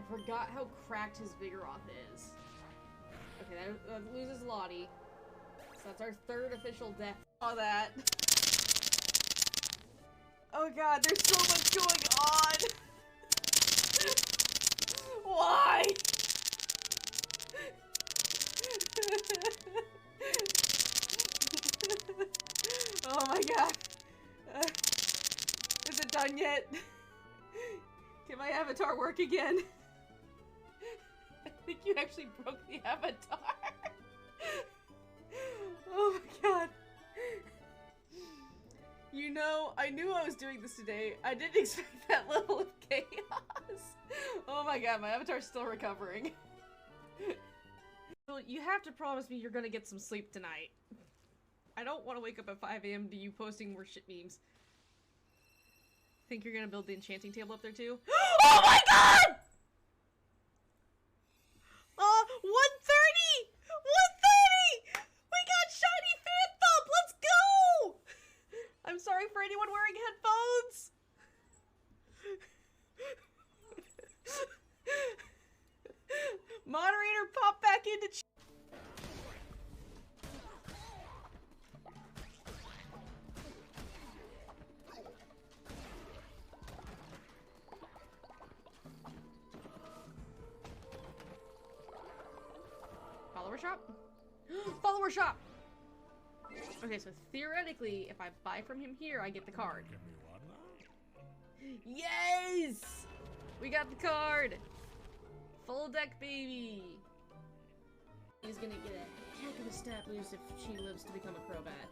forgot how cracked his Vigoroth is. Okay, that loses Lottie. So that's our third official death. Saw that. Oh god, there's so much going on! Why? Oh my god. Is it done yet? Can my avatar work again? I think you actually broke the avatar. Oh my god. You know, I knew I was doing this today. I didn't expect that level of chaos. Oh my god, my avatar's still recovering. Well, you have to promise me you're gonna get some sleep tonight. I don't want to wake up at 5 AM to you posting more shit memes. Think you're gonna build the enchanting table up there too? Oh my god! 130! 130! We got shiny Phantom! Let's go! I'm sorry for anyone wearing headphones! Moderator, pop back into follower shop? Follower shop! Okay, so theoretically, if I buy from him here, I get the card. Yes! We got the card! Full deck, baby! He's gonna get a heck of a stat boost if she lives to become a Crobat.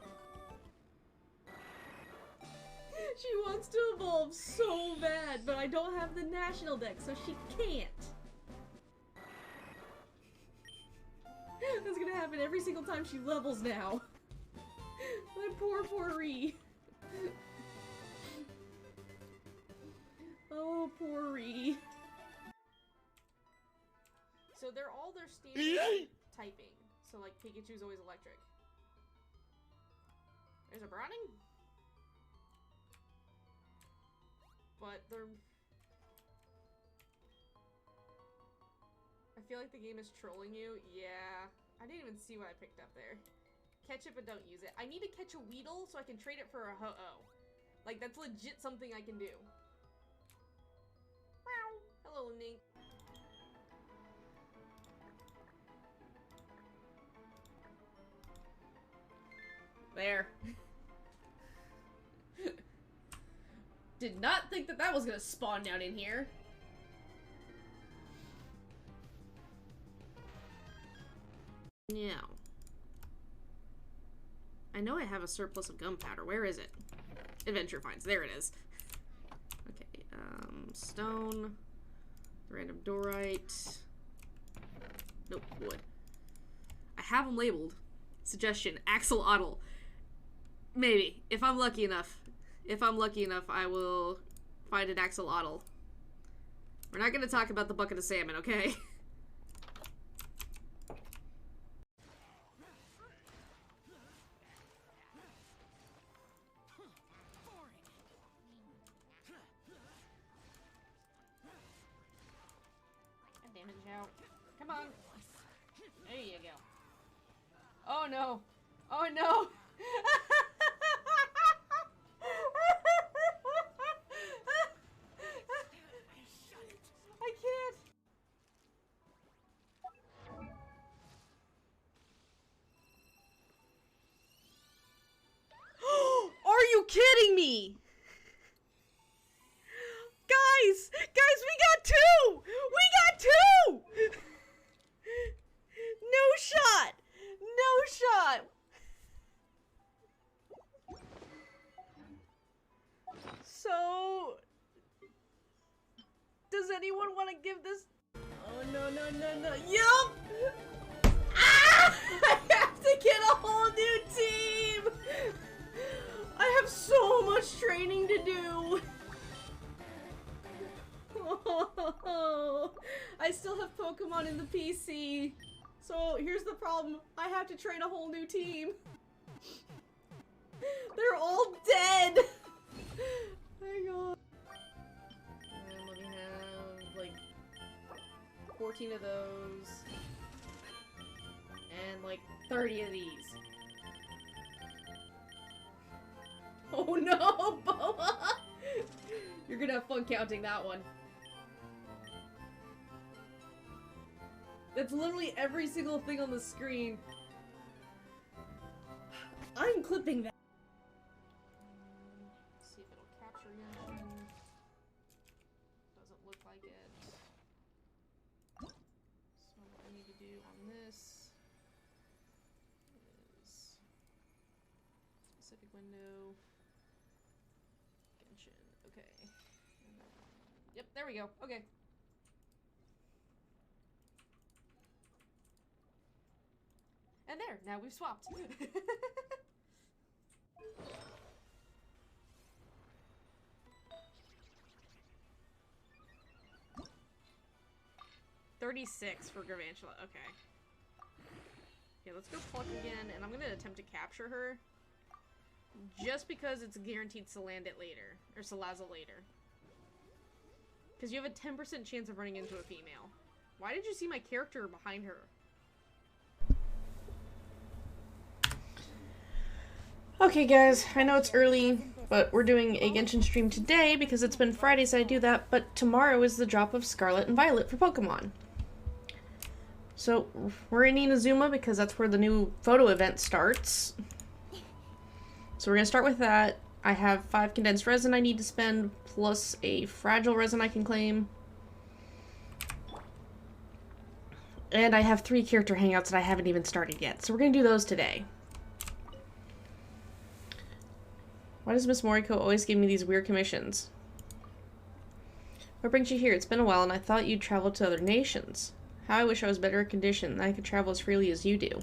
She wants to evolve so bad, but I don't have the national deck, so she can't. That's gonna happen every single time she levels now. My poor Ree. Oh, poor Ree. So they're all their standard typing. So like Pikachu's always electric. There's a Browning? But they're... I feel like the game is trolling you. Yeah. I didn't even see what I picked up there. Catch it but don't use it. I need to catch a Weedle so I can trade it for a Ho-Oh. Like, that's legit something I can do. Meow. Hello, Nink. There. Did not think that that was gonna spawn down in here. Now. I know I have a surplus of gunpowder. Where is it? Adventure finds. There it is. Okay, stone. Random dorite. Nope, wood. I have them labeled. Suggestion, axolotl. Maybe. If I'm lucky enough. If I'm lucky enough, I will find an axolotl. We're not gonna talk about the bucket of salmon, okay? Damage out. Come on. There you go. Oh no. Oh no. I can't. Are you kidding me? Guys! Guys, we got two! We got two! No shot! No shot! So... Does anyone want to give this... Oh, no, no, no, no. Yup! Ah! I have to get a whole new team! I have so much training to do! Oh, I still have Pokemon in the PC. So here's the problem. I have to train a whole new team. They're all dead! Hang on. And let me have, like, 14 of those. And like 30 of these. Oh no, Boa! You're gonna have fun counting that one. That's literally every single thing on the screen. I'm clipping that. See if it'll capture again. Doesn't look like it. So what I need to do on this is specific window. Okay. Yep, there we go. Okay. And there, now we've swapped. 36 for Gravantula. Okay. Okay, let's go pluck again, and I'm gonna attempt to capture her. Just because it's guaranteed to land it later. Or Salazzle later. Because you have a 10% chance of running into a female. Why did you see my character behind her? Okay guys, I know it's early, but we're doing a Genshin stream today because it's been Fridays I do that, but tomorrow is the drop of Scarlet and Violet for Pokemon. So, we're in Inazuma because that's where the new photo event starts. So we're going to start with that. I have 5 condensed resin I need to spend, plus a fragile resin I can claim. And I have 3 character hangouts that I haven't even started yet, so we're going to do those today. Why does Miss Moriko always give me these weird commissions? What brings you here? It's been a while and I thought you'd travel to other nations. How I wish I was better conditioned and I could travel as freely as you do.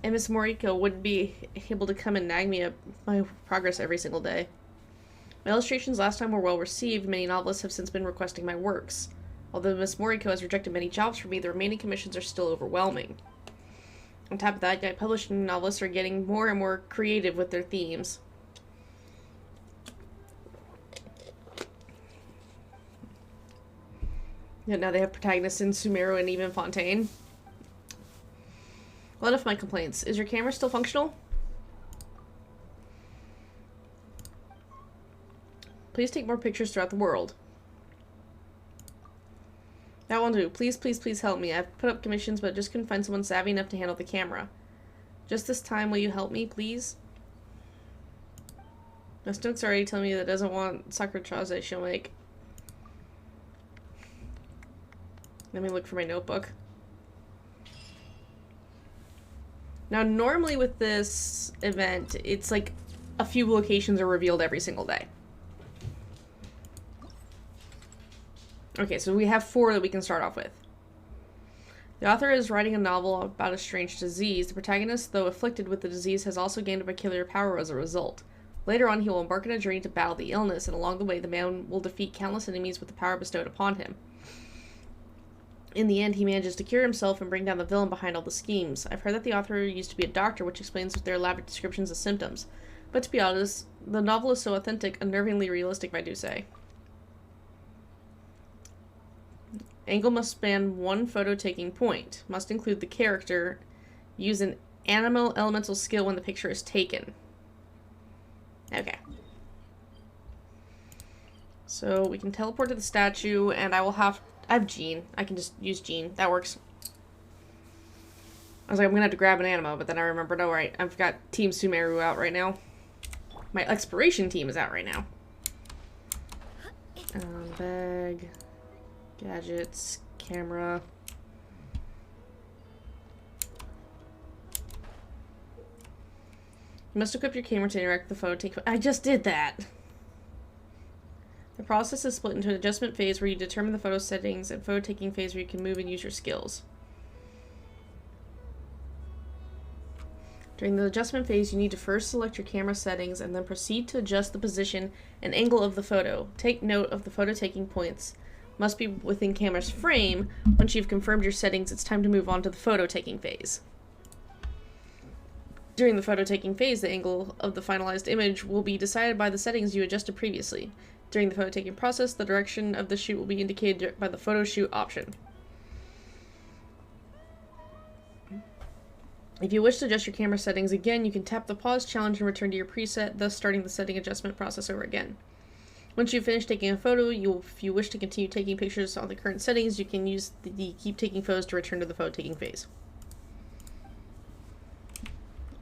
And Miss Moriko wouldn't be able to come and nag me at my progress every single day. My illustrations last time were well received. Many novelists have since been requesting my works. Although Miss Moriko has rejected many jobs for me, the remaining commissions are still overwhelming. On top of that, guide publishing novelists are getting more and more creative with their themes. Yeah, now they have protagonists in Sumeru and even Fontaine. Well, enough of my complaints. Is your camera still functional? Please take more pictures throughout the world. That won't do. Please, please, please help me. I've put up commissions, but just couldn't find someone savvy enough to handle the camera. Just this time, will you help me, please? Now, Snook's already telling me that doesn't want Sakurachaze she'll make. Let me look for my notebook. Now, normally with this event, it's like a few locations are revealed every single day. Okay, so we have 4 that we can start off with. The author is writing a novel about a strange disease. The protagonist, though afflicted with the disease, has also gained a peculiar power as a result. Later on, he will embark on a journey to battle the illness, and along the way, the man will defeat countless enemies with the power bestowed upon him. In the end, he manages to cure himself and bring down the villain behind all the schemes. I've heard that the author used to be a doctor, which explains their elaborate descriptions of symptoms. But to be honest, the novel is so authentic, unnervingly realistic, if I do say. Angle must span 1 photo-taking point. Must include the character. Use an animal elemental skill when the picture is taken. Okay. So we can teleport to the statue, and I have Jean. I can just use Jean. That works. I was like, I'm gonna have to grab an animo, but then I remembered, oh right, I've got Team Sumeru out right now. My exploration team is out right now. Bag. Gadgets. Camera. You must equip your camera to interact with the photo take. I just did that! The process is split into an adjustment phase where you determine the photo settings and photo taking phase where you can move and use your skills. During the adjustment phase, you need to first select your camera settings and then proceed to adjust the position and angle of the photo. Take note of the photo taking points. Must be within camera's frame. Once you've confirmed your settings, it's time to move on to the photo taking phase. During the photo taking phase, the angle of the finalized image will be decided by the settings you adjusted previously. During the photo taking process, the direction of the shoot will be indicated by the photo shoot option. If you wish to adjust your camera settings again, you can tap the pause challenge and return to your preset, thus starting the setting adjustment process over again. Once you've finished taking a photo, if you wish to continue taking pictures on the current settings, you can use the keep taking photos to return to the photo taking phase.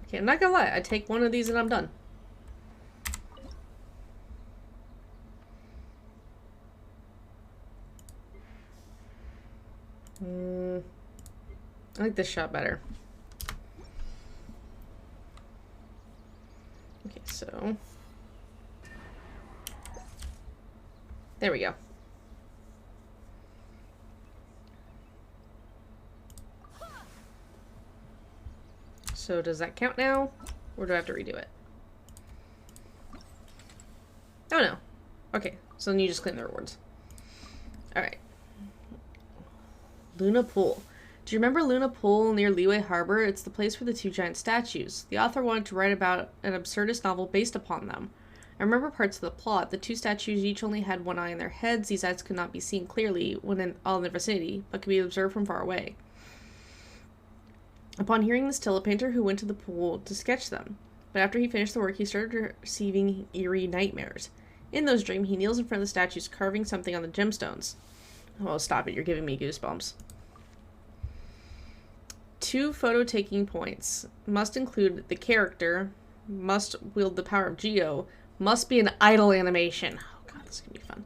Okay, I'm not gonna lie, I take one of these and I'm done. I like this shot better. Okay, so there we go. So does that count now? Or do I have to redo it? Oh no. Okay, so then you just claim the rewards. Alright. Luna Pool. Do you remember Luna Pool near Liyue Harbor? It's the place for the two giant statues. The author wanted to write about an absurdist novel based upon them. I remember parts of the plot. The two statues each only had one eye in their heads. These eyes could not be seen clearly when all in their vicinity, but could be observed from far away. Upon hearing this tale, a painter who went to the pool to sketch them. But after he finished the work, he started receiving eerie nightmares. In those dreams, he kneels in front of the statues, carving something on the gemstones. Oh, stop it. You're giving me goosebumps. 2 photo-taking points. Must include the character. Must wield the power of Geo. Must be an idle animation. Oh god, this is gonna be fun.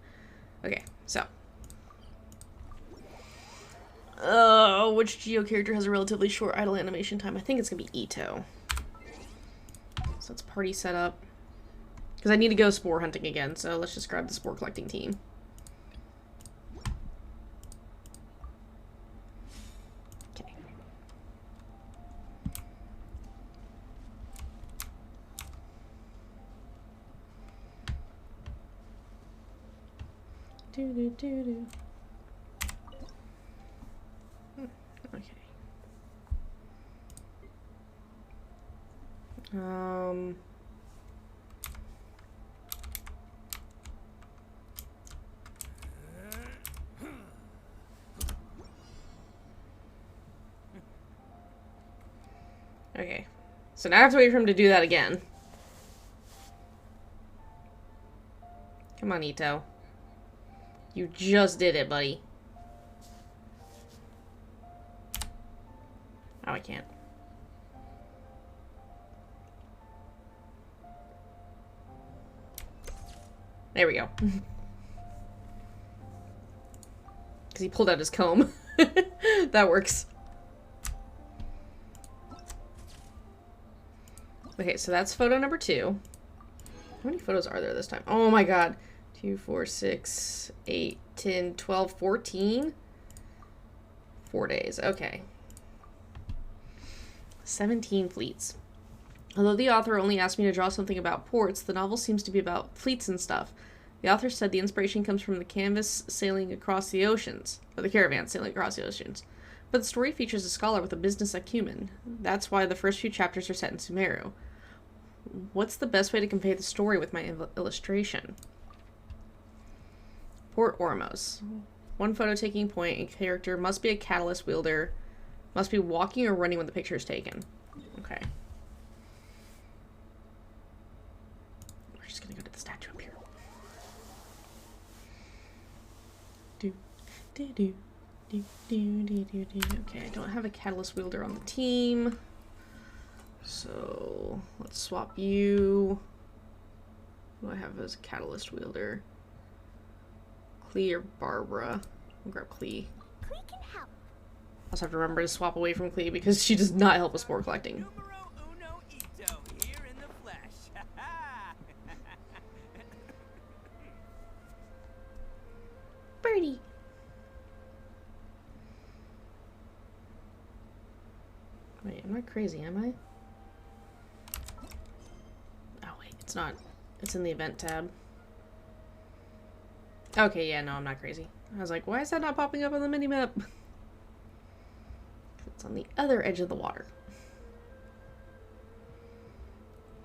Okay, so. Which Geo character has a relatively short idle animation time? I think it's gonna be Ito. So let's party setup. Because I need to go spore hunting again, so let's just grab the spore collecting team. Okay. Do. Okay. Okay. So now I have to wait for him to do that again. Come on, Ito. You just did it, buddy. Oh, I can't. There we go. Because he pulled out his comb. That works. Okay, so that's photo number 2. How many photos are there this time? Oh my god. 2, 4, 6, 8, 10, 12, 14? 4 days. Okay. 17 fleets. Although the author only asked me to draw something about ports, the novel seems to be about fleets and stuff. The author said the inspiration comes from the canvas sailing across the oceans, or the caravan sailing across the oceans. But the story features a scholar with a business acumen. That's why the first few chapters are set in Sumeru. What's the best way to convey the story with my illustration? Port Ormos. 1 photo taking point, and character must be a catalyst wielder, must be walking or running when the picture is taken. Okay. We're just gonna go to the statue up here. Okay, I don't have a catalyst wielder on the team. So let's swap you. Who do I have as a catalyst wielder? Clee or Barbara? I'll grab Clee. Clee can help. I also have to remember to swap away from Clee because she does not help with spore collecting. Numero uno Ito, here in the flesh. Birdie. Wait, I'm not crazy, am I? Oh wait, it's not. It's in the event tab. Okay, yeah, no, I'm not crazy. I was like, why is that not popping up on the minimap? It's on the other edge of the water.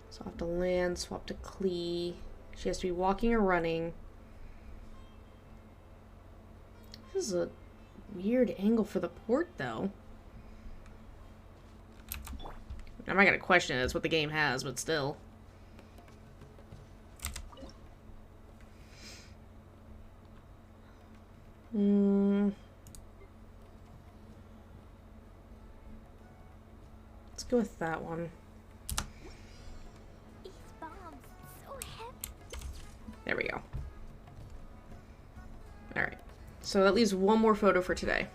So I'll have to land, swap to Clee. She has to be walking or running. This is a weird angle for the port, though. I'm not gonna question it. It's what the game has, but still. Let's go with that one. There we go. Alright. So that leaves one more photo for today.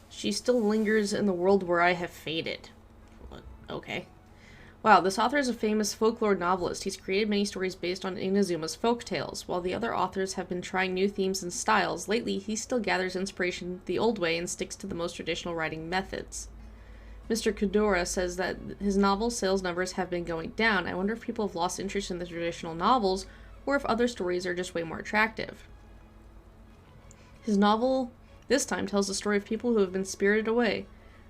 She still lingers in the world where I have faded. Okay. Wow, this author is a famous folklore novelist. He's created many stories based on Inazuma's folk tales. While the other authors have been trying new themes and styles, lately he still gathers inspiration the old way and sticks to the most traditional writing methods. Mr. Kudora says that his novel sales numbers have been going down. I wonder if people have lost interest in the traditional novels, or if other stories are just way more attractive. His novel this time tells the story of people who have been spirited away.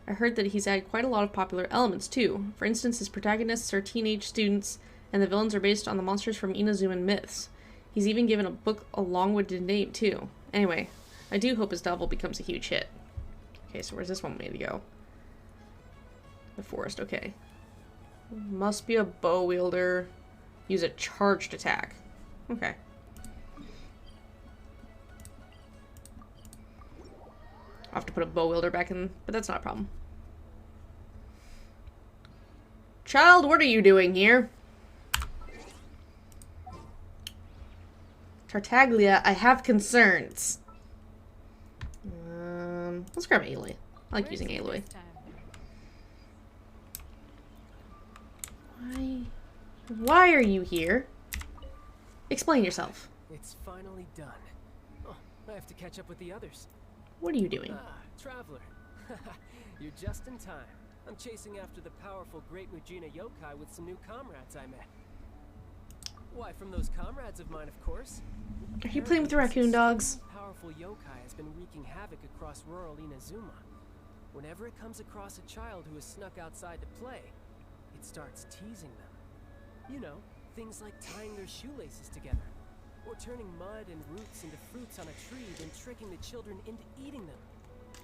I heard that he's added quite a lot of popular elements, too. For instance, his protagonists are teenage students, and the villains are based on the monsters from Inazuman myths. He's even given a book a long-winded name, too. Anyway, I do hope his novel becomes a huge hit. Okay, so where's this one made to go? The forest, okay. Must be a bow wielder. Use a charged attack. Okay. I'll have to put a bow wielder back in, but that's not a problem. Child, what are you doing here? Tartaglia, I have concerns. Let's grab Aloy. I like using Aloy. Why are you here? Explain yourself. It's finally done. Oh, I have to catch up with the others. What are you doing? Traveler. You're just in time. I'm chasing after the powerful Great Mujina yokai with some new comrades I met. Why, from those comrades of mine, of course. Are you playing with the raccoon dogs? Powerful yokai has been wreaking havoc across rural Inazuma. Whenever it comes across a child who has snuck outside to play, it starts teasing them. You know, things like tying their shoelaces together, or turning mud and roots into fruits on a tree, then tricking the children into eating them.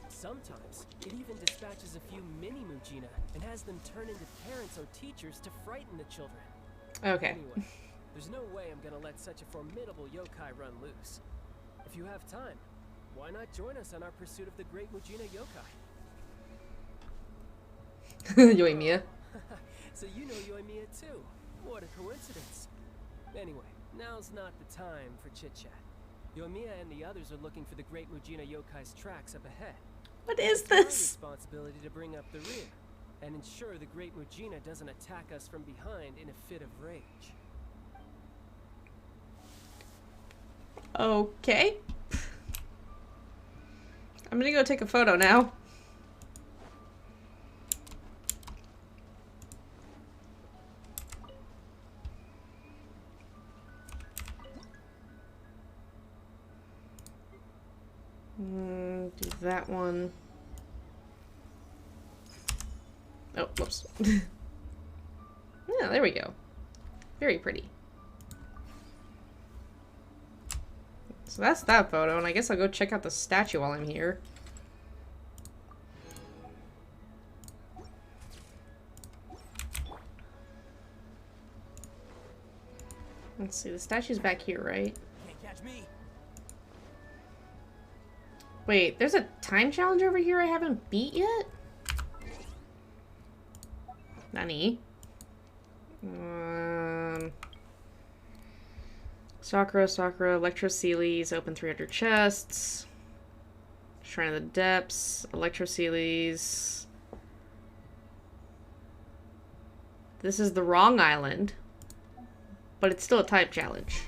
Sometimes, it even dispatches a few mini Mujina and has them turn into parents or teachers to frighten the children. Okay. Anyway, there's no way I'm gonna let such a formidable yokai run loose. If you have time, why not join us on our pursuit of the Great Mujina yokai? Yoimiya. So you know Yoimiya too. What a coincidence. Anyway, now's not the time for chit-chat. Yoimiya and the others are looking for the Great Mujina yokai's tracks up ahead. What is It's my this? responsibility to bring up the rear and ensure the Great Mujina doesn't attack us from behind in a fit of rage. Okay. I'm gonna go take a photo now. Do that one. Oh, whoops. Yeah, there we go. Very pretty. So that's that photo, and I guess I'll go check out the statue while I'm here. Let's see, the statue's back here, right? Can't catch me. Wait, there's a time challenge over here I haven't beat yet? Nani? Sakura, Electroceles, open 300 chests. Shrine of the Depths, Electroceles. This is the wrong island, but it's still a type challenge.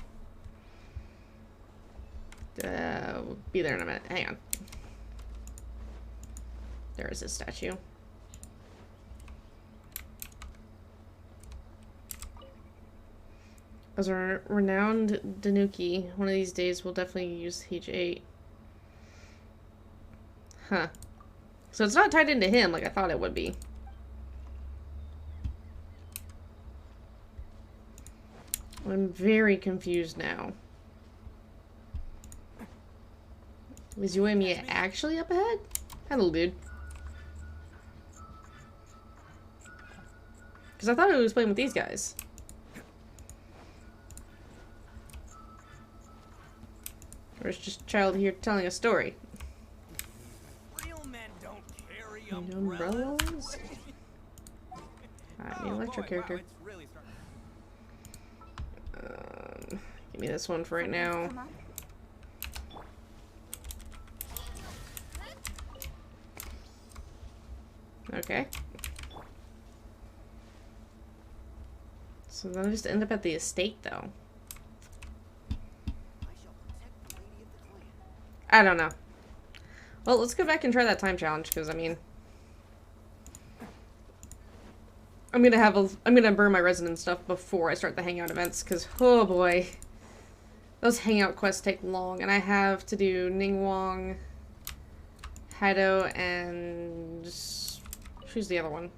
We'll be there in a minute. Hang on. There is his statue. As a renowned Danuki, one of these days we'll definitely use H8. Huh. So it's not tied into him like I thought it would be. I'm very confused now. Is Yoimiya actually up ahead? Hi, little dude. Because I thought he was playing with these guys. Or is just a child here telling a story? Real men don't carry Need umbrellas. umbrellas? Alright, need electro character. Wow, it's really starting. Give me this one for right now. Okay. So then I just end up at the estate, though. I don't know. Well, let's go back and try that time challenge, because, I mean... I'm gonna burn my resident stuff before I start the Hangout events, because, oh boy. Those Hangout quests take long, and I have to do Ningguang, Hado, and... who's the other one?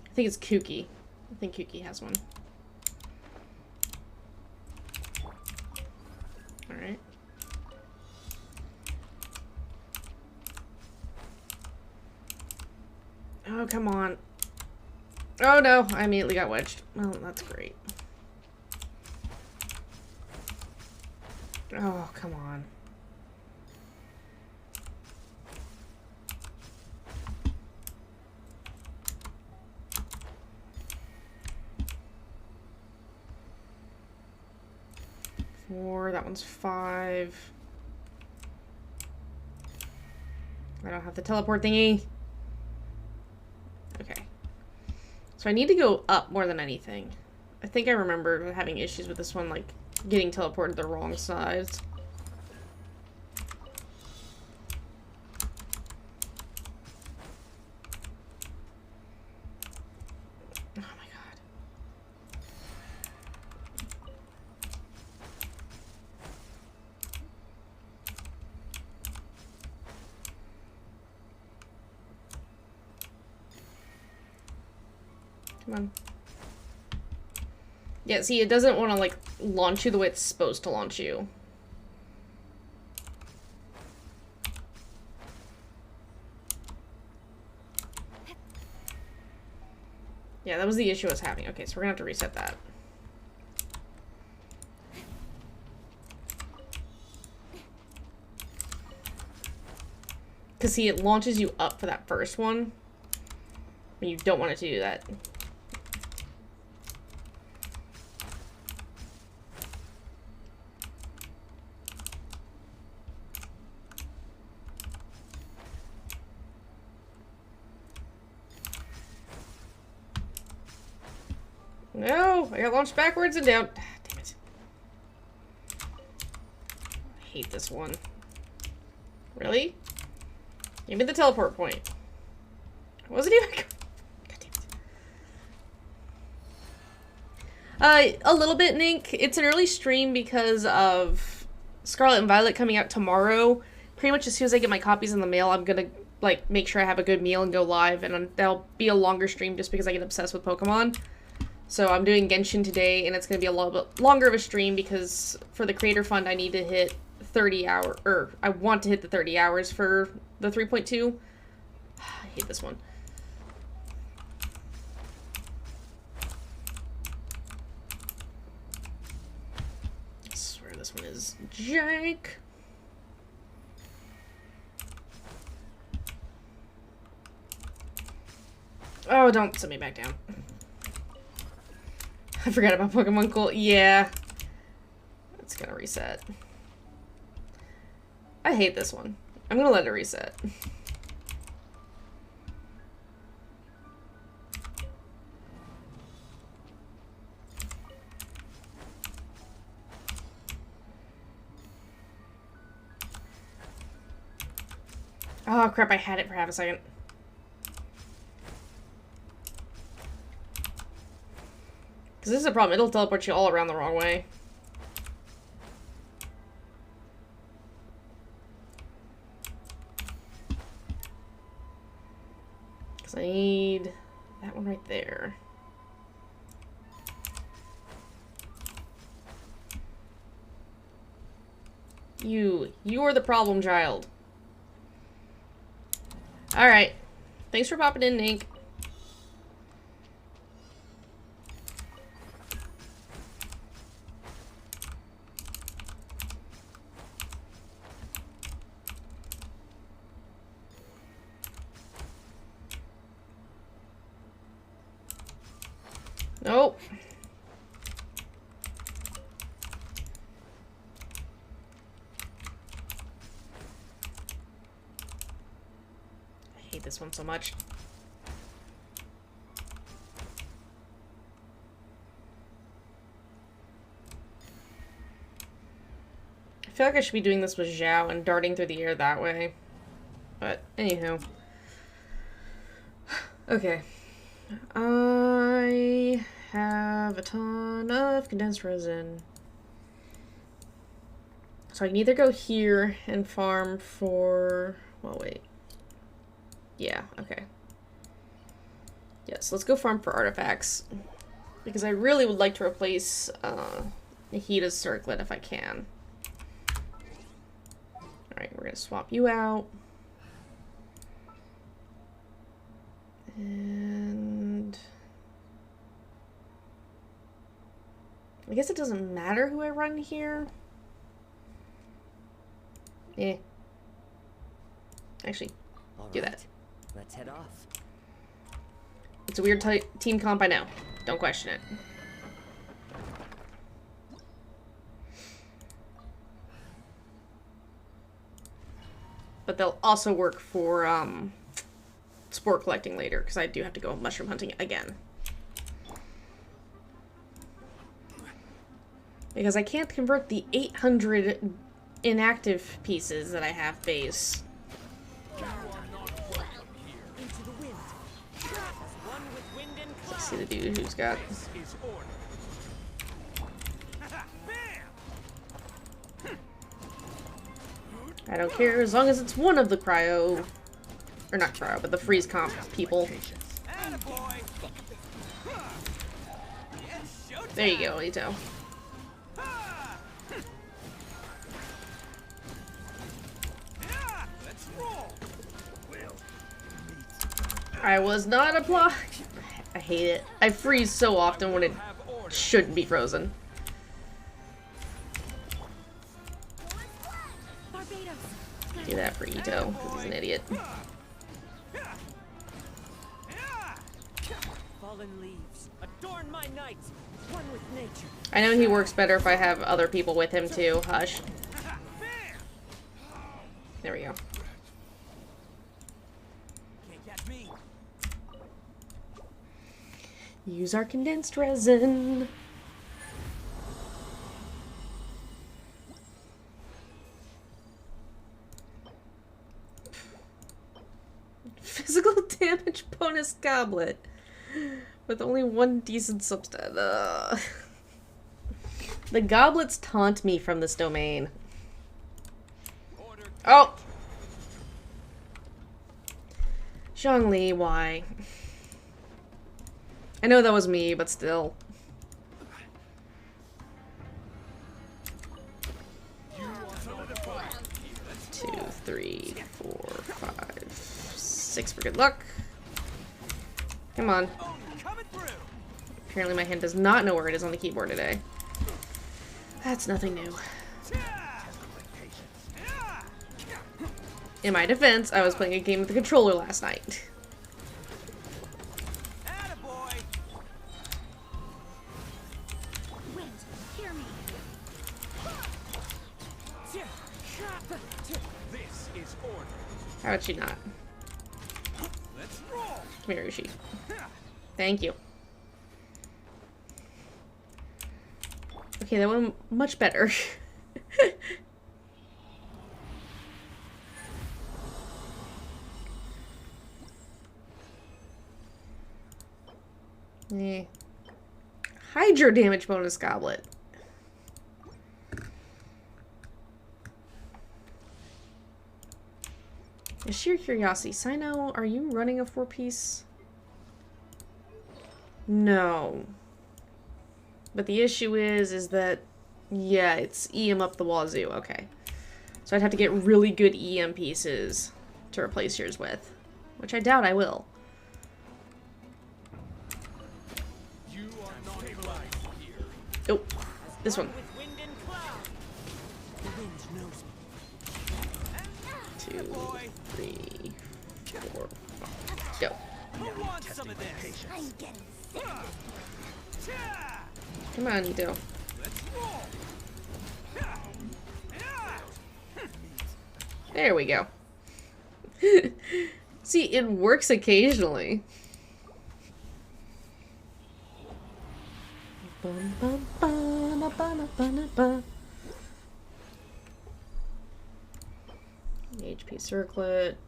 I think it's Kuki. I think Kuki has one. Alright. Oh, come on. Oh no, I immediately got wedged. Well, that's great. Oh, come on. Four, that one's 5. I don't have the teleport thingy. Okay. So I need to go up more than anything. I think I remember having issues with this one, like, getting teleported the wrong sides. Oh my god. Come on. Yeah, see, it doesn't want to, like, launch you the way it's supposed to launch you. Yeah, that was the issue I was having. Okay, so we're gonna have to reset that. Because, see, it launches you up for that first one. And you don't want it to do that. No! I got launched backwards and down. Ah, damn it. I hate this one. Really? Give me the teleport point. I wasn't even... God damn it. A little bit, Nink. It's an early stream because of Scarlet and Violet coming out tomorrow. Pretty much as soon as I get my copies in the mail, I'm gonna, like, make sure I have a good meal and go live. And that'll be a longer stream just because I get obsessed with Pokemon. So I'm doing Genshin today, and it's going to be a little bit longer of a stream because for the Creator Fund, I need to hit 30 hours, or I want to hit the 30 hours for the 3.2. I hate this one. I swear this one is jank. Oh, don't send me back down. I forgot about Pokemon Cool. Yeah. It's gonna reset. I hate this one. I'm gonna let it reset. Oh crap, I had it for half a second. Because this is a problem. It'll teleport you all around the wrong way. Because I need that one right there. You're the problem child. Alright. Thanks for popping in, Nink. Nope. I hate this one so much. I feel like I should be doing this with Zhao and darting through the air that way. But, anywho. Okay. I have a ton of condensed resin. So I can either go here and farm for... Well, wait. Yeah, okay. Yes, let's go farm for artifacts. Because I really would like to replace Nahita's circlet if I can. Alright, we're going to swap you out. And... I guess it doesn't matter who I run here. Eh. Actually, do that. Let's head off. It's a weird team comp, I know. Don't question it. But they'll also work for spore collecting later, because I do have to go mushroom hunting again. Because I can't convert the 800 inactive pieces that I have base. Let's see the dude who's got... I don't care, as long as it's one of the cryo... Or not cryo, but the freeze comp people. There you go, Ito. I was not applying. I hate it. I freeze so often when it shouldn't be frozen. Do that for Ito, because he's an idiot. Fallen leaves, adorn my night, one with nature. I know he works better if I have other people with him too. Hush. There we go. Use our condensed resin. Physical damage bonus goblet. With only one decent substat. The goblets taunt me from this domain. Oh! Zhongli, why? I know that was me, but still. 2, 3, 4, 5, 6 for good luck. Come on. Apparently my hand does not know where it is on the keyboard today. That's nothing new. In my defense, I was playing a game with the controller last night. How would she not? Come here, Ushi. Thank you. Okay, that went much better. Hydro damage bonus goblet. A sheer curiosity. Sino, are you running a 4-piece? No. But the issue is that, yeah, it's EM up the wazoo. Okay. So I'd have to get really good EM pieces to replace yours with. Which I doubt I will. Oh, this one. 2, 3, 4, 5. Go. Come on, Ito. There we go. See, it works occasionally. HP circlet.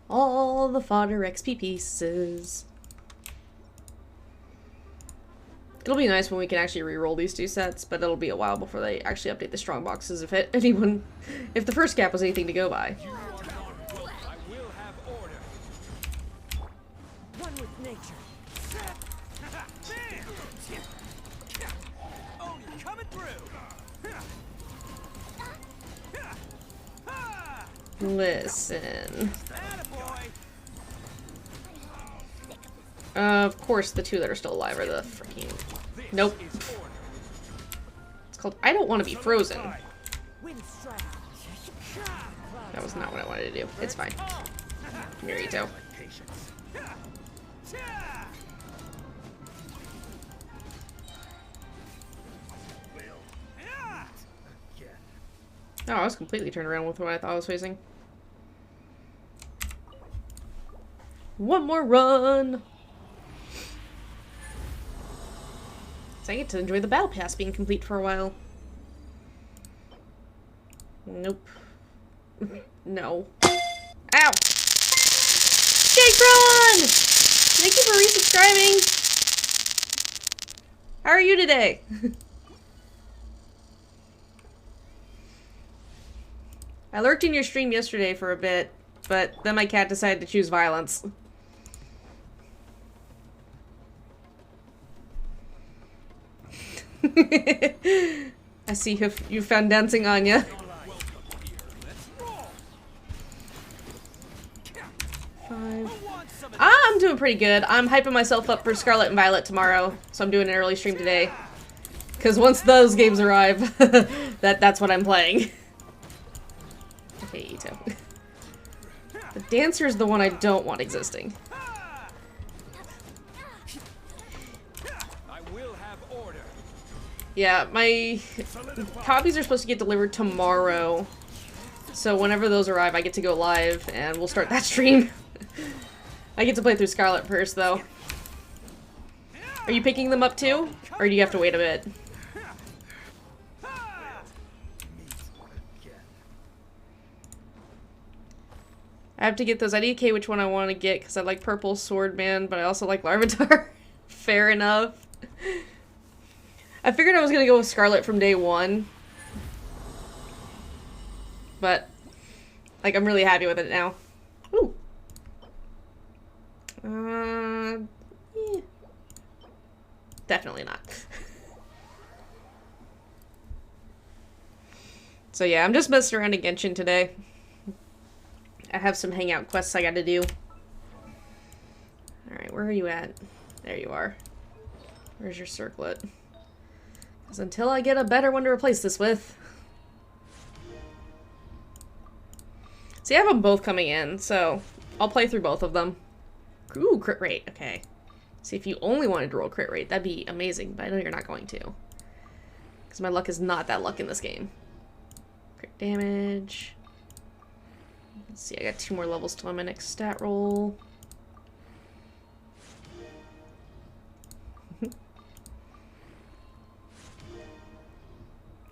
All the fodder XP pieces. It'll be nice when we can actually re-roll these 2 sets, but it'll be a while before they actually update the strong boxes if the first cap was anything to go by. One with nature. Listen. Of course, the 2 that are still alive are the freaking... Nope. It's called I Don't Want to Be Frozen. That was not what I wanted to do. It's fine. Come here, Ito. Oh, I was completely turned around with what I thought I was facing. One more run! So I get to enjoy the battle pass being complete for a while. Nope. No. Ow! Jake-Ron! Thank you for resubscribing! How are you today? I lurked in your stream yesterday for a bit, but then my cat decided to choose violence. I see you found dancing Anya. I'm doing pretty good. I'm hyping myself up for Scarlet and Violet tomorrow, so I'm doing an early stream today. Because once those games arrive, that's what I'm playing. Okay, Ito. The dancer's the one I don't want existing. Yeah, my copies are supposed to get delivered tomorrow. So whenever those arrive, I get to go live, and we'll start that stream. I get to play through Scarlet first, though. Are you picking them up too? Or do you have to wait a bit? I have to get those. IDK which one I want to get, because I like Purple Swordman, but I also like Larvitar. Fair enough. I figured I was going to go with Scarlet from day one. But, like, I'm really happy with it now. Ooh. Yeah. Definitely not. So yeah, I'm just messing around in Genshin today. I have some Hangout quests I gotta do. Alright, where are you at? There you are. Where's your circlet? Because until I get a better one to replace this with... See, I have them both coming in, so I'll play through both of them. Ooh, crit rate. Okay. See, if you only wanted to roll crit rate, that'd be amazing, but I know you're not going to. Because my luck is not that luck in this game. Crit damage. Let's see, I got 2 more levels till my next stat roll.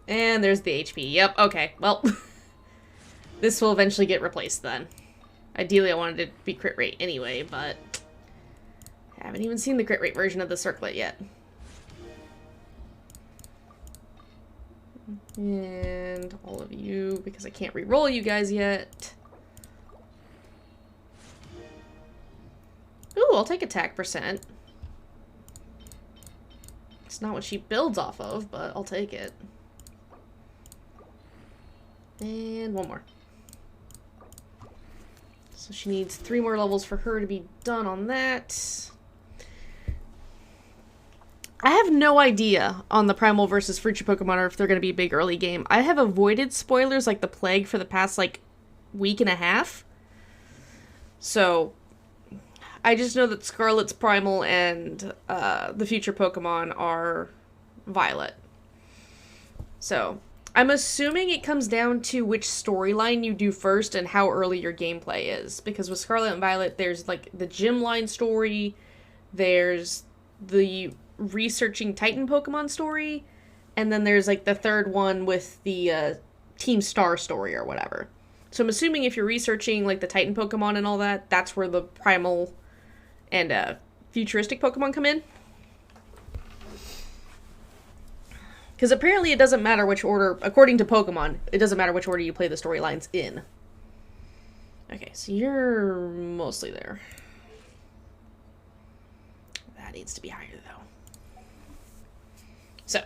And there's the HP. Yep, okay. Well, this will eventually get replaced then. Ideally, I wanted it to be crit rate anyway, but I haven't even seen the crit rate version of the circlet yet. And all of you, because I can't re-roll you guys yet. Ooh, I'll take attack percent. It's not what she builds off of, but I'll take it. And one more. So she needs 3 more levels for her to be done on that. I have no idea on the Primal versus future Pokemon or if they're going to be a big early game. I have avoided spoilers like the plague for the past, like, week and a half. So, I just know that Scarlet's Primal and the future Pokemon are Violet. So, I'm assuming it comes down to which storyline you do first and how early your gameplay is. Because with Scarlet and Violet, there's, like, the gym line story, there's the researching Titan Pokemon story, and then there's, like, the third one with the Team Star story or whatever. So I'm assuming if you're researching, like, the Titan Pokemon and all that, that's where the Primal and futuristic Pokemon come in. Because apparently it doesn't matter which order, according to Pokemon, it doesn't matter which order you play the storylines in. Okay, so you're mostly there. That needs to be higher, though. So.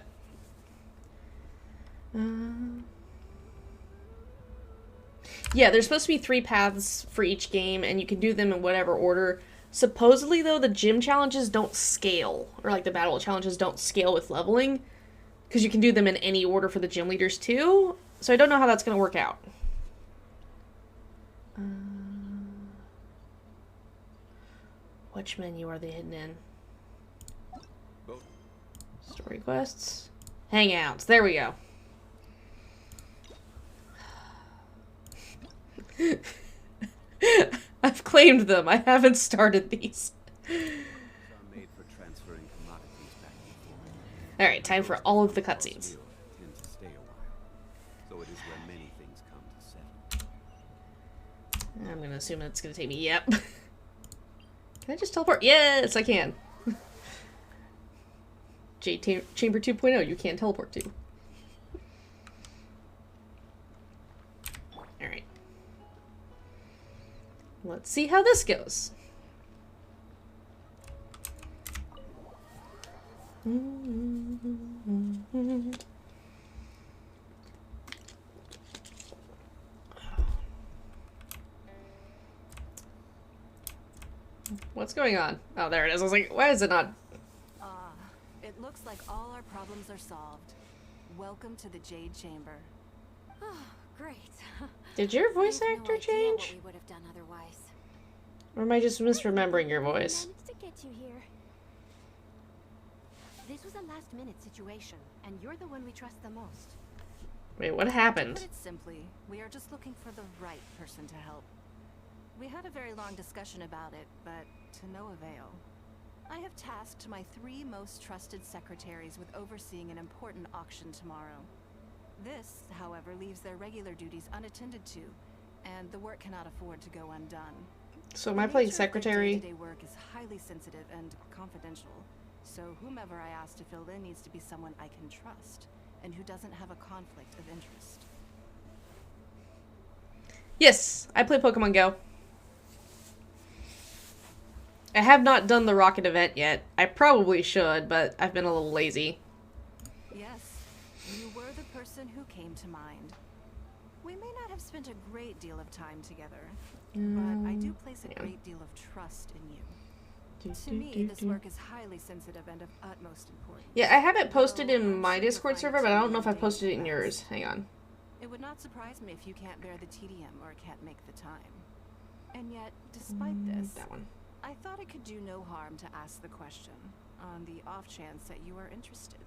Yeah, there's supposed to be 3 paths for each game, and you can do them in whatever order. Supposedly, though, the gym challenges don't scale, or, like, the battle challenges don't scale with leveling, because you can do them in any order for the gym leaders, too. So I don't know how that's going to work out. Which menu are they hidden in? Story quests. Hangouts. There we go. I've claimed them. I haven't started these. Alright, time for all of the cutscenes. I'm gonna assume it's gonna take me. Yep. Can I just teleport? Yes, I can. Chamber 2.0, you can't teleport to. Alright. Let's see how this goes. What's going on? Oh, there it is. I was like, why is it not? It looks like all our problems are solved. Welcome to the Jade Chamber. Oh, great. Did your voice I have actor no idea change? what we would have done otherwise. Or am I just misremembering your voice? I managed to get you here. This was a last-minute situation, and you're the one we trust the most. Wait, what To happened? put it simply, we are just looking for the right person to help. We had a very long discussion about it, but to no avail. I have tasked my 3 most trusted secretaries with overseeing an important auction tomorrow. This, however, leaves their regular duties unattended to, and the work cannot afford to go undone. So am I playing The nature of their secretary? day-to-day work is highly sensitive and confidential, so whomever I ask to fill in needs to be someone I can trust, and who doesn't have a conflict of interest. Yes, I play Pokemon Go. I have not done the Rocket event yet. I probably should, but I've been a little lazy. Yes, you were the person who came to mind. We may not have spent a great deal of time together, but I do place a great deal of trust in you. To me, this work is highly sensitive and of utmost importance. Yeah, I have it posted Though in I'm my sure you'll Discord find server, it but I to don't be know if I've posted it in mundane yours. tasks. Hang on. It would not surprise me if you can't bear the tedium or can't make the time. And yet, despite this, That one. I thought it could do no harm to ask the question, on the off chance that you are interested.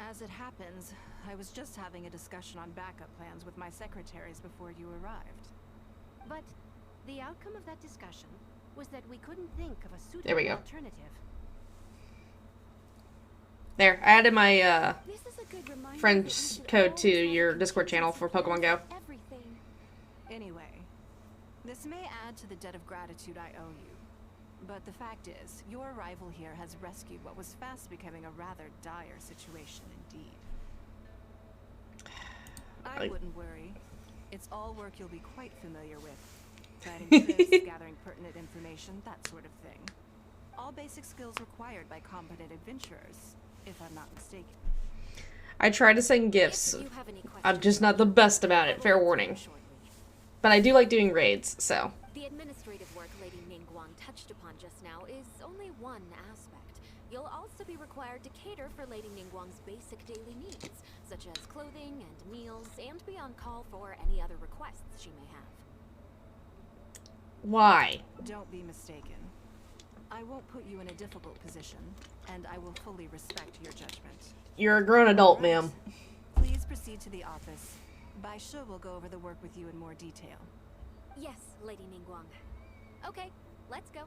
As it happens, I was just having a discussion on backup plans with my secretaries before you arrived. But the outcome of that discussion was that we couldn't think of a suitable There we go. alternative. There, I added my This is a good reminder friend that we should code to always have your Discord channel contingency for Pokemon Go. plans for everything. Anyway, this may add to the debt of gratitude I owe you. But the fact is, your arrival here has rescued what was fast becoming a rather dire situation indeed. I wouldn't worry. It's all work you'll be quite familiar with. Planning trips, gathering pertinent information, that sort of thing. All basic skills required by competent adventurers, if I'm not mistaken. I try to send gifts. I'm just not the best about it, fair warning. But I do like doing raids, so. The administrative work Lady Ningguang touched upon just now is only one aspect. You'll also be required to cater for Lady Ningguang's basic daily needs, such as clothing and meals, and be on call for any other requests she may have. Why? Don't be mistaken. I won't put you in a difficult position, and I will fully respect your judgment. You're a grown adult, Right. ma'am. Please proceed to the office. Bai Shi will go over the work with you in more detail. Yes, Lady Ningguang. Okay, let's go.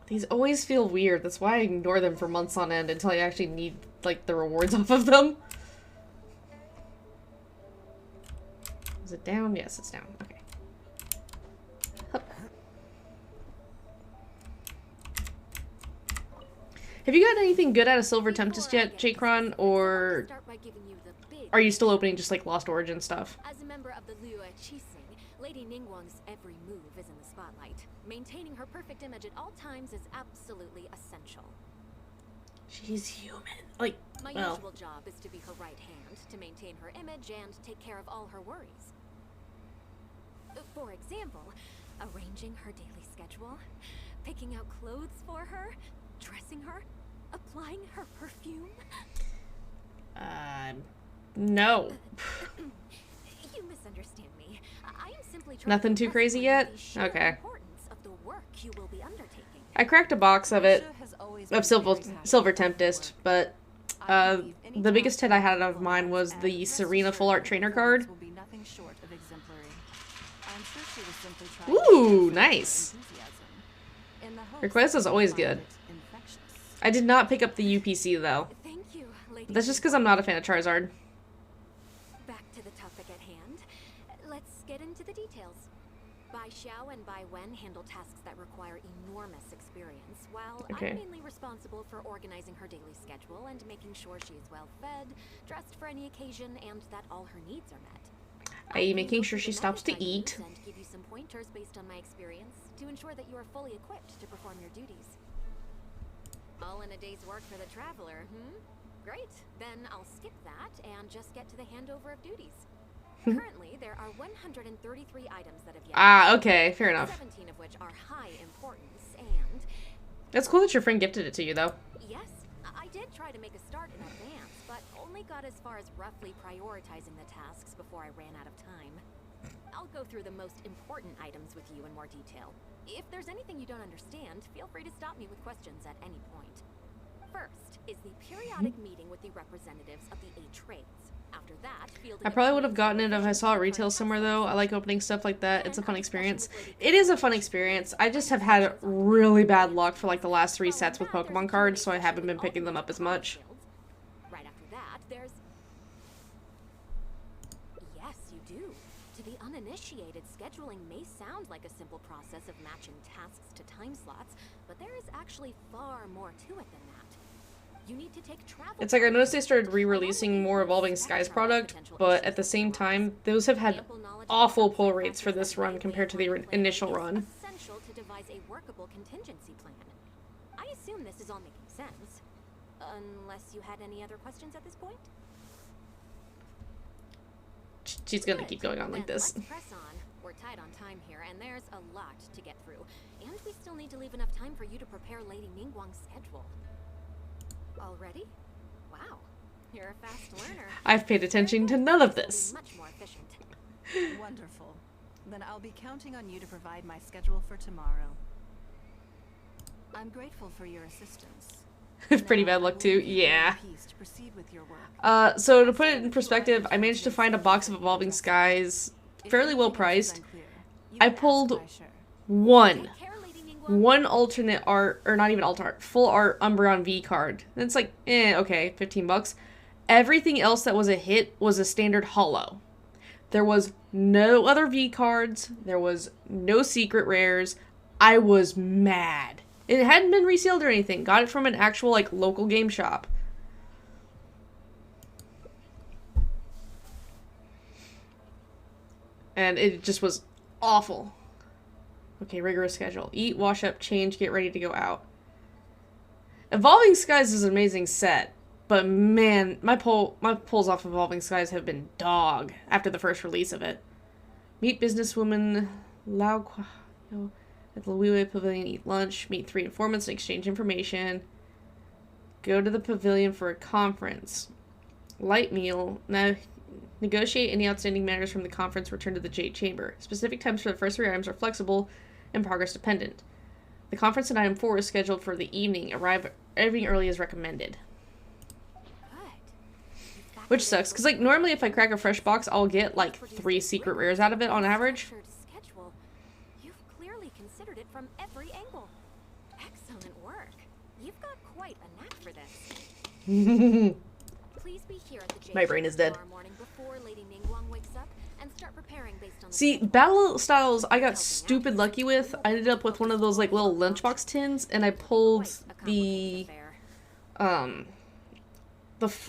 These always feel weird. That's why I ignore them for months on end until I actually need, like, the rewards off of them. Is it down? Yes, it's down. Okay. Hup. Have you gotten anything good out of Silver Tempest yet, Chakron, or Start by giving you the big are you still opening just, like, Lost Origin stuff? As a member of the Liyue Qixing, Lady Ningguang's every move is in the spotlight. Maintaining her perfect image at all times is absolutely essential. She's human. Like, My well, usual job is to be her right hand, to maintain her image and take care of all her worries. For example, arranging her daily schedule, picking out clothes for her, dressing her, applying her perfume. no. You misunderstand me. I am simply trying Nothing to too crazy yet? impress you on the sheer Okay. importance of the work you will be undertaking. I cracked a box of it, Bai Shi has always of been Silver, very passionate Silver about her Tempest, work. but I believe any the biggest task hit I had you of mine was and the rest Serena assured Full Art her Trainer performance card. will be nothing short of exemplary. I'm sure she was simply trying to Ooh, show nice. enthusiasm in the hopes Her quiz that is you always find good. it infectious. I did not pick up the UPC though. Thank you, Lady. That's just because I'm not a fan of Charizard. Back to the topic at hand. Let's get into the details. Bai Xiao and Bai Wen handle tasks that require enormous experience, while Okay. I'm mainly responsible for organizing her daily schedule and making sure she is well fed, dressed for any occasion, and that all her needs are met. I.e. can making go sure through she the stops to methods I eat. use and give you some pointers based on my experience to ensure that you are fully equipped to perform your duties. All in a day's work for the traveler, Great. Then I'll skip that and just get to the handover of duties. Currently, there are 133 items that have yet Ah, okay, fair enough. 17 of which are high importance, and It's cool that your friend gifted it to you though. yes, I did try to make a start in advance, but only got as far as roughly prioritizing the tasks before I ran out of time. I'll go through the most important items with you in more detail. If there's anything you don't understand, feel free to stop me with questions at any point. First is the periodic meeting with the representatives of the 8 trades. After that, fielding I probably would have gotten it if I saw it retail somewhere though. I like opening stuff like that. It's a fun experience. It is a fun experience. I just have had really bad luck for like the last 3 sets with Pokemon cards, so I haven't been picking them up as much. Right after that, there's... Yes, you do. To the uninitiated, scheduling may sound like a simple process of matching tasks to time slots, but there is actually far more to it than that. You need to take travel. It's like I noticed they started re-releasing more Evolving Skies product, but at the same time, those have had awful pull rates for this run compared to the initial run. Essential to devise a workable contingency plan. I assume this is all making sense. Unless you had any other questions at this point? She's gonna Good. keep going on like Then this. Let's press on. We're tight on time here, and there's a lot to get through. And we still need to leave enough time for you to prepare Lady Ningguang's schedule. Already? Wow. You're a fast learner. I've paid attention to none of this. Much more efficient. Wonderful. Then I'll be counting on you to provide my schedule for tomorrow. I'm grateful for your assistance. Pretty Now, bad I luck will too. leave you in Yeah. peace to proceed with your work. So to put it in perspective, I managed to find a box of Evolving Skies If fairly well anything else is priced. unclear, you I can ask pulled Bai Shi. One Take care, Lady Ningguang. alternate art, or not even alt art, full art Umbreon V card. And it's like, okay, $15. Everything else that was a hit was a standard holo. There was no other V cards. There was no secret rares. I was mad. It hadn't been resealed or anything. Got it from an actual, like, local game shop. And it just was awful. Okay, rigorous schedule. Eat, wash up, change, get ready to go out. Evolving Skies is an amazing set. But man, my polls off Evolving Skies have been dog after the first release of it. Meet businesswoman Lao Kuo at the Luiwei Pavilion, eat lunch, meet 3 informants and exchange information. Go to the pavilion for a conference. Light meal. Now, negotiate any outstanding matters from the conference, return to the Jade Chamber. Specific times for the first 3 items are flexible and progress dependent. The conference in item 4 is scheduled for the evening. Arriving early is recommended. Which sucks, because, like, normally if I crack a fresh box, I'll get, like, 3 secret rares out of it on average. You've clearly considered it from every angle. Excellent work. You've got quite a knack for this. Please be here at the My brain is dead. tomorrow morning before Lady Ningguang wakes up and start preparing based on the See, battle styles I got stupid lucky with. I ended up with one of those, like, little lunchbox tins, and I pulled the,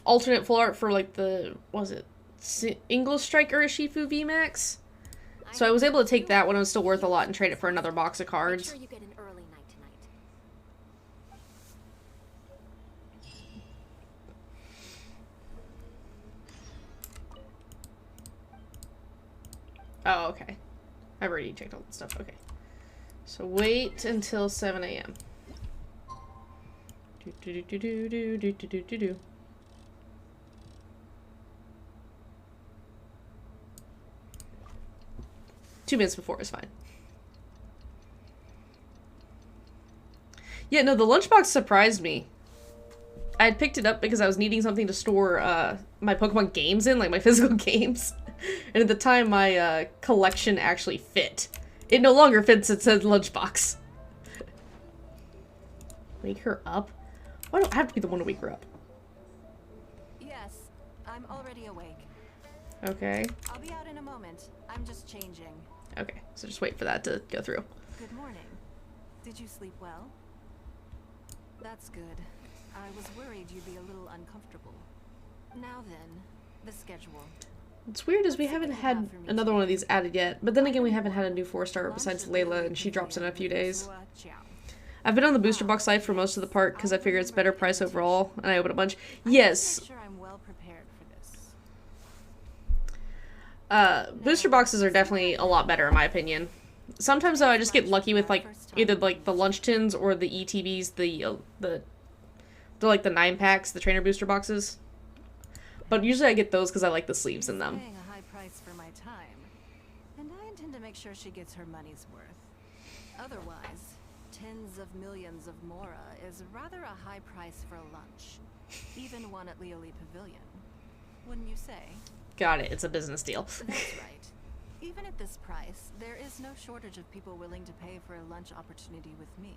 alternate full art for, like, the, what was it, English Striker Urshifu VMAX? So I was able to take that when it was still worth a lot and trade it for another box of cards. Make sure you get an early night tonight. Oh, okay. I've already checked all that stuff. Okay. So wait until 7 a.m. Do. 2 minutes before is fine. Yeah, no, the lunchbox surprised me. I had picked it up because I was needing something to store my Pokemon games in, like my physical games. And at the time, my collection actually fit. It no longer fits, it says lunchbox. Wake her up? Why do I have to be the one to wake her up? Yes, I'm already awake. Okay. I'll be out in a moment. I'm just changing. Okay, so just wait for that to go through. Good morning. Did you sleep well? That's good. I was worried you'd be a little uncomfortable. Now then, the schedule. What's weird is we haven't had another one of these added yet, but then again we haven't had a new 4-star besides Layla, and she drops in a few days. I've been on the booster box life for most of the part because I figure it's better price overall, and I open a bunch. Yes. Booster boxes are definitely a lot better in my opinion. Sometimes though I just get lucky with like either like the lunch tins or the ETBs, they're like the 9-packs, the trainer booster boxes. But usually I get those because I like the sleeves in them. Paying a high price for my time, and I intend to make sure she gets her money's worth. Otherwise, tens of millions of Mora is rather a high price for a lunch, even one at Leoli Pavilion. Wouldn't you say? Got it. It's a business deal. That's right. Even at this price, there is no shortage of people willing to pay for a lunch opportunity with me.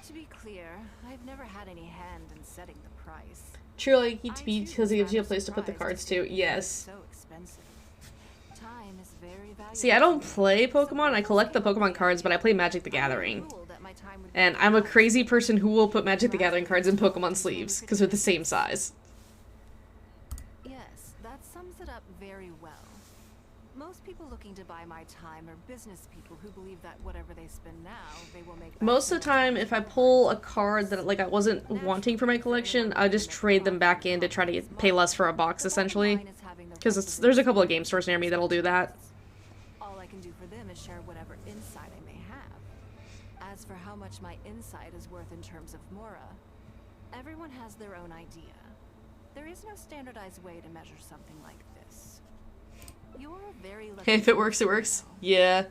To be clear, I've never had any hand in setting the price. True, like ETB because it gives you a place to put the cards too. Yes. So expensive. Time is very valuable. See, I don't play Pokemon. I collect the Pokemon cards, but I play Magic the Gathering. And I'm a crazy person who will put Magic the Gathering cards in Pokemon sleeves because they're the same size. Yes, that sums it up very well. Most people looking to buy my time are business people who believe that whatever they spend now, they will make back Most of the time, if I pull a card that like I wasn't wanting for my collection, I just trade them back in to try to pay less for a box, essentially. Because there's a couple of game stores near me that'll do that. All I can do for them is share whatever insight I may have. As for how much my insight is worth in terms of Mora, everyone has their own idea. There is no standardized way to measure something like this. You're very lucky. If it works, it works. Yeah.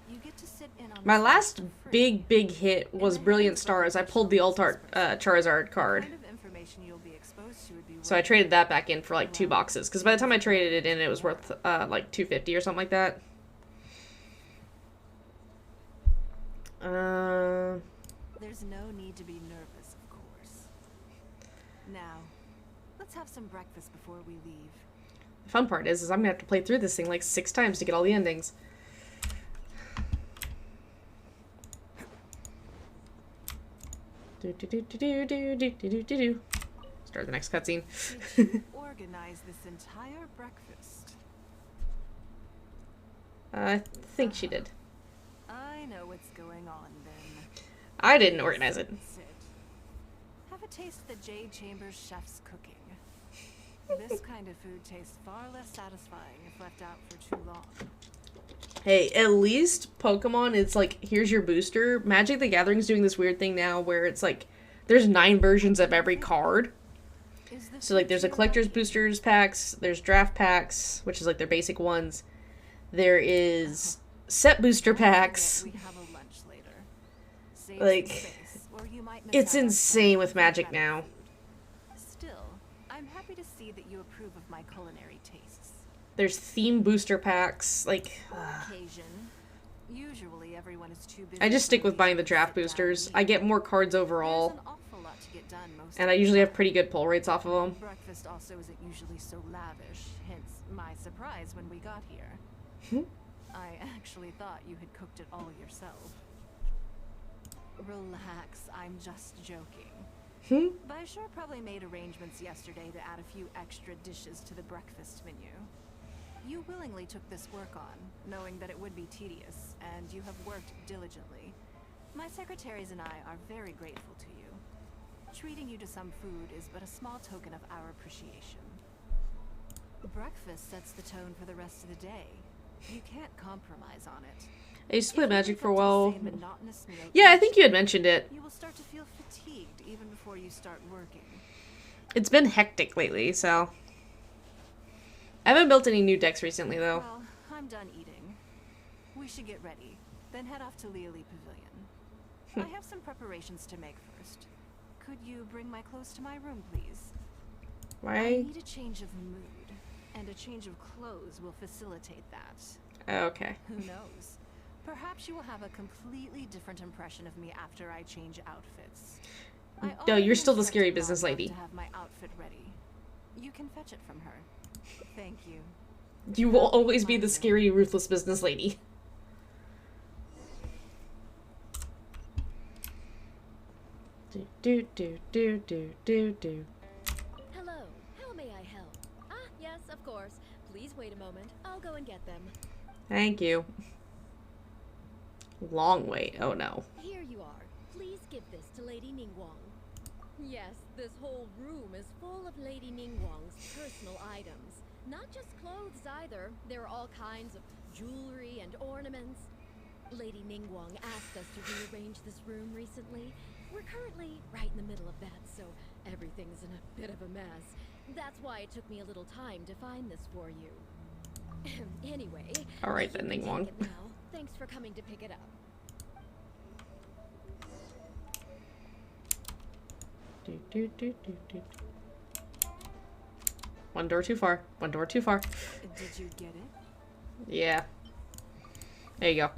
You get to sit in on My this last for free. big hit was Brilliant Stars. I pulled the Alt-Art Charizard card. The kind of information you'll be exposed to would be So I traded that back in for like 2 boxes. Because by the time I traded it in, it was worth like $250 or something like that. There's no need to be nervous, of course. Now, let's have some breakfast before we leave. The fun part is I'm going to have to play through this thing like 6 times to get all the endings. Start the next cutscene. Did you organize this entire breakfast? I think she did. I know what's going on then. I didn't organize it. Sit. Have a taste the Jade Chambers chef's cooking. This kind of food tastes far less satisfying if left out for too long. Hey, at least Pokemon, it's like, here's your booster. Magic the Gathering's doing this weird thing now where it's like, there's 9 versions of every card. So, like, there's a collector's boosters packs, there's draft packs, which is like their basic ones. There is set booster packs. We have a lunch later. Save Like, some space, or you might miss it's out on insane some with Magic incredible now. food. Still, I'm happy to see that you approve of my culinary tastes. There's theme booster packs. Like, On occasion, usually everyone is too busy. I just stick for with buying the reasons to draft sit down boosters. and I eat. get more cards There's overall, an awful lot to get done most and of I the usually have time. pretty good pull rates off of them. Breakfast also isn't usually so lavish, hence my surprise when we got here. I actually thought you had cooked it all yourself. Relax, I'm just joking. Baishar probably made arrangements yesterday to add a few extra dishes to the breakfast menu. You willingly took this work on, knowing that it would be tedious, and you have worked diligently. My secretaries and I are very grateful to you. Treating you to some food is but a small token of our appreciation. Breakfast sets the tone for the rest of the day. You can't compromise on it. I used to play If you Magic wake for a up to the while. same monotonous meal Yeah, I each think you had day, mentioned it. you will start to feel fatigued even before you start working. It's been hectic lately, so. I haven't built any new decks recently, though. Well, I'm done eating. We should get ready, then head off to Leoli Pavilion. I have some preparations to make first. Could you bring my clothes to my room, please? I Why? need a change of mood, and a change of clothes will facilitate that. Oh, okay. Who knows? Perhaps you will have a completely different impression of me after I change outfits. I No, already you're still the scary instructed business Margot lady. to have my outfit ready. You can fetch it from her. Thank you. You will always be the scary, ruthless business lady. Do do do do do do do. Hello, how may I help? Ah, yes, of course. Please wait a moment. I'll go and get them. Thank you. Long wait. Oh no. Here you are. Please give this to Lady Ningguang. Yes, this whole room is full of Lady Ningguang's personal items. Not just clothes either. There are all kinds of jewelry and ornaments. Lady Ningguang asked us to rearrange this room recently. We're currently right in the middle of that, so everything's in a bit of a mess. That's why it took me a little time to find this for you. Anyway, All right you then, can Ningguang. take it now. Thanks for coming to pick it up. Do do do do do. One door too far. One door too far. Did you get it? Yeah. There you go.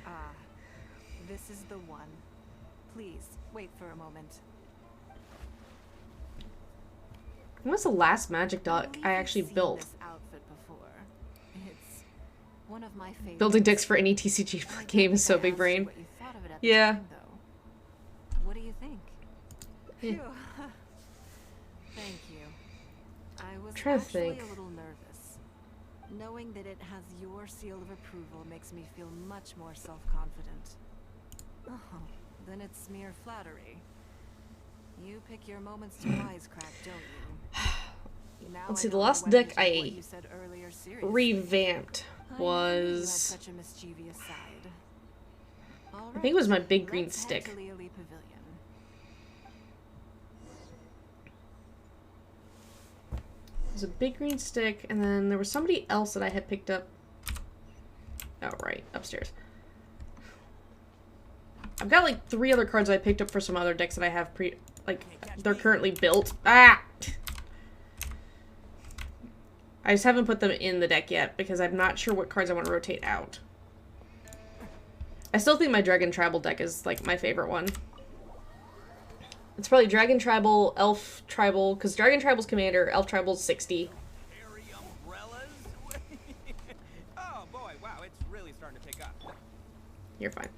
Ah, this is the one. Please, wait for a moment. When was the last magic deck believe I you've actually seen built? this outfit before. It's one of my favorites. Building decks for any TCG I don't game is think so I big asked brain. What you thought of it at Yeah. the time, though. What do you think? Yeah. Phew. Thank you. I was Trying to actually think. a little nervous. Knowing that it has your seal of approval makes me feel much more self-confident. Oh, then it's mere flattery. You pick your moments to wisecrack, don't you? Now Let's I see, the know last whether to deck take I what you said earlier seriously. revamped I never knew you had was... such a mischievous side. All I think it was my right, big green let's head stick. to Leoli Pavilion. It was a big green stick, and then there was somebody else that I had picked up. Oh, right. Upstairs. I've got like 3 other cards I picked up for some other decks that I have they're currently built. Ah! I just haven't put them in the deck yet because I'm not sure what cards I want to rotate out. I still think my Dragon Tribal deck is like my favorite one. It's probably Dragon Tribal, Elf Tribal, because Dragon Tribal's Commander, Elf Tribal's 60. Hairy umbrellas? Oh boy, wow, it's really starting to pick up. You're fine.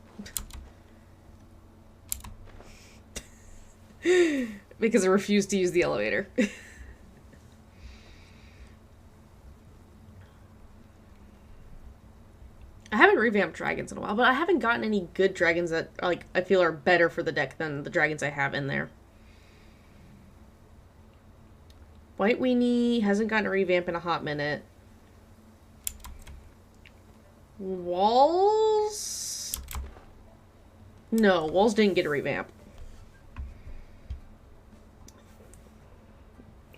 Because I refused to use the elevator. I haven't revamped dragons in a while, but I haven't gotten any good dragons that, like, I feel are better for the deck than the dragons I have in there. White Weenie hasn't gotten a revamp in a hot minute. Walls? No, Walls didn't get a revamp.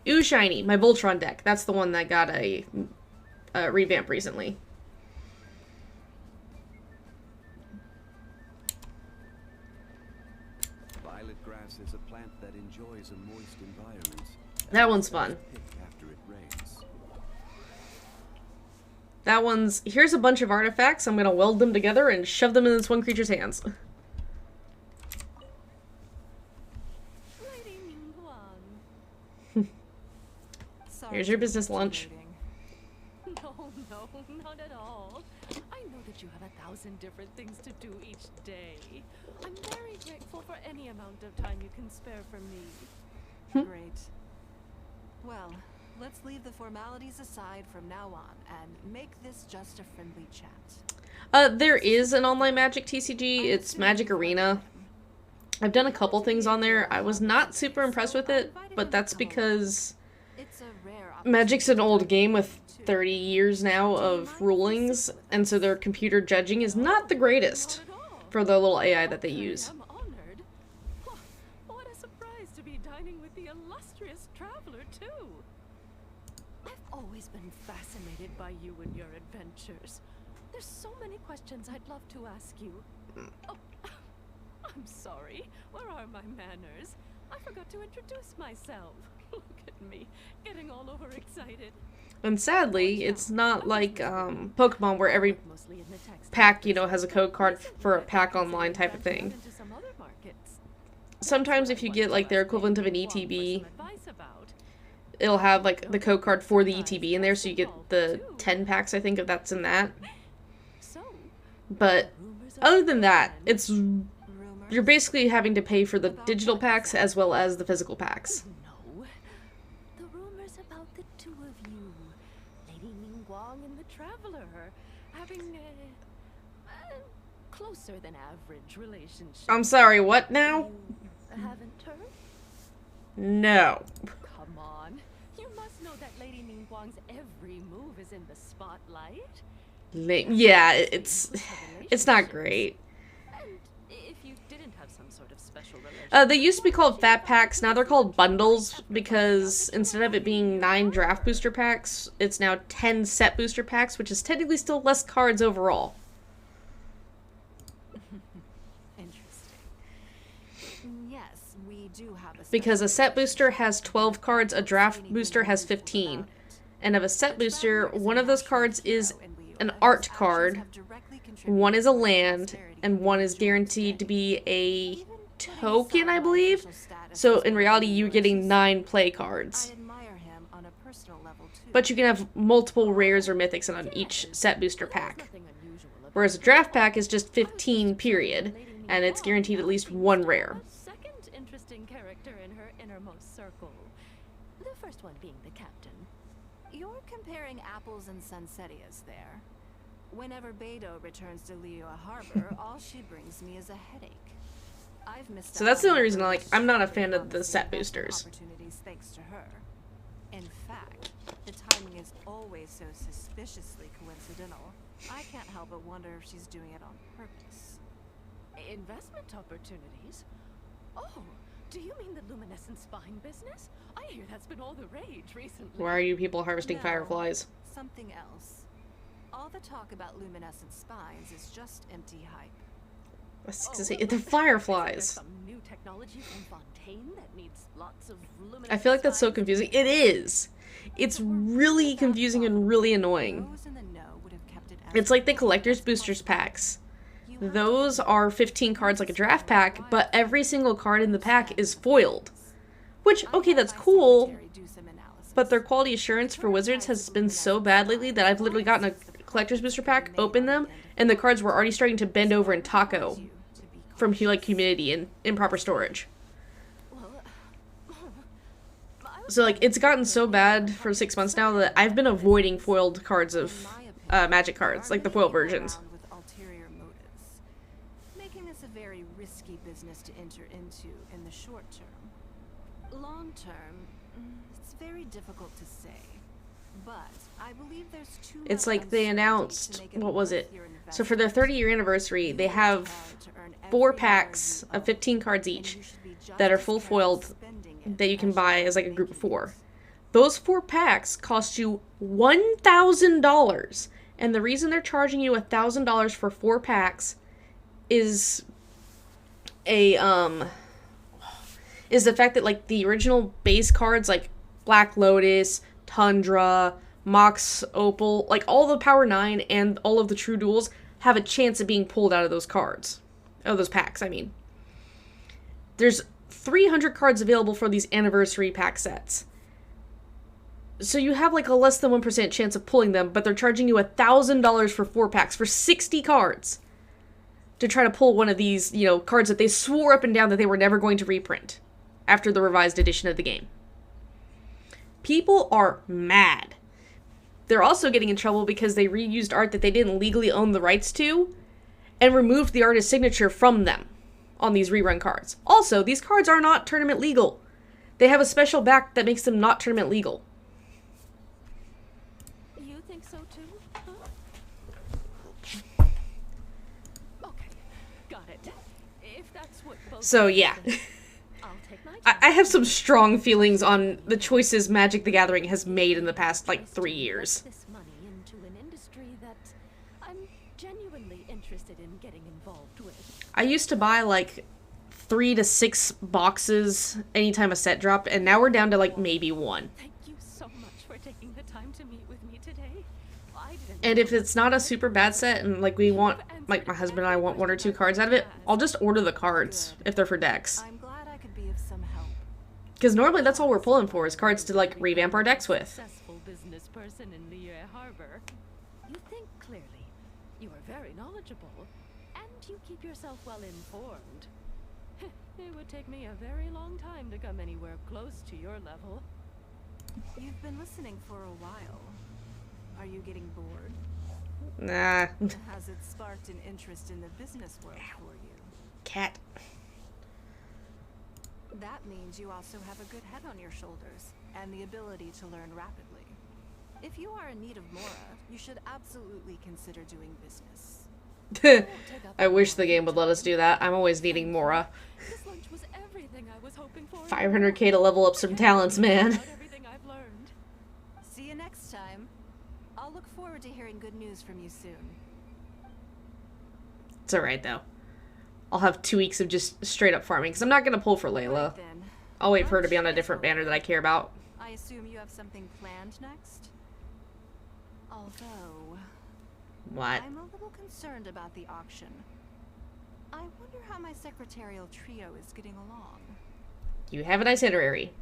Ooh, Shiny, my Voltron deck. That's the one that got a revamp recently. Violet grass is a plant that enjoys a moist environment. That one's fun. After it rains. That one's, here's a bunch of artifacts. I'm gonna weld them together and shove them in this one creature's hands. Here's your business lunch. No, not at all. I know that you have 1,000 different things to do each day. I'm very grateful for any amount of time you can spare for me. Great. Well, let's leave the formalities aside from now on and make this just a friendly chat. There is an online Magic TCG. It's Magic Arena. I've done a couple things on there. I was not super impressed with it, but that's because It's a rare Magic's an old game with 30 years now of rulings, and so their computer judging is not the greatest for the little AI that they use. I'm honored. What a surprise to be dining with the illustrious traveler, too. I've always been fascinated by you and your adventures. There's so many questions I'd love to ask you. Oh, I'm sorry. Where are my manners? I forgot to introduce myself. Look at me, getting all overexcited. And sadly, it's not like Pokemon where every pack, you know, has a code card for a pack online type of thing. Sometimes if you get like their equivalent of an ETB, it'll have like the code card for the ETB in there, so you get the 10 packs, I think, if that's in that. But other than that, it's you're basically having to pay for the digital packs as well as the physical packs. No. The rumors about the two of you, Lady Ningguang and the Traveler, having a closer than average relationship. I'm sorry, what now? You haven't heard? No. Come on. You must know that Lady Ningguang's every move is in the spotlight. Yeah, it's not great. And if you didn't have some sort of special relationship, They used to be called Fat Packs, now they're called Bundles, because instead of it being 9 draft booster packs, it's now 10 set booster packs, which is technically still less cards overall. Interesting. Yes, we do have a Because a set booster has 12 cards, a draft booster has 15. And of a set booster, one of those cards is an art card, one is a land, and one is guaranteed to be a token, I believe. So in reality, you're getting 9 play cards. But you can have multiple rares or mythics on each set booster pack. Whereas a draft pack is just 15, period, and it's guaranteed at least 1 rare. a second interesting character in her innermost circle. The first one being the captain. You're comparing apples and Sunsetias there. Whenever Beidou returns to Liyue Harbor, all she brings me is a headache. I've missed So that's the out only on reason I'm not a fan of the promising set investment boosters. Opportunities thanks to her. In fact, the timing is always so suspiciously coincidental. I can't help but wonder if she's doing it on purpose. Investment opportunities? Oh, do you mean the luminescent spine business? I hear that's been all the rage recently. Why are you people harvesting No, fireflies? Something else. All the talk about luminescent spines is just empty hype. The fireflies. Some new technology from Fontaine that needs lots of I feel like that's so spines? confusing. It is. It's really confusing and really annoying. Those in the know would have kept it as It's like the quiet collector's as boosters possible. packs. You have Those to are 15 cards like a draft pack, but every single card in the pack is foiled. Which, okay, that's cool, but their quality assurance for Wizards has been so bad lately that I've literally gotten a collector's booster pack, opened them, and the cards were already starting to bend over and taco from like humidity and improper storage. So like it's gotten so bad for 6 months now that I've been avoiding foiled cards of Magic cards, like the foil versions. to in the short term. Long term, it's very difficult to say. But I believe there's too much It's like they uncertainty announced, to make what was worth it? your So for their investment. 30-year anniversary, they You worked have hard to earn 4 every packs dollar you of owe, 15 cards and each you should be just that are as full careful foiled spending it that you can as buy are as like a group of making 4. it. Those 4 packs cost you $1,000, and the reason they're charging you $1,000 for 4 packs is is the fact that like the original base cards like Black Lotus, Tundra, Mox Opal, like all the Power 9 and all of the True Duels have a chance of being pulled out of those cards. Oh, those packs, I mean. There's 300 cards available for these anniversary pack sets. So you have like a less than 1% chance of pulling them, but they're charging you $1,000 for 4 packs for 60 cards to try to pull one of these, you know, cards that they swore up and down that they were never going to reprint after the revised edition of the game. People are mad. They're also getting in trouble because they reused art that they didn't legally own the rights to and removed the artist's signature from them on these rerun cards. Also, these cards are not tournament legal. They have a special back that makes them not tournament legal. You think so too? Huh? Okay, got it. If that's what both So, of us yeah. think, I'll take my I have some strong feelings on the choices Magic the Gathering has made in the past, like, 3 years. This money into an industry that I'm genuinely interested in getting involved with. I used to buy, like, 3 to 6 boxes anytime a set dropped, and now we're down to, like, maybe 1. Thank you so much for taking the time to meet with me today. I didn't And know if it's not a super bad set, and, like, we want, like, my husband and I want 1 or 2 cards out of it, I'll just order the cards, if they're for decks. I'm glad I could be of some help. Because normally that's all we're pulling for, is cards to, like, revamp our decks with. Successful business person in Liyue Harbor. You think clearly. You are very knowledgeable. And you keep yourself well informed. It would take me a very long time to come anywhere close to your level. You've been listening for a while. Are you getting bored? Nah. Has it sparked an interest in the business world for you? Cat. That means you also have a good head on your shoulders and the ability to learn rapidly. If you are in need of Mora, you should absolutely consider doing business. I wish the game would let us do that. I'm always needing Mora. This lunch was everything I was hoping for. 500k to level up some talents, man. About everything I've learned. See you next time. I'll look forward to hearing good news from you soon. It's alright, though. I'll have 2 weeks of just straight up farming, because I'm not going to pull for Layla. Right then. I'll wait for her to be on a different banner that I care about. I assume you have something planned next? Although, What? I'm a little concerned about the auction. I wonder how my secretarial trio is getting along. You have an itinerary.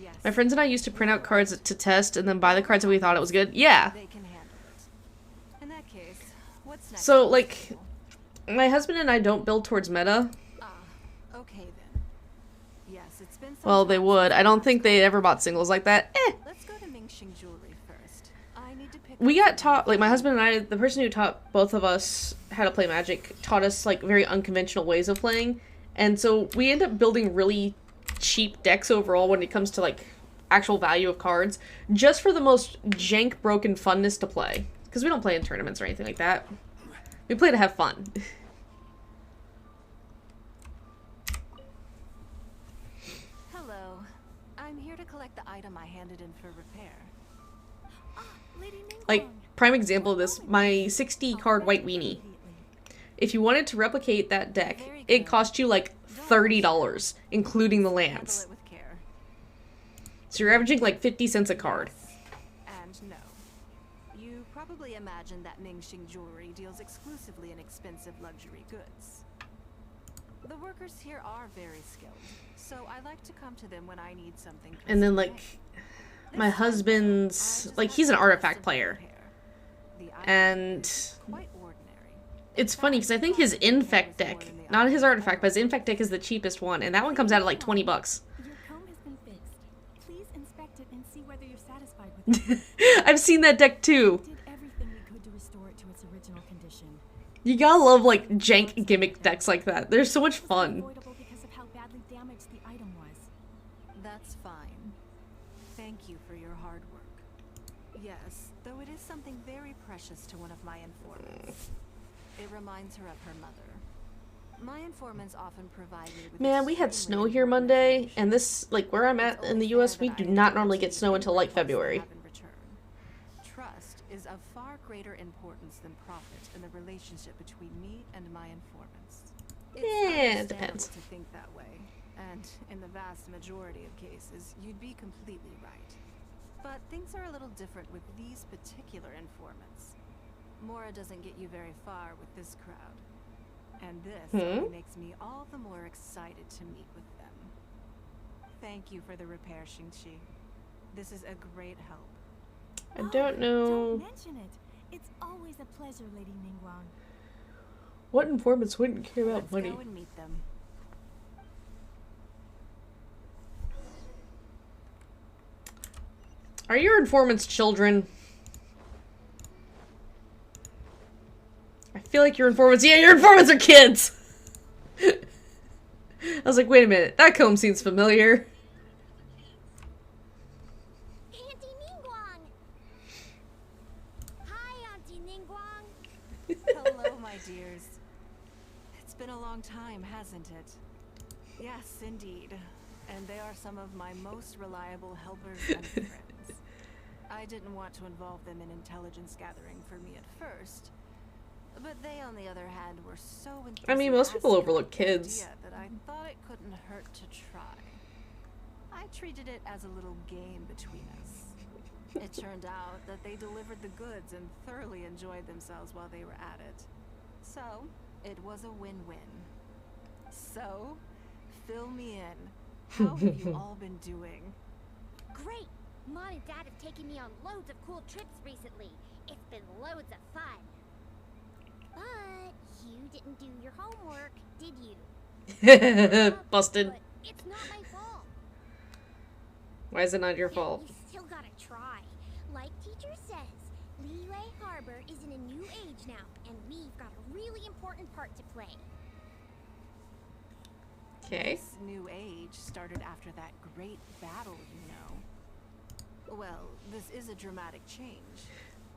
Yes. My friends and I used to print out cards to test and then buy the cards that we thought it was good. Yeah. They can handle it. In that case, what's next? So, on the like, schedule? my husband and I don't build towards meta. Ah, okay then. Yes, it's been some Well, they time would. since I don't last think they call. ever bought singles like that. Let's go to Mingxing Jewelry first. I need to pick We up got some taught, like, my husband and I, the person who taught both of us how to play Magic, taught us, like, very unconventional ways of playing. And so we end up building really cheap decks overall when it comes to, like, actual value of cards, just for the most jank, broken funness to play. Because we don't play in tournaments or anything like that. We play to have fun. Hello. I'm here to collect the item I handed in for repair. Ah, Lady Ningguang. Like, prime example of this, my 60 card white weenie. If you wanted to replicate that deck, it cost you like $30, including the Handle lands. it with care. So you're averaging like 50 cents a card. And no. You probably imagine that Mingxing Jewelry deals exclusively in expensive luxury goods. The workers here are very skilled, so I like to come to them when I need something. And then, custom like, made. my This time, husband's, I just like, have he's an to artifact simple player. repair. The item And is quite ordinary. it's funny because I think his infect deck, not his artifact, but his infect deck is the cheapest one, and that one comes out at like 20 bucks. Your comb has been fixed. Please inspect it and see whether you're satisfied with it. I've seen that deck too. We did everything we could to restore it to its original condition. You gotta love, like, jank gimmick decks like that. They're so much fun. Unavoidable because of how badly damaged the item was. That's fine. Thank you for your hard work. Yes, though it is something very precious to one of my informants. It reminds her of her mother. My informants often provide me with Man, we had extremely snow here important Monday, information. and this, like, where I'm at It's in the only US, fair we that do I not adhere normally to get snow until, like, requests they February. have in return. Trust is of far greater importance than profit in the relationship between me and my informants. It's Yeah, it understandable depends. to think that way, and in the vast majority of cases, you'd be completely right. But things are a little different with these particular informants. Mora doesn't get you very far with this crowd. And this only makes me all the more excited to meet with them. Thank you for the repair, Xingqi. This is a great help. I don't know. Don't mention it. It's always a pleasure, Lady Ningguang. What informants wouldn't care about Let's money? go and meet them. Are your informants children? I feel like your informants- yeah, your informants are kids! I was like, wait a minute, that comb seems familiar. Auntie Ningguang! Hi, Auntie Ningguang! Hello, my dears. It's been a long time, hasn't it? Yes, indeed. And they are some of my most reliable helpers and friends. I didn't want to involve them in intelligence gathering for me at first, but they, on the other hand, were so enthusiastic. I mean, most people overlook about the kids. idea that I thought it couldn't hurt to try. I treated it as a little game between us. It turned out that they delivered the goods and thoroughly enjoyed themselves while they were at it. So, it was a win-win. So, fill me in. How have you all been doing? Great! Mom and Dad have taken me on loads of cool trips recently. It's been loads of fun. But you didn't do your homework, did you? Busted. But it's not my fault. Why is it not your Yeah, fault? you still gotta try. Like teacher says, Liyue Harbor is in a new age now, and we've got a really important part to play. Okay. This new age started after that great battle, you know. Well, this is a dramatic change.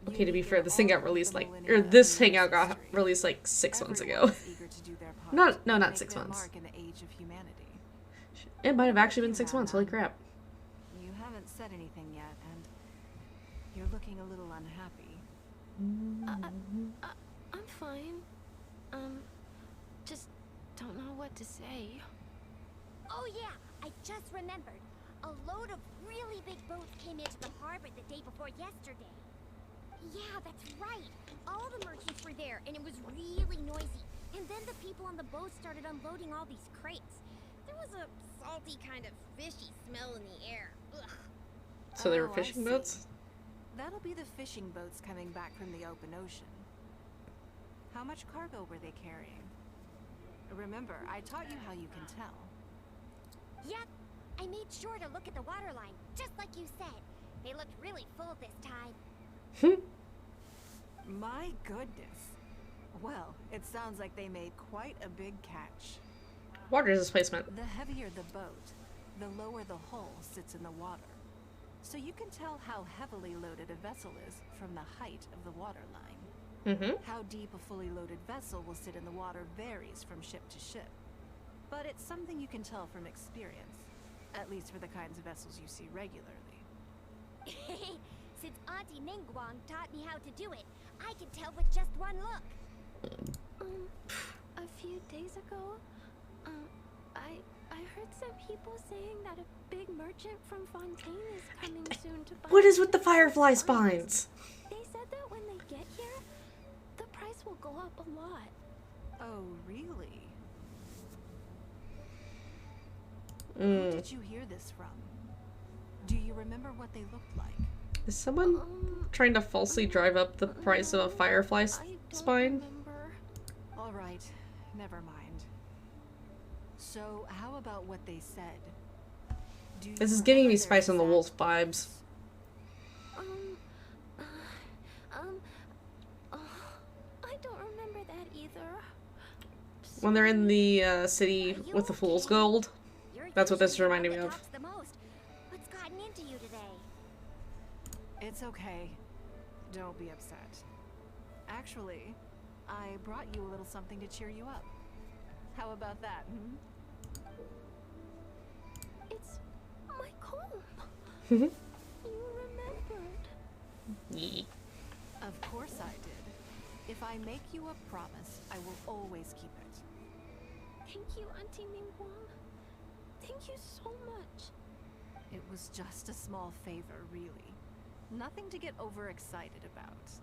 Okay, to be You fair, hear this thing all got of released the like, millennia or of this human hangout got history. released like 6 months ago. Everyone is eager to do their part No, to not make 6 their months. mark in the age of humanity. It might have actually been 6 months, holy crap. You haven't said anything yet, and you're looking a little unhappy. I'm fine. Just don't know what to say. Oh yeah, I just remembered. A load of really big boats came into the harbor the day before yesterday. Yeah, that's right. All the merchants were there, and it was really noisy. And then the people on the boat started unloading all these crates. There was a salty kind of fishy smell in the air. Ugh. So they were Oh, I fishing see. boats? That'll be the fishing boats coming back from the open ocean. How much cargo were they carrying? Remember, I taught you how you can tell. Yep, I made sure to look at the waterline, just like you said. They looked really full this time. My goodness. Well, it sounds like they made quite a big catch. Water displacement. The heavier the boat, the lower the hull sits in the water. So you can tell how heavily loaded a vessel is from the height of the waterline. How deep a fully loaded vessel will sit in the water varies from ship to ship. But it's something you can tell from experience, at least for the kinds of vessels you see regularly. Since Auntie Ningguang taught me how to do it, I can tell with just one look. A few days ago, I heard some people saying that a big merchant from Fontaine is coming soon to buy. What is with the firefly spines? They said that when they get here, the price will go up a lot. Oh, really? Who Mm. did you hear this from? Do you remember what they looked like? Is someone trying to falsely drive up the price of a firefly I don't spine? remember. All right, never mind. So, how about what they said? Do This you is giving me remember their Spice on the exact Wolf vibes. I don't remember that either. either. When they're in the city with the fool's gold. That's what this reminded me of. The most. What's gotten into you today? It's okay. Don't be upset. Actually, I brought you a little something to cheer you up. How about that, hmm? It's my comb. You remembered. Of course I did. If I make you a promise, I will always keep it. Thank you, Auntie Ningguang. Thank you so much. It was just a small favor, really. Nothing to get overexcited about.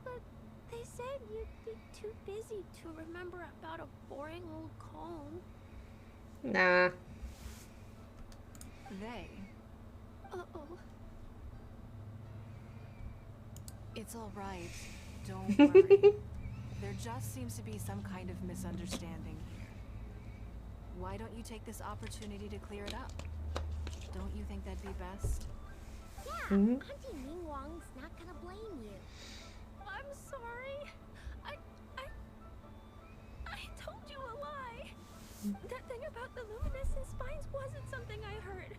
But they said you'd be too busy to remember about a boring old comb. Nah. They. Uh-oh. It's all right. Don't worry. There just seems to be some kind of misunderstanding here. Why don't you take this opportunity to clear it up? Don't you think that'd be best? Yeah, Auntie Ningguang's not gonna blame you. I'm sorry. I told you a lie. That thing about the luminescent spines wasn't something I heard.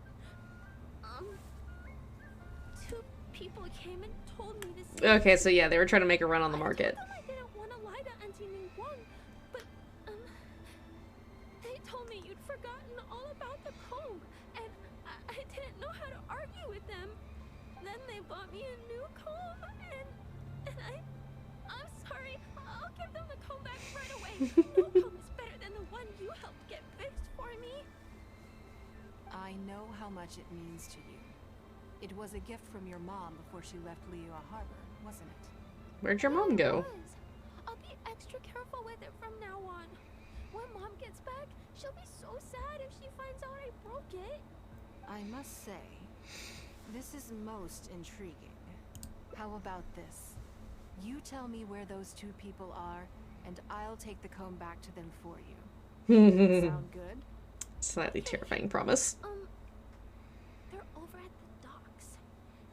Two people came and told me to say. Okay, so yeah, they were trying to make a run on the market. I didn't want to lie to Auntie Ningguang, but they told me you'd forgotten all about the comb, and I didn't know how to argue with them. Then they bought me a new comb, and I'm sorry. I'll give them the comb back right away. No comb is better than the one you helped get fixed for me. I know how much it means to you. It was a gift from your mom before she left Liyue Harbor, wasn't it? Where'd your mom go? I'll be extra careful with it from now on. When Mom gets back, she'll be so sad if she finds out I broke it. I must say, this is most intriguing. How about this? You tell me where those two people are, and I'll take the comb back to them for you. Sound good? Slightly terrifying promise. They're over at the docks.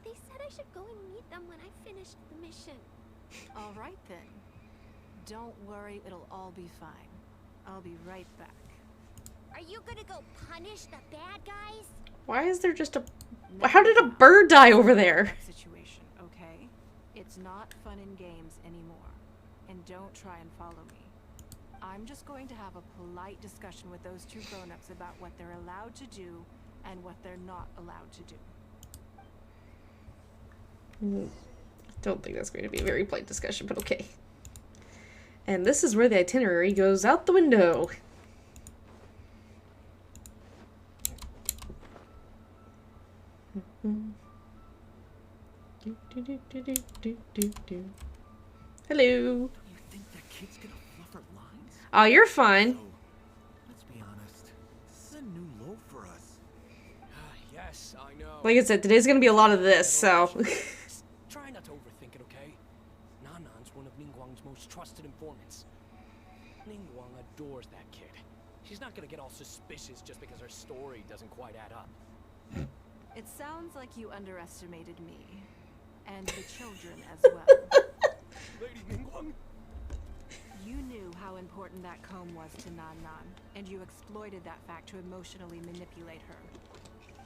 They said I should go and meet them when I finished the mission. All right then. Don't worry, it'll all be fine. I'll be right back. Are you gonna go punish the bad guys? Why is there just a... How did a bird die over there? Situation, okay? It's not fun and games anymore. And don't try and follow me. I'm just going to have a polite discussion with those two grown-ups about what they're allowed to do and what they're not allowed to do. Don't think that's going to be a very polite discussion, but okay. And this is where the itinerary goes out the window. Hello. You think that kid's gonna fluff her lines? Oh, you're fine. So, let's be honest. This is a new low for us. Yes, I know. Like I said, today's gonna be a lot of this, so... Try not to overthink it, okay? Nanan's one of Ningguang's most trusted informants. Ningguang adores that kid. She's not gonna get all suspicious just because her story doesn't quite add up. It sounds like you underestimated me. And the children as well. Lady Ningguang? You knew how important that comb was to Nan, and you exploited that fact to emotionally manipulate her.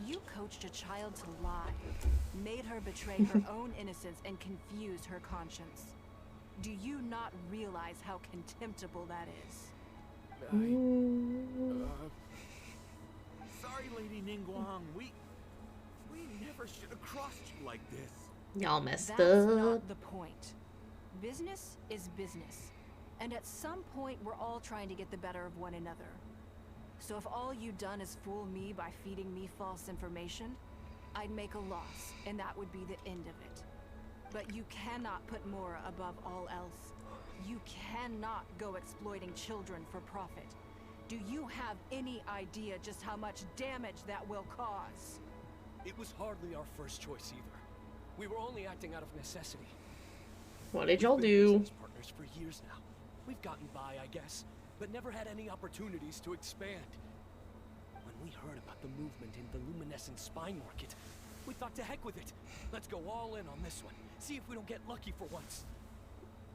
You coached a child to lie, made her betray her own innocence, and confused her conscience. Do you not realize how contemptible that is? Sorry, Lady Ningguang. We never should have crossed you like this. Y'all messed That's up. not the point. Business is business. And at some point, we're all trying to get the better of one another. So if all you've done is fool me by feeding me false information, I'd make a loss, and that would be the end of it. But you cannot put Mora above all else. You cannot go exploiting children for profit. Do you have any idea just how much damage that will cause? It was hardly our first choice either. We were only acting out of necessity. What did y'all We've been do? business partners for years now. We've gotten by, I guess, but never had any opportunities to expand. When we heard about the movement in the luminescent spine market, we thought to heck with it. Let's go all in on this one. See if we don't get lucky for once.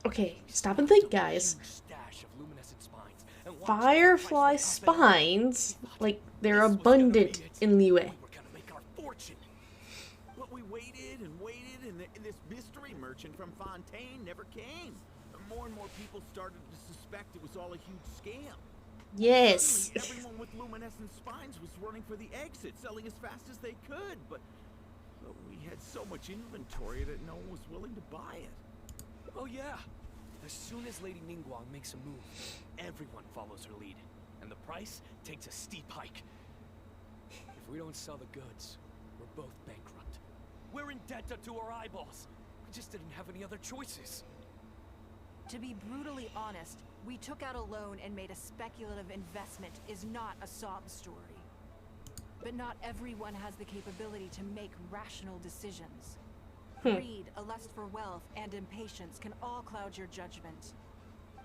Okay, stop and think, guys. Stash of luminescent spines and watch Firefly the price went up and up. spines, like, they're This was gonna abundant be it. in Liyue. We were gonna make our fortune. But we waited and waited, and this mystery merchant from Fontaine never came. More and more people started to suspect it was all a huge scam. Yes. Suddenly, everyone with luminescent spines was running for the exit, selling as fast as they could, but we had so much inventory that no one was willing to buy it. Oh yeah. As soon as Lady Ningguang makes a move, everyone follows her lead, and the price takes a steep hike. If we don't sell the goods, we're both bankrupt. We're in debt up to our eyeballs. We just didn't have any other choices. To be brutally honest, we took out a loan and made a speculative investment is not a sob story. But not everyone has the capability to make rational decisions. Greed, a lust for wealth, and impatience can all cloud your judgment.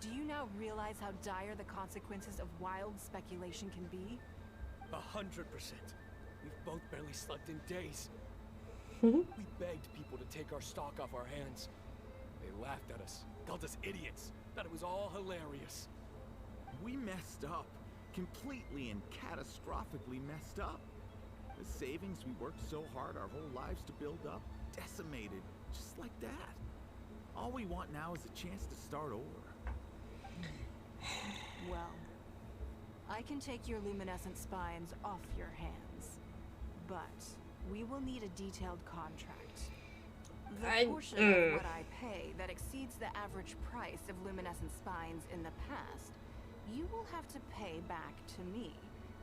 Do you now realize how dire the consequences of wild speculation can be? 100%. We've both barely slept in days. Hmm. We begged people to take our stock off our hands. They laughed at us, called us idiots, thought it was all hilarious. We messed up. Completely and catastrophically messed up. The savings we worked so hard our whole lives to build up, decimated, just like that. All we want now is a chance to start over. Well, I can take your luminescent spines off your hands, but we will need a detailed contract. The portion of what I pay that exceeds the average price of luminescent spines in the past, you will have to pay back to me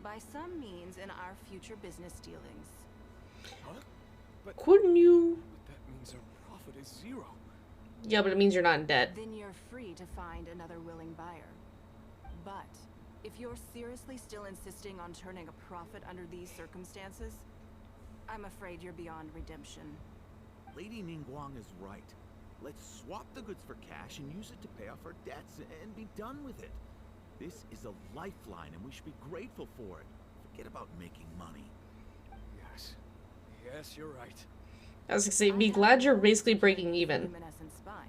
by some means in our future business dealings. Huh? But Couldn't you? that means our profit is zero. Yeah, but it means you're not in debt. Then you're free to find another willing buyer. But if you're seriously still insisting on turning a profit under these circumstances, I'm afraid you're beyond redemption. Lady Ningguang is right. Let's swap the goods for cash and use it to pay off our debts and be done with it. This is a lifeline and we should be grateful for it. Forget about making money. Yes. Yes, you're right. I was gonna say, be glad you're basically breaking even. Luminescent spines.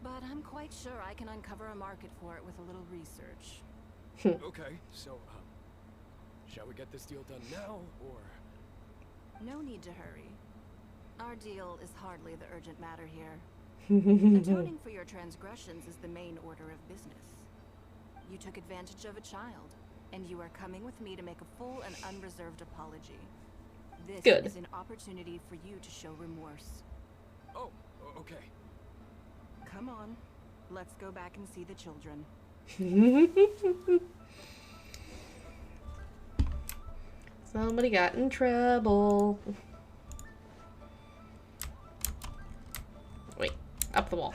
But I'm quite sure I can uncover a market for it with a little research. Okay, so, shall we get this deal done now, or? No need to hurry. Our deal is hardly the urgent matter here. Atoning for your transgressions is the main order of business. You took advantage of a child, and you are coming with me to make a full and unreserved apology. This Good. is an opportunity for you to show remorse. Oh, okay. Come on, let's go back and see the children. Somebody got in trouble. Wait, up the wall.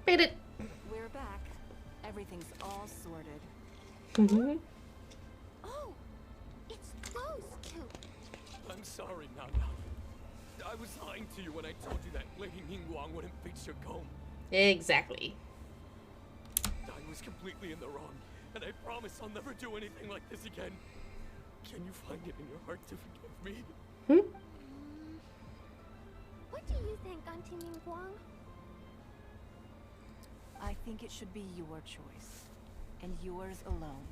Made it. We're back. Everything's all sorted. Oh, it's those two. I'm sorry, Nana. I was lying to you when I told you that Lady Ningguang wouldn't fix your comb. Exactly. I was completely in the wrong, and I promise I'll never do anything like this again. Can you find it in your heart to forgive me? What do you think, Auntie Ningguang? I think it should be your choice, and yours alone.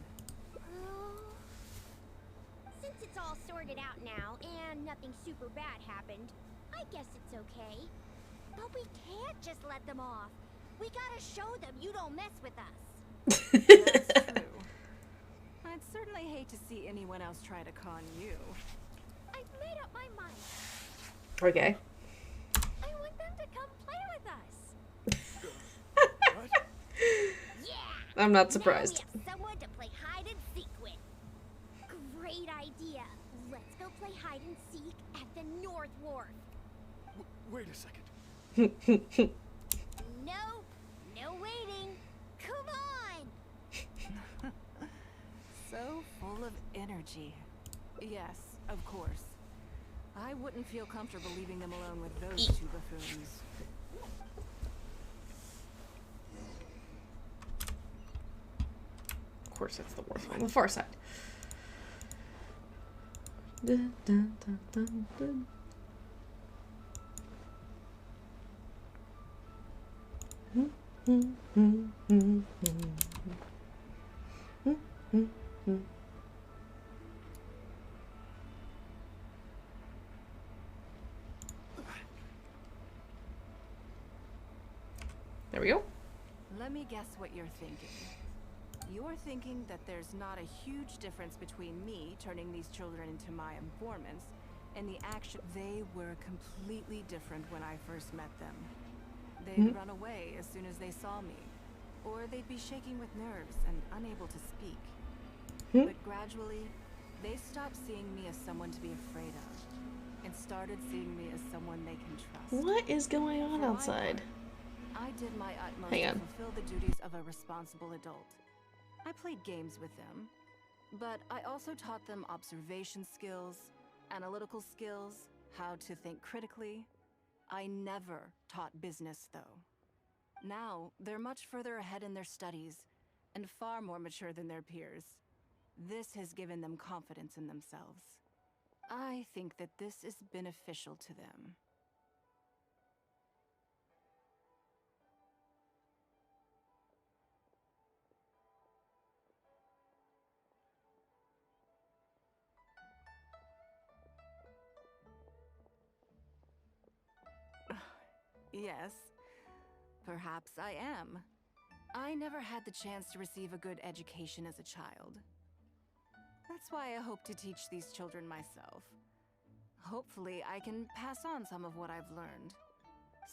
Since it's all sorted out now, and nothing super bad happened, I guess it's okay. But we can't just let them off. We gotta show them you don't mess with us. That's true. I'd certainly hate to see anyone else try to con you. I've made up my mind. Okay. I want them to come play with us. What? Yeah! I'm not surprised. Now we have someone to play hide and seek with. Great idea. Let's go play hide and seek at the North Wharf. Wait a second. No waiting. Come on! So full of energy. Yes, of course. I wouldn't feel comfortable leaving them alone with those two buffoons. course, that's the worst one. On the far side. Dun, dun, dun, dun, dun. There we go. Let me guess what you're thinking. You're thinking that there's not a huge difference between me turning these children into my informants and the action. They were completely different when I first met them. They'd run away as soon as they saw me, or they'd be shaking with nerves and unable to speak. But gradually, they stopped seeing me as someone to be afraid of, and started seeing me as someone they can trust. What is going on outside? I did my utmost to fulfill the duties of a responsible adult. I played games with them, but I also taught them observation skills, analytical skills, how to think critically. I never taught business, though. Now, they're much further ahead in their studies, and far more mature than their peers. This has given them confidence in themselves. I think that this is beneficial to them. Yes, perhaps I am. I never had the chance to receive a good education as a child. That's why I hope to teach these children myself. Hopefully, I can pass on some of what I've learned.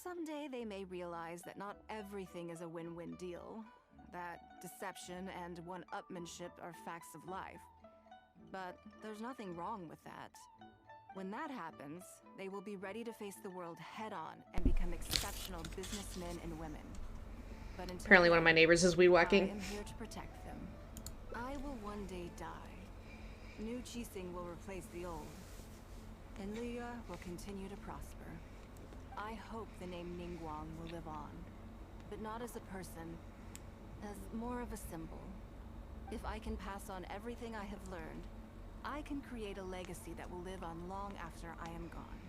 Someday they may realize that not everything is a win-win deal, that deception and one-upmanship are facts of life. But there's nothing wrong with that. When that happens, they will be ready to face the world head-on and become exceptional businessmen and women. But until Apparently one of my neighbors is weed whacking. I am here to protect them. I will one day die. New Qixing will replace the old. And Liyue will continue to prosper. I hope the name Ningguang will live on. But not as a person, as more of a symbol. If I can pass on everything I have learned, I can create a legacy that will live on long after I am gone.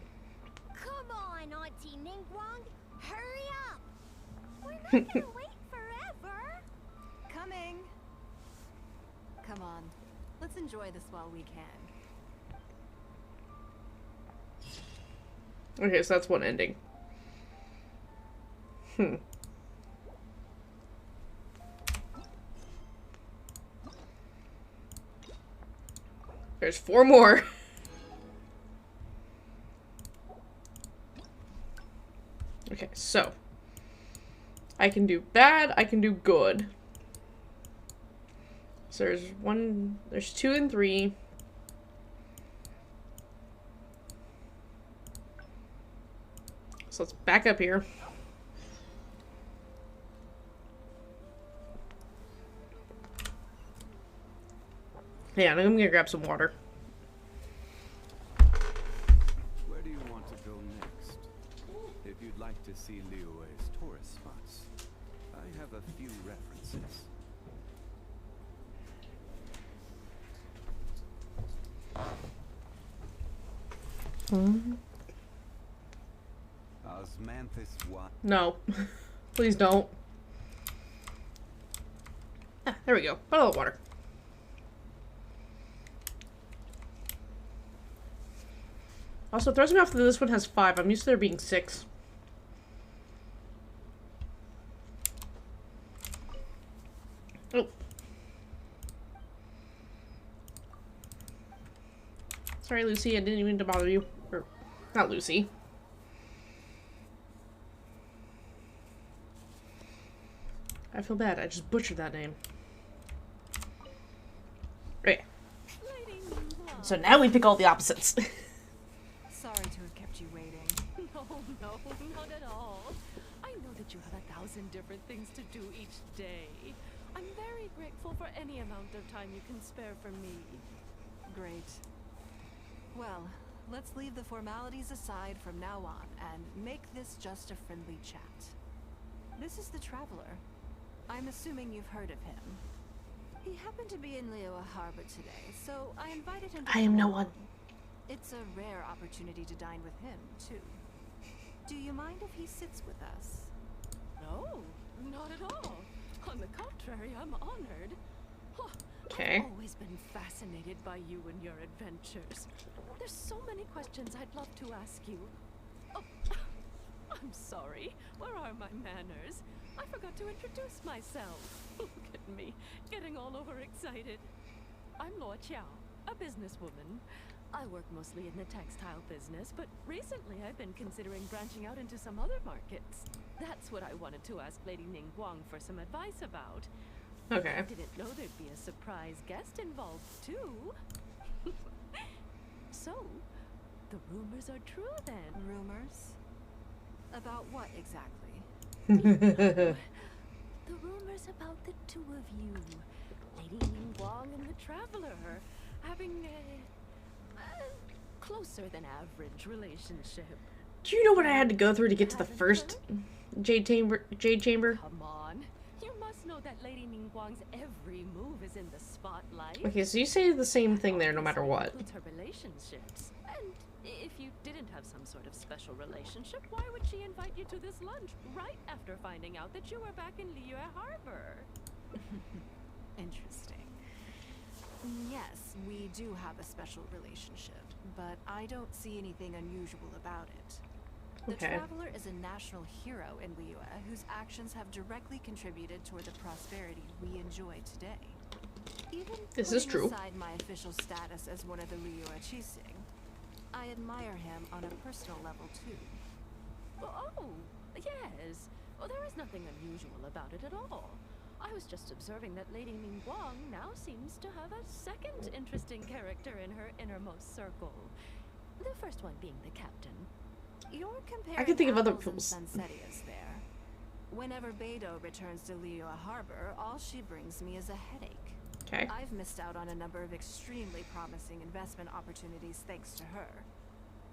Come on, Auntie Ningguang! Hurry up! We're not gonna wait forever! Coming! Come on, let's enjoy this while we can. Okay, so that's one ending. There's 4 more. Okay, so I can do bad, I can do good. So there's 2 and 3. So let's back up here. Yeah, I'm gonna grab some water. Where do you want to go next? If you'd like to see Liyue's tourist spots, I have a few references. Osmanthus what? No. Please don't. Ah, there we go. Bottle of water. Also, it throws me off that this one has 5. I'm used to there being 6. Oh. Sorry, Lucy. I didn't mean to bother you. Or, not Lucy. I feel bad. I just butchered that name. Right. So now we pick all the opposites. Sorry to have kept you waiting. No, not at all. I know that you have 1,000 different things to do each day. I'm very grateful for any amount of time you can spare for me. Great. Well, let's leave the formalities aside from now on and make this just a friendly chat. This is the Traveler. I'm assuming you've heard of him. He happened to be in Liyue Harbor today, so I invited him to I am come no along. one. It's a rare opportunity to dine with him, too. Do you mind if he sits with us? No, not at all. On the contrary, I'm honored. Huh, Okay. I've always been fascinated by you and your adventures. There's so many questions I'd love to ask you. Oh, I'm sorry. Where are my manners? I forgot to introduce myself. Look at me, getting all overexcited. I'm Luo Qiao, a businesswoman. I work mostly in the textile business, but recently I've been considering branching out into some other markets. That's what I wanted to ask Lady Ningguang for some advice about. Okay. I didn't know there'd be a surprise guest involved, too. So, the rumors are true then. Rumors? About what exactly? The rumors about the two of you, Lady Ningguang and the Traveler, having a closer than average relationship. Do you know what I had to go through to get to the first Jade Chamber? Come on. You must know that Lady Ningguang's every move is in the spotlight. Okay, so you say the same thing there no matter what. Includes her relationships. And if you didn't have some sort of special relationship, why would she invite you to this lunch right after finding out that you were back in Liyue Harbor? Interesting. Yes, we do have a special relationship, but I don't see anything unusual about it. The Okay. Traveler is a national hero in Liyue whose actions have directly contributed toward the prosperity we enjoy today. Even This is putting true. aside my official status as one of the Liyue Qixing, I admire him on a personal level too. Oh, yes. Well, there is nothing unusual about it at all. I was just observing that Lady Ningguang now seems to have a second interesting character in her innermost circle. The first one being the captain. You're comparing I can think of other apples and fools. Sunsetias there. Whenever Beidou returns to Liyue Harbor, all she brings me is a headache. Okay. I've missed out on a number of extremely promising investment opportunities thanks to her.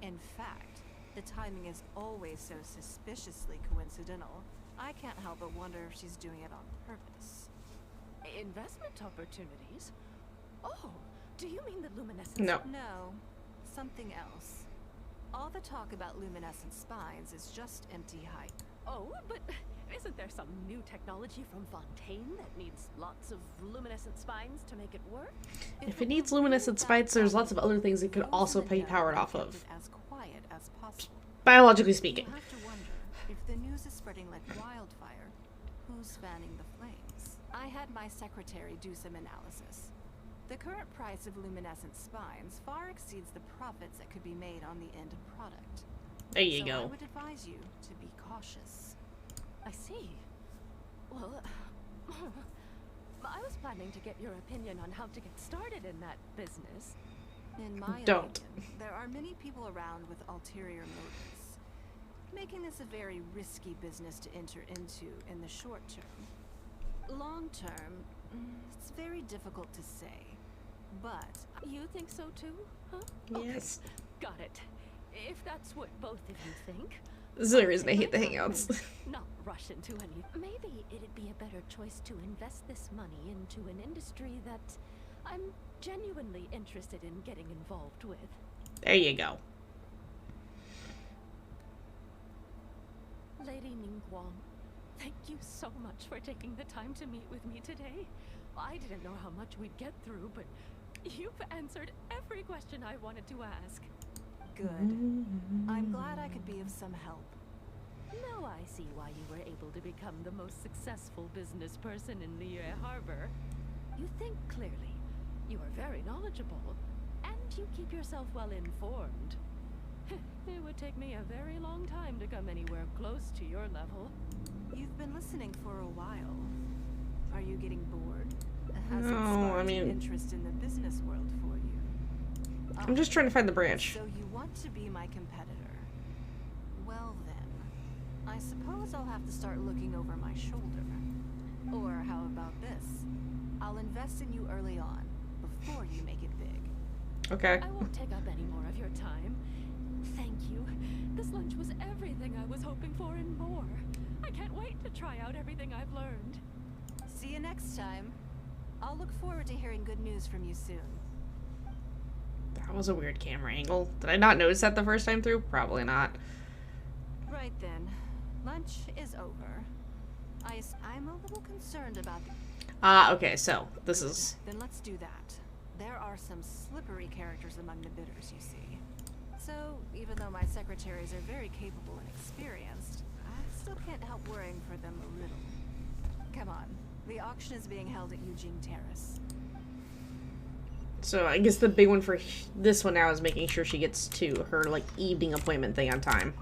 In fact, the timing is always so suspiciously coincidental. I can't help but wonder if she's doing it on purpose. Investment opportunities? Oh, do you mean the luminescence? No. No, something else. All the talk about luminescent spines is just empty hype. Oh, but isn't there some new technology from Fontaine that needs lots of luminescent spines to make it work? If it needs luminescent spikes, there's lots of other things it could also be powered off of. As quiet as possible. Biologically speaking. You have to wonder, if the news is spreading like wildfire, who's fanning the flames? I had my secretary do some analysis. The current price of luminescent spines far exceeds the profits that could be made on the end product. There you So go. I would advise you to be cautious. I see. Well, I was planning to get your opinion on how to get started in that business. In my Don't. opinion, there are many people around with ulterior motives, making this a very risky business to enter into in the short term. Long term, it's very difficult to say, but You think so too, huh? Yes. Okay, got it. If that's what both of you think. This is the reason I I'll hate the take my Hangouts. time and Not rush into any. Maybe it'd be a better choice to invest this money into an industry that I'm genuinely interested in getting involved with. There you go. Lady Ningguang, thank you so much for taking the time to meet with me today. I didn't know how much we'd get through, but you've answered every question I wanted to ask. good. I'm glad I could be of some help. Now I see why you were able to become the most successful business person in Liyue Harbor. You think clearly, you are very knowledgeable, and you keep yourself well informed. It would take me a very long time to come anywhere close to your level. You've been listening for a while. Are you getting bored? Has it No, sparked I mean- interest in the business world for you? I'm just trying to find the branch. So you want to be my competitor? Well then, I suppose I'll have to start looking over my shoulder. Or how about this? I'll invest in you early on, before you make it big. Okay. I won't take up any more of your time. Thank you. This lunch was everything I was hoping for and more. I can't wait to try out everything I've learned. See you next time. I'll look forward to hearing good news from you soon. That was a weird camera angle. Did I not notice that the first time through? Probably not. Right then. Lunch is over. I'm a little concerned about the... Okay, so this is... Then let's do that. There are some slippery characters among the bidders, you see. So, even though my secretaries are very capable and experienced, I still can't help worrying for them a little. Come on. The auction is being held at Eugene Terrace. So I guess the big one for this one now is making sure she gets to her, like, evening appointment thing on time.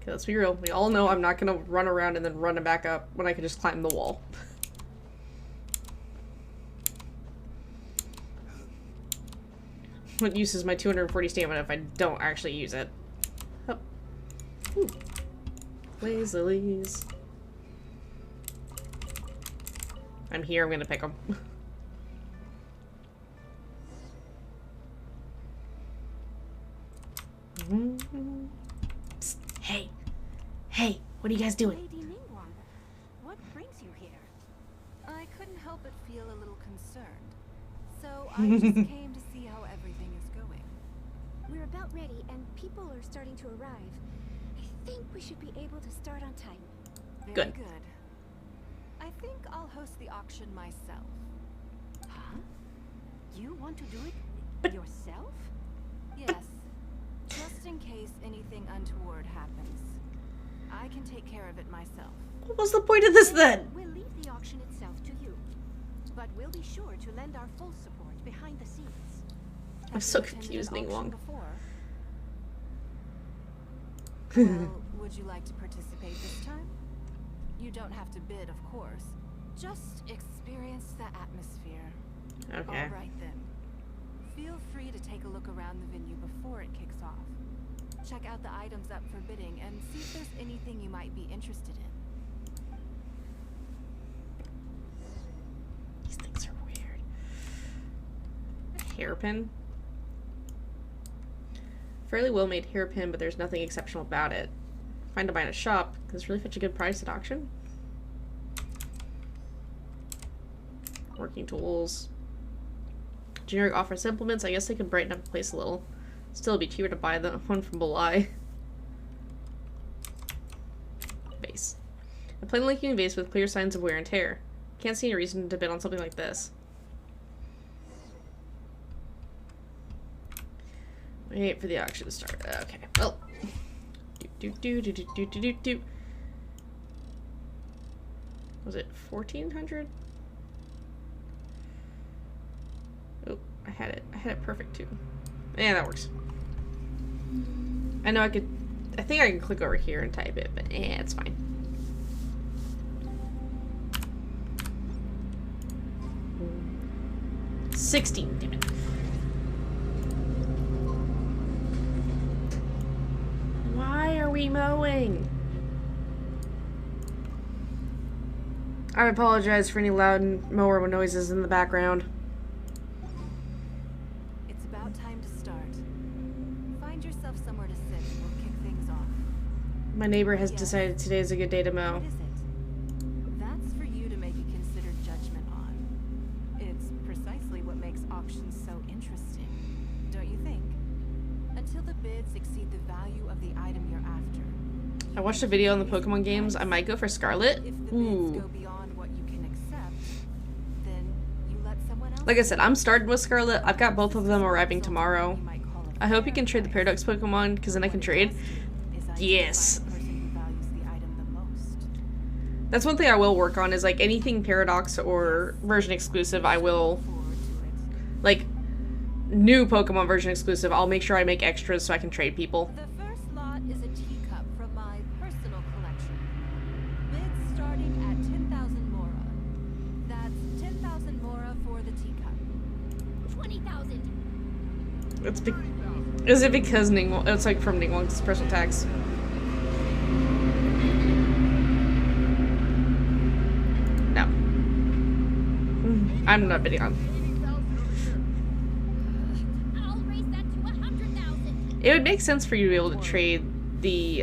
Okay, let's be real. We all know I'm not gonna run around and then run it back up when I can just climb the wall. What use is my 240 stamina if I don't actually use it? Oh. Ooh. Blaze lilies. I'm here, I'm gonna pick them. Psst. Hey! Hey! What are you guys doing? Lady Ningguang, what brings you here? I couldn't help but feel a little concerned. So I just came to see how everything is going. We're about ready, and people are starting to arrive. I think we should be able to start on time. Very good. I think I'll host the auction myself. Huh? You want to do it yourself? Yes. Just in case anything untoward happens. I can take care of it myself. What was the point of this then? We'll leave the auction itself to you. But we'll be sure to lend our full support behind the scenes. I'm so confused, Ningguang. Well, would you like to participate this time? You don't have to bid, of course. Just experience the atmosphere. Okay. All right then. Feel free to take a look around the venue before it kicks off. Check out the items up for bidding and see if there's anything you might be interested in. These things are weird. A hairpin? Fairly well made hairpin, but there's nothing exceptional about it. Find to buy in a shop, because it's really fetch a good price at auction. Working tools. Generic office implements. I guess they could brighten up the place a little. Still, it'd be cheaper to buy the one from Belai. Vase. A plain looking vase with clear signs of wear and tear. Can't see any reason to bid on something like this. Wait for the auction to start. Okay. Well. Was it 1400? Oh, I had it perfect too. Yeah, that works. I know I think I can click over here and type it, but it's fine. $16, damn it. Why are we mowing? I apologize for any loud mower noises in the background. It's about time to start. Find yourself somewhere to sit and we'll kick things off. My neighbor has decided today is a good day to mow. What is it? That's for you to make a considered judgment on. It's precisely what makes auctions so interesting, don't you think? Until the bids exceed the value of the item you're after. I watched a video on the Pokemon games. I might go for Scarlet. If the bids go beyond what you can accept, then you let someone else. Like I said, I'm starting with Scarlet. I've got both of them arriving tomorrow. I hope you can trade the Paradox Pokemon, because then I can trade. Yes. That's one thing I will work on, is like anything Paradox or version exclusive, I will, like, new Pokemon version exclusive, I'll make sure I make extras so I can trade people. The first lot is a teacup from my personal collection. Bids starting at 10,000 Mora. That's 10,000 Mora for the teacup. 20,000. Is it because Ningguang, it's like from Ningguang's personal tax? No. I'm not bidding on. I'll raise that to 100,000. It would make sense for you to be able to trade the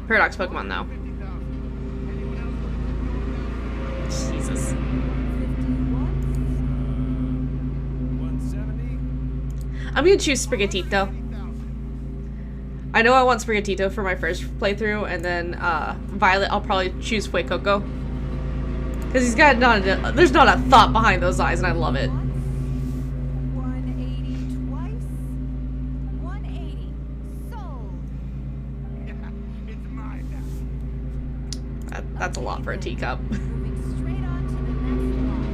Paradox Pokemon though. Jesus. 170. I'm gonna choose Sprigatito. I know I want Sprigatito for my first playthrough, and then Violet I'll probably choose Fuecoco. Because he's got there's not a thought behind those eyes, and I love it. 180 twice. 180. Sold. It's mine now. That's a lot for a teacup. Moving straight on to the next lot.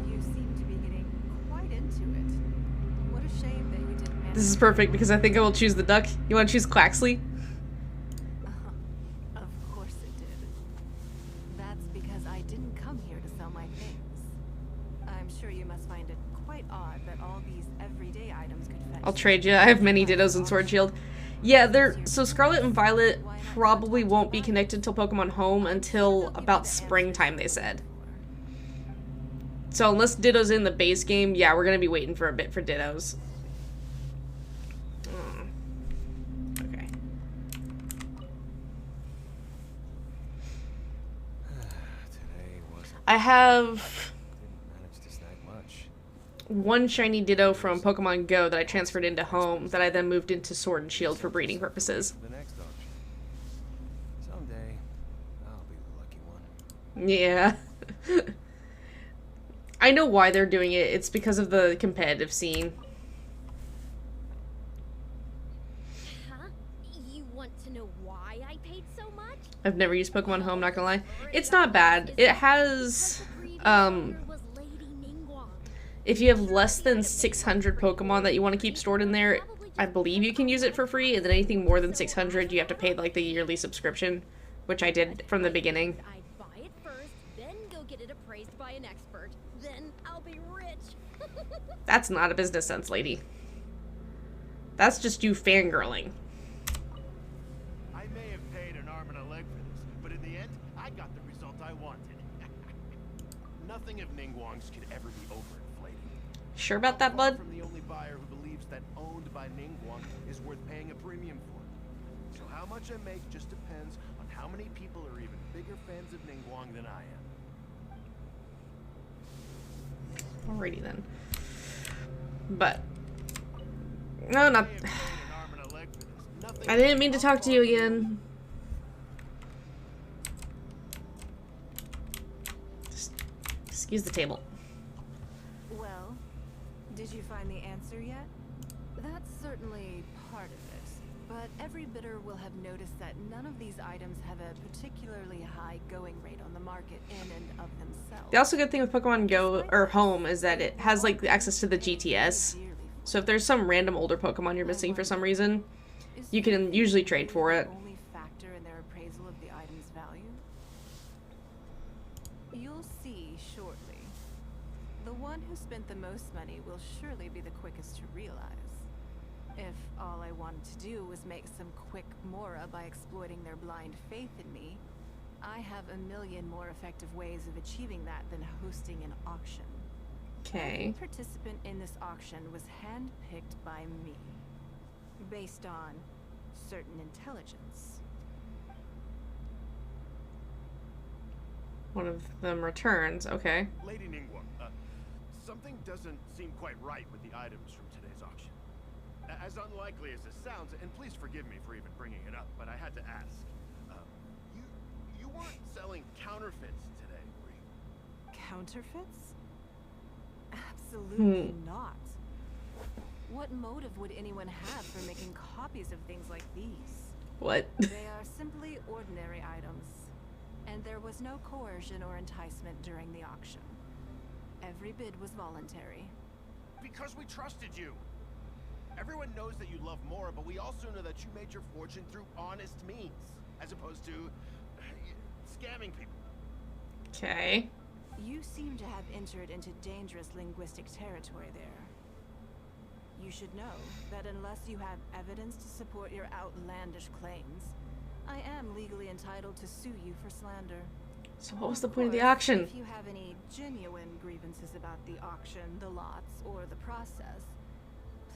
You seem to be getting quite into it. What a shame that you didn't manage. This is perfect because I think I will choose the duck. You want to choose Quaxley? Of course it did. That's because I didn't come here to sell my things. I'm sure you must find it quite odd that all these everyday items could fetch. I'll trade you. I have many Dittos in Sword Shield. Yeah, so Scarlet and Violet probably won't be connected to Pokemon Home until about springtime, they said. So unless Ditto's in the base game, yeah, we're gonna be waiting for a bit for Dittos. Okay. I have one shiny Ditto from Pokemon Go that I transferred into Home that I then moved into Sword and Shield for breeding purposes. The next auction. Someday, I'll be the lucky one. Yeah. I know why they're doing it. It's because of the competitive scene. Huh? You want to know why I paid so much? I've never used Pokemon Home, not gonna lie. It's not bad. It has, if you have less than 600 Pokemon that you want to keep stored in there, I believe you can use it for free, and then anything more than 600, you have to pay like the yearly subscription, which I did from the beginning. I'd buy it first, then go get it appraised by an expert. Then I'll be rich. That's not a business sense, lady. That's just you fangirling. I may have paid an arm and a leg for this, but in the end, I got the result I wanted. Nothing of Ningguang's could ever be overinflated. Sure about that, bud? From the only buyer who believes that owned by Ningguang is worth paying a premium for. So how much I make just depends on how many people are even bigger fans of Ningguang than I am. Alrighty then. But no, not. I didn't mean to talk to you again. Just excuse the table. Well, did you find the answer yet? That's certainly part of it. But every bidder will have noticed that none of these items have a particularly high going rate on the market in and of themselves. The also good thing with Pokemon Go or Home is that it has like access to the GTS. So if there's some random older Pokemon you're missing for some reason, you can usually trade for it. Only factor in their appraisal of the item's value. You'll see shortly. The one who spent the most money will surely be the quickest to realize. If all I wanted to do was make some quick mora by exploiting their blind faith in me, I have a million more effective ways of achieving that than hosting an auction. Okay. Every participant in this auction was handpicked by me, based on certain intelligence. One of them returns, okay. Lady Ningguang, something doesn't seem quite right with the items from today's auction. As unlikely as this sounds, and please forgive me for even bringing it up, but I had to ask. You weren't selling counterfeits today, were you? Counterfeits? Absolutely not. What motive would anyone have for making copies of things like these? What? They are simply ordinary items, and there was no coercion or enticement during the auction. Every bid was voluntary. Because we trusted you. Everyone knows that you love Mora, but we also know that you made your fortune through honest means, as opposed to scamming people. Okay. You seem to have entered into dangerous linguistic territory there. You should know that unless you have evidence to support your outlandish claims, I am legally entitled to sue you for slander. So what was the point of the auction? If you have any genuine grievances about the auction, the lots, or the process,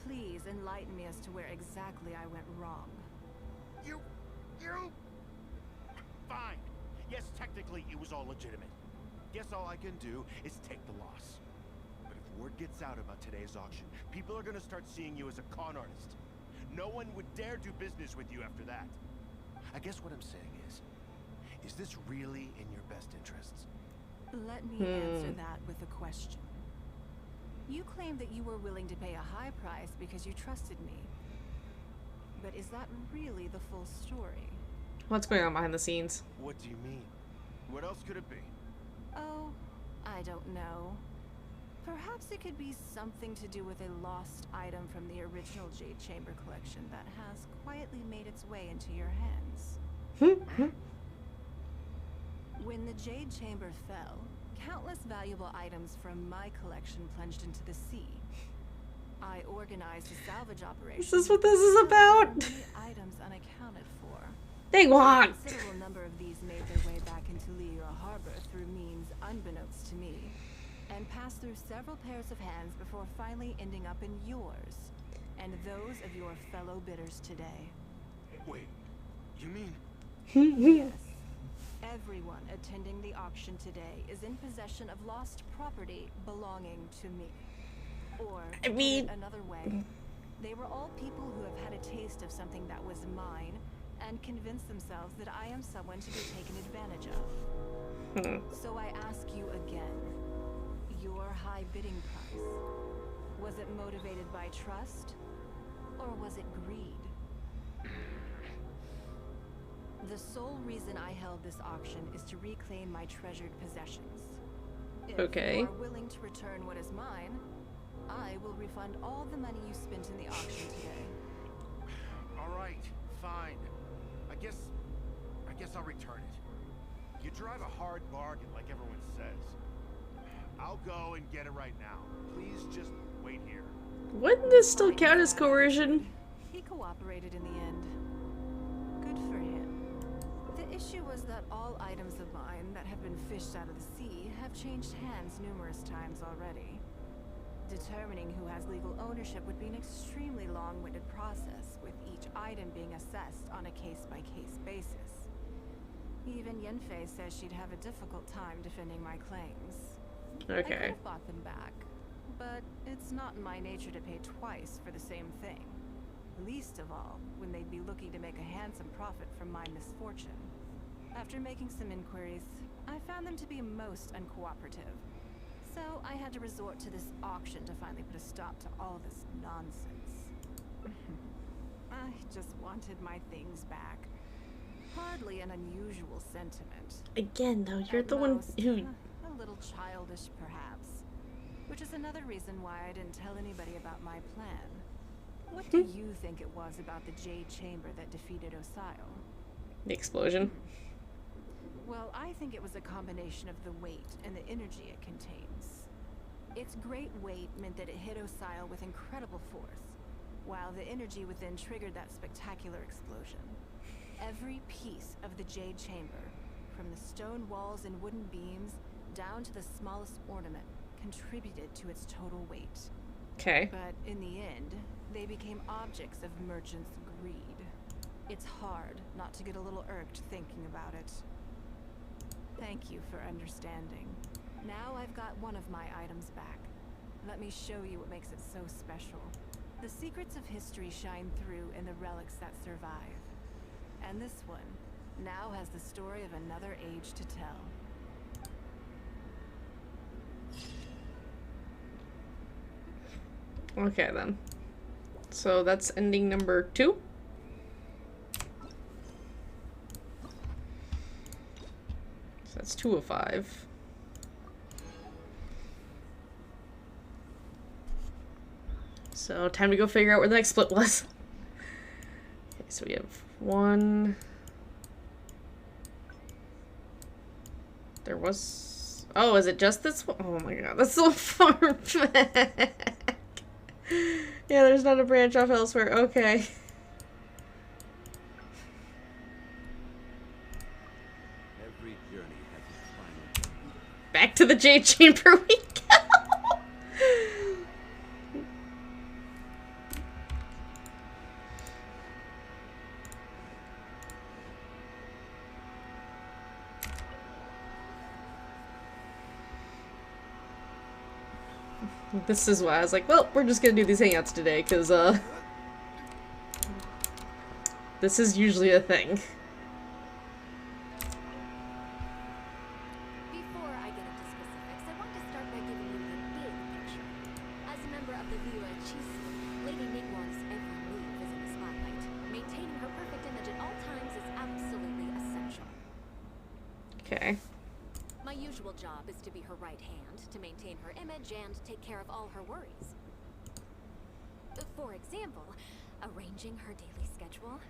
please enlighten me as to where exactly I went wrong. You... Fine. Yes, technically it was all legitimate. Guess all I can do is take the loss. But if word gets out about today's auction, people are gonna start seeing you as a con artist. No one would dare do business with you after that. I guess what I'm saying is this really in your best interests? Let me answer that with a question. You claimed that you were willing to pay a high price because you trusted me. But is that really the full story? What's going on behind the scenes? What do you mean? What else could it be? Oh, I don't know. Perhaps it could be something to do with a lost item from the original Jade Chamber collection that has quietly made its way into your hands. When the Jade Chamber fell, countless valuable items from my collection plunged into the sea. I organized a salvage operation. Is this what this is about? Many items unaccounted for. They want. A considerable number of these made their way back into Liyue Harbor through means unbeknownst to me, and passed through several pairs of hands before finally ending up in yours, and those of your fellow bidders today. Wait, you mean... Yes. Everyone attending the auction today is in possession of lost property belonging to me. Or, to put it another way, they were all people who have had a taste of something that was mine and convinced themselves that I am someone to be taken advantage of. So I ask you again, your high bidding price, was it motivated by trust, or was it greed? The sole reason I held this auction is to reclaim my treasured possessions. If you are willing to return what is mine, I will refund all the money you spent in the auction today. All right, fine. I guess I'll return it. You drive a hard bargain like everyone says. I'll go and get it right now. Please just wait here. Wouldn't this still count as coercion? He cooperated in the end. Good for him. The issue was that all items of mine that have been fished out of the sea have changed hands numerous times already. Determining who has legal ownership would be an extremely long-winded process, with each item being assessed on a case-by-case basis. Even Yenfei says she'd have a difficult time defending my claims. I could have bought them back, but it's not in my nature to pay twice for the same thing. Least of all, when they'd be looking to make a handsome profit from my misfortune. After making some inquiries, I found them to be most uncooperative. So I had to resort to this auction to finally put a stop to all this nonsense. I just wanted my things back. Hardly an unusual sentiment. Again, though, you're the one who... A little childish, perhaps. Which is another reason why I didn't tell anybody about my plan. What do you think it was about the Jade Chamber that defeated Osio? The explosion. Well, I think it was a combination of the weight and the energy it contains. Its great weight meant that it hit Osio with incredible force, while the energy within triggered that spectacular explosion. Every piece of the Jade Chamber, from the stone walls and wooden beams, down to the smallest ornament, contributed to its total weight. Okay. But in the end, they became objects of merchants' greed. It's hard not to get a little irked thinking about it. Thank you for understanding. Now I've got one of my items back. Let me show you what makes it so special. The secrets of history shine through in the relics that survive. And this one now has the story of another age to tell. Okay, then. So that's ending number 2. So that's 2 of 5. So time to go figure out where the next split was. Okay, so we have 1. There was... Oh, is it just this one? Oh my god, that's so far back. Yeah, there's not a branch off elsewhere. Okay. Every journey has its Back to the Jade Chamber we go. This is why I was like, well, we're just gonna do these hangouts today, because, this is usually a thing. Before I get into specifics, I want to start by giving you the big picture. As a member of the viewer, she's Lady Ningguang's every move is in the spotlight. Maintaining her perfect image at all times is absolutely essential. Okay. My usual job is to be her right hand, to maintain her image and take care of all her worries. For example, arranging her daily schedule,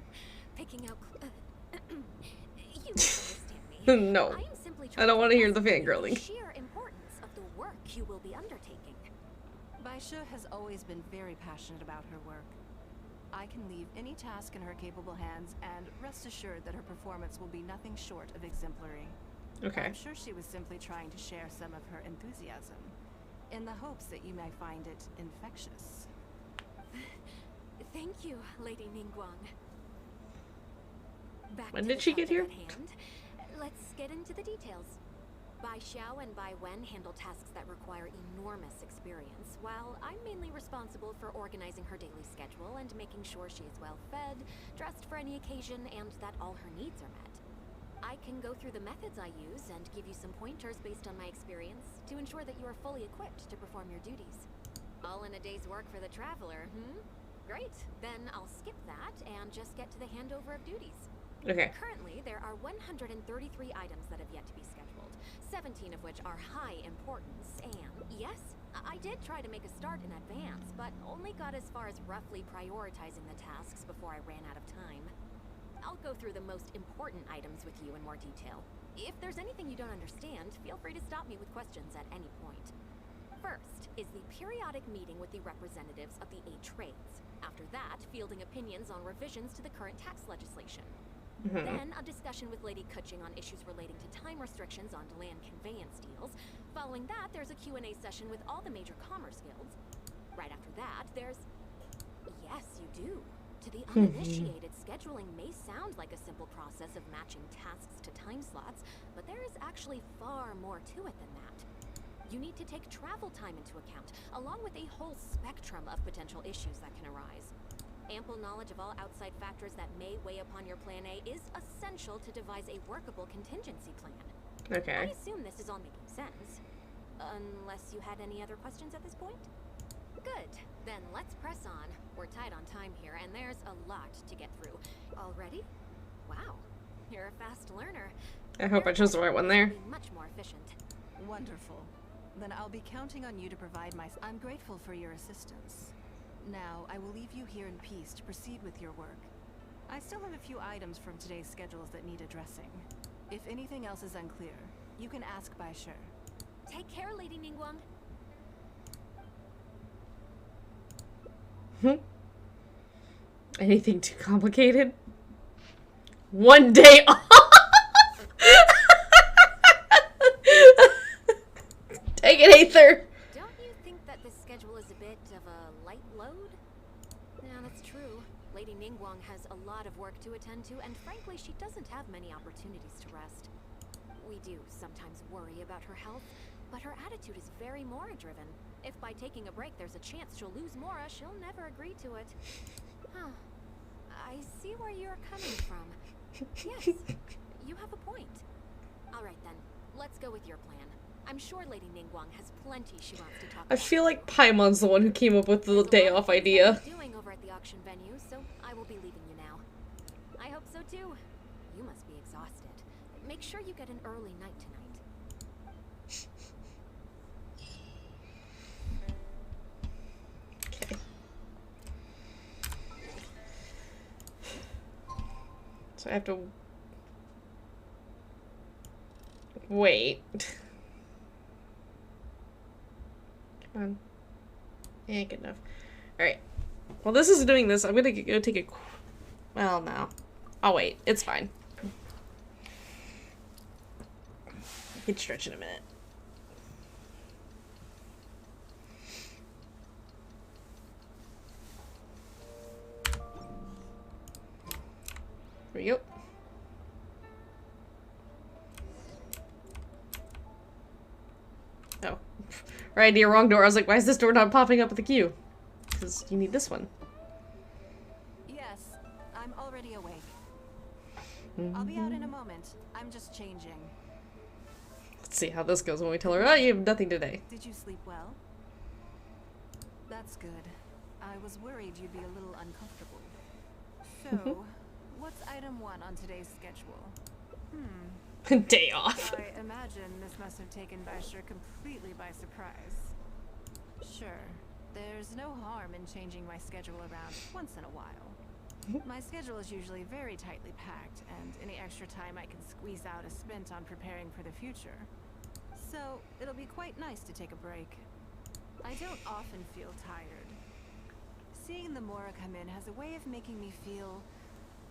picking out you misunderstand me. No. I am simply I don't want to hear the trying to fangirling. the sheer importance of the work you will be undertaking. Baisha has always been very passionate about her work. I can leave any task in her capable hands, and rest assured that her performance will be nothing short of exemplary. Okay. I'm sure she was simply trying to share some of her enthusiasm, in the hopes that you may find it infectious. Thank you, Lady Ningguang. Back When to did the she get topic here? at hand. Let's get into the details. Bai Xiao and Bai Wen handle tasks that require enormous experience, while I'm mainly responsible for organizing her daily schedule and making sure she is well fed, dressed for any occasion, and that all her needs are met. I can go through the methods I use and give you some pointers based on my experience to ensure that you are fully equipped to perform your duties. All in a day's work for the traveler, Great, then I'll skip that and just get to the handover of duties. Okay. Currently, there are 133 items that have yet to be scheduled, 17 of which are high importance, and yes, I did try to make a start in advance, but only got as far as roughly prioritizing the tasks before I ran out of time. I'll go through the most important items with you in more detail. If there's anything you don't understand, feel free to stop me with questions at any point. First is the periodic meeting with the representatives of the 8 trades. After that, fielding opinions on revisions to the current tax legislation. Then, a discussion with Lady Kuching on issues relating to time restrictions on land conveyance deals. Following that, there's a Q&A session with all the major commerce guilds. Right after that, there's... Yes, you do. To the uninitiated, scheduling may sound like a simple process of matching tasks to time slots, but there is actually far more to it than that. You need to take travel time into account, along with a whole spectrum of potential issues that can arise. Ample knowledge of all outside factors that may weigh upon your Plan A is essential to devise a workable contingency plan. Okay. I assume this is all making sense. Unless you had any other questions at this point? Good. Then let's press on. We're tight on time here, and there's a lot to get through. Already? Wow. You're a fast learner. I hope I chose the right one there. Be much more efficient. Wonderful. Then I'll be counting on you to provide my... I'm grateful for your assistance. Now, I will leave you here in peace to proceed with your work. I still have a few items from today's schedules that need addressing. If anything else is unclear, you can ask Baisha. Take care, Lady Ningguang. Anything too complicated? One day off! Take it, Aether! Don't you think that this schedule is a bit of a light load? Yeah, that's true. Lady Ningguang has a lot of work to attend to, and frankly, she doesn't have many opportunities to rest. We do sometimes worry about her health, but her attitude is very Mora-driven. If by taking a break there's a chance she'll lose Mora, she'll never agree to it. Huh. I see where you're coming from. Yes, you have a point. Alright then, let's go with your plan. I'm sure Lady Ningguang has plenty she wants to talk I about. feel like Paimon's the one who came up with the day off idea. Doing over at the auction venue, so I will be leaving you now. I hope so too. You must be exhausted. Make sure you get an early night tonight. Okay. So I have to wait. Come on. Yeah, good enough. Alright. Well, this is doing this. I'm gonna go take a... Well, no. I'll wait. It's fine. I can stretch in a minute. Here we go. Oh. Right idea, wrong door. I was like, why is this door not popping up with the queue? Because you need this one. Yes, I'm already awake. I'll be out in a moment. I'm just changing. Let's see how this goes when we tell her, oh, you have nothing today. Did you sleep well? That's good. I was worried you'd be a little uncomfortable. So, what's item 1 on today's schedule? Day off. I imagine this must have taken Basher completely by surprise. Sure, there's no harm in changing my schedule around once in a while. My schedule is usually very tightly packed, and any extra time I can squeeze out is spent on preparing for the future. So, it'll be quite nice to take a break. I don't often feel tired. Seeing the Mora come in has a way of making me feel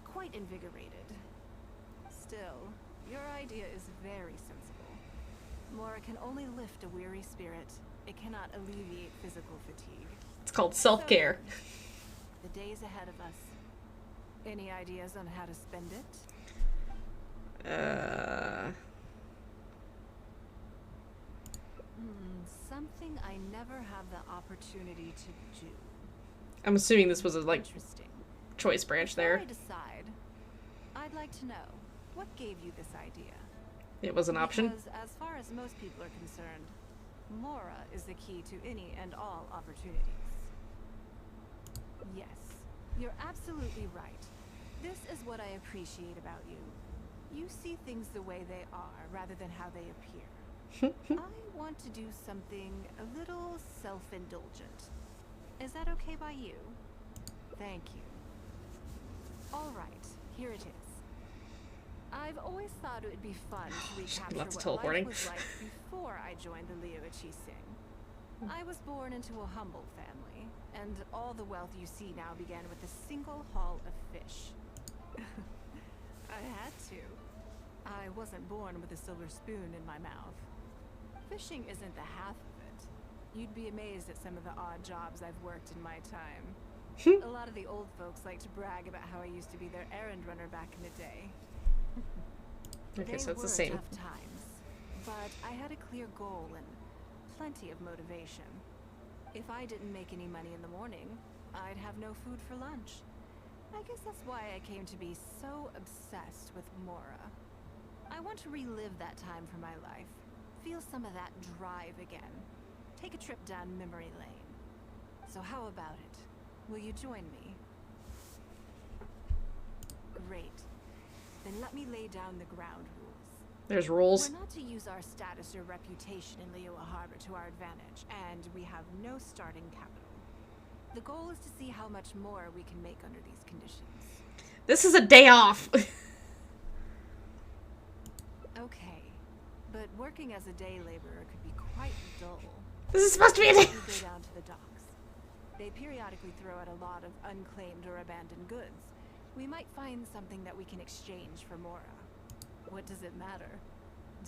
quite invigorated. Still, your idea is very sensible. Mora can only lift a weary spirit. It cannot alleviate physical fatigue. It's called self-care. So, the days ahead of us. Any ideas on how to spend it? Something I never have the opportunity to do. I'm assuming this was a, like, Interesting. choice branch there. Before I decide, I'd like to know, what gave you this idea? It was an option. Because as far as most people are concerned, Mora is the key to any and all opportunities. Yes, you're absolutely right. This is what I appreciate about you. You see things the way they are, rather than how they appear. I want to do something a little self-indulgent. Is that okay by you? Thank you. All right, here it is. I've always thought it would be fun to recapture Lots of what teleporting. life was like before I joined the Liyue Sing. I was born into a humble family, and all the wealth you see now began with a single haul of fish. I had to. I wasn't born with a silver spoon in my mouth. Fishing isn't the half of it. You'd be amazed at some of the odd jobs I've worked in my time. A lot of the old folks like to brag about how I used to be their errand runner back in the day. Okay, so it's the They same. were tough times, but I had a clear goal and plenty of motivation. If I didn't make any money in the morning, I'd have no food for lunch. I guess that's why I came to be so obsessed with Mora. I want to relive that time for my life. Feel some of that drive again. Take a trip down memory lane. So how about it? Will you join me? Great. Then let me lay down the ground rules. There's rules. We're not to use our status or reputation in Liyue Harbor to our advantage, and we have no starting capital. The goal is to see how much more we can make under these conditions. This is a day off. Okay, but working as a day laborer could be quite dull. This is supposed to be a day. We go down to the docks. They periodically throw out a lot of unclaimed or abandoned goods. We might find something that we can exchange for Mora. What does it matter?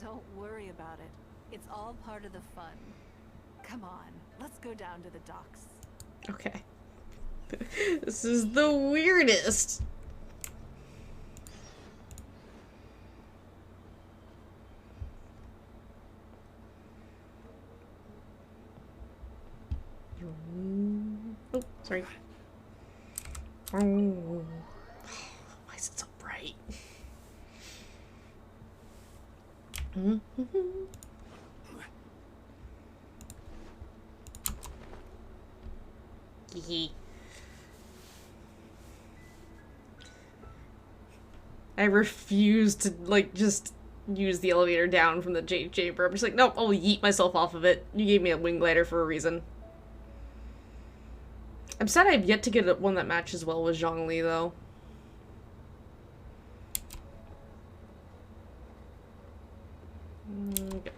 Don't worry about it. It's all part of the fun. Come on, let's go down to the docks. Okay. This is the weirdest. Oh, sorry. Oh. Why is it so bright? I refuse to, like, just use the elevator down from the chamber. I'm just like, nope, I'll yeet myself off of it. You gave me a wing glider for a reason. I'm sad I've yet to get one that matches well with Zhongli, though. Okay.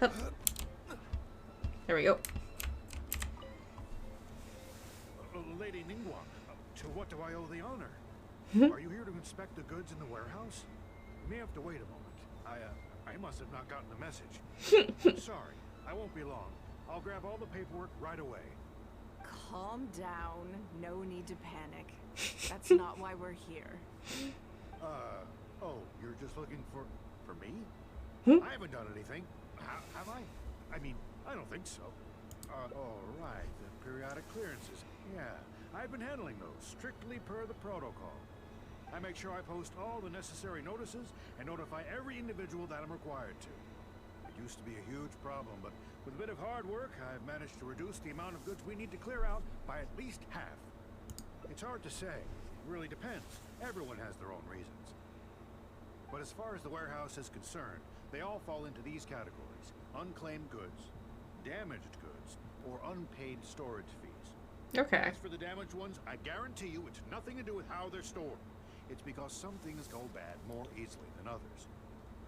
Hup. There we go. Lady Ningguang, to what do I owe the honor? Are you here to inspect the goods in the warehouse? You may have to wait a moment. I must have not gotten the message. Sorry, I won't be long. I'll grab all the paperwork right away. Calm down. No need to panic. That's not why we're here. Oh, you're just looking for me? I haven't done anything. Have I? I mean, I don't think so. All right, the periodic clearances. Yeah, I've been handling those, strictly per the protocol. I make sure I post all the necessary notices and notify every individual that I'm required to. It used to be a huge problem, but with a bit of hard work, I've managed to reduce the amount of goods we need to clear out by at least half. It's hard to say. It really depends. Everyone has their own reasons. But as far as the warehouse is concerned, they all fall into these categories: unclaimed goods, damaged goods, or unpaid storage fees. Okay. As for the damaged ones, I guarantee you it's nothing to do with how they're stored. It's because some things go bad more easily than others.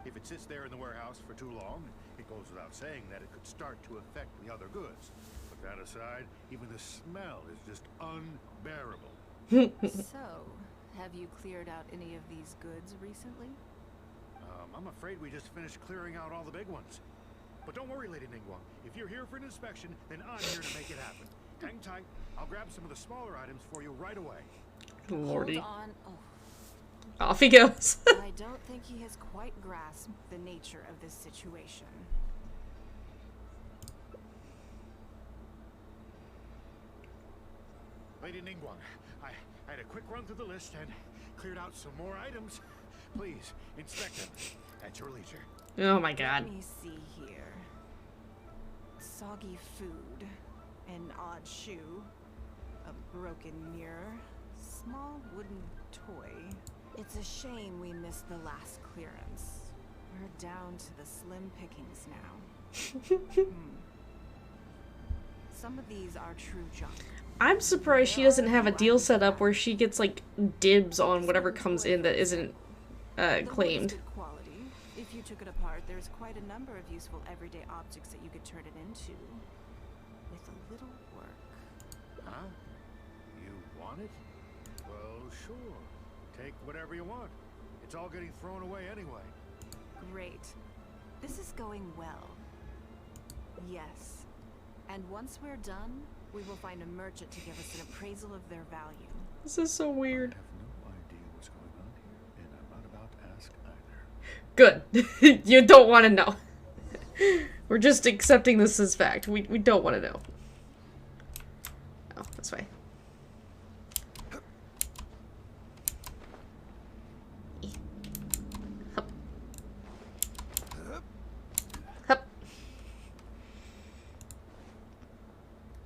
If it sits there in the warehouse for too long, it goes without saying that it could start to affect the other goods. But that aside, even the smell is just unbearable. So, have you cleared out any of these goods recently? I'm afraid we just finished clearing out all the big ones. But don't worry, Lady Ningguang. If you're here for an inspection, then I'm here to make it happen. Hang tight. I'll grab some of the smaller items for you right away. Lordy. Hold on. Oh. Off he goes. I don't think he has quite grasped the nature of this situation. Lady Ningguang, I had a quick run through the list and cleared out some more items. Please, inspect them at your leisure. Oh my god. Let me see here. Soggy food, an odd shoe, a broken mirror, small wooden toy. It's a shame we missed the last clearance. We're down to the slim pickings now. Some of these are true junk. I'm surprised she doesn't have a deal set up where she gets like dibs on whatever comes in that isn't claimed. Good quality. If you took it apart, there's quite a number of useful everyday objects that you could turn it into. With a little work. Huh? You want it? Well, sure. Take whatever you want. It's all getting thrown away anyway. Great. This is going well. Yes. And once we're done, we will find a merchant to give us an appraisal of their value. This is so weird. I have no idea what's going on here, and I'm not about to ask either. Good. You don't want to know. We're just accepting this as fact. We don't want to know. Oh, this way. Hup. Hup.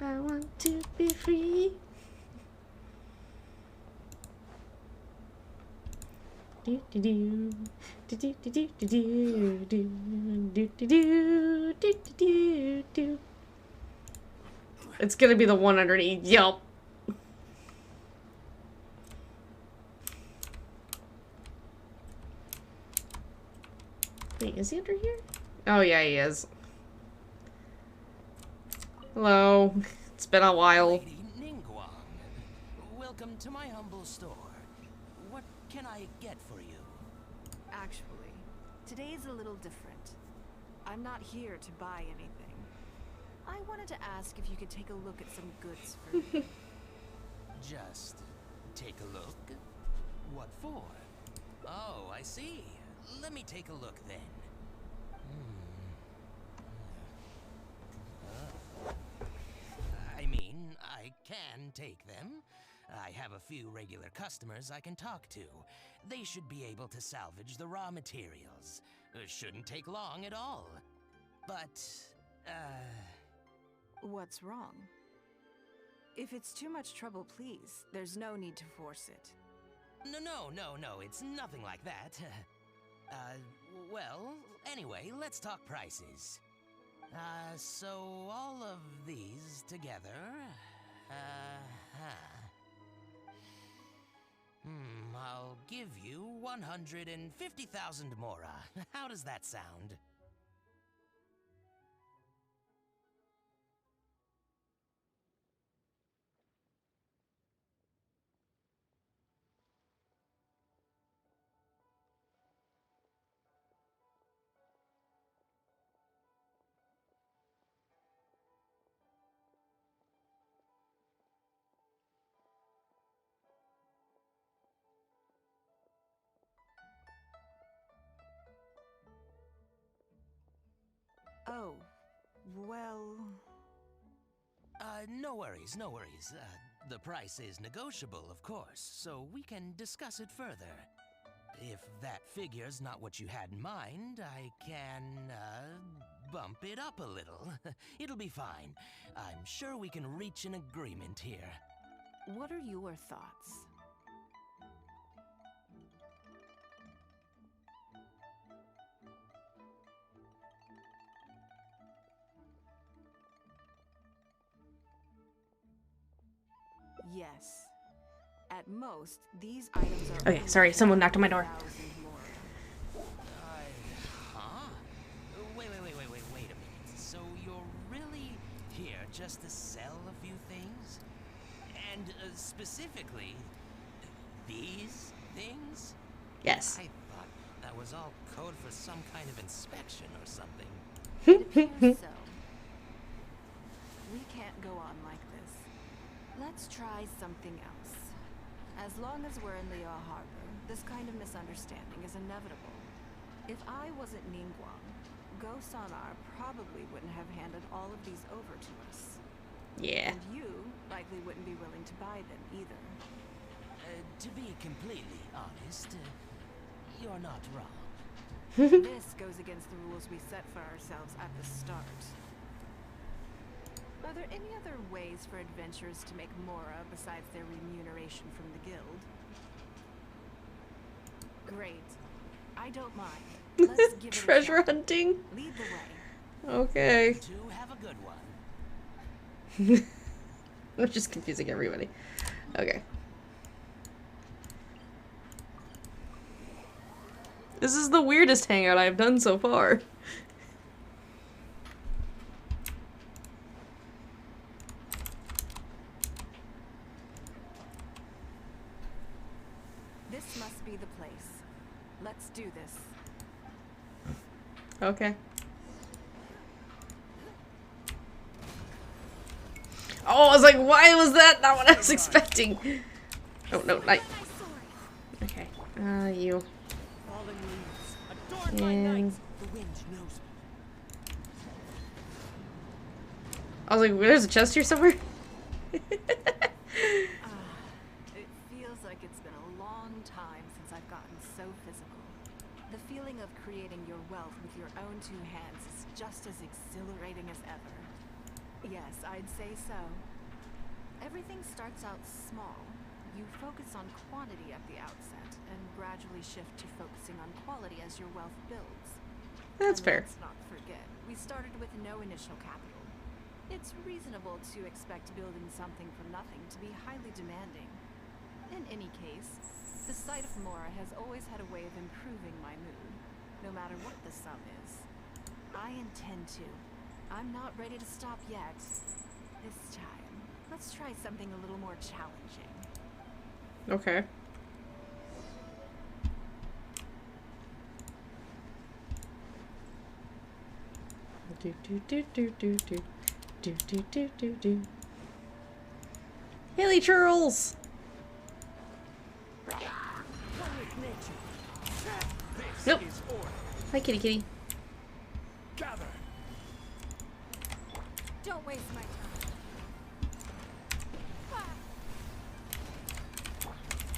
I want to be free. Do do do do do do do do do do do do do do. It's gonna be the one underneath. Yelp. Wait, is he under here? Oh yeah, he is. Hello. It's been a while. Lady Ningguang, welcome to my humble store. What can I get for you? Actually, today's a little different. I'm not here to buy anything. I wanted to ask if you could take a look at some goods for me. Just take a look? What for? Oh, I see. Let me take a look then. I mean, I can take them. I have a few regular customers I can talk to. They should be able to salvage the raw materials. Shouldn't take long at all. But, What's wrong? If it's too much trouble, please, there's no need to force it. No, it's nothing like that. Well, anyway, let's talk prices. So all of these together, I'll give you $100. 150,000 mora. How does that sound? Oh, well... No worries, no worries. The price is negotiable, of course, so we can discuss it further. If that figure's not what you had in mind, I can, bump it up a little. It'll be fine. I'm sure we can reach an agreement here. What are your thoughts? Yes. At most, these items are... Okay, sorry, someone knocked on my door. Huh? Wait a minute. So you're really here just to sell a few things? And specifically, these things? Yes. I thought that was all code for some kind of inspection or something. It appears so. We can't go on like this. Let's try something else. As long as we're in Liyue Harbor, this kind of misunderstanding is inevitable. If I wasn't Ningguang, Go-Sonar probably wouldn't have handed all of these over to us. Yeah. And you likely wouldn't be willing to buy them either. To be completely honest, you're not wrong. This goes against the rules we set for ourselves at the start. Are there any other ways for adventurers to make mora besides their remuneration from the guild? Great. I don't mind. Let's give it Treasure a shot. hunting? Lead the way. You Okay. two have a good one. I'm just confusing everybody. Okay. This is the weirdest hangout I've done so far. This must be the place. Let's do this. Okay. Oh, I was like, why was that not what I was expecting? Oh, no, not... Okay. You. Falling leaves, adorned by night. The wind knows me. I was like, there's a chest here somewhere? It feels like it's been a long time since I've gotten so physical. The feeling of creating your wealth with your own two hands is just as exhilarating as ever. Yes, I'd say so. Everything starts out small. You focus on quantity at the outset, and gradually shift to focusing on quality as your wealth builds. That's fair. Let's not forget, we started with no initial capital. It's reasonable to expect building something from nothing to be highly demanding. In any case, the sight of mora has always had a way of improving my mood, no matter what the sum is. I intend to. I'm not ready to stop yet. This time, let's try something a little more challenging. Okay. Do. Hilly churls! Nope. Hi, kitty kitty. Gather. Don't waste my time.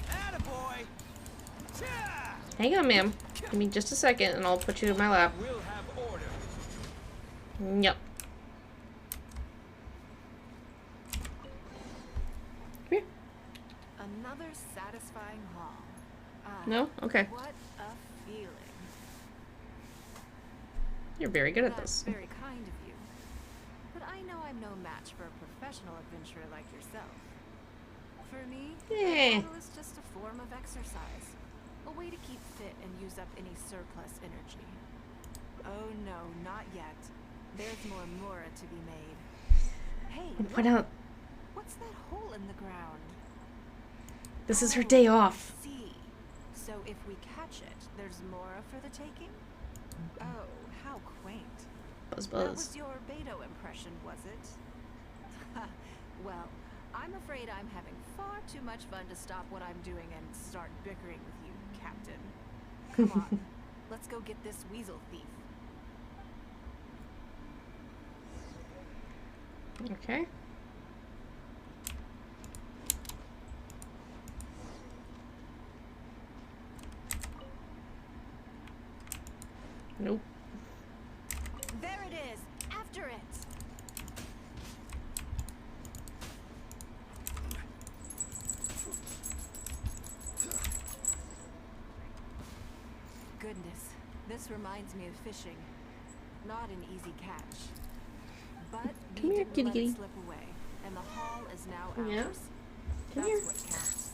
Attaboy! Hang on, ma'am. Give me just a second and I'll put you in my lap. We'll have order. Yep. Come here. Another satisfying haul. No? Okay. What a feeling. You're very good at That's this. very kind of you. But I know I'm no match for a professional adventurer like yourself. For me, Eh. battle is just a form of exercise. A way to keep fit and use up any surplus energy. Oh no, not yet. There's more Mora to be made. Hey, What look. out? What's that hole in the ground? This is her day Oh, off. I see. So if we catch it, there's Mora for the taking? Oh, how quaint. Buzz That buzz. was your Beto impression, was it? Well, I'm afraid I'm having far too much fun to stop what I'm doing and start bickering with you, Captain. Come on, let's go get this weasel thief. Okay. Nope. There it is! After it! Goodness, this reminds me of fishing. Not an easy catch. But Come we here, didn't kitty let kitty. it slip away, and the haul is now ours. Yeah. Come That's here. what counts.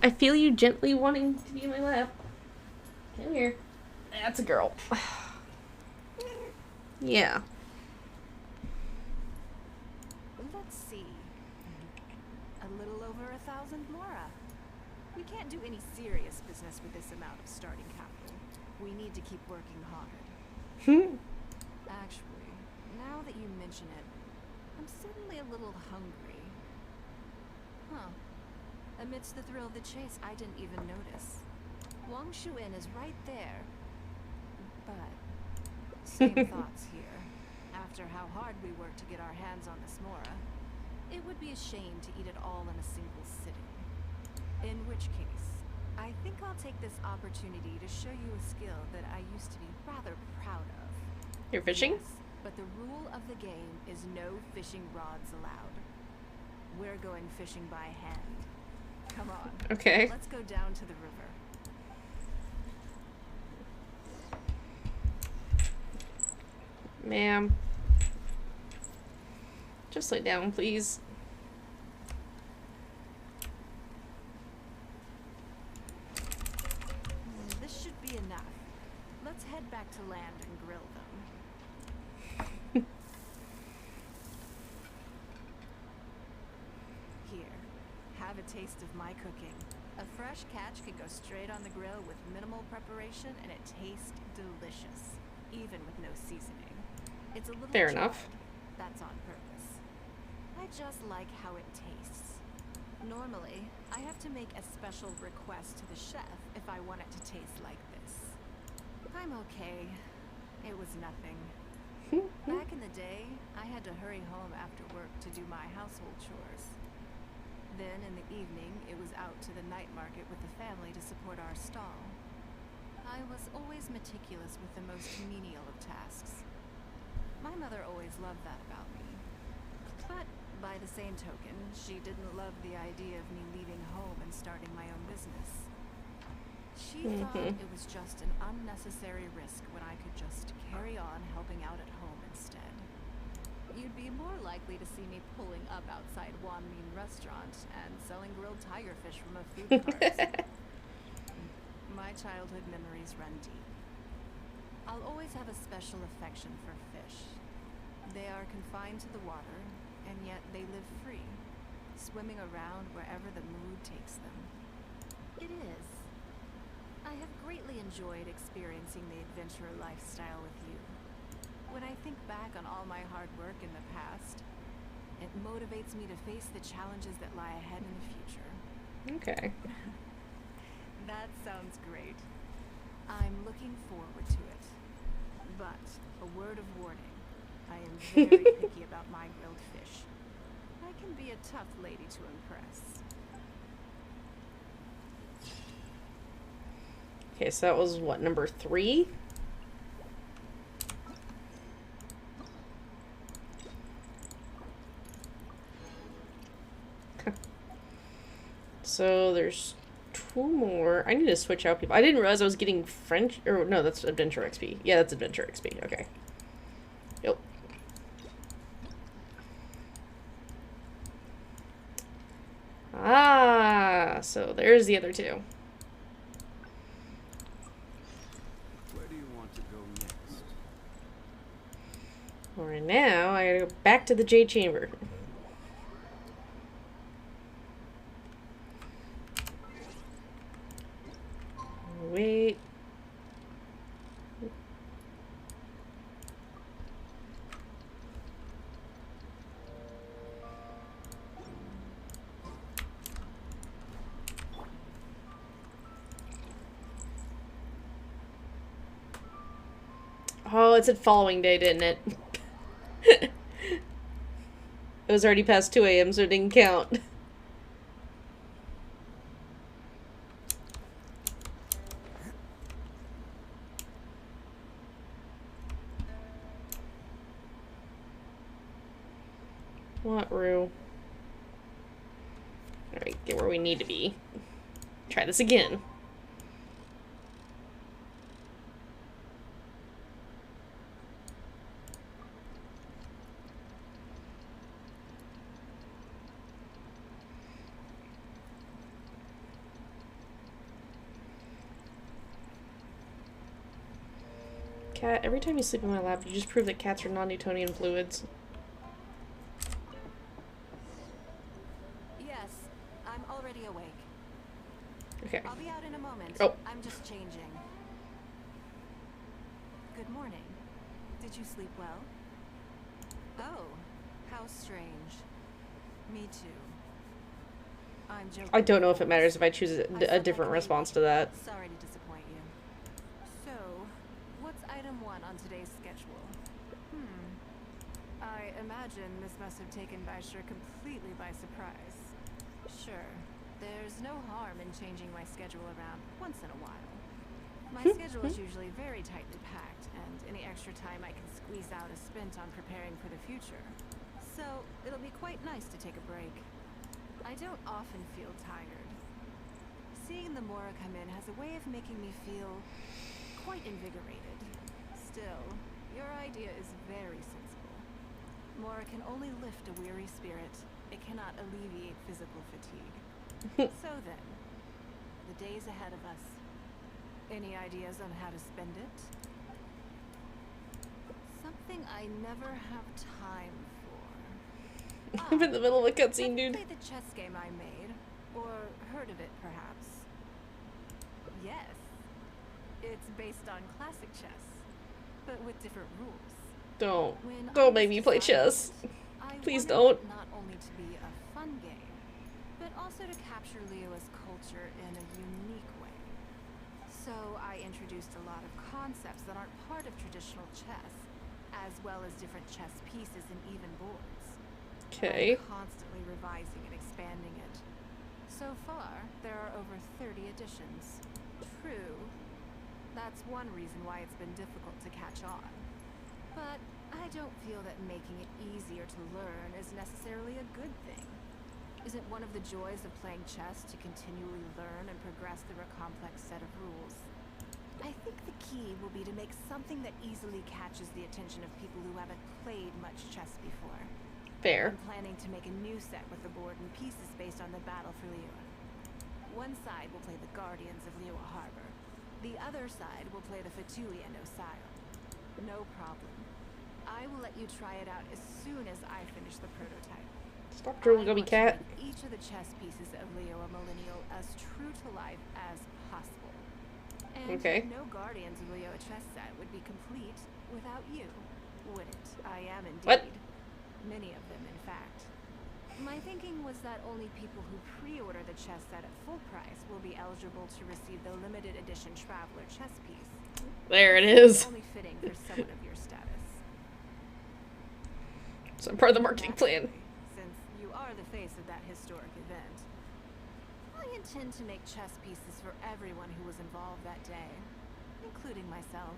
I feel you gently wanting to be in my lap. Come here. That's a girl. Yeah. Let's see. A little over 1,000 Mora. We can't do any serious business with this amount of starting capital. We need to keep working hard. Actually, now that you mention it, I'm suddenly a little hungry. Huh. Amidst the thrill of the chase, I didn't even notice. Wang Shuin is right there. But, same thoughts here. After how hard we worked to get our hands on this Mora, it would be a shame to eat it all in a single sitting. In which case, I think I'll take this opportunity to show you a skill that I used to be rather proud of. You're fishing? Yes, but the rule of the game is no fishing rods allowed. We're going fishing by hand. Come on. Okay. Let's go down to the river. Ma'am. Just lay down, please. This should be enough. Let's head back to land and grill them. Here, have a taste of my cooking. A fresh catch can go straight on the grill with minimal preparation and it tastes delicious, even with no seasoning. It's a little Fair charred. enough. That's on purpose. I just like how it tastes. Normally, I have to make a special request to the chef if I want it to taste like this. I'm okay. It was nothing. Back in the day, I had to hurry home after work to do my household chores. Then in the evening, it was out to the night market with the family to support our stall. I was always meticulous with the most menial of tasks. My mother always loved that about me. But by the same token, she didn't love the idea of me leaving home and starting my own business. She thought it was just an unnecessary risk when I could just carry on helping out at home instead. You'd be more likely to see me pulling up outside Wan Min restaurant and selling grilled tiger fish from a food cart. My childhood memories run deep. I'll always have a special affection for fish. They are confined to the water, and yet they live free, swimming around wherever the mood takes them. It is. I have greatly enjoyed experiencing the adventurer lifestyle with you. When I think back on all my hard work in the past, it motivates me to face the challenges that lie ahead in the future. Okay. That sounds great. I'm looking forward to it. But, a word of warning, I am very picky about my grilled fish. I can be a tough lady to impress. Okay, so that was what, number 3? So there's 2 more. I need to switch out people. I didn't realize I was getting French, or no, that's Adventure XP. Yeah, that's Adventure XP. Okay. Yep. Ah, so there's the other 2. Alright, now I gotta go back to the Jade Chamber. Wait. Oh, it said following day, didn't it? It was already past 2 a.m., so it didn't count. What, Rue? Alright, get where we need to be. Try this again. Cat, every time you sleep in my lap, you just prove that cats are non-Newtonian fluids. Yes, I'm already awake. Okay. I'll be out in a moment. Oh. I'm just changing. Good morning. Did you sleep well? Oh, how strange. Me too. I'm joking. I don't know if it matters if I choose a different response to that. Sorry to disappoint you. So, what's item 1 on today's schedule? I imagine this must have taken Baisher completely by surprise. Sure, there's no harm in changing my schedule around once in a while. My schedule is usually very tightly packed, and any extra time I can squeeze out is spent on preparing for the future. So, it'll be quite nice to take a break. I don't often feel tired. Seeing the Mora come in has a way of making me feel quite invigorated. Still, your idea is very sensible. Mora can only lift a weary spirit. It cannot alleviate physical fatigue. So then, the days ahead of us. Any ideas on how to spend it? Something I never have time for. I'm in the middle of a cutscene, dude. Play the chess game I made, or heard of it, perhaps. Yes, it's based on classic chess, but with different rules. Don't make me play chess. Please don't. Not only to be a fun game, but also to capture Liyue's culture in a unique way. So I introduced a lot of concepts that aren't part of traditional chess, as well as different chess pieces and even boards. Okay. I'm constantly revising and expanding it. So far, there are over 30 editions. True, that's one reason why it's been difficult to catch on. But I don't feel that making it easier to learn is necessarily a good thing. Isn't one of the joys of playing chess to continually learn and progress through a complex set of rules? I think the key will be to make something that easily catches the attention of people who haven't played much chess before. Fair. I'm planning to make a new set with the board and pieces based on the battle for Liyue. One side will play the Guardians of Liyue Harbor. The other side will play the Fatui and Osire. No problem. I will let you try it out as soon as I finish the prototype. Stop drooling, Gummy Cat. Each of the chess pieces of Liyue Millennial as true to life as possible. And okay. No Guardians of Liyue chess set would be complete without you, would it? I am indeed. What? Many of them, in fact. My thinking was that only people who pre-order the chess set at full price will be eligible to receive the limited edition Traveler chess piece. There it is. Only fitting for someone of your status. So I'm part of the marketing plan. Since you are the face of that historic event, I intend to make chess pieces for everyone who was involved that day, including myself.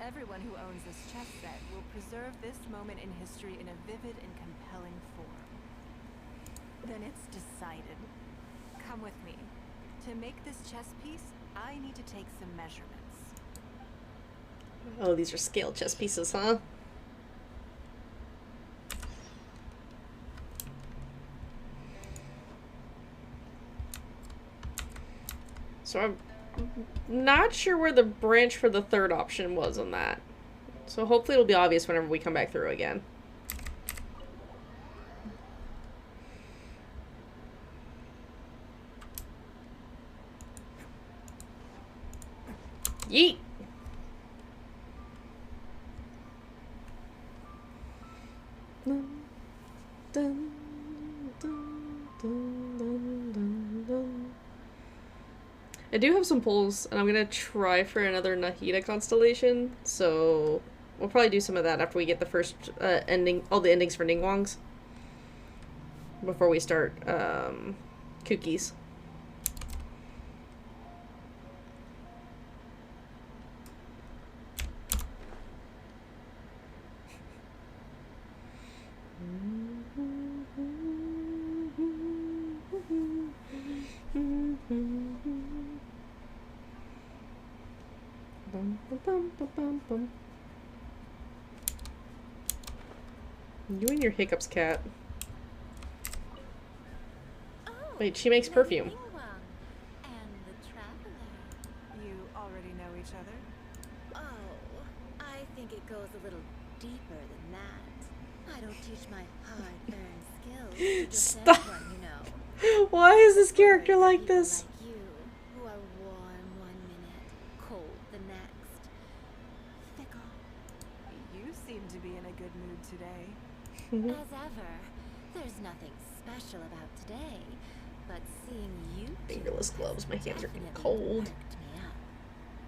Everyone who owns this chess set will preserve this moment in history in a vivid and compelling form. Then it's decided. Come with me. To make this chess piece, I need to take some measurements. Oh, these are scale chess pieces, huh? So I'm not sure where the branch for the third option was on that. So hopefully it'll be obvious whenever we come back through again. Yeet! Dun, dun, dun, dun, dun, dun, dun. I do have some pulls, and I'm gonna try for another Nahida constellation, so we'll probably do some of that after we get the first ending, all the endings for Ningguangs, before we start cookies. You and your hiccups, cat. Oh, wait, she makes perfume. And the traveler. You already know each other? Oh, I think it goes a little deeper than that. I don't teach my hard-earned skills to just anyone, you know. Why is this character like this? Like you, who are warm one minute, cold the next. Fickle. You seem to be in a good mood today. As ever, there's nothing special about today, but seeing you Fingerless gloves, my hands are getting cold.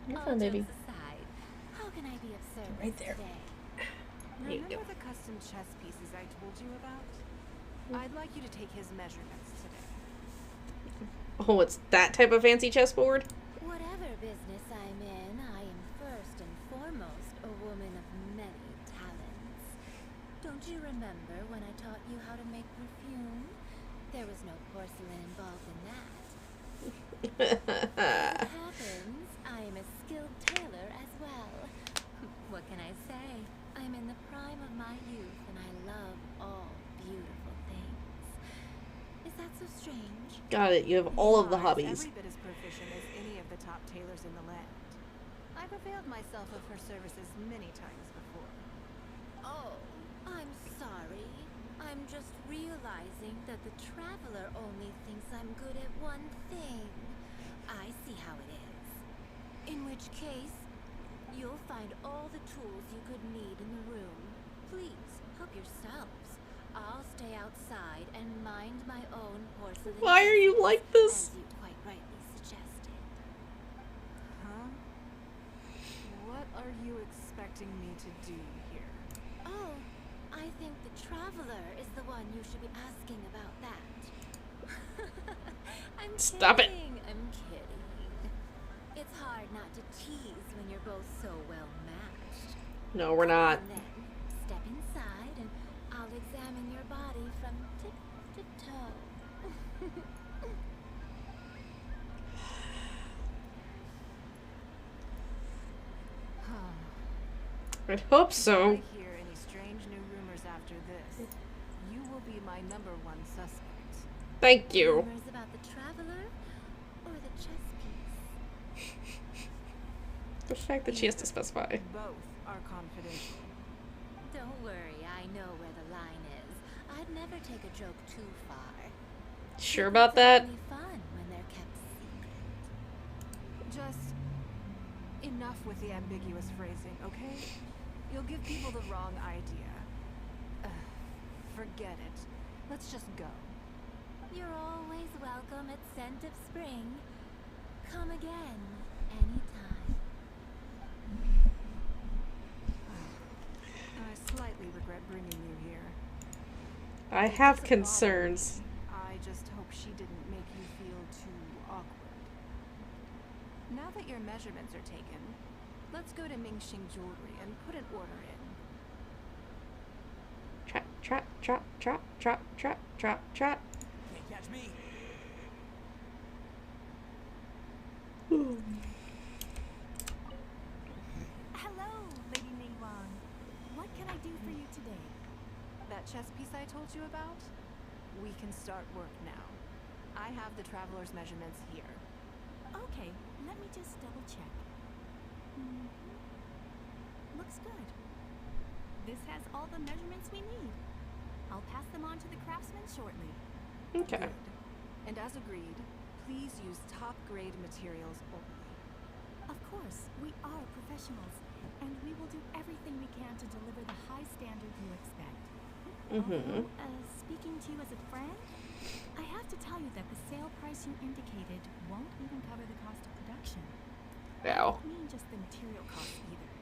You're fine, baby. Aside, how can I be of service Right there. today? There you go. Remember the custom chess pieces I told you about? I'd like you to take his measurements today. Oh, it's that type of fancy chessboard? Whatever business I'm in, I am first and foremost a woman of many talents. Don't you remember when I taught you how to make perfume? There was no porcelain involved in that. As it happens, I am a skilled tailor as well. What can I say? I'm in the prime of my youth and I love all beautiful things. Is that so strange? Got it, you have all of the hobbies. Every bit as proficient as any of the top tailors in the land. I've availed myself of her services many times before. Oh, I'm sorry. I'm just realizing that the traveler only thinks I'm good at one thing. I see how it is. In which case, you'll find all the tools you could need in the room. Please, help yourselves. I'll stay outside and mind my own porcelain. Why are you like this? As you quite rightly suggested. Huh? What are you expecting me to do here? Oh, I think the traveler is the one you should be asking about that. I'm Stop it. kidding. I'm kidding. It's hard not to tease when you're both so well matched. No, we're not. And then step inside and I'll examine your body from tip to toe. I hope so. If I hear any strange new rumors after this, you will be my #1 suspect. Thank you. Rumors about the traveler or the chess piece? The fact that she has to specify. Both are confidential. Don't worry, I know where the line is. I'd never take a joke too far. Sure about that? It's only fun when they're kept secret. Just enough with the ambiguous phrasing, okay? You'll give people the wrong idea. Forget it. Let's just go. You're always welcome at Scent of Spring. Come again, anytime. I slightly regret bringing you here. I have concerns. I just hope she didn't make you feel too awkward. Now that your measurements are taken, let's go to Mingxing Jewelry and put an order in. Trap, trap, trap, trap, trap, trap, trap, trap. Can't catch me. Hello, Lady Ningguang. What can I do for you today? That chess piece I told you about? We can start work now. I have the traveler's measurements here. Okay, let me just double check. Looks good. This has all the measurements we need. I'll pass them on to the craftsman shortly. Okay. Good. And as agreed, please use top-grade materials only. Of course, we are professionals, and we will do everything we can to deliver the high standard you expect. Mm-hmm. Speaking to you as a friend, I have to tell you that the sale price you indicated won't even cover the cost of production. I Wow. don't mean just the material costs either.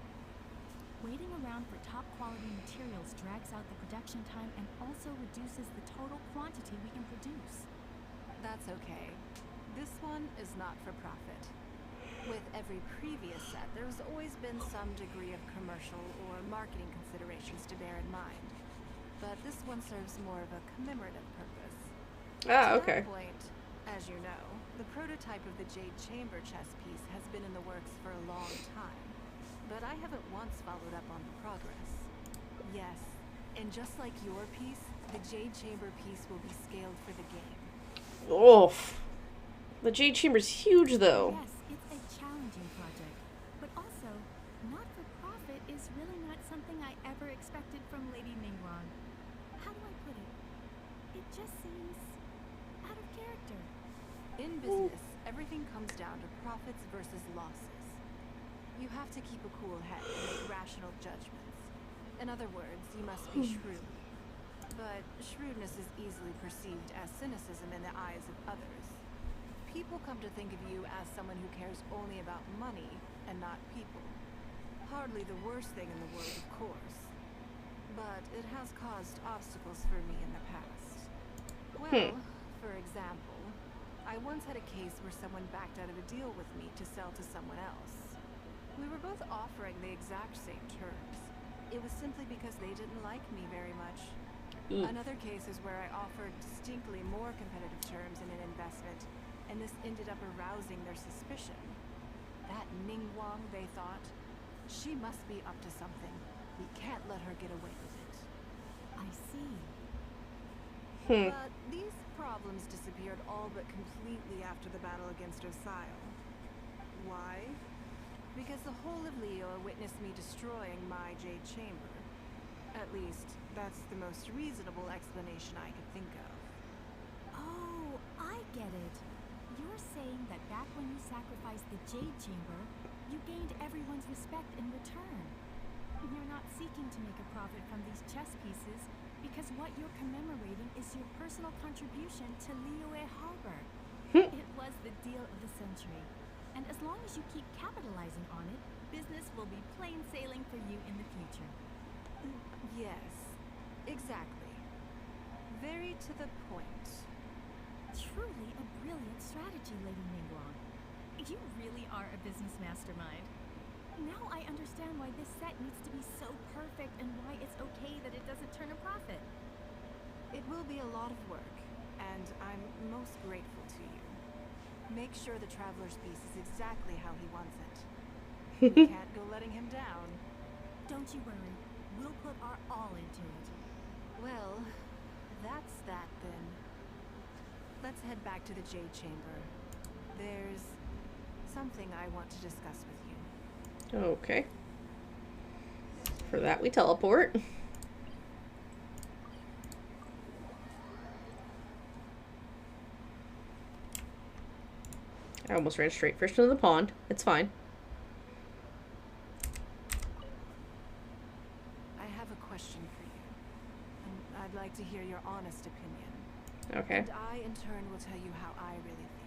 Waiting around for top quality materials drags out the production time and also reduces the total quantity we can produce. That's okay. This one is not for profit. With every previous set, there's always been some degree of commercial or marketing considerations to bear in mind. But this one serves more of a commemorative purpose. Ah, To okay. that point, as you know, the prototype of the Jade Chamber chess piece has been in the works for a long time. But I haven't once followed up on the progress. Yes, and just like your piece, the Jade Chamber piece will be scaled for the game. Oof. The Jade Chamber's huge, though. Yes, it's a challenging project, but also, not for profit is really not something I ever expected from Lady Ningguang. How do I put it? It just seems out of character. In business, everything comes down to profits versus losses. You have to keep a cool head and make rational judgments. In other words, you must be shrewd. But shrewdness is easily perceived as cynicism in the eyes of others. People come to think of you as someone who cares only about money and not people. Hardly the worst thing in the world, of course. But it has caused obstacles for me in the past. Well, for example, I once had a case where someone backed out of a deal with me to sell to someone else. We were both offering the exact same terms. It was simply because they didn't like me very much. Another case is where I offered distinctly more competitive terms in an investment, and this ended up arousing their suspicion. That Ningguang, they thought, she must be up to something. We can't let her get away with it. I see. But these problems disappeared all but completely after the battle against Osile. Why? Because the whole of Leo witnessed me destroying my Jade Chamber. At least, that's the most reasonable explanation I could think of. Oh, I get it. You're saying that back when you sacrificed the Jade Chamber, you gained everyone's respect in return. You're not seeking to make a profit from these chess pieces because what you're commemorating is your personal contribution to Liyue Harbor. It was the deal of the century. And as long as you keep capitalizing on it, business will be plain sailing for you in the future. Yes, exactly. Very to the point. Truly a brilliant strategy, Lady Ningguang. You really are a business mastermind. Now I understand why this set needs to be so perfect and why it's okay that it doesn't turn a profit. It will be a lot of work, and I'm most grateful to you. Make sure the Traveler's piece is exactly how he wants it. We can't go letting him down. Don't you worry. We'll put our all into it. Well, that's that then. Let's head back to the Jade Chamber. There's something I want to discuss with you. Okay. For that, we teleport. I almost ran straight first into the pond. It's fine. I have a question for you. And I'd like to hear your honest opinion. Okay. And I, in turn, will tell you how I really think.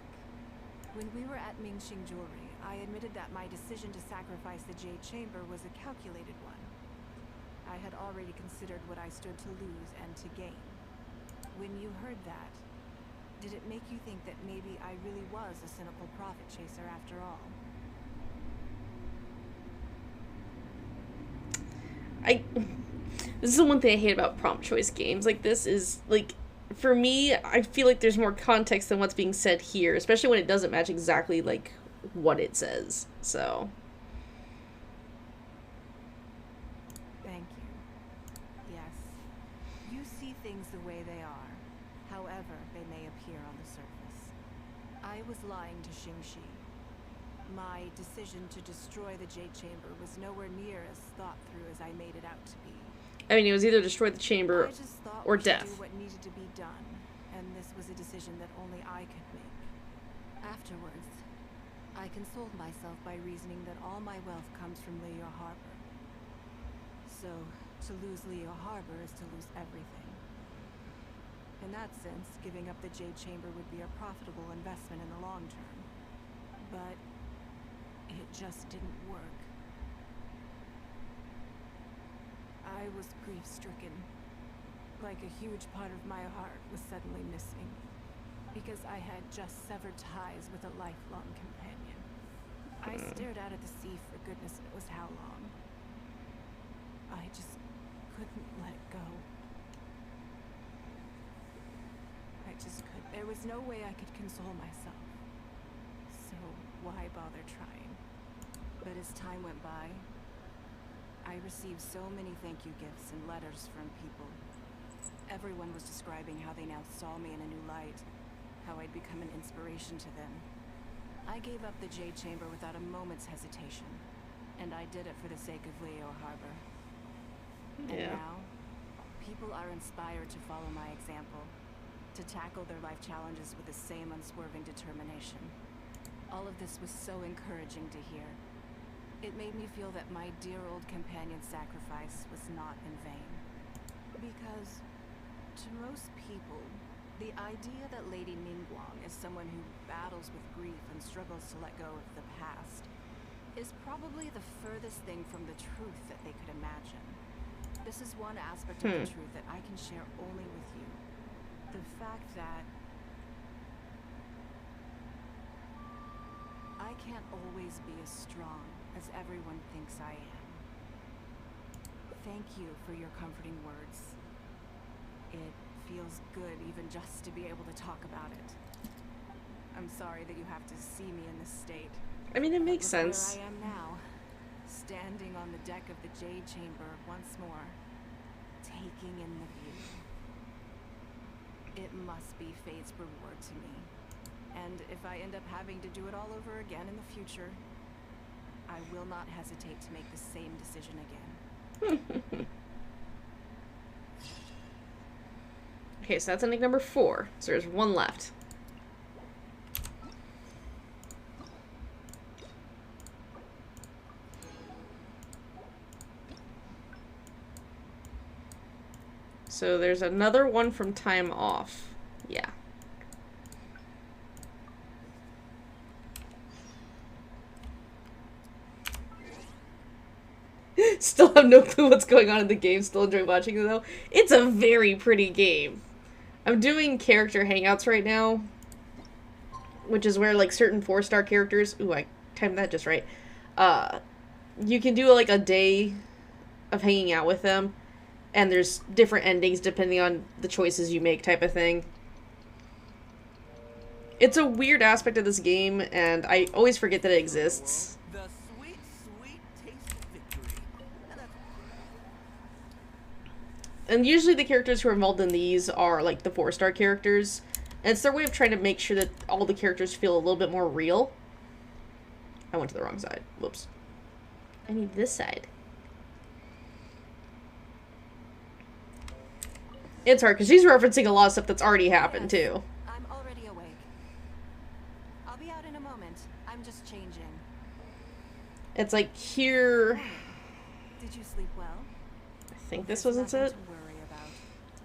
When we were at Mingxing Jewelry, I admitted that my decision to sacrifice the Jade Chamber was a calculated one. I had already considered what I stood to lose and to gain. When you heard that, did it make you think that maybe I really was a cynical profit chaser after all? This is the one thing I hate about prompt choice games. Like, this is, like, for me, I feel like there's more context than what's being said here, especially when it doesn't match exactly, like, what it says, so. Thank you. Yes. You see things the way they are, however they may appear on the surface. I was lying to Xingxi. My decision to destroy the Jade Chamber was nowhere near as thought through as I made it out to be. I mean, it was either destroy the chamber I just thought or we should death. do what needed to be done, and this was a decision that only I could make. Afterwards, I consoled myself by reasoning that all my wealth comes from Leo Harbor. So, to lose Leo Harbor is to lose everything. In that sense, giving up the Jade Chamber would be a profitable investment in the long term. But it just didn't work. I was grief-stricken. Like a huge part of my heart was suddenly missing. Because I had just severed ties with a lifelong companion. I stared out at the sea for goodness knows how long. I just couldn't let it go. I just couldn't. There was no way I could console myself. So why bother trying? But as time went by, I received so many thank you gifts and letters from people. Everyone was describing how they now saw me in a new light, how I'd become an inspiration to them. I gave up the Jade Chamber without a moment's hesitation, and I did it for the sake of Leo Harbor. And now, people are inspired to follow my example, to tackle their life challenges with the same unswerving determination. All of this was so encouraging to hear. It made me feel that my dear old companion's sacrifice was not in vain. Because, to most people, the idea that Lady Ningguang is someone who battles with grief and struggles to let go of the past is probably the furthest thing from the truth that they could imagine. This is one aspect of the truth that I can share only with you. The fact that I can't always be as strong as everyone thinks I am. Thank you for your comforting words. It feels good even just to be able to talk about it. I'm sorry that you have to see me in this state. I mean, it makes sense. Where I am now, standing on the deck of the Jade Chamber once more, taking in the view. It must be fate's reward to me. And if I end up having to do it all over again in the future, I will not hesitate to make the same decision again. Okay, so that's ending number 4. So there's one left. So there's another one from time off. Yeah. Still have no clue what's going on in the game. Still enjoy watching it though. It's a very pretty game. I'm doing character hangouts right now, which is where like certain 4-star characters. Ooh, I timed that just right. You can do like a day of hanging out with them, and there's different endings depending on the choices you make, type of thing. It's a weird aspect of this game, and I always forget that it exists. The sweet, sweet taste of victory. And usually the characters who are involved in these are like the 4-star characters. And it's their way of trying to make sure that all the characters feel a little bit more real. I went to the wrong side. Whoops. I need this side. It's hard because she's referencing a lot of stuff that's already happened too. I'm already awake. I'll be out in a moment. I'm just changing. It's like here. Did you sleep well? I think this wasn't it. To worry about.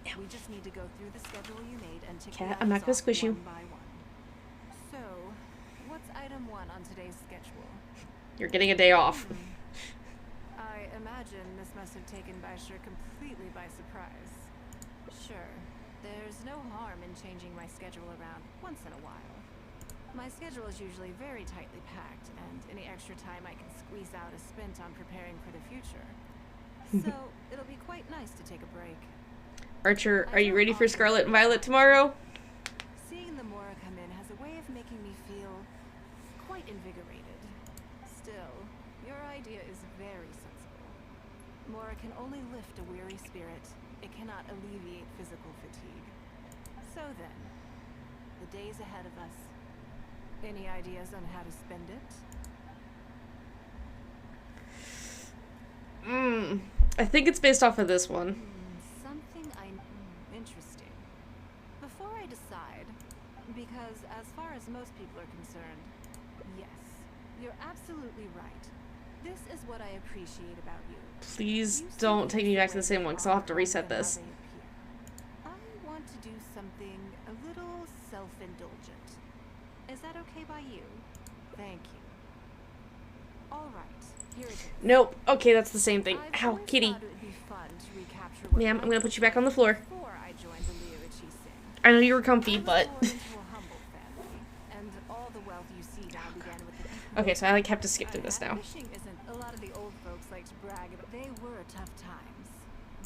Yeah. We just need to go through the schedule you made and tick Cat, the I'm not items gonna off squish you. one by one. So, what's item 1 on today's schedule? You're getting a day off. I imagine this must have taken Baisher completely by surprise. Sure, there's no harm in changing my schedule around once in a while. My schedule is usually very tightly packed, and any extra time I can squeeze out is spent on preparing for the future. So, it'll be quite nice to take a break. Archer, are you ready for Scarlet and Violet tomorrow? Seeing the Mora come in has a way of making me feel quite invigorated. Still, your idea is very sensible. Mora can only lift a weary spirit. It cannot alleviate physical fatigue. So then, the days ahead of us. Any ideas on how to spend it? I think it's based off of this one. Interesting. Before I decide, because as far as most people are concerned, yes, you're absolutely right. This is what I appreciate about you. Please don't take me back to the same one, because I'll have to reset this. I want to do something a little self-indulgent. Is that okay by you? Thank you. All right, here it is. Nope. Okay, that's the same thing. Ow, kitty. Ma'am, I'm gonna put you back on the floor. I know you were comfy, but... Okay, so I like have to skip through this now. A lot of the old folks like to brag about they were tough times.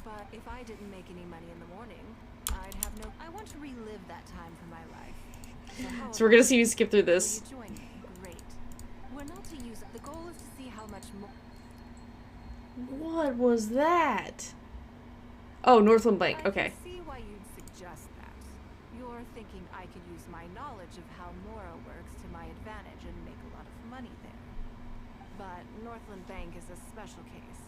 But if I didn't make any money in the morning, I'd have no... I want to relive that time for my life. So we're gonna see you skip through this. Join me. Great. We're not to use... The goal is to see how much more... What was that? Oh, Northland Bank. Okay. I see why you'd suggest that. You're thinking I could use my knowledge of how Mora works to my advantage and make a lot of money there. But Northland Bank is a special case.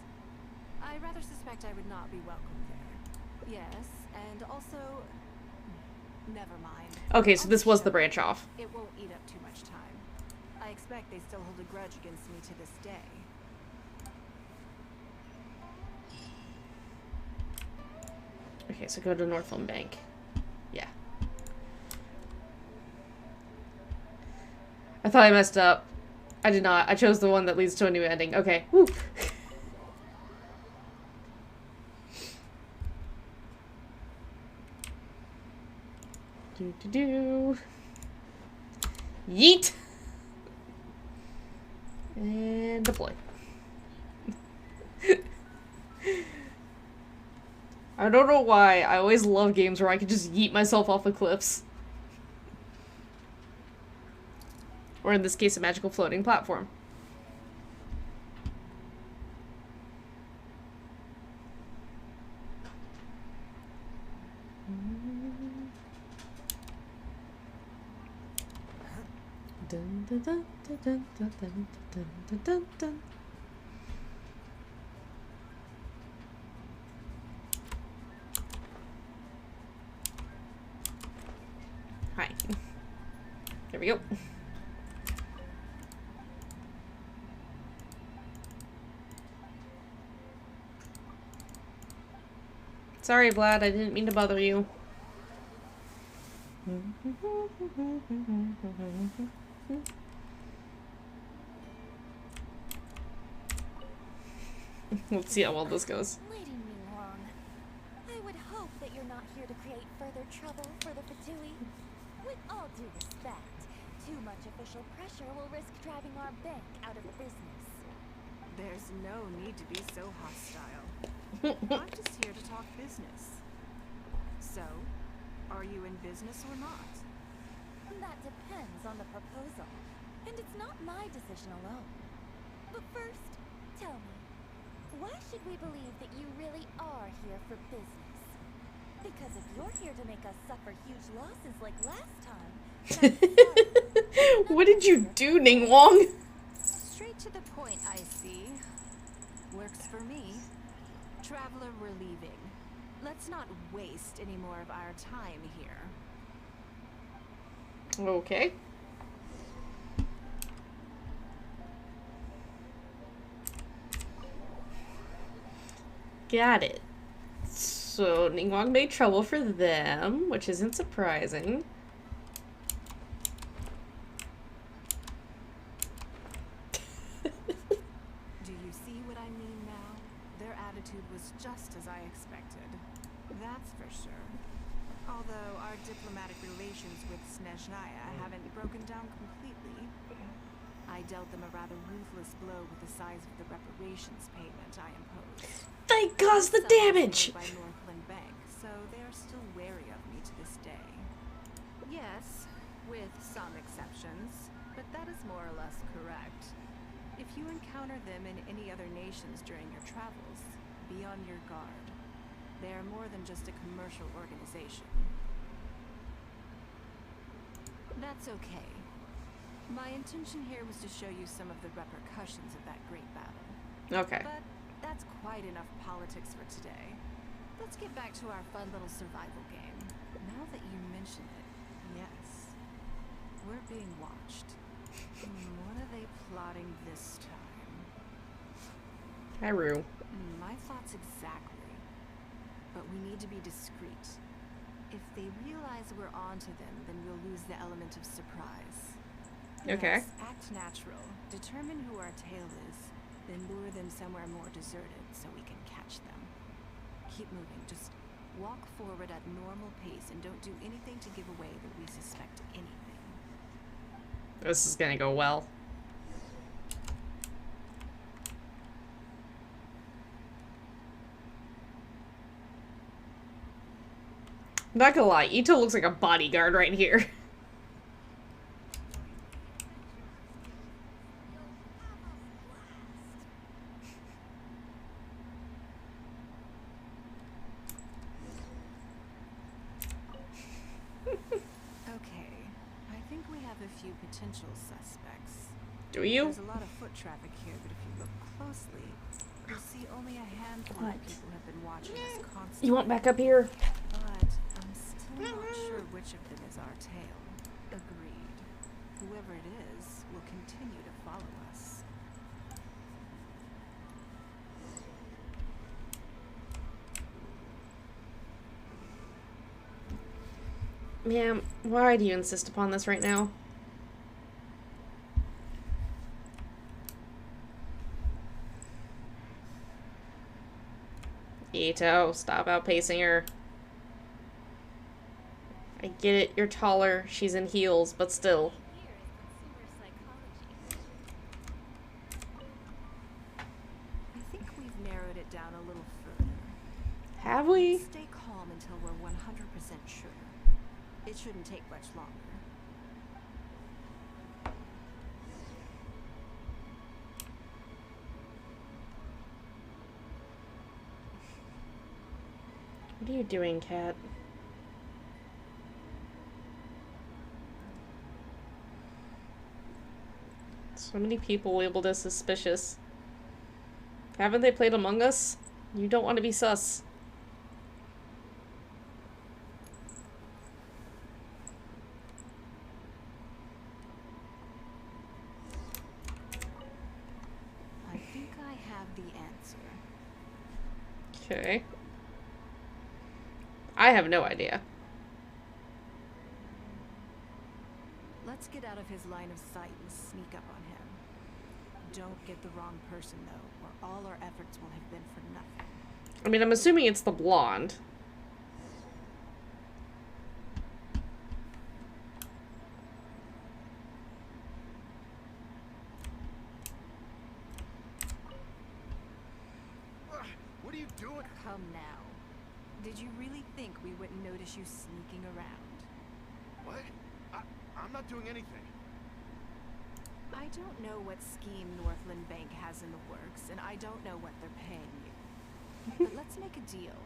I rather suspect I would not be welcome there. Yes, and also... Never mind. Okay, so this was the branch off. It won't eat up too much time. I expect they still hold a grudge against me to this day. Okay, so go to Northland Bank. Yeah. I thought I messed up. I did not. I chose the one that leads to a new ending. Okay. Woo. Do. Yeet! And deploy. I don't know why. I always love games where I can just yeet myself off the cliffs. Or in this case, a magical floating platform. Dun, dun, dun, dun, dun, dun, dun, dun, dun, dun. Hi. There we go. Sorry, Vlad, I didn't mean to bother you. Let's see how well this goes. Leading me wrong. I would hope that you're not here to create further trouble for the Fatui. With all due respect, too much official pressure will risk driving our bank out of business. There's no need to be so hostile. I'm just here to talk business. So, are you in business or not? That depends on the proposal. And it's not my decision alone. But first, tell me, why should we believe that you really are here for business? Because if you're here to make us suffer huge losses like last time... What did you do, Ning Wong? Straight to the point, I see. Works for me. Traveler, we're leaving. Let's not waste any more of our time here. Okay. Got it. So Ningguang made trouble for them, which isn't surprising. Do you see what I mean now? Their attitude was just as I expected. That's for sure. Although our diplomatic relations with Snezhnaya haven't broken down completely. I dealt them a rather ruthless blow with the size of the reparations payment I imposed. They caused the damage! By Northland Bank, so they are still wary of me to this day. Yes, with some exceptions, but that is more or less correct. If you encounter them in any other nations during your travels, be on your guard. They are more than just a commercial organization. That's okay. My intention here was to show you some of the repercussions of that great battle. Okay. But That's quite enough politics for today. Let's get back to our fun little survival game. Now that you mention it, yes. We're being watched. What are they plotting this time? Haru. My thoughts exactly. But we need to be discreet. If they realize we're onto them, then we'll lose the element of surprise. Okay. Let's act natural. Determine who our tail is, then lure them somewhere more deserted so we can catch them. Keep moving. Just walk forward at normal pace and don't do anything to give away that we suspect anything. This is gonna go well. Not gonna lie, Ito looks like a bodyguard right here. Okay, I think we have a few potential suspects. Do you? There's a lot of foot traffic here, but if you look closely, you'll see only a handful of people have been watching us constantly. You want back up here? But I'm still not sure which of them is our tail. Agreed. Whoever it is will continue to follow us. Ma'am, why do you insist upon this right now? Ito, stop outpacing her. I get it, you're taller, she's in heels, but still. I think we've narrowed it down a little further. Have we? Stay calm until we're 100% sure. It shouldn't take much longer. What are you doing, Cat? So many people labeled as suspicious. Haven't they played Among Us? You don't want to be sus. I think I have the answer. Okay. I have no idea. Let's get out of his line of sight and sneak up on him. Don't get the wrong person, though, or all our efforts will have been for nothing. I mean, I'm assuming it's the blonde. What are you doing? Come now. Did you really think we wouldn't notice you sneaking around? What? I'm not doing anything. I don't know what scheme Northland Bank has in the works, and I don't know what they're paying you. But let's make a deal.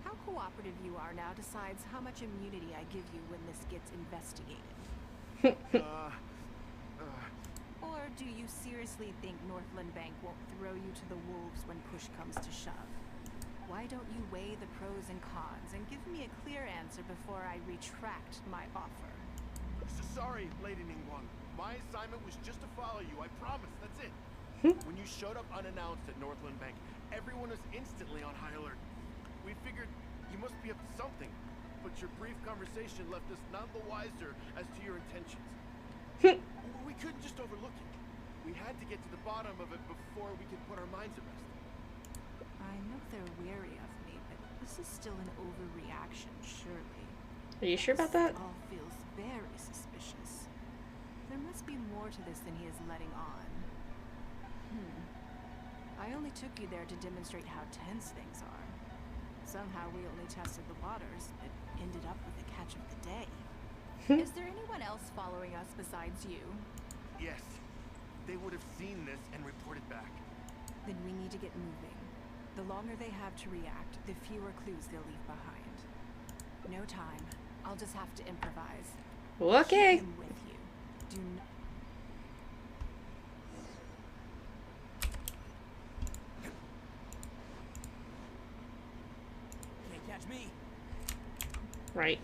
How cooperative you are now decides how much immunity I give you when this gets investigated. Or do you seriously think Northland Bank won't throw you to the wolves when push comes to shove? Why don't you weigh the pros and cons and give me a clear answer before I retract my offer? Sorry, Lady Ningguang. My assignment was just to follow you, I promise, that's it. When you showed up unannounced at Northland Bank, everyone was instantly on high alert. We figured you must be up to something, but your brief conversation left us none the wiser as to your intentions. We couldn't just overlook it. We had to get to the bottom of it before we could put our minds at rest. I know they're wary of me, but this is still an overreaction, surely. Are you sure about that? This all feels very suspicious. There must be more to this than he is letting on. I only took you there to demonstrate how tense things are. Somehow we only tested the waters, but ended up with a catch of the day. Is there anyone else following us besides you? Yes. They would have seen this and reported back. Then we need to get moving. The longer they have to react, the fewer clues they'll leave behind. No time. I'll just have to improvise. Okay. Keep him with you. Do not... Right.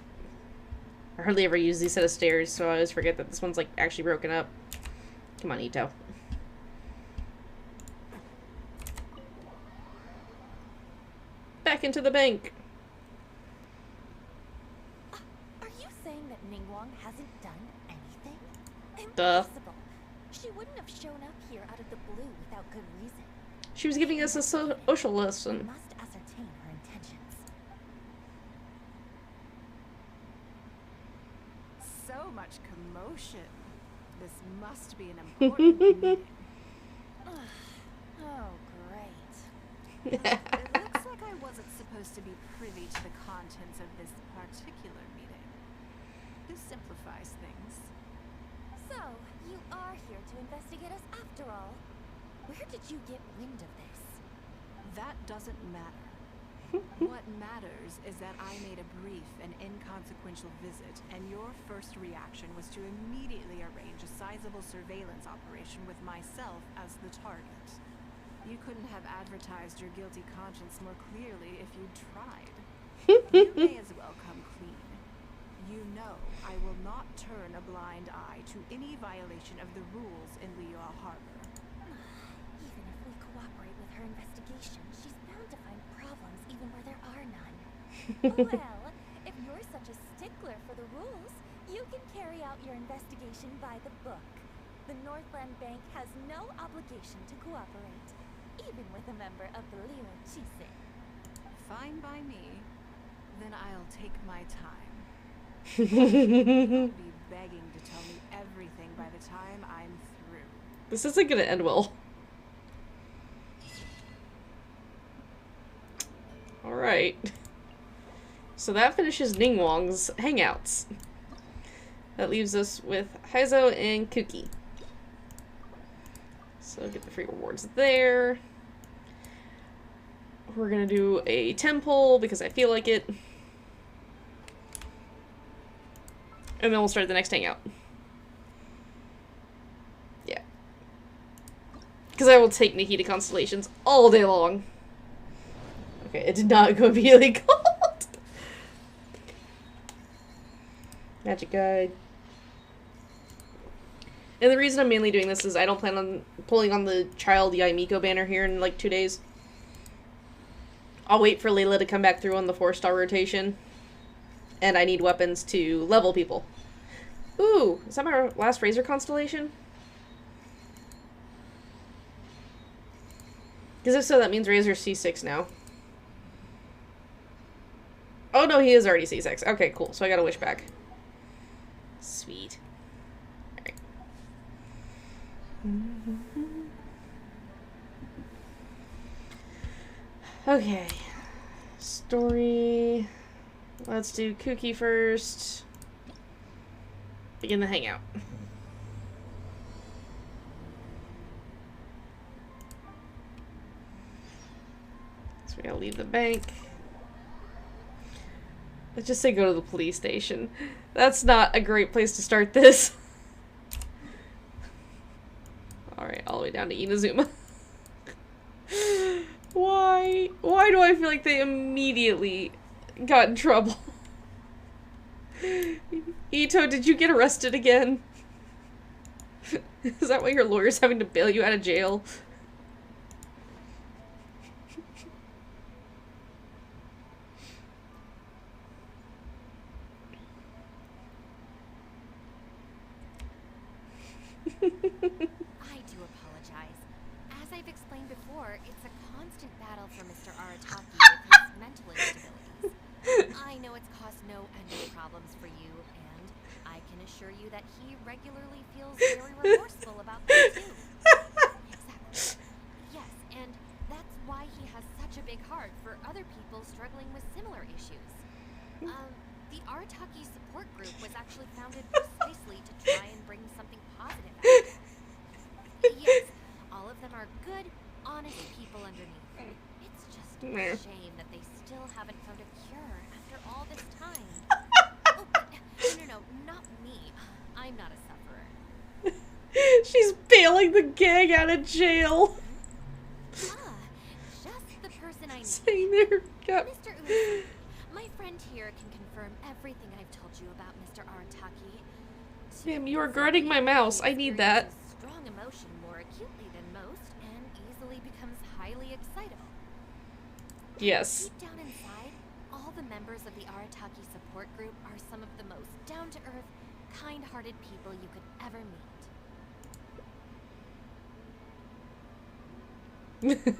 I hardly ever use these set of stairs, so I always forget that this one's, like, actually broken up. Come on, Ito. Back into the bank. Are you saying that Ningguang hasn't done anything? Duh. Impossible. She wouldn't have shown up here out of the blue without good reason. She was giving us a social lesson. We must ascertain her intentions. So much commotion. This must be an important meeting. Oh, great. It looks like I wasn't supposed to be privy to the contents of this particular meeting. This simplifies things. So, you are here to investigate us after all. Where did you get wind of this? That doesn't matter. What matters is that I made a brief and inconsequential visit, and your first reaction was to immediately arrange a sizable surveillance operation with myself as the target. You couldn't have advertised your guilty conscience more clearly if you'd tried. You may as well come clean. You know I will not turn a blind eye to any violation of the rules in Liyue Harbor. Even if we cooperate with her investigation, she's bound to find problems even where there are none. Well, if you're such a stickler for the rules, you can carry out your investigation by the book. The Northland Bank has no obligation to cooperate, even with a member of the Liyue Chisei. Fine by me. Then I'll take my time. You'll be begging to tell me everything by the time I'm through. This isn't gonna end well. Alright. So that finishes Ningguang's hangouts. That leaves us with Haizo and Kuki. So get the free rewards there. We're gonna do a temple because I feel like it. And then we'll start the next hangout. Yeah. Because I will take Nikki to Constellations all day long. Okay, it did not go immediately cold. Magic guide. And the reason I'm mainly doing this is I don't plan on pulling on the child Yaimiko banner here in like 2 days. I'll wait for Layla to come back through on the 4-star rotation. And I need weapons to level people. Ooh, is that my last Razor constellation? Because if so, that means Razor's C6 now. Oh no, he is already C6. Okay, cool. So I got a wish back. Sweet. Alright. Okay. Story. Let's do Kuki first. Begin the hangout. So we gotta leave the bank. Let's just say go to the police station. That's not a great place to start this. Alright, all the way down to Inazuma. Why? Why do I feel like they immediately got in trouble? Ito, did you get arrested again? Is that why your lawyer's having to bail you out of jail? I do apologize. As I've explained before, it's a constant battle for Mr. Arataki with his mental instabilities. I know it's caused no end of problems for you, and I can assure you that he regularly feels very remorseful about them too. Exactly. Yes, and that's why he has such a big heart for other people struggling with similar issues. The Arataki support group was actually founded precisely to try and bring something positive out of it. Yes, all of them are good, honest people underneath. It's just a shame that they still haven't found a cure after all this time. Oh, no, not me. I'm not a sufferer. She's bailing the gang out of jail. Just the person I need. Saying there, Mr. Uzi, my friend here can confirm everything I've told you about Mr. Arataki. Ma'am, you are guarding my mouse. I need that. Strong emotion more acutely than most and easily becomes highly excitable. Yes. Deep down inside, all the members of the Arataki support group are some of the most down-to-earth, kind-hearted people you could ever meet. Even the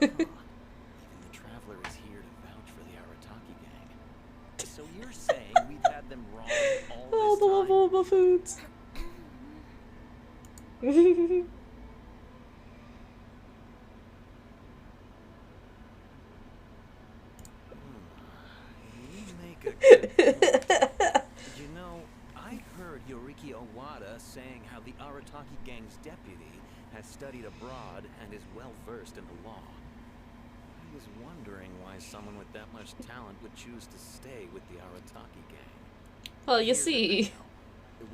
Traveler is here to vouch for the Arataki gang. So you're saying we've had them wrong all this the time? level of buffoons. You make a good point. You know, I heard Yoriki Owada saying how the Arataki gang's deputy has studied abroad and is well versed in the law. I was wondering why someone with that much talent would choose to stay with the Arataki gang. Well, you see.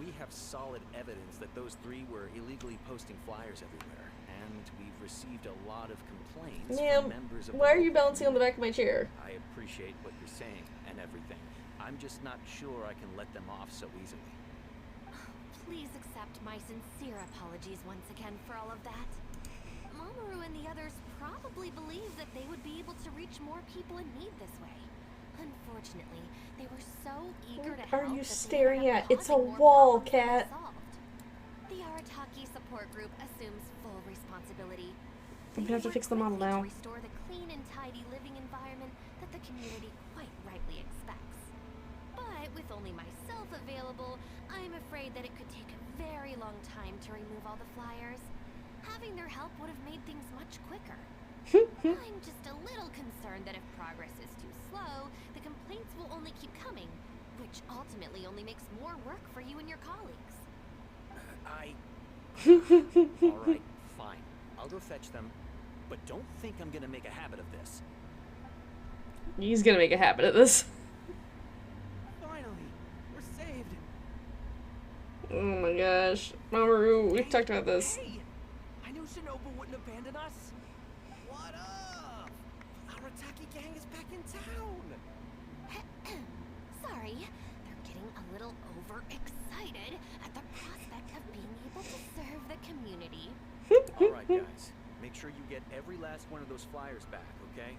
We have solid evidence that those three were illegally posting flyers everywhere, and we've received a lot of complaints from members of the why are you local balancing on the back of my chair? I appreciate what you're saying and everything. I'm just not sure I can let them off so easily. Please accept my sincere apologies once again for all of that. Mamoru and the others probably believed that they would be able to reach more people in need this way. Unfortunately, they were so eager to help. What are you that they staring ended at? up It's a causing more wall, problems than they Cat. solved. The Arataki support group assumes full responsibility. I'm gonna have to fix the model now. To restore the clean and tidy living environment that the community quite rightly expects. But with only myself available, I'm afraid that it could take a very long time to remove all the flyers. Having their help would have made things much quicker. I'm just a little concerned that if progress is too slow, the complaints will only keep coming, which ultimately only makes more work for you and your colleagues. Alright, fine. I'll go fetch them, but don't think I'm gonna make a habit of this. He's gonna make a habit of this. Finally, we're saved. Oh my gosh. Mamoru, we've talked about this. Hey! I knew Shinobu wouldn't abandon us. What up? Arataki gang is back in town. Sorry, they're getting a little overexcited at the prospect of being able to serve the community. Alright guys, make sure you get every last one of those flyers back, okay?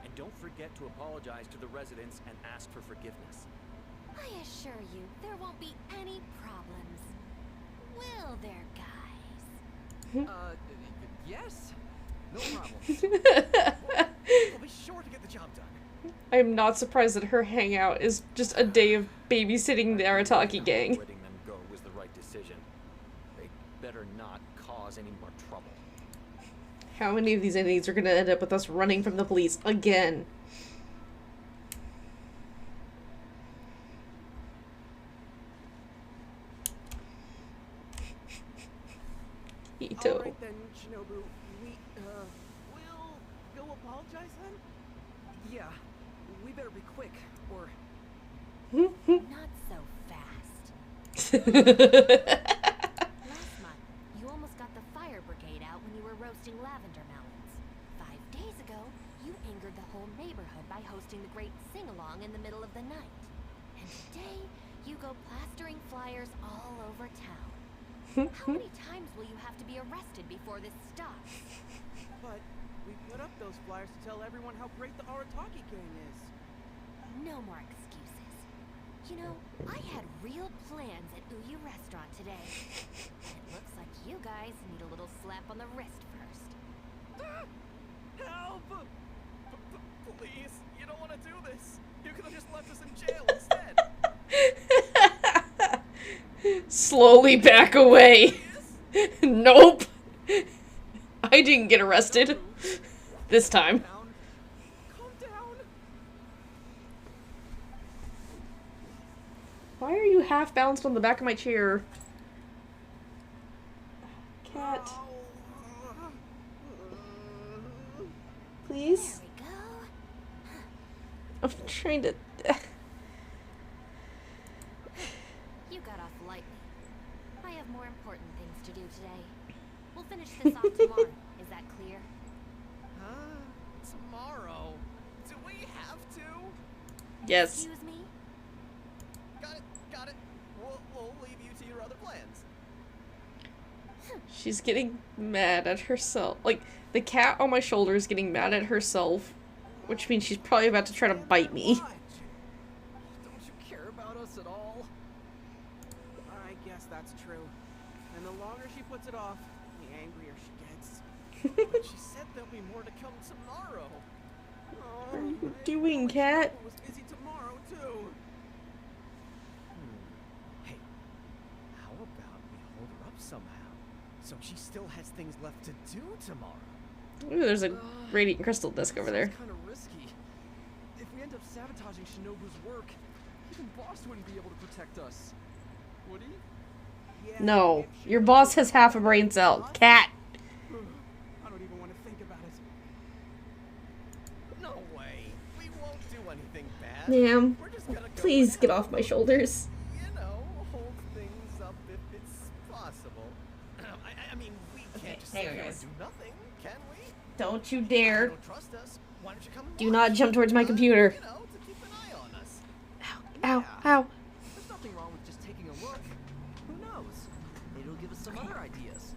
And don't forget to apologize to the residents and ask for forgiveness. I assure you, there won't be any problems. Will there, guys? Yes? No problem. We'll be sure to get the job done. I am not surprised that her hangout is just a day of babysitting the Arataki gang. Letting them go was the right decision. They better not cause any more trouble. How many of these entities are gonna end up with us running from the police again? Ito. Alright then, Shinobu. We'll go apologize then? Yeah, we better be quick, or... Not so fast. Last month, you almost got the fire brigade out when you were roasting lavender melons. 5 days ago, you angered the whole neighborhood by hosting the great sing-along in the middle of the night. And today, you go plastering flyers all over town. How many times will you have to be arrested before this stops? But we put up those flyers to tell everyone how great the Arataki gang is. No more excuses. You know, I had real plans at Uyu Restaurant today. And it looks like you guys need a little slap on the wrist first. Help! Please, you don't want to do this. You could have just left us in jail instead. Slowly back away. Nope. I didn't get arrested. This time. Calm down. Why are you half balanced on the back of my chair? Cat. Please? There we go. I'm trying to... You got off lightly. I have more important things to do today. We'll finish this off tomorrow. Is that clear? Tomorrow? Do we have to? Yes. Excuse me? She's getting mad at herself. Like, the cat on my shoulder is getting mad at herself, which means she's probably about to try to bite me. Don't you care about us at all? I guess that's true. And the longer she puts it off, the angrier she gets. But she said there'll be more to come tomorrow. What are you doing, cat? Was busy tomorrow too. Hey, how about we hold her up somehow, so she still has things left to do tomorrow? Ooh, there's a radiant crystal disc over there. Kind of risky. If we end up sabotaging Shinobu's work, even boss wouldn't be able to protect us, would he? Yeah, No, your boss has half a brain cell. Cat. I don't even want to think about it. No way. We won't do anything bad. Ma'am, We're just gonna go please get ahead. off my shoulders. You know, hold things up if it's possible. I mean, we can't just sit hang on, here and guys. do nothing, can we? Don't you dare. Don't trust us. Why don't you come and Do watch? not jump towards my computer. You know, to keep an eye on us. Ow, Yeah. ow. There's nothing wrong with just taking a look. Who knows? Maybe it'll give us some other ideas.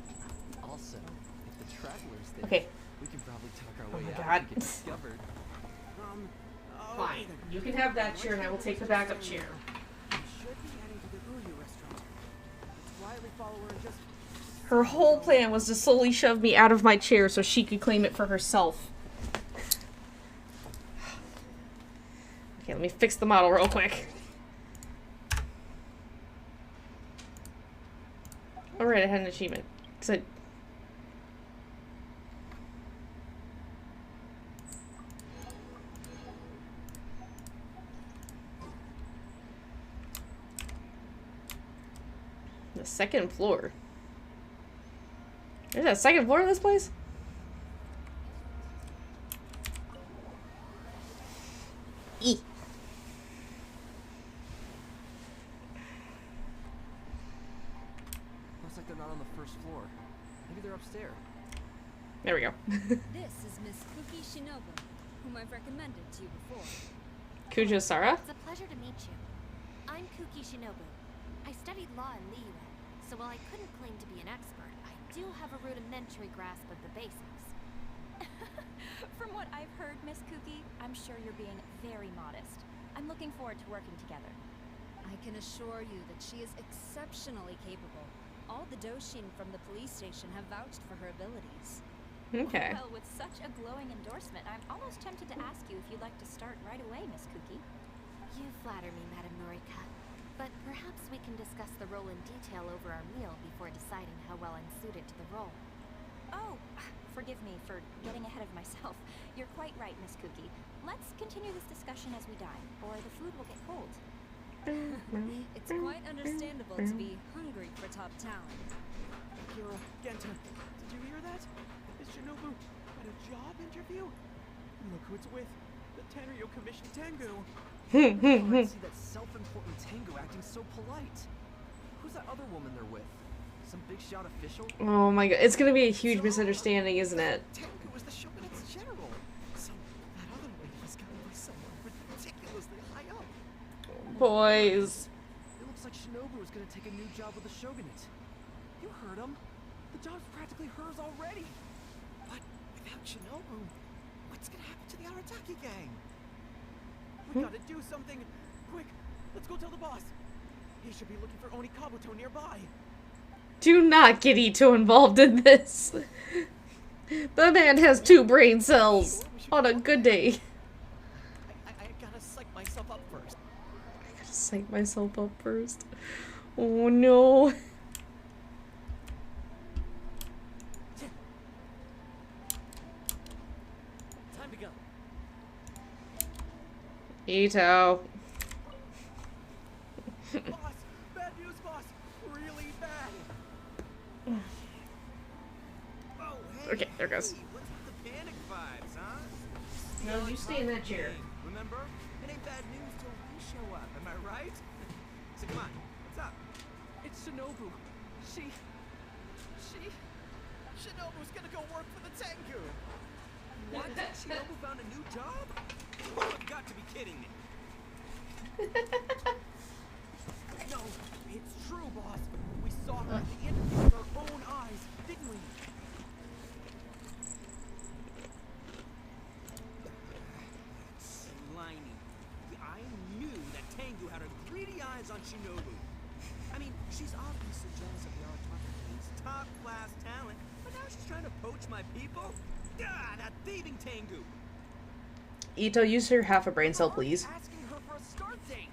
Also, if the traveler's there, Okay. we can probably talk our Oh way my out God. if we get discovered. Fine. You can have that chair and I will take the backup chair. We should be heading to the Uryu restaurant. Let's quietly follow her and just... Her whole plan was to slowly shove me out of my chair so she could claim it for herself. Okay, let me fix the model real quick. Alright, I had an achievement. 'Cause I... The second floor. There's a second floor of this place? E. Looks like they're not on the first floor. Maybe they're upstairs. There we go. This is Miss Kuki Shinobu, whom I've recommended to you before. Kujo Sara? It's a pleasure to meet you. I'm Kuki Shinobu. I studied law in Liyue, so while I couldn't claim to be an expert, I do have a rudimentary grasp of the basics. From what I've heard, Miss Kuki, I'm sure you're being very modest. I'm looking forward to working together. I can assure you that she is exceptionally capable. All the Doshin from the police station have vouched for her abilities. Okay. Well, with such a glowing endorsement, I'm almost tempted to ask you if you'd like to start right away, Miss Kuki. You flatter me, Madame Norika. But perhaps we can discuss the role in detail over our meal before deciding how well I'm suited to the role. Oh, forgive me for getting ahead of myself. You're quite right, Miss Kuki. Let's continue this discussion as we dine, or the food will get cold. It's quite understandable to be hungry for top talent. Kira, Genta, did you hear that? Is Shinobu at a job interview? Look who it's with. The Tenryo commissioned Tengu. I see that self-important Tengu acting so polite. Who's that other woman they're with? Some big shot official? Oh my god. It's gonna be a huge misunderstanding, isn't it? Tengu is the shogunate general. So that other lady's gotta be someone ridiculously high up. Boys. It looks like Shinobu is gonna take a new job with the shogunate. You heard him. The job's practically hers already. But without Shinobu, what's gonna happen to the Arataki gang? We gotta do something. Quick, let's go tell the boss. He should be looking for Oni Kabuto nearby. Do not get Ito involved in this. The man has 2 brain cells on a good day. I gotta psych myself up first. I gotta psych myself up first. Oh no. Time to go. Ito. Boss, bad news, boss. Really bad. Oh, hey, Okay, there it goes. hey, what's with the panic vibes, huh? No, you stay in that chair. Remember? It ain't bad news till we show up, am I right? So come on, what's up? It's Shinobu. Shinobu's gonna go work for the Tengu. What? Shinobu found a new job? You have got to be kidding me. No, it's true, boss. We saw her at the interview with our own eyes. didn't we? Slimy. I knew that Tengu had her greedy eyes on Shinobu. I mean, she's obviously jealous of the Arataki King's top-class talent, but now she's trying to poach my people? Ah, that thieving Tengu! Ito, use your half a brain cell, please. Asking her for a start date.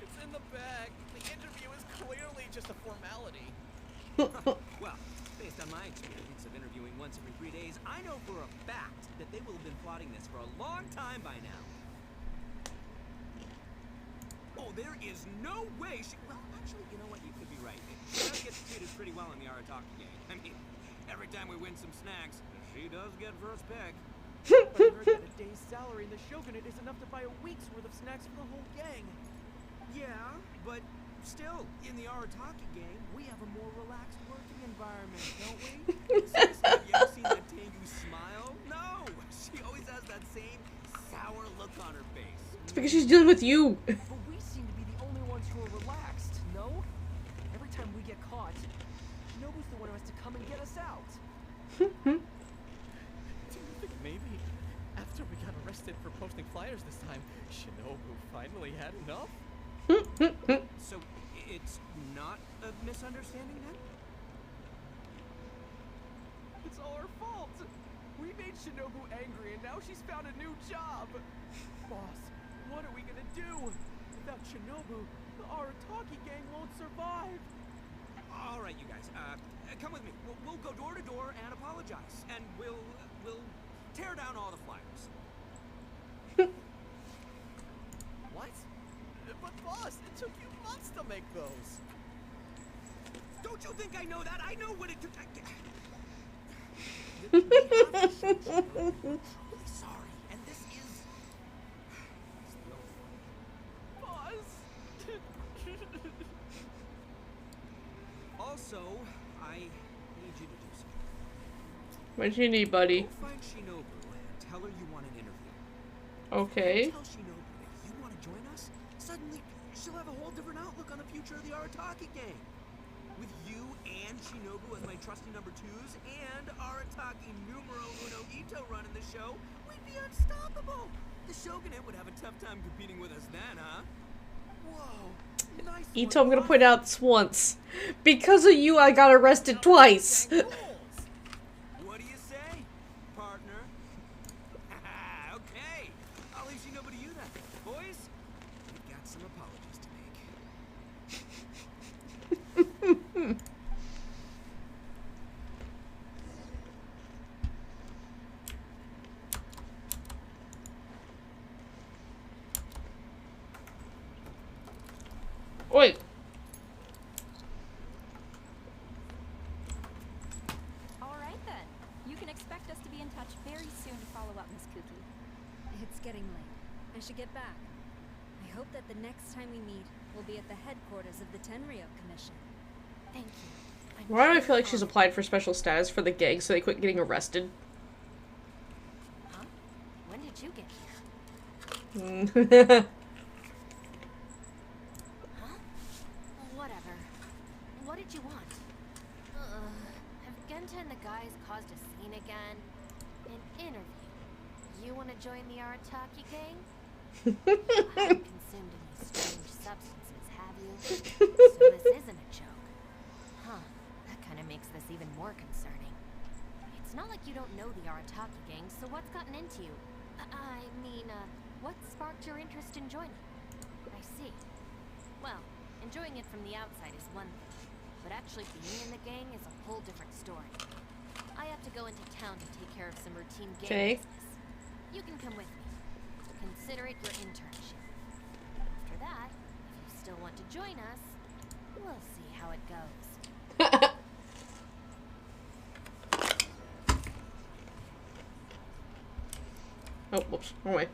It's in the bag. The interview is clearly just a formality. Well, based on my experience of interviewing once every 3 days, I know for a fact that they will have been plotting this for a long time by now. Oh, there is no way she... Well, actually, you know what? You could be right. She does get treated pretty well in the Arataki gang. I mean, every time we win some snacks, she does get first pick. But I heard that a day's salary in the Shogunate is enough to buy a week's worth of snacks for the whole gang. Yeah, but still, in the Arataki gang, we have a more relaxed working environment, don't we? Seriously, have you ever seen that Tengu smile? No! She always has that same sour look on her face. It's because she's dealing with you. But we seem to be the only ones who are relaxed, no? Every time we get caught, Shinobu's the one who has to come and get us out. Do you think maybe after we got arrested for posting flyers this time, Shinobu finally had enough? So, it's not a misunderstanding then? It's all our fault. We made Shinobu angry and now she's found a new job. Boss, what are we gonna do? Without Shinobu, the Arataki gang won't survive. All right, you guys, come with me. We'll go door to door and apologize, and we'll tear down all the flyers. What? But boss, it took you months to make those. Don't you think I know that? I know what it took. Really sorry, and this is Boss. Also, I need you to do something. What do you need, buddy? Go find Shinobu and tell her you want an interview. Okay. Tell Shinobu that you want to join us. Suddenly, she'll have a whole different outlook on the future of the Arataki gang. With you and Shinobu as my trusty number twos, and Arataki numero uno Ito running the show, we'd be unstoppable. The Shogunate would have a tough time competing with us then, huh? Whoa. Nice. Ito, I'm gonna point out this once. Because of you, I got arrested twice. What do you say, partner? Okay. I'll leave Shinobu to you then. Boys, we've got some apologies to make. Wait. All right then. You can expect us to be in touch very soon to follow up, Miss Kuki. It's getting late. I should get back. I hope that the next time we meet will be at the headquarters of the Tenryo Commission. Thank you. Why do I feel like she's applied for special status for the gang so they quit getting arrested? Huh? When did you get here? Huh? Whatever. What did you want? Have Genta and the guys caused a scene again? An interview. You want to join the Arataki gang? Haven't consumed any strange substances, have you? So this isn't a joke. Huh. That kind of makes this even more concerning. It's not like you don't know the Arataki gang, so what's gotten into you? I mean, what sparked your interest in joining? I see. Well, enjoying it from the outside is one thing, but actually being in the gang is a whole different story. I have to go into town to take care of some routine gang business. You can come with me. Consider it your internship. After that, if you still want to join us, we'll see how it goes. Oh, whoops. Wrong way.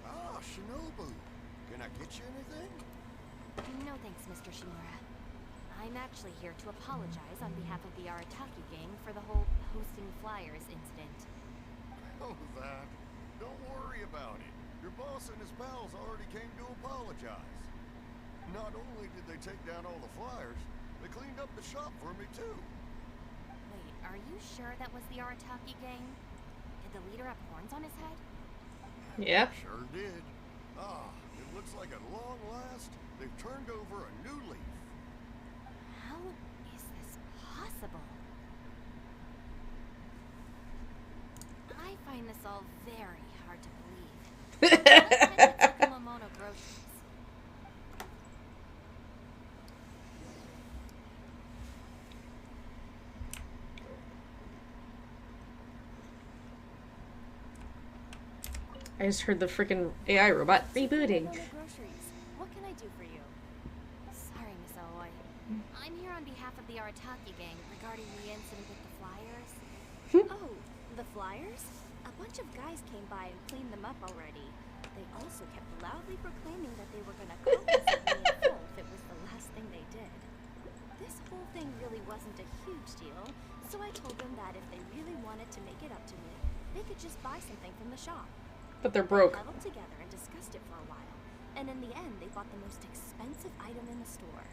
Ah, Shinobu. Can I get you anything? No thanks, Mr. Shimura. I'm actually here to apologize on behalf of the Arataki gang for the whole posting flyers incident. Oh, that. Don't worry about it. Your boss and his pals already came to apologize. Not only did they take down all the flyers, they cleaned up the shop for me too. Wait, are you sure that was the Arataki gang? Did the leader have horns on his head? Yeah. Sure did. Ah, it looks like at long last, they've turned over a new leaf. How is this possible? I find this all very hard to believe. Let's head to Tsukumomono Groceries. I just heard the freaking AI robot rebooting. Groceries. What can I do for you? Sorry, Miss Aoi. I'm here on behalf of the Arataki gang regarding the incident with the flyers. Oh, the flyers? A bunch of guys came by and cleaned them up already. They also kept loudly proclaiming that they were gonna compensate me in full if it was the last thing they did. This whole thing really wasn't a huge deal, so I told them that if they really wanted to make it up to me, they could just buy something from the shop. But they're broke. They huddled together and discussed it for a while, and in the end, they bought the most expensive item in the store,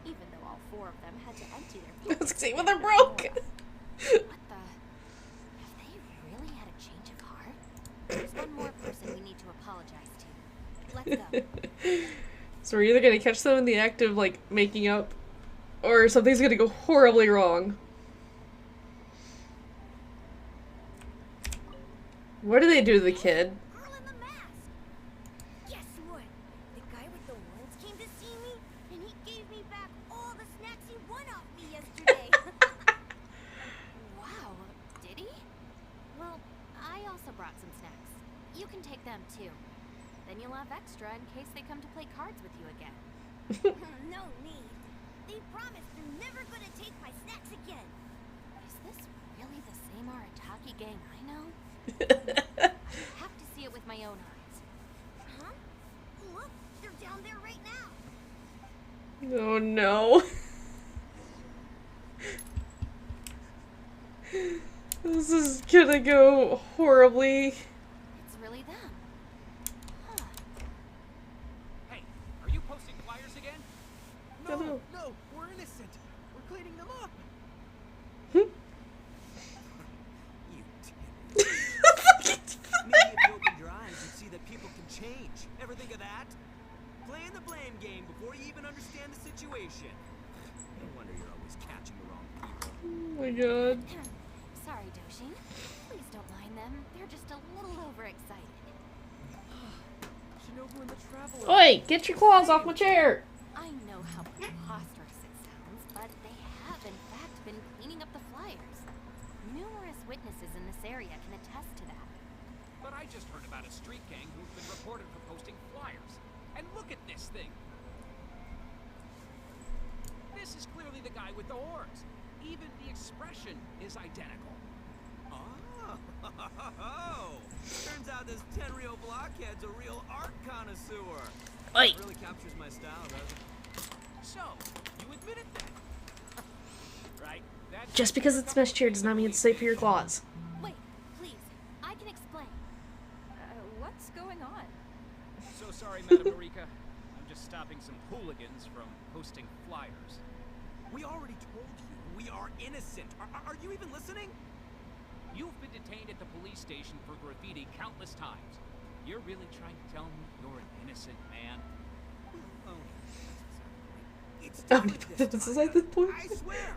even though all four of them had to empty their pockets. I was gonna say, well, they're broke. What the? Have they really had a change of heart? There's one more person we need to apologize to. Let's go. So we're either gonna catch them in the act of, like, making up, or something's gonna go horribly wrong. What do they do to the kid? Guess what? The guy with the words came to see me, and he gave me back all the snacks he won off me yesterday. Wow, did he? Well, I also brought some snacks. You can take them too. Then you'll have extra in case they come to play cards with you again. No need. They promised they're never gonna take my snacks again. Is this really the same Arataki gang I know? I have to see it with my own eyes. Huh? Look, they're down there right now. Oh no. This is gonna go horribly. It's really them. Huh. Hey, are you posting flyers again? No. No, we're innocent. We're cleaning them up. Maybe if you opened your eyes, you'd see that people can change. Ever think of that? Playing the blame game before you even understand the situation. No wonder you're always catching the wrong people. Oh my god. Sorry, Doshin. Please don't mind them. They're just a little overexcited. Shinobu and the Traveler. Oi, get your claws off my chair. I know how preposterous it sounds, but they have in fact been cleaning up the flyers. Numerous witnesses in this area can attest to that. But I just heard about a street gang who've been reported for posting flyers. And look at this thing. This is clearly the guy with the horns. Even the expression is identical. Oh, turns out this Tenryo blockhead's a real art connoisseur. Oi. Really captures my style, doesn't it? So, you admit it then? Right? That's Just because it's mesh chair does not mean it's safe for your claws. Wait, please. I can explain. What's going on? So sorry, Madam Marika. I'm just stopping some hooligans from posting flyers. We already told you we are innocent. Are you even listening? You've been detained at the police station for graffiti countless times. You're really trying to tell me you're an innocent man? Oh, it's Oh, different this is at the point. I swear.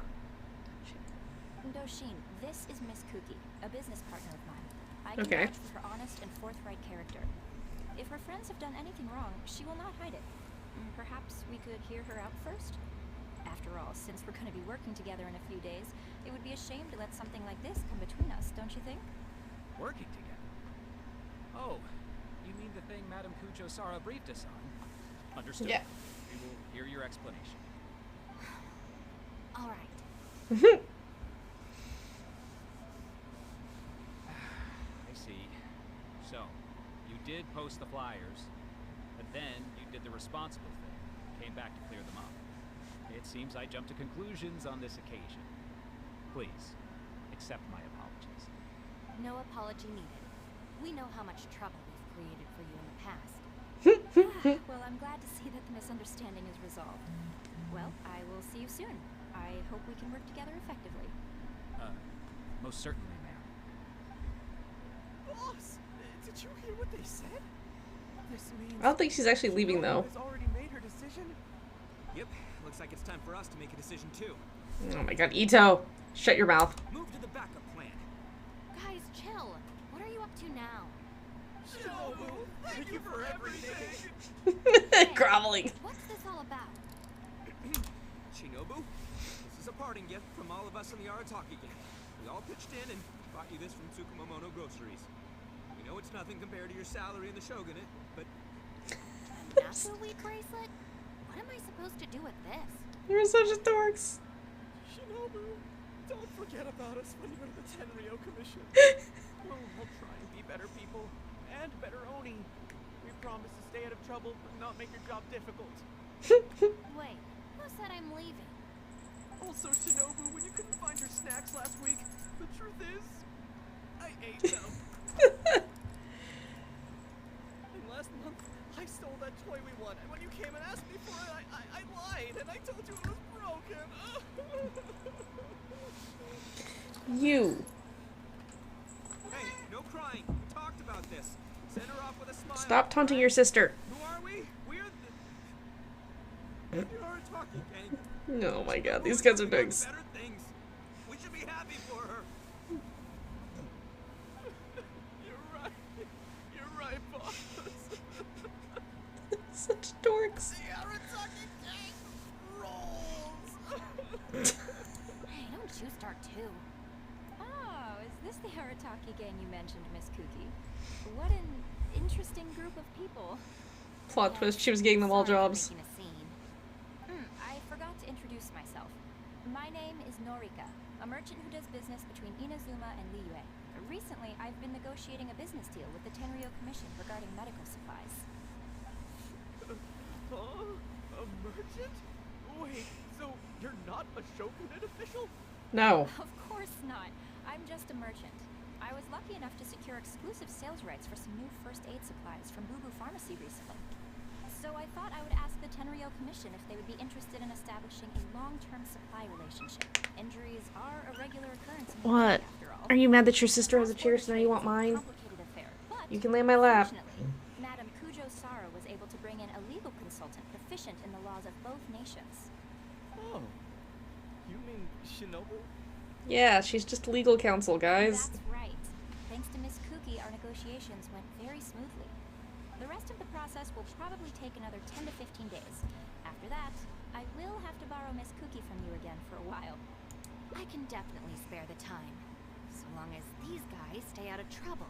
Doshin, this is Miss Kuki, a business partner of mine. I can Okay. vouch for her honest and forthright character. If her friends have done anything wrong, she will not hide it. Perhaps we could hear her out first? After all, since we're going to be working together in a few days, it would be a shame to let something like this come between us, don't you think? Working together? Oh, you mean the thing Madam Kucho-Sara briefed us on? Understood. Yeah. We will hear your explanation. All right. I see. So, you did post the flyers, but then you did the responsible thing. Came back to clear them up. It seems I jumped to conclusions on this occasion. Please, accept my apologies. No apology needed. We know how much trouble we've created for you in the past. Well, I'm glad to see that the misunderstanding is resolved. Well, I will see you soon. I hope we can work together effectively. Most certainly, ma'am. Boss, did you hear what they said? This means I don't think she's actually leaving though. has already made her decision. Yep, looks like it's time for us to make a decision too. Oh my god, Ito! Shut your mouth. Move to the backup plan. Guys, chill. What are you up to now? Shinobu, thank you for everything. Groveling. What's this all about? Shinobu, this is a parting gift from all of us in the Arataki gang. We all pitched in and bought you this from Tsukumomono Groceries. We know it's nothing compared to your salary in the Shogunate, but... A Nasu-weed bracelet? What am I supposed to do with this? You're such a dorks. Shinobu, don't forget about us when you're in the Tenryo Commission. We'll try and be better people, and better Oni. We promise to stay out of trouble, but not make your job difficult. Wait, who said I'm leaving? Also, Shinobu, when you couldn't find your snacks last week, the truth is, I ate them. And last month, I stole that toy we won, and when you came and asked me for it, I lied, and I told you it was broken. You. Hey, no crying. We talked about this. Send her off with a smile. Stop taunting your sister. Who are we? We're the Arataki gang. Oh my god, these guys are doing Better things. We should be happy for her. You're right, boss. such dorks. The Arataki gang rolls. Hey, don't you start too. Oh, is this the Arataki gang you mentioned, Miss Kuki? What an interesting group of people. Plot twist, she was getting them all jobs. Making a scene. I forgot to introduce myself. My name is Norika, a merchant who does business between Inazuma and Liyue. Recently, I've been negotiating a business deal with the Tenryo Commission regarding medical supplies. A merchant? Wait, so you're not a Shogunate official? No. Of course not. I'm just a merchant. I was lucky enough to secure exclusive sales rights for some new first aid supplies from Boo Boo Pharmacy recently. So I thought I would ask the Tenryo Commission if they would be interested in establishing a long-term supply relationship. Injuries are a regular occurrence in the What? after all. Are you mad that your sister has a chair, so now you want mine? Complicated affair, but You can lay in my lap. fortunately, Madame Kujo Sara was able to bring in a legal consultant proficient in the laws of both nations. Oh, you mean Shinobu? Yeah, she's just legal counsel, guys. That's right. Thanks to Miss Kuki, our negotiations went very smoothly. The rest of the process will probably take another 10 to 15 days. After that, I will have to borrow Miss Kuki from you again for a while. I can definitely spare the time, so long as these guys stay out of trouble.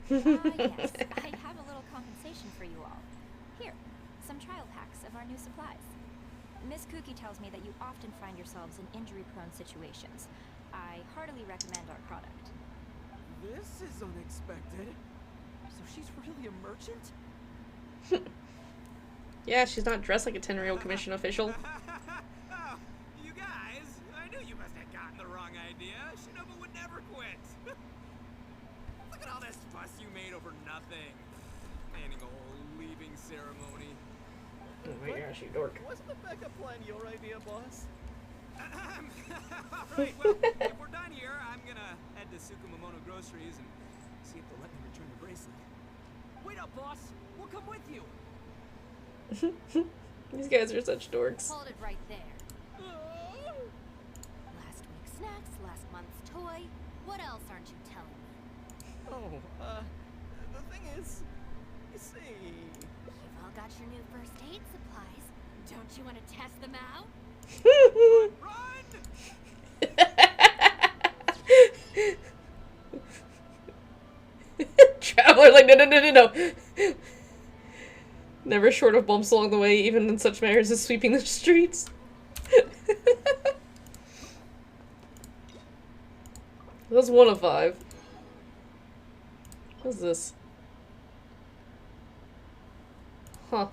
Yes, I have a little compensation for you all. Here, some trial packs of our new supplies. Miss Kuki tells me that you often find yourselves in injury-prone situations. I heartily recommend our product. This is unexpected. So she's really a merchant? Yeah, she's not dressed like a Tenryo Commission official. Oh, you guys, I knew you must have gotten the wrong idea. Shinobu would never quit. Look at all this fuss you made over nothing. Planning a whole leaving ceremony. Oh my gosh, you dork. Wasn't the backup plan your idea, boss? Alright, well, if we're done here, I'm gonna head to Tsukumomono Groceries and see if they'll let me return the bracelet. Wait up, boss! We'll come with you! These guys are such dorks. Hold it right there. Last week's snacks, last month's toy. What else aren't you telling me? Oh, the thing is, you see... You've all got your new first aid supplies. Don't you want to test them out? Run! Traveler, like, no. Never short of bumps along the way, even in such matters as sweeping the streets. That's 1 of 5. What's this? Huh.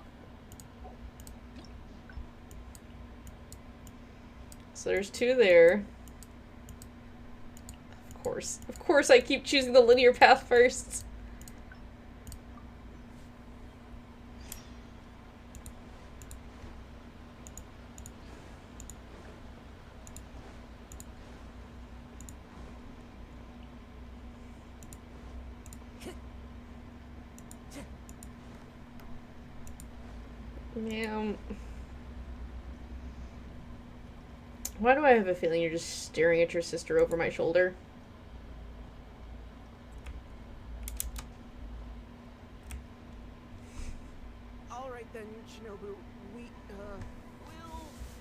So there's 2 there. Of course I keep choosing the linear path first. Yeah. Why do I have a feeling you're just staring at your sister over my shoulder? Alright then, Shinobu. We'll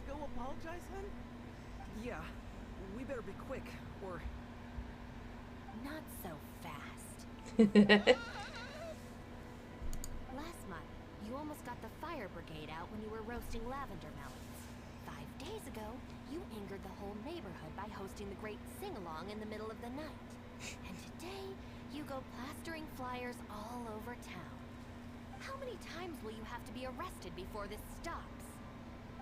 go apologize then? Yeah. We better be quick, or... Not so fast. Last month, you almost got the fire brigade out when you were roasting lavender melons. 5 days ago, you angered the whole neighborhood by hosting the great sing-along in the middle of the night. And today, you go plastering flyers all over town. How many times will you have to be arrested before this stops?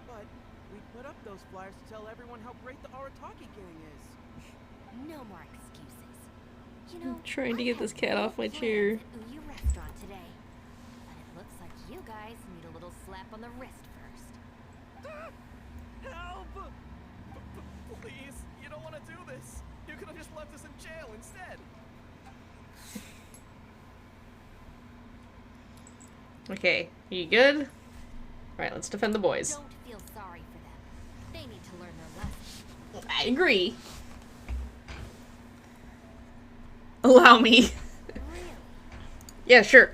But we put up those flyers to tell everyone how great the Arataki gang is. No more excuses. You know, I'm trying to get this cat off my plans chair. at Uyu Restaurant today. But it looks like you guys need a little slap on the wrist first. Help! Please, you don't want to do this. You could have just left us in jail instead. Okay, you good? Alright, let's defend the boys. Don't feel sorry for them. They need to learn their lesson. I agree. Allow me. Yeah, sure.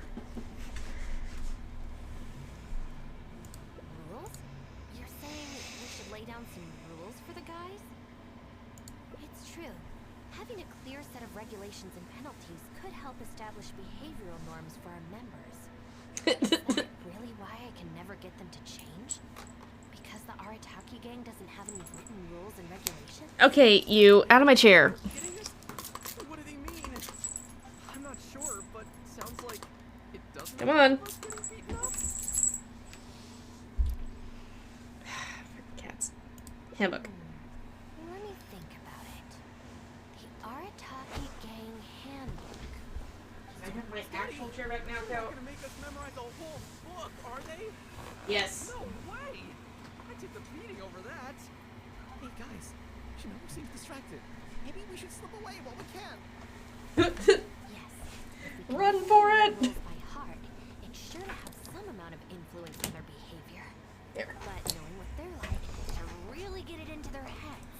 Rules? You're saying we should lay down some rules for the guys? It's true. Having a clear set of regulations and penalties could help establish behavioral norms for our members. Is that really why I can never get them to change? Because the Arataki gang doesn't have any written rules and regulations? Okay, you out of my chair. What do they mean? I'm not sure, but sounds like it doesn't. Come on. Cats. Handbook. Let me think about it. The Arataki gang handbook. I have my actual chair back now, They're not gonna make us memorize the whole book, are they? Yes. No way! I took the beating over that. Hey guys, Shinobu seems distracted. Maybe we should slip away while we can. Run for it! Rules by heart, it's sure to have some amount of influence on their behavior. There. But knowing what they're like, to really get it into their heads,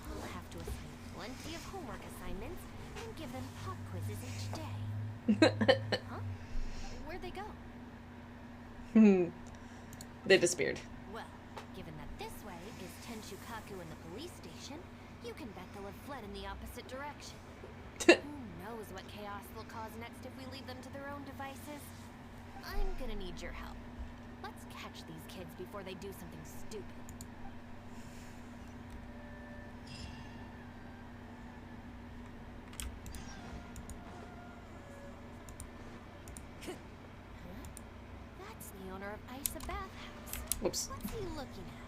we'll have to assign plenty of homework assignments and give them pop quizzes each day. Huh? Where'd they go? They disappeared. Well, given that this way is Tenshukaku and the police station, you can bet they'll have fled in the opposite direction. Who knows what chaos they'll cause next if we leave them to their own devices? I'm gonna need your help. Let's catch these kids before they do something stupid. That's the owner of Isa Bathhouse. Whoops. What's he looking at?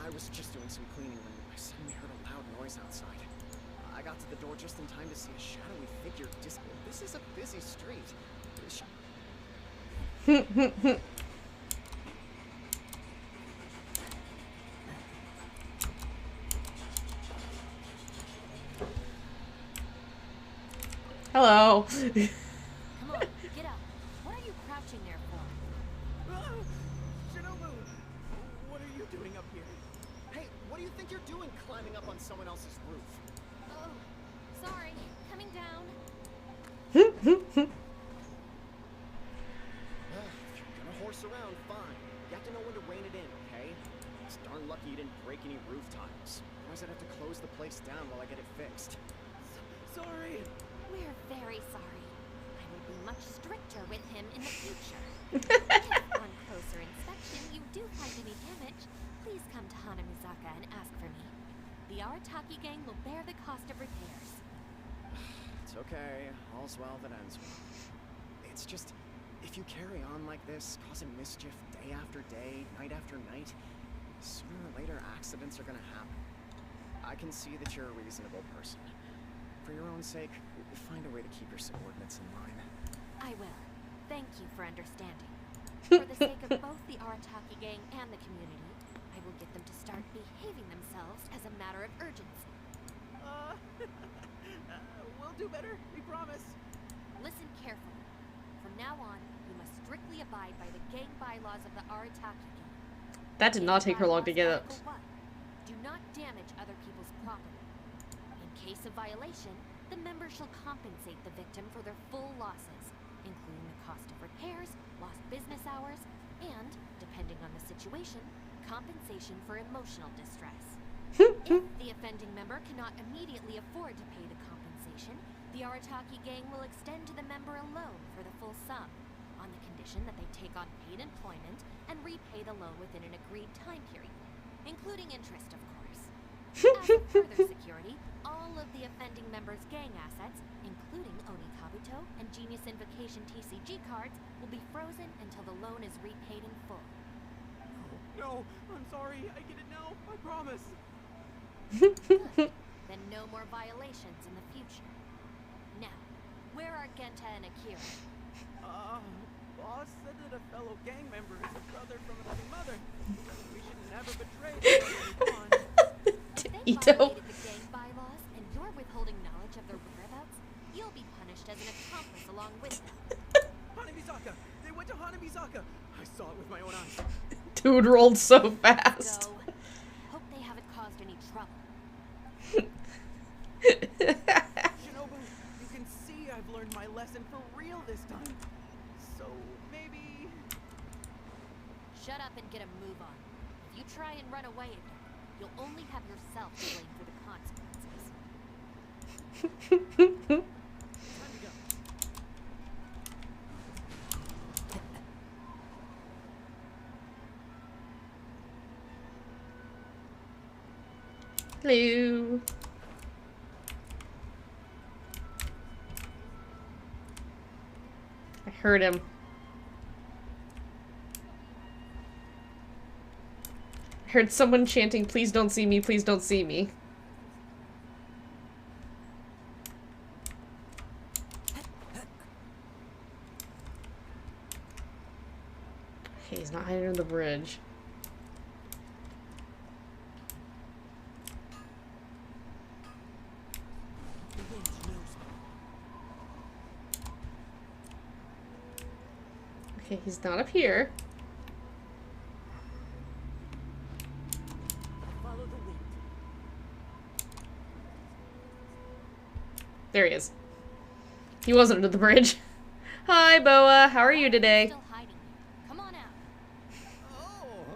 I was just doing some cleaning when I suddenly heard a loud noise outside. I got to the door just in time to see a shadowy figure This is a busy street. Hello. Come on, get up. What are you crouching there for? Shinobu! What are you doing up here? Hey, what do you think you're doing climbing up on someone else's roof? Oh, sorry. Coming down. If you're gonna horse around, fine. You have to know when to rein it in, okay? It's darn lucky you didn't break any roof tiles. Otherwise I'd have to close the place down while I get it fixed. Sorry. We're very sorry. I will be much stricter with him in the future. If on closer inspection you do find any damage, please come to Hanamizaka and ask for me. The Arataki gang will bear the cost of repairs. It's okay. All's well that ends well. It's just, if you carry on like this, causing mischief day after day, night after night, sooner or later accidents are gonna happen. I can see that you're a reasonable person. For your own sake, find a way to keep your subordinates in line. I will. Thank you for understanding. For the sake of both the Arataki gang and the community, I will get them to start behaving themselves as a matter of urgency. We'll do better, we promise. Listen carefully. From now on, you must strictly abide by the gang bylaws of the Arataki gang. That did not take her long to get up. Article 1. Do not damage other people's property. In case of violation, the member shall compensate the victim for their full losses, including the cost of repairs, lost business hours, and, depending on the situation, compensation for emotional distress. If the offending member cannot immediately afford to pay the compensation, the Arataki gang will extend to the member a loan for the full sum, on the condition that they take on paid employment and repay the loan within an agreed time period, including interest, of course. As a further security, all of the offending member's gang assets, including Oni Kabuto and Genius Invocation TCG cards, will be frozen until the loan is repaid in full. No, I'm sorry. I get it now. I promise. Good. Then no more violations in the future. Now, where are Genta and Akira? Boss said that a fellow gang member is a brother from another mother. We should never betray the If they violated the gang bylaws and you're withholding knowledge of their whereabouts, you'll be punished as an accomplice along with them. Hanabizaka! They went to Hanabizaka! I saw it with my own eyes. Dude rolled so fast. So, hope they haven't caused any trouble. Shinobu, you can see I've learned my lesson for real this time. So, maybe... Shut up and get a move on. If you try and run away again, you'll only have yourself to blame for the consequences. Time to go. Hello. I heard him. I heard someone chanting, "Please don't see me, please don't see me." Okay, he's not hiding under the bridge. Okay, he's not up here. Follow the wind. There he is. He wasn't under the bridge. Hi, Boa. How are you today? Still hiding. Come on out. Oh,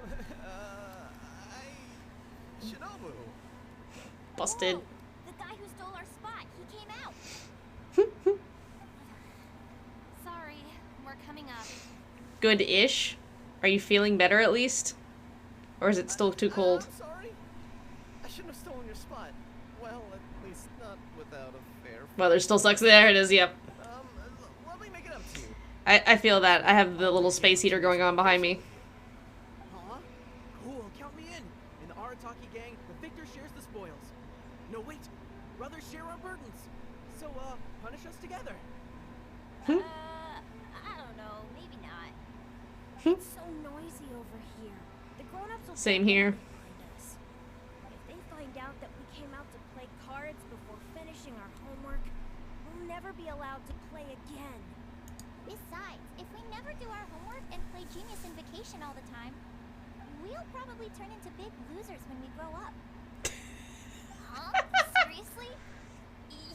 Shinobu. Busted. The guy who stole our spot, he came out. Sorry, we're coming up. Good-ish. Are you feeling better at least? Or is it still too cold? I'm sorry. I shouldn't have stolen your spot. Well, at least not without a fair fight. Well, there still sucks. There it is, yep. Let me make it up to you. I feel that. I have the little space heater going on behind me. Huh? Cool, count me in. In the Arataki gang, the victor shares the spoils. No, wait. Brothers share our burdens. So, punish us together. I don't know. Maybe not. It's so noisy over here. The grown-ups will Same here. find us. If they find out that we came out to play cards before finishing our homework, we'll never be allowed to play again. Besides, if we never do our homework and play Genius Invocation all the time, we'll probably turn into big losers when we grow up. Huh? Seriously?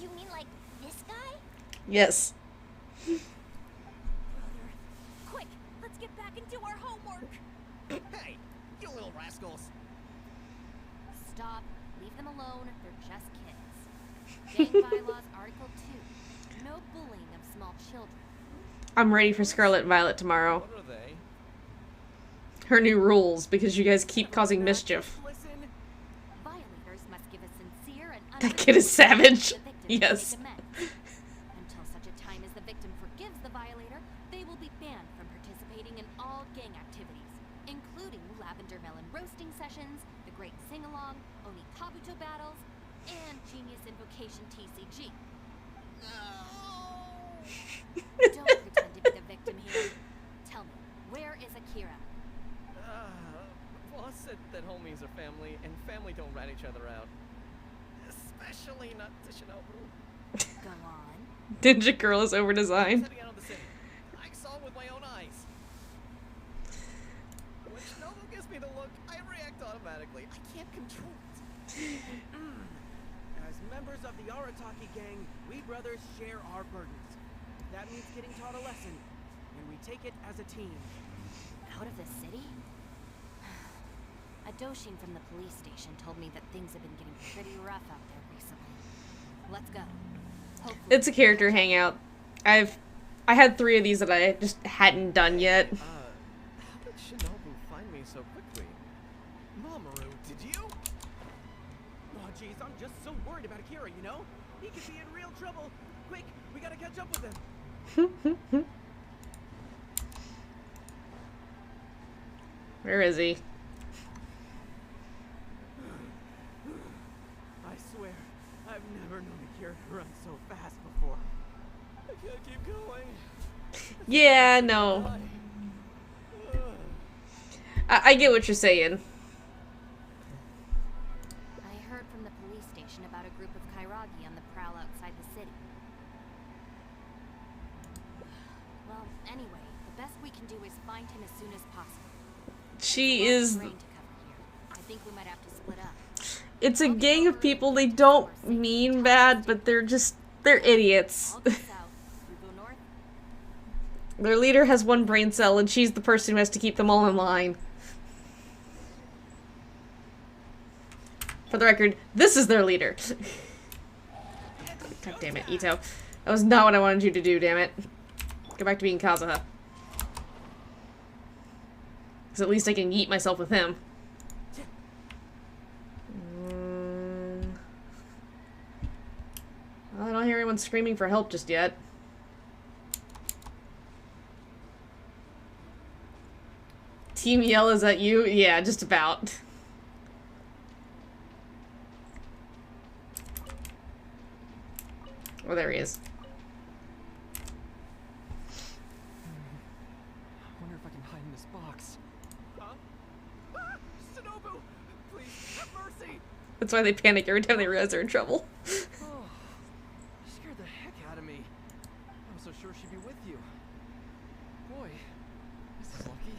You mean like this guy? Yes. Brother, quick, let's get back and do our homework. Hey, you little rascals. Stop. Leave them alone. They're just kids. Gang bylaws, Article 2. No bullying of small children. I'm ready for Scarlet and Violet tomorrow. What are they? Her new rules, because you guys keep causing mischief. Violators must give a sincere and That kid is savage. Yes. Until such a time as the victim forgives the violator, they will be banned from participating in all gang activities, including lavender melon roasting sessions, the Great Sing-Along, Oni Kabuto battles, and Genius Invocation TCG. Don't pretend to be the victim here. Tell me, where is Akira? Boss said that homies are family, and family don't rat each other out. Especially not to Shinobu. Go on. Ninja girl is over designed. Setting out on the city. I saw him with my own eyes. When Shinobu gives me the look, I react automatically. I can't control it. As members of the Arataki gang, we brothers share our burdens. That means getting taught a lesson, and we take it as a team. Out of the city? A Doshin from the police station told me that things have been getting pretty rough out there recently. Let's go. Hopefully It's a character hangout. I had 3 of these that I just hadn't done yet. How did Shinobu find me so quickly? Mamoru, did you? Oh, jeez, I'm just so worried about Akira, you know? He could be in real trouble. Quick, we gotta catch up with him. Where is he? I swear, I've never known Akira to run so fast before. I can't keep going. Yeah, no. I get what you're saying. I heard from the police station about a group of Kairagi on the prowl outside the city. Well, anyway, the best we can do is find him as soon as possible. She is... I think we might have to split up. It's a gang of people. They don't mean bad, but they're idiots. Their leader has 1 brain cell, and she's the person who has to keep them all in line. For the record, this is their leader. God damn it, Ito. That was not what I wanted you to do, damn it. Go back to being Kazuha. Because at least I can yeet myself with him. Well, I don't hear anyone screaming for help just yet. Team Yell is at you? Yeah, just about. Oh, there he is. I wonder if I can hide in this box. Huh? Ah! Shinobu! Please, have mercy! That's why they panic every time they realize they're in trouble. Oh, scared the heck out of me. I was so sure she'd be with you. Boy, this is lucky.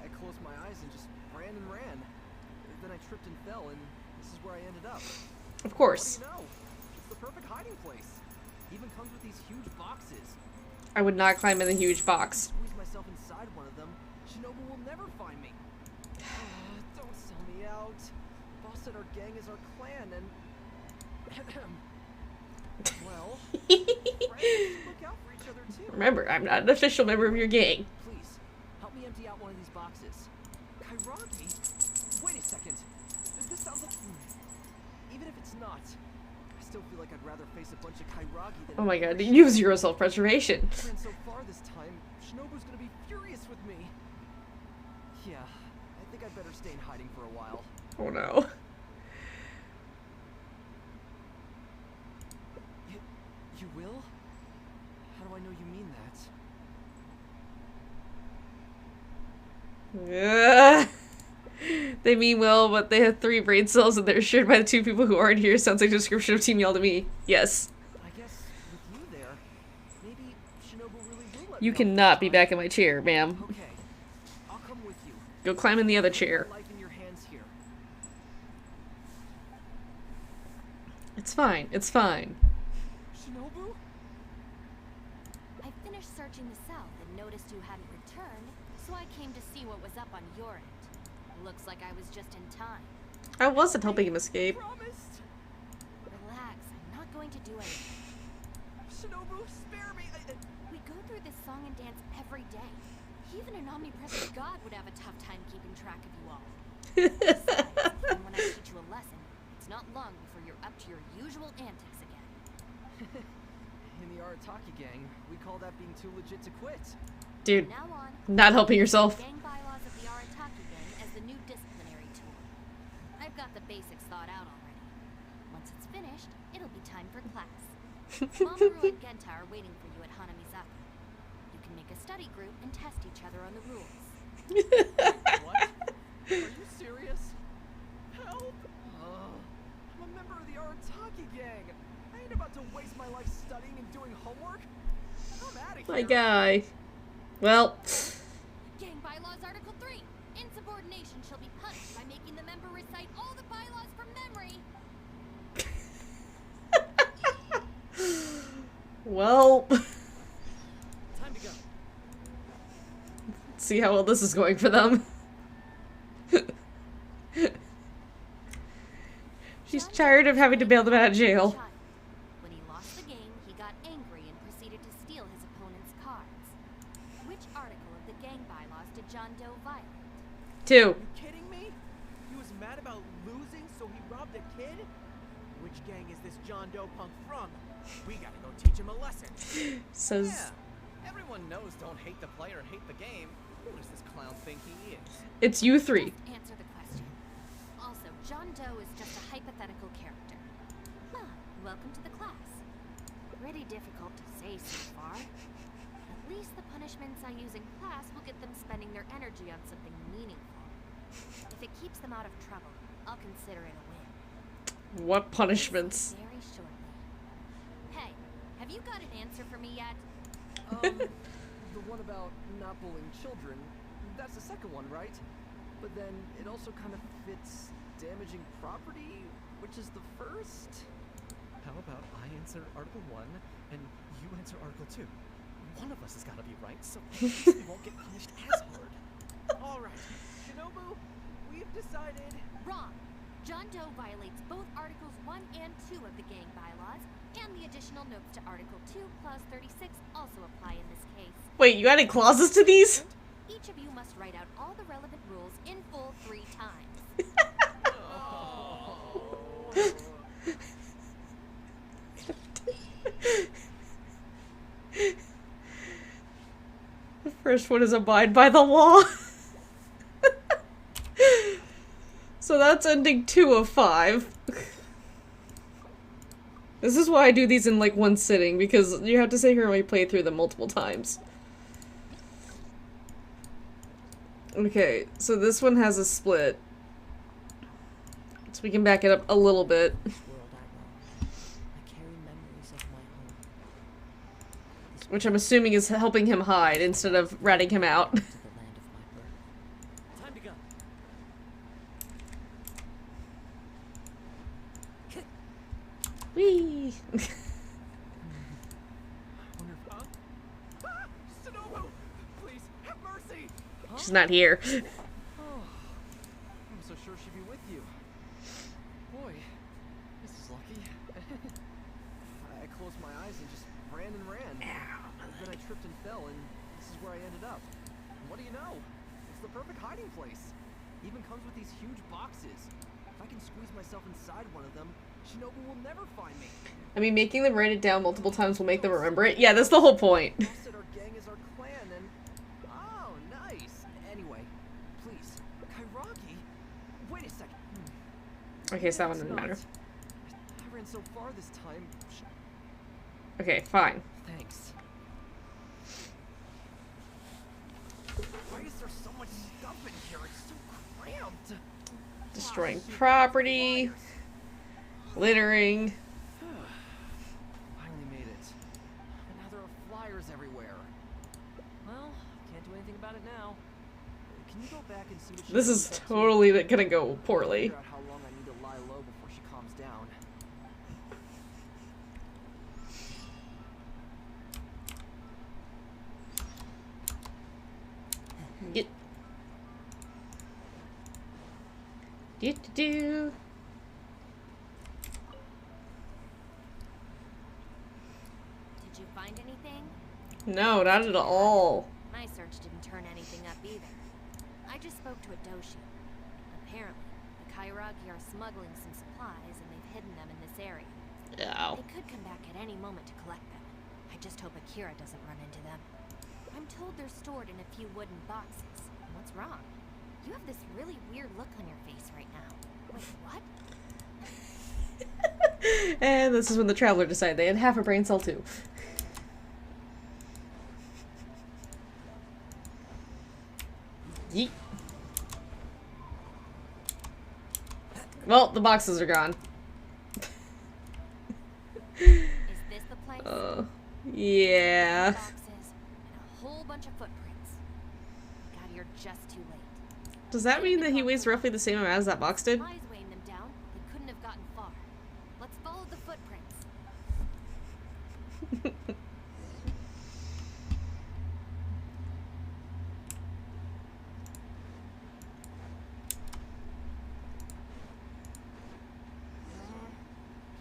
I closed my eyes and just ran and ran. Then I tripped and fell, and this is where I ended up. Of course. What do you know? It's the perfect hiding place. Even comes with these huge boxes. I would not climb in the huge box. Squeeze myself inside one of them. Shinobu will never find me. Don't sell me out. Boss said our gang is our clan, and well, friends look out for each other too. Remember, I'm not an official member of your gang. Please, help me empty out one of these boxes. Kairagi? Wait a second. This sounds like... Even if it's not, I still feel like I'd rather face a bunch of Kairagi than... Oh my god, use your self-preservation. And so far this time, Shinobu's gonna be furious with me. Yeah, I think I'd better stay in hiding for a while. Oh no. You will? How do I know you mean that? They mean well, but they have 3 brain cells and they're shared by the 2 people who aren't here. Sounds like a description of Team Yell to me. Yes. I guess with you there, maybe Shinobu really will let You me cannot be back in my chair, ma'am. Okay, I'll come with you. Go climb in the other chair. Life in your hands here. It's fine. It's fine. Shinobu? I finished searching the south and noticed you hadn't returned, so I came to see what was up on your end. Looks like I was just in time. I wasn't helping him escape. Relax, I'm not going to do anything. Shinobu, spare me! We go through this song and dance every day. Even an omnipresent god would have a tough time keeping track of you all. Besides, and when I teach you a lesson, it's not long before you're up to your usual antics again. In the Arataki gang, we call that being too legit to quit. Dude, not helping yourself. Gang bylaws of the Arataki gang as the new disciplinary tool. I've got the basics thought out already. Once it's finished, it'll be time for class. Mamoru and Genta are waiting for you at Hanamizaka. You can make a study group and test each other on the rules. What? Are you serious? Help! I'm a member of the Arataki gang. I ain't about to waste my life studying and doing homework. I'm out of here. My guy. Well. Gang Bylaws Article 3. Insubordination shall be punished by making the member recite all the bylaws from memory. Well. Time to go. See how well this is going for them. She's tired of having to bail them out of jail. When he lost the game, he got angry and proceeded to steal his opponent's cards. Which article of the gang bylaws did John Doe violate? 2. Are you kidding me? He was mad about losing, so he robbed a kid? Which gang is this John Doe punk from? We gotta go teach him a lesson. Says. Yeah, everyone knows don't hate the player, hate the game. Who does this clown think he is? It's you 3. Just answer the question. Also, John Doe is just a hypothetical character. Ah, welcome to the class. Pretty difficult to say so far. At least the punishments I use in class will get them spending their energy on something meaningful. If it keeps them out of trouble, I'll consider it a win. What punishments? Very shortly. Hey, have you got an answer for me yet? The one about not bullying children, that's the second one, right? But then it also kind of fits damaging property, which is the first. How about I answer Article 1 and you answer Article 2? One of us has got to be right, so at least we won't get punished as hard. Alright, Shinobu, we've decided. Wrong. John Doe violates both Articles 1 and 2 of the gang bylaws, and the additional notes to Article 2, Clause 36 also apply in this case. Wait, you added clauses to these? Each of you must write out all the relevant rules in full 3 times. The first one is abide by the law. So that's ending 2 of 5. This is why I do these in like one sitting, because you have to sit here and we play through them multiple times. Okay, so this one has a split. So we can back it up a little bit. Which I'm assuming is helping him hide instead of ratting him out. Time to go. Whee! Shinobu, please have mercy. She's not here. Oh, I'm so sure she'd be with you. Boy, this is lucky. I closed my eyes and just ran and ran. Then I tripped and fell, and this is where I ended up. And what do you know? It's the perfect hiding place. Even comes with these huge boxes. If I can squeeze myself inside one of them, Shinobu will never find me. I mean, making them write it down multiple times will make them remember it. Yeah, that's the whole point. Said our gang is our clan, and oh, nice. Anyway, please, Kairagi. Wait a second. Okay, so that one doesn't matter. I ran so far this time. Okay, fine. Thanks. Why is there so much stuff in here? It's so cramped. Destroying property. Littering. Finally made it. And now there are flyers everywhere. Well, can't do anything about it now. Can you go back and see what she This is totally gonna go poorly. Figure out how long I need to lie low before she calms down. Get. Do. Did you find anything? No, not at all. My search didn't turn anything up either. I just spoke to a doshi. Apparently, the Kairagi are smuggling some supplies and they've hidden them in this area. Ow. They could come back at any moment to collect them. I just hope Akira doesn't run into them. I'm told they're stored in a few wooden boxes. What's wrong? You have this really weird look on your face right now. Wait, what? And this is when the traveler decided they had half a brain cell too. Yeet. Well, the boxes are gone. Boxes Yeah. and a whole bunch of footprints. We got here just too late. Does that mean that he weighs roughly the same amount as that box did? Spies weighing them down. They couldn't have gotten far. Let's follow the footprints.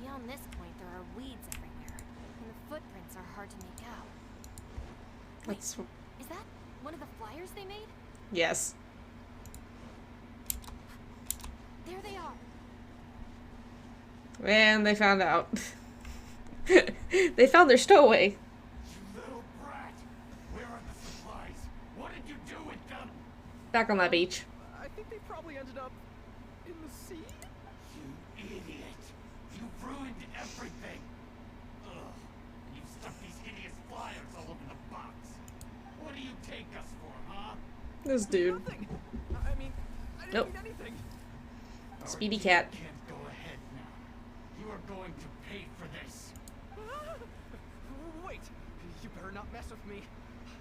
Beyond this point, there are weeds everywhere, and the footprints are hard to make out. That's Is that one of the flyers they made? yes. There they are. And they found out. They found their stowaway. Little brat! Where are the supplies? What did you do with them? Back on that beach. I think they probably ended up in the sea. You idiot! You've ruined everything! Ugh. And you've stuck these hideous flyers all over the box. What do you take us for, huh? This dude. Nothing. I mean, I didn't Nope. mean anything. Speedy cat. You can't go ahead now. You are going to pay for this. Wait, you better not mess with me.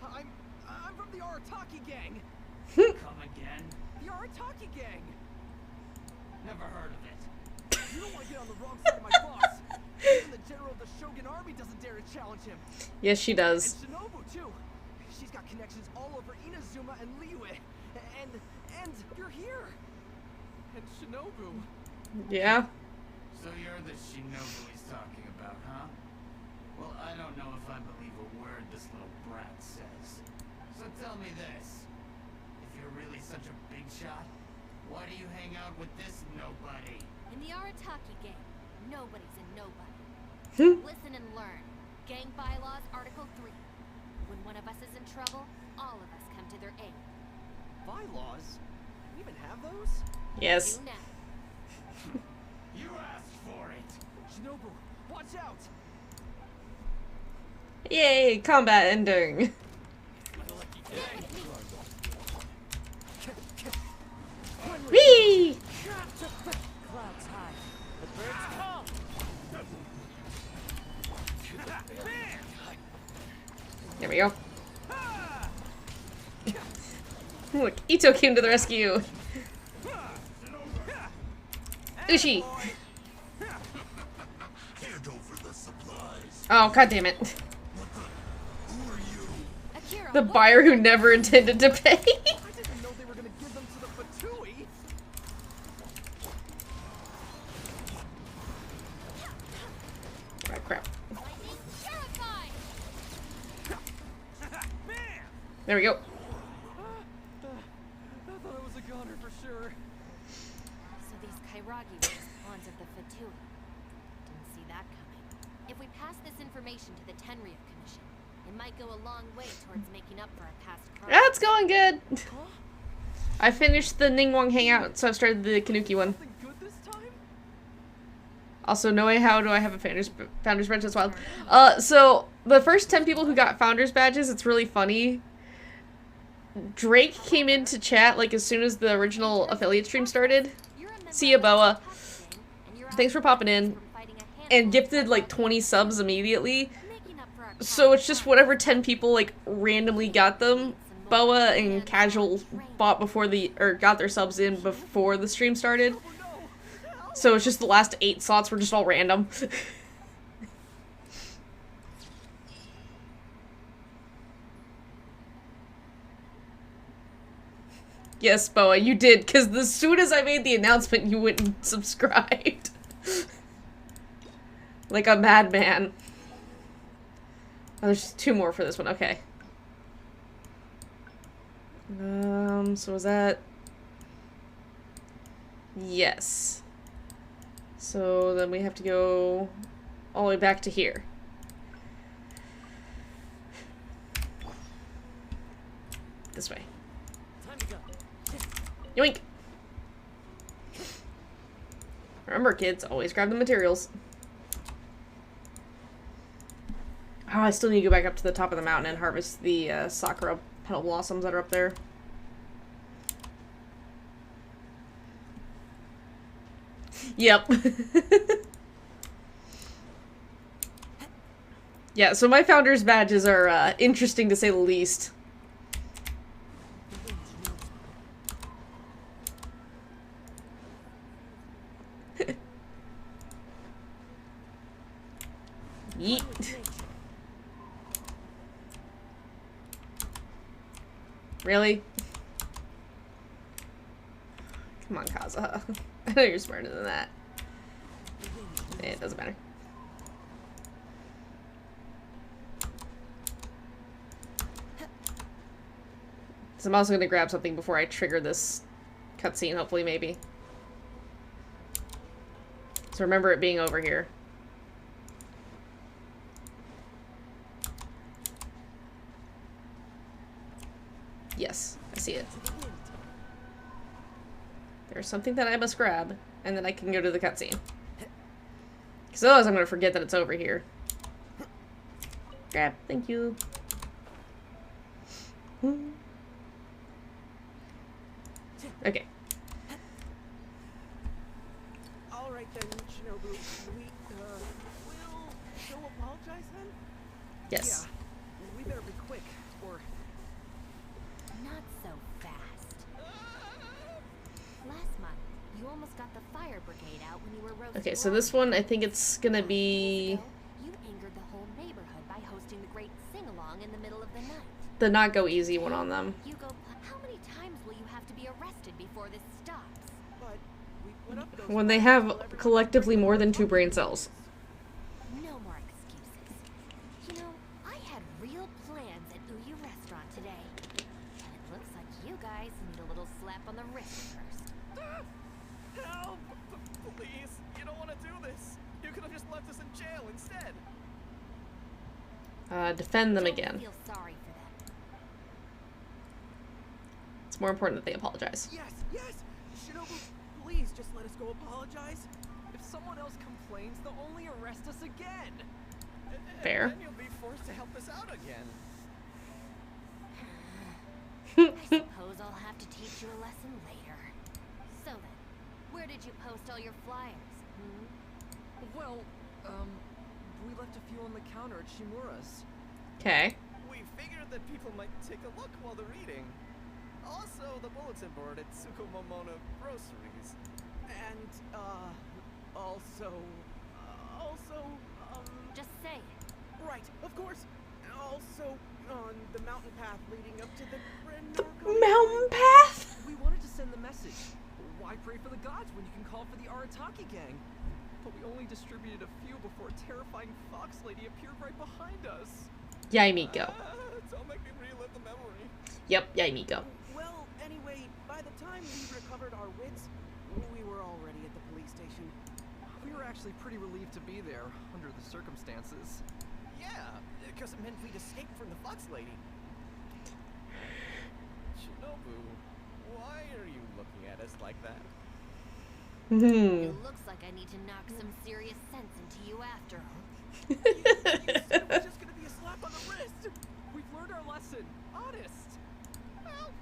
I'm from the Arataki gang. Come again? The Arataki gang. Never heard of it. You don't want to get on the wrong side of my boss. Even the general of the Shogun army doesn't dare to challenge him. Yes, she does. And Shinobu too. She's got connections all over Inazuma and Liyue. And you're here. And Shinobu. Yeah. So you're the Shinobu he's talking about, huh? Well, I don't know if I believe a word this little brat says. So tell me this. If you're really such a big shot, why do you hang out with this nobody? In the Arataki gang, nobody's a nobody. Hmm. Listen and learn. Gang bylaws, Article 3. When one of us is in trouble, all of us come to their aid. Bylaws? We even have those? Yes. Do now. You asked for it. Shinobu, watch out! Yay, combat ending. Whee! Clouds high. The birds call. There we go. Look, Ito came to the rescue. Ushi. Hand over the supplies. Oh, god damn it. Who are you? Akira, The what- buyer who never intended to pay. I didn't know they were gonna give them to the Fatui. Oh, crap. Lightning terrified! There we go. I thought I was a goner for sure. So these Kairagi were just pawns of the Fatui. Didn't see that coming. If we pass this information to the Tenryou Commission, it might go a long way towards making up for our past crimes. That's going good. I finished the Ningguang Hangout, so I've started the Kanuki one. Something good this time? Also, no way how do I have a founder's badge as well. So the first 10 people who got founder's badges, it's really funny. Drake came into chat like as soon as the original affiliate stream started. See ya, Boa. Thanks for popping in. And gifted like 20 subs immediately. So it's just whatever 10 people like randomly got them. Boa and Casual bought before got their subs in before the stream started. So it's just the last 8 slots were just all random. Yes, Boa, you did, because as soon as I made the announcement, you went and subscribed. Like a madman. Oh, there's 2 more for this one, okay. So was that... Yes. So then we have to go all the way back to here. This way. Time to go. Yoink! Remember, kids, always grab the materials. Oh, I still need to go back up to the top of the mountain and harvest the sakura petal blossoms that are up there. Yep. Yeah, so my founder's badges are interesting to say the least. Yeet. Really? Come on, Kazuha. I know you're smarter than that. It doesn't matter. So I'm also gonna grab something before I trigger this cutscene, hopefully, maybe. So remember it being over here. Yes, I see it. There's something that I must grab, and then I can go to the cutscene. Because otherwise I'm going to forget that it's over here. Grab. Thank you. Okay. Alright then, Shinobu. We'll go apologize then? Yes. Yeah, we better be quick, or... Not so fast. Last month, you almost got the fire brigade out when you were roasting. Okay, so this one, I think it's gonna be... You angered the whole neighborhood by hosting the great sing-along in the middle of the night. the not go easy one on them. Hugo, how many times will you have to be arrested before this stops? But we put up those When they have collectively more than 2 brain cells. No more excuses. You know, I had real plans at Uyu Restaurant today. And it looks like you guys need a little slap on the wrist first. Help! Please, you don't want to do this. You could have just left us in jail instead. Defend them again. Feel sorry for them. It's more important that they apologize. Yes, yes! Shinobu, please just let us go apologize. If someone else complains, they'll only arrest us again. Fair. And then you'll be forced to help us out again. I suppose I'll have to teach you a lesson later. So then, where did you post all your flyers? Well, we left a few on the counter at Shimura's. Okay. We figured that people might take a look while they're eating. Also, the bulletin board at Tsukumomono Groceries. And, also... Just say it. Right, of course. Also, on the mountain path leading up to the Renarco... Mountain path? We wanted to send the message. Why pray for the gods when you can call for the Arataki gang? But we only distributed a few before a terrifying fox lady appeared right behind us. Yaimiko. Don't make me relive the memory. Yep, Yaimiko. Well, anyway, by the time we recovered our wits, we were already at the police station. We were actually pretty relieved to be there, under the circumstances. Yeah, because it meant we'd escaped from the fox lady. Shinobu, why are you looking at us like that? It looks like I need to knock some serious sense into you after all. You said it was just gonna be a slap on the wrist! We've learned our lesson. Honest. Help.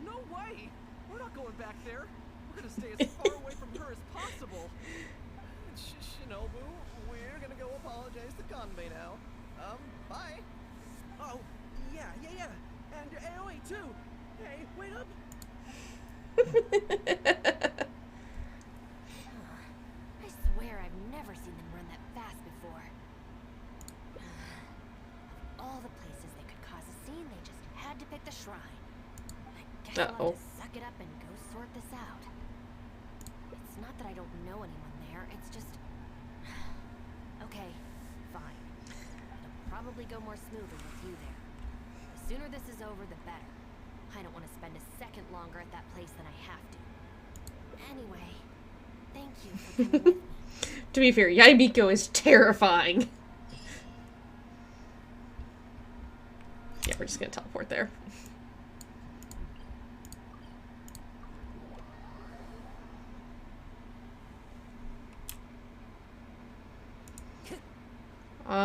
No way. We're not going back there. We're gonna stay as far away from her as possible. Shinobu, we're gonna go apologize to Kanbei now. Bye. Oh, yeah. And AOA too. Hey, wait up. I swear I've never seen them run that fast before. Of all the places they could cause a scene, they just had to pick the shrine. I guess I'll have to suck it up and go sort this out. It's not that I don't know anyone there, it's just... Okay, fine. It'll probably go more smoothly with you there. The sooner this is over, the better. I don't want to spend a second longer at that place than I have to. Anyway, thank you for coming with me. To be fair, Yaimiko is terrifying. Yeah, we're just gonna teleport there.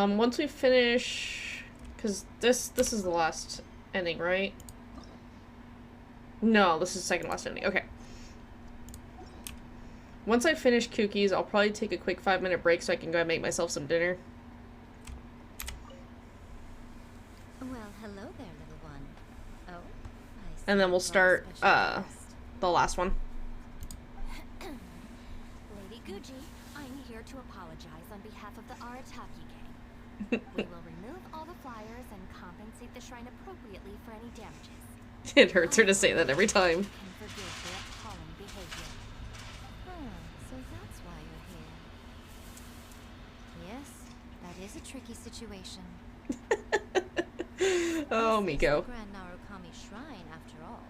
Once we finish, because this is the last ending, right? No, this is the second last ending. Okay. Once I finish cookies, I'll probably take a quick 5-minute break so I can go and make myself some dinner. Well, hello there, little one. Oh, I see. And then we'll start, the last one. Lady Guji, I'm here to apologize on behalf of the Arataki gang. We will remove all the flyers and compensate the shrine appropriately for any damages. It hurts her to say that every time. Can forgive their appalling behavior. So that's why you're here. Yes, that is a tricky situation. Oh, Miko. Grand Narukami Shrine, after all.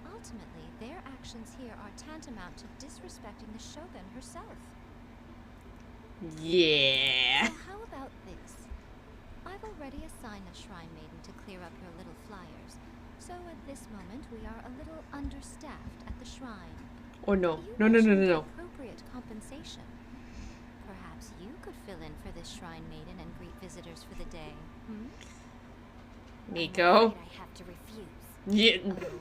Ultimately, their actions here are tantamount to disrespecting the Shogun herself. Yeah. So how about this? I've already assigned a shrine maiden to clear up your little flyers. So at this moment, we are a little understaffed at the shrine. Oh no. You No. mentioned appropriate compensation. Perhaps you could fill in for this shrine maiden and greet visitors for the day. Miko. I have to refuse. Yeah. Oh?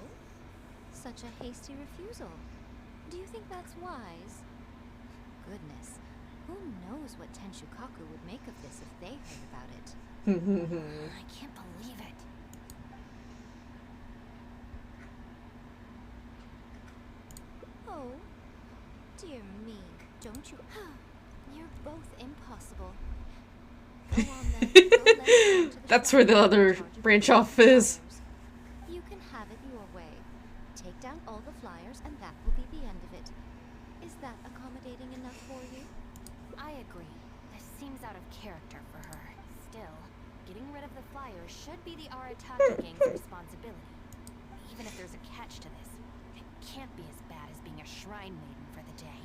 Such a hasty refusal. Do you think that's wise? Goodness. Who knows what Tenshukaku would make of this if they heard about it? I can't believe it. Oh, dear me, don't you? You're both impossible. Go on then. Go let me into the That's shrine where the and other charge of branch all off is. flyers. You can have it your way. Take down all the flyers, and that will be the end of it. Is that accommodating enough for you? I agree. This seems out of character for her. Still, getting rid of the flyers should be the Arataki gang's responsibility. Even if there's a catch to this, it can't be as bad as being a shrine maiden for the day.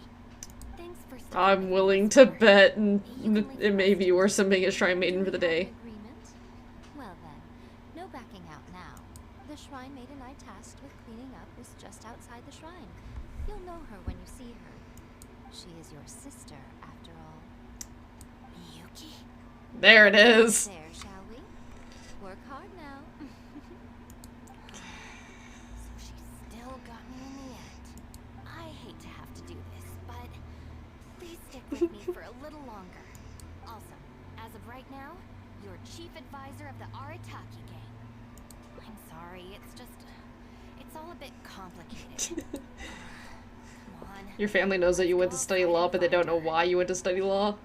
Thanks for sticking I'm with willing me, to Star. bet it may be worse than being a shrine maiden for the day. Agreement? Well then, no backing out now. The shrine maiden I tasked with cleaning up is just outside the shrine. You'll know her when you see her. She is your sister, after all. Miyuki? There it is. There, shall we? Work hard now. So she still got me in the end. I hate to have to do this, but please stick with me for a little longer. Also, as of right now, you're chief advisor of the Arataki gang. I'm sorry, it's all a bit complicated. Come on. Your family knows that you went to study law, but they don't know why you went to study law.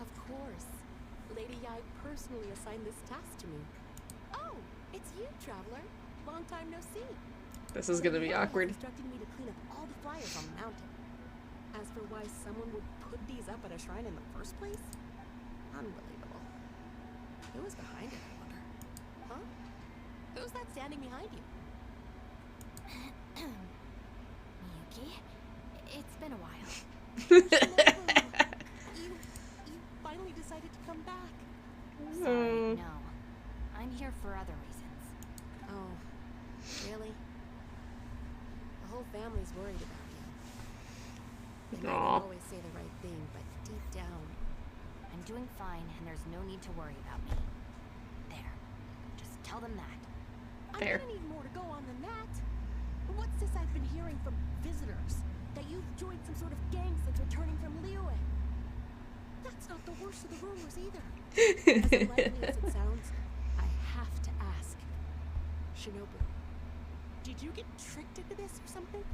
Of course. Lady Yai personally assigned this task to me. Oh, it's you, traveler. Long time no see. This is gonna be Yai has awkward. instructed me to clean up all the flyers on the mountain. As for why someone would put these up at a shrine in the first place, unbelievable. Who was behind it, I wonder? Huh? Who's that standing behind you? Miyuki, it's been a while. You finally decided to come back. Sorry, no. I'm here for other reasons. Oh, really? The whole family's worried about you. They might not always say the right thing, but deep down, I'm doing fine, and there's no need to worry about me. There. Just tell them that. I'm gonna need more to go on than that. What's this I've been hearing from visitors? That you've joined some sort of gang since returning from Liyue. That's not the worst of the rumors either. As unlikely as it sounds, I have to ask. Shinobu, did you get tricked into this or something?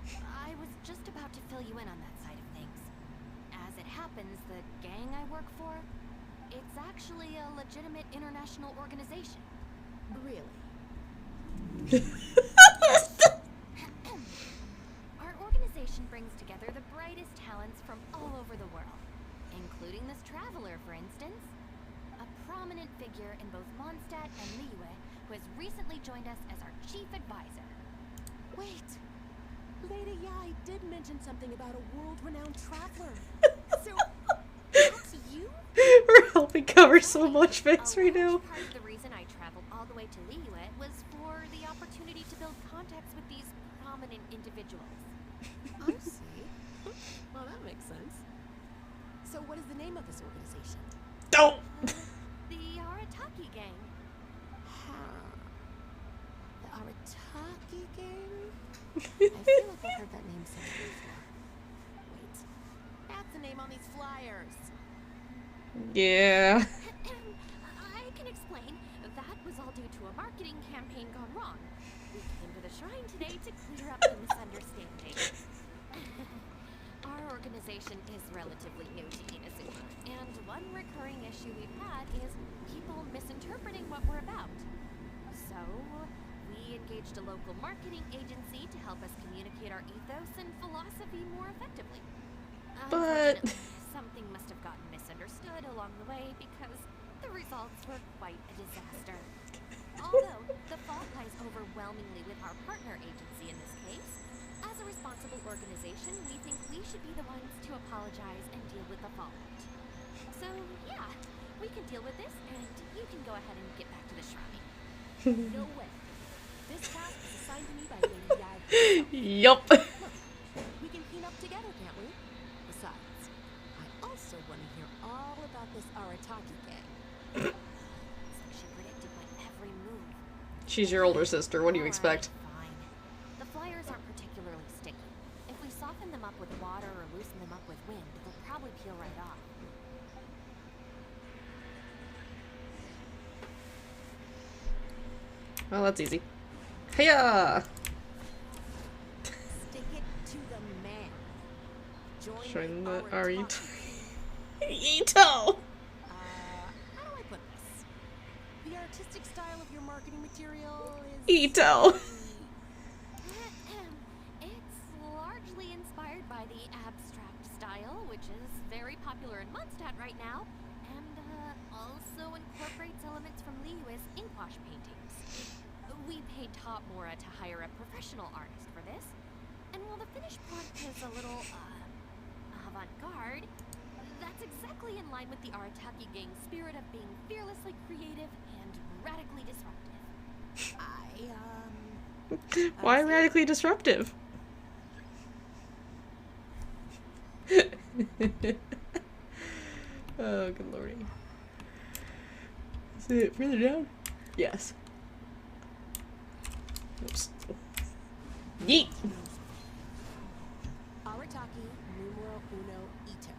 I was just about to fill you in on that side of things. As it happens, the gang I work for, it's actually a legitimate international organization. Really? Our organization brings together the brightest talents from all over the world, including this traveler, for instance. A prominent figure in both Mondstadt and Liyue, who has recently joined us as our chief advisor. Wait. Lady Yai did mention something about a world-renowned traveler. So, that's you? We're helping cover so much face right now. Part of the reason I traveled all the way to Liyue was for contacts with these prominent individuals. I see. Well, that makes sense. So what is the name of this organization? Don't! The Arataki Gang. The Arataki Gang? I feel like I've heard that name somewhere before. Wait. That's the name on these flyers. Yeah. I can explain. That was all due to a marketing campaign gone wrong. We came to the shrine today to clear up the misunderstanding. Our organization is relatively new to Inazuma, and one recurring issue we've had is people misinterpreting what we're about. So, we engaged a local marketing agency to help us communicate our ethos and philosophy more effectively. But Something must have gotten misunderstood along the way because the results were quite a disaster. Although, the fault lies overwhelmingly with our partner agency in this case, as a responsible organization, we think we should be the ones to apologize and deal with the fallout. So, yeah, we can deal with this, and you can go ahead and get back to the shrine. No way. This task was assigned to me by Lady Yag. Yup. Look, we can clean up together, can't we? Besides, I also want to hear all about this Arataki gang. It's like she predicted my every move. She's your older sister. What do you expect? Fine. The flyers aren't particularly sticky. If we soften them up with water or loosen them up with wind, they'll probably peel right off. Well, that's easy. Hiya! Stick it to the man. Join the Arataki. Ito! How do I put this? The artistic style of your marketing material is... Ito! It's largely inspired by the abstract style, which is very popular in Mondstadt right now, and also incorporates elements from Liyue's inkwash paintings. We paid Topmora to hire a professional artist for this, and while the finished product is a little, avant-garde, that's exactly in line with the Arataki Gang's spirit of being fearlessly creative and radically disruptive. Why radically disruptive? Oh, good lordy. Is it further down? Yes. Oops. Yeet! Arataki numero uno Ito.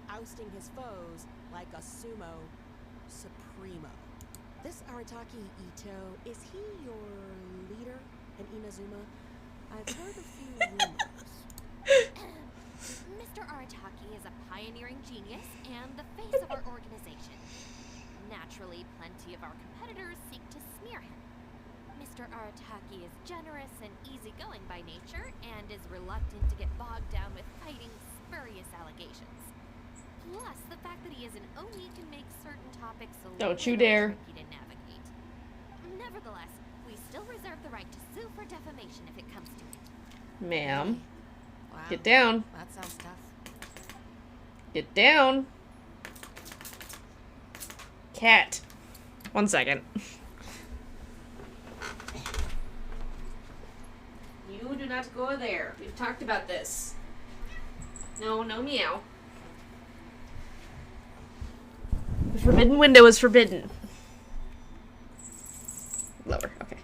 Ousting his foes like a sumo supremo. This Arataki Ito, is he your leader in Inazuma? I've heard a few rumors. Mr. Arataki is a pioneering genius and the face of our organization. Naturally, plenty of our competitors seek to smear him. Mr. Arataki is generous and easygoing by nature, and is reluctant to get bogged down with fighting spurious allegations. Plus, the fact that he is an Oni can make certain topics a little Don't you dare. tricky to navigate. Nevertheless, we still reserve the right to sue for defamation if it comes to it. Ma'am. Wow. Get down. That sounds tough. Get down. Cat. 1 second. You do not go there. We've talked about this. No, no meow. The forbidden window is forbidden. Lower, okay.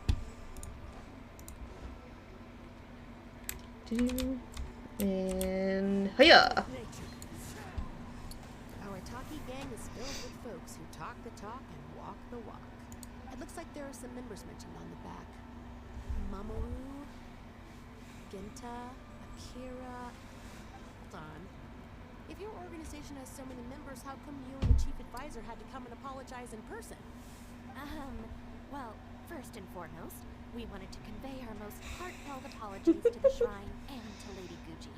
And hiya! Arataki gang is filled with folks who talk the talk and walk the walk. It looks like there are some members mentioned on the back. Mamoru, Genta, Akira. Hold on. If your organization has so many members, how come you and the chief advisor had to come and apologize in person? Well, first and foremost, we wanted to convey our most heartfelt apologies to the shrine and to Lady Gucci.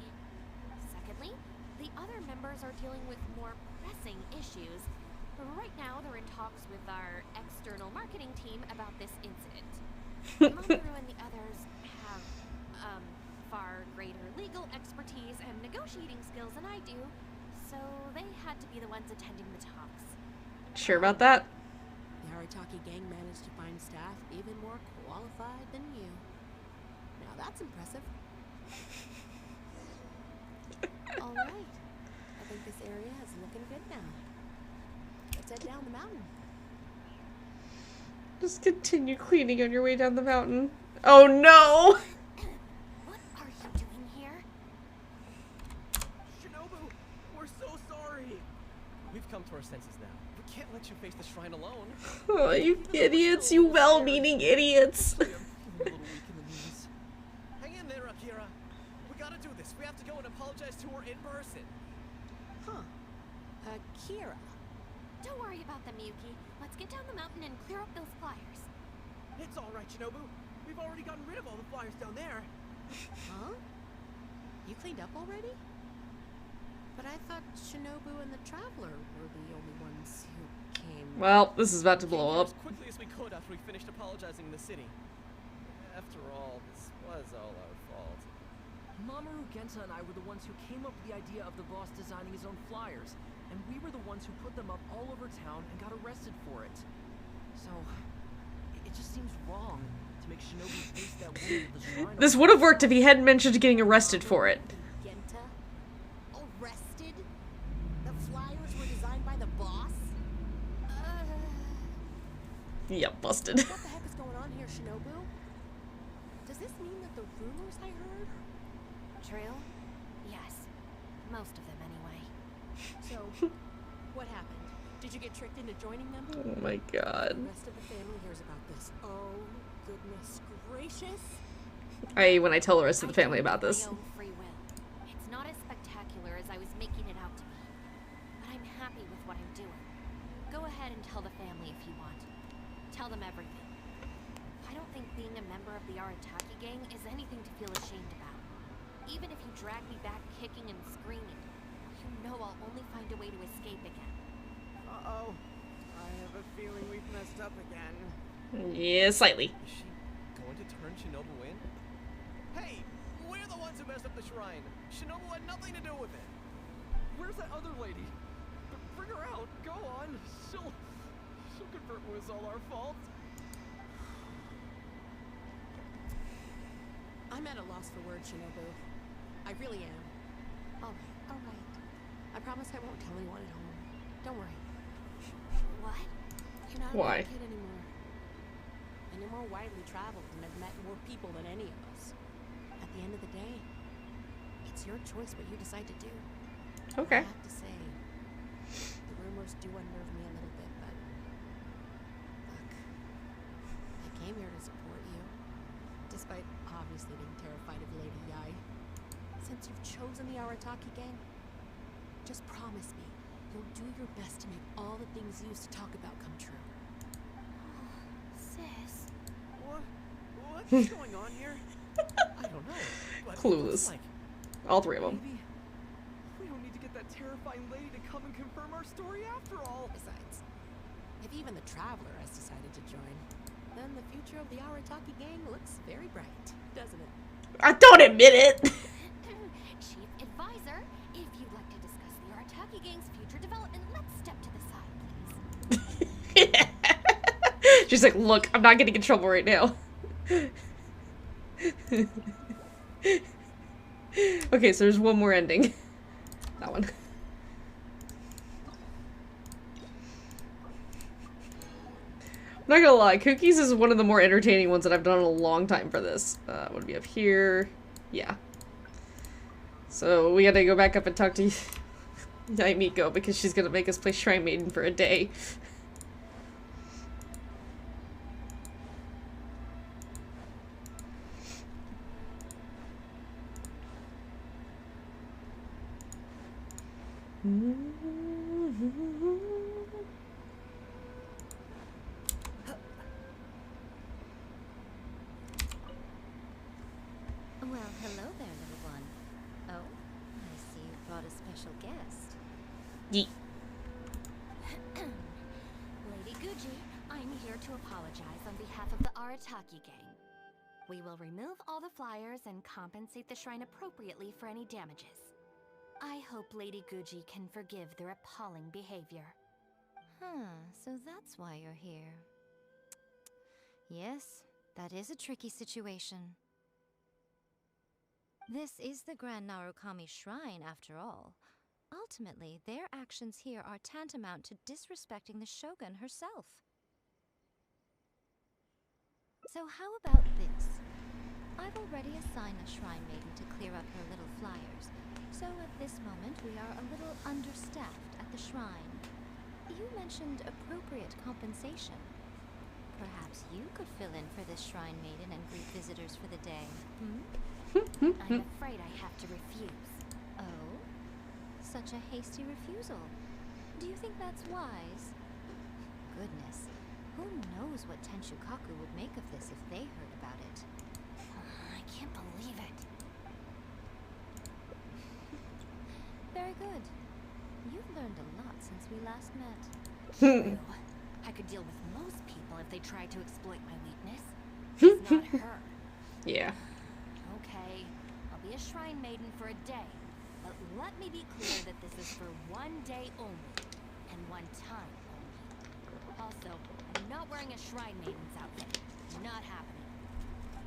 Secondly, the other members are dealing with more pressing issues. Right now, they're in talks with our external marketing team about this incident. Mamoru and the others have, far greater legal expertise and negotiating skills than I do, so they had to be the ones attending the talks. Sure about that? The Arataki gang managed to find staff even more qualified than you. that's impressive. All right. I think this area is looking good now. Let's head down the mountain. Just continue cleaning on your way down the mountain. Oh no! What are you doing here? Shinobu, we're so sorry. We've come to our senses now. We can't let you face the shrine alone. Oh, you idiots, you well-meaning idiots. I'm a little weak in the knees. Hang in there, Akira. We gotta do this. We have to go and apologize to her in person. Huh. Akira. Don't worry about them, Yuki. Let's get down the mountain and clear up those flyers. It's all right, Shinobu. We've already gotten rid of all the flyers down there. Huh? You cleaned up already? But I thought Shinobu and the Traveler were the only ones who came. Well, this is about to blow up. As quickly as we could after we finished apologizing in the city. After all, this was all our fault. Mamoru Genta and I were the ones who came up with the idea of the boss designing his own flyers, and we were the ones who put them up all over town and got arrested for it. So, it just seems wrong to make Shinobu face that woman at the shrine. This would have worked if he hadn't mentioned getting arrested for it. Genta? Arrested? The flyers were designed by the boss? Yep, busted. What the heck is going on here, Shinobu? Does this mean that the rumors I heard? True? Yes. Most of them, anyway. So, what happened? Did you get tricked into joining them? Oh my god. The rest of the family hears about this. Oh, goodness gracious. When I tell the rest of the family about this. My own free will. It's not as spectacular as I was making it out to be. But I'm happy with what I'm doing. Go ahead and tell the family if you want. Tell them everything. I don't think being a member of the Arataki gang is anything to feel ashamed about. Even if you drag me back kicking and screaming, you know I'll only find a way to escape again. Uh-oh. I have a feeling we've messed up again. Yeah, slightly. Is she going to turn Shinobu in? Hey, we're the ones who messed up the shrine. Shinobu had nothing to do with it. Where's that other lady? Bring her out. Go on. She'll confirm it was all our fault. I'm at a loss for words, Shinobu. I really am. All right. I promise I won't tell anyone at home. Don't worry. What? You're not a Why? little kid anymore. And you're more widely traveled and have met more people than any of us. At the end of the day, it's your choice what you decide to do. Okay. I have to say, the rumors do unnerve me a little bit, but look, I came here to support you, despite obviously being terrified of Lady Yai. Since you've chosen the Arataki gang, just promise me you'll do your best to make all the things you used to talk about come true. Sis. What's going on here? I don't know. But Clueless. All three of them. Maybe we don't need to get that terrifying lady to come and confirm our story after all. Besides, if even the Traveler has decided to join, then the future of the Arataki gang looks very bright, doesn't it? I don't admit it. Chief Advisor, if you'd like to discuss the Arataki gang's future development, let's step to the side, please. She's like, look, I'm not getting in trouble right now. Okay, so there's one more ending. That one. I'm not gonna lie, Cookies is one of the more entertaining ones that I've done in a long time for this. What do we have here? Yeah. So we gotta go back up and talk to Yaimiko because she's gonna make us play Shrine Maiden for a day. Well, hello there, little one. Oh, I see you brought a special guest. Yeet. Lady Guji, I'm here to apologize on behalf of the Arataki gang. We will remove all the flyers and compensate the shrine appropriately for any damages. I hope Lady Guji can forgive their appalling behavior. So that's why you're here. Yes, that is a tricky situation. This is the Grand Narukami Shrine, after all. Ultimately, their actions here are tantamount to disrespecting the Shogun herself. So how about this? I've already assigned a shrine maiden to clear up her little flyers, so at this moment we are a little understaffed at the shrine. You mentioned appropriate compensation. Perhaps you could fill in for this shrine maiden and greet visitors for the day, I'm afraid I have to refuse. Oh? Such a hasty refusal. Do you think that's wise? Goodness, who knows what Tenshukaku would make of this if they heard about it. I can't believe it. Very good. You've learned a lot since we last met. True. I could deal with most people if they tried to exploit my weakness. It's not her. Yeah. Okay, I'll be a shrine maiden for a day, but let me be clear that this is for one day only, and one time only. Also, I'm not wearing a shrine maiden's outfit. Not happening.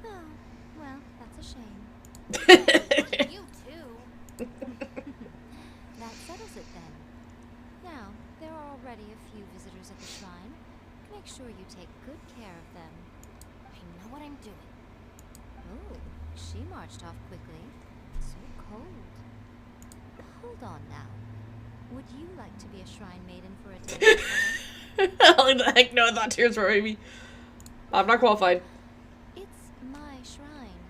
Oh, well, that's a shame. You too. That settles it then. Now, there are already a few visitors at the shrine. Make sure you take good care of them. I know what I'm doing. Oh, she marched off quickly. So cold. Hold on now. Would you like to be a shrine maiden for a day? How the heck no, I thought tears were maybe. I'm not qualified. It's my shrine.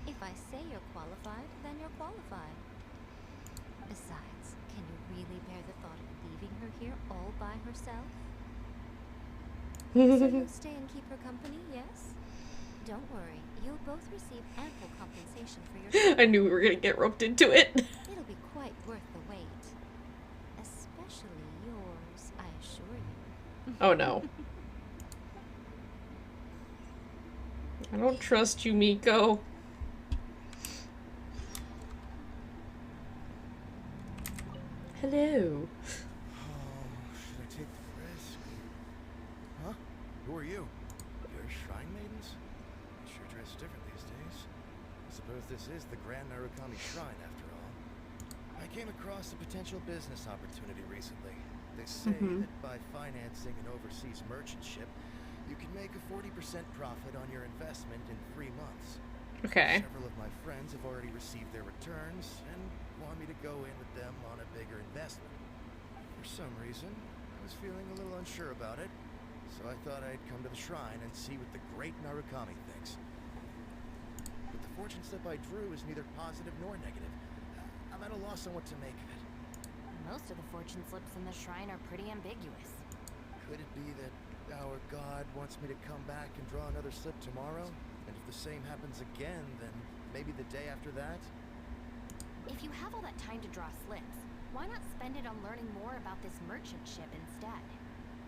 If I say you're qualified, then you're qualified. Besides, can you really bear the thought of leaving her here all by herself? So you'll stay and keep her company, yes? Don't worry, you'll both receive ample compensation for your I knew we were gonna get roped into it. It'll be quite worth the wait. Especially yours, I assure you. Oh no. I don't trust you, Miko. Hello. Should I take the risk? Huh? Who are you? You're shrine maidens? You sure dress different these days. I suppose this is the Grand Narukami Shrine after all. I came across a potential business opportunity recently. They say that by financing an overseas merchant ship, you can make a 40% profit on your investment in 3 months. Okay. Several of my friends have already received their returns and want me to go in with them on a bigger investment. For some reason, I was feeling a little unsure about it, so I thought I'd come to the shrine and see what the great Narukami thinks. But the fortune slip I drew is neither positive nor negative. I'm at a loss on what to make of it. Most of the fortune slips in the shrine are pretty ambiguous. Could it be that our god wants me to come back and draw another slip tomorrow? And if the same happens again, then maybe the day after that? If you have all that time to draw slips, why not spend it on learning more about this merchant ship instead?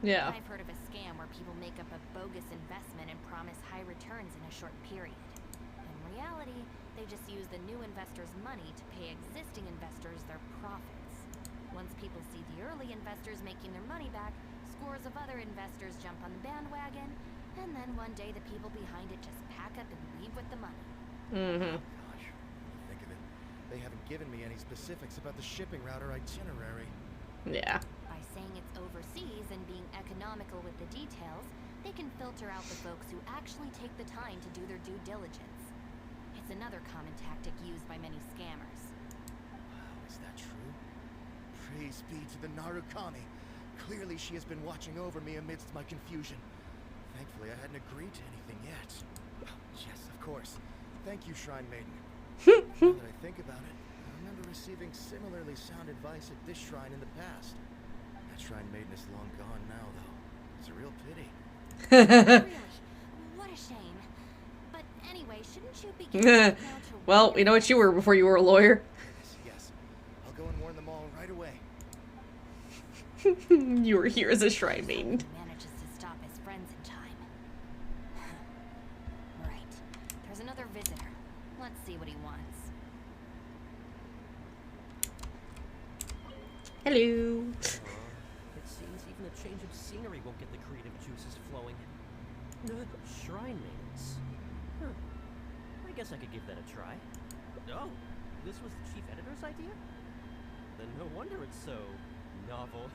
Yeah. I've heard of a scam where people make up a bogus investment and promise high returns in a short period. In reality, they just use the new investors' money to pay existing investors their profits. Once people see the early investors making their money back, scores of other investors jump on the bandwagon, and then one day the people behind it just pack up and leave with the money. Mm-hmm. Gosh, think of it. They haven't given me any specifics about the shipping route or itinerary. Yeah. By saying it's overseas and being economical with the details, they can filter out the folks who actually take the time to do their due diligence. It's another common tactic used by many scammers. Wow, is that true? Praise be to the Narukami. Clearly she has been watching over me amidst my confusion. Thankfully, I hadn't agreed to anything yet. Oh, yes, of course. Thank you, Shrine Maiden. Now that I think about it, I remember receiving similarly sound advice at this shrine in the past. That Shrine Maiden is long gone now, though. It's a real pity. Really? What a shame. But anyway, shouldn't you be getting now to Well, we know what you were before you were a lawyer. Yes. I'll go and warn them all right away. You were here as a shrine maiden. He manages to stop his friends in time. Right. There's another visitor. Let's see what he wants. Hello. It seems even a change of scenery won't get the creative juices flowing. Shrine maidens. Huh. I guess I could give that a try. Oh, this was the chief editor's idea? Then no wonder it's so novel.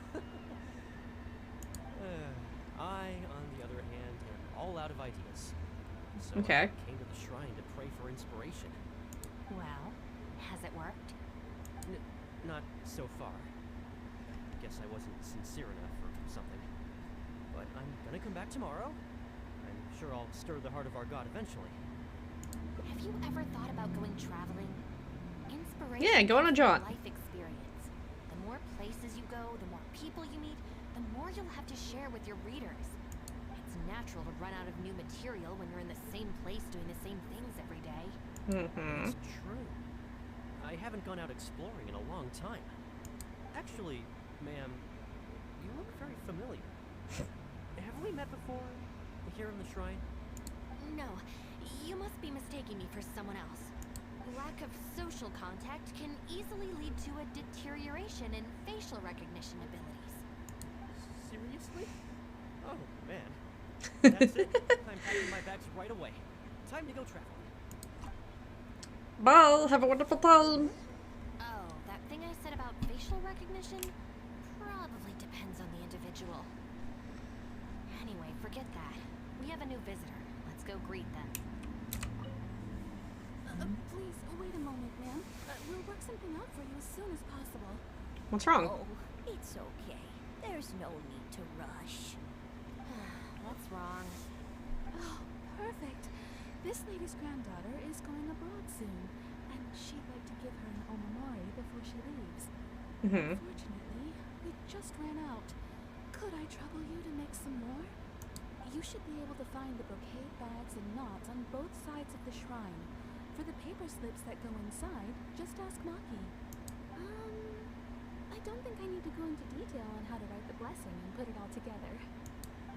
I, on the other hand, am all out of ideas. So Okay. I came to the shrine to pray for inspiration. Well, has it worked? Not so far. Guess I wasn't sincere enough or something. But I'm gonna come back tomorrow. I'm sure I'll stir the heart of our god eventually. Have you ever thought about going traveling? Inspiration. Yeah, go on a jaunt. Life experience. The more places you go, the more people you meet, the more you'll have to share with your readers. It's natural to run out of new material when you're in the same place doing the same things every day. It's true. I haven't gone out exploring in a long time. Actually, ma'am, you look very familiar. Have we met before? Here in the shrine? No, you must be mistaking me for someone else. Lack of social contact can easily lead to a deterioration in facial recognition abilities. Seriously? Oh, man. That's it. I'm packing my bags right away. Time to go traveling. Bye. Have a wonderful time. Oh, that thing I said about facial recognition probably depends on the individual. Anyway, forget that. We have a new visitor. Let's go greet them. Please, wait a moment, ma'am. We'll work something out for you as soon as possible. What's wrong? Oh, it's okay. There's no need to rush. What's wrong? Oh, perfect. This lady's granddaughter is going abroad soon, and she'd like to give her an omamori before she leaves. Unfortunately, we just ran out. Could I trouble you to make some more? You should be able to find the brocade bags and knots on both sides of the shrine. For the paper slips that go inside, just ask Maki. I don't think I need to go into detail on how to write the blessing and put it all together.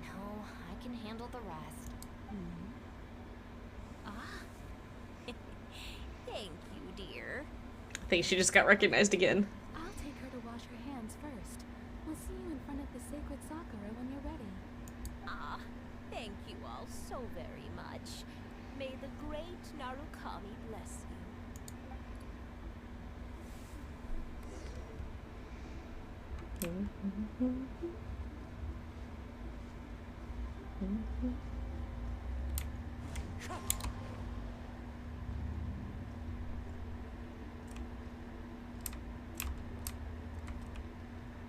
No, I can handle the rest. Thank you, dear. I think she just got recognized again. I'll take her to wash her hands first. We'll see you in front of the sacred Sakura when you're ready. Thank you all so very much. May the great Narukami bless you.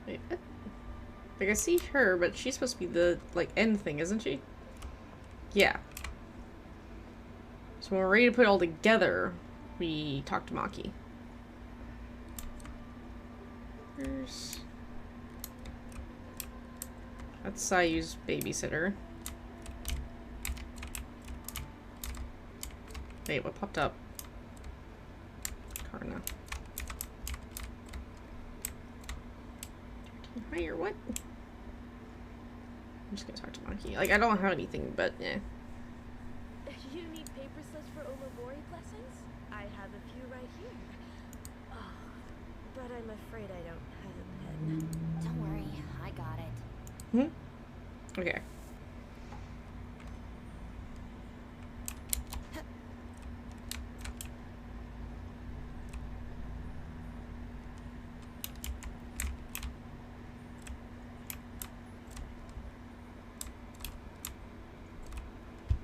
Wait, like I see her, but she's supposed to be the like end thing, isn't she? Yeah. So when we're ready to put it all together, we talk to Maki. That's Sayu's babysitter. Wait, what popped up? Karna. Hire what? I'm just gonna talk to Maki. Like, I don't have anything, but yeah. You need paper slips for omamori blessings? I have a few right here. Oh, but I'm afraid I don't have a pen. Don't worry, I got it. Okay.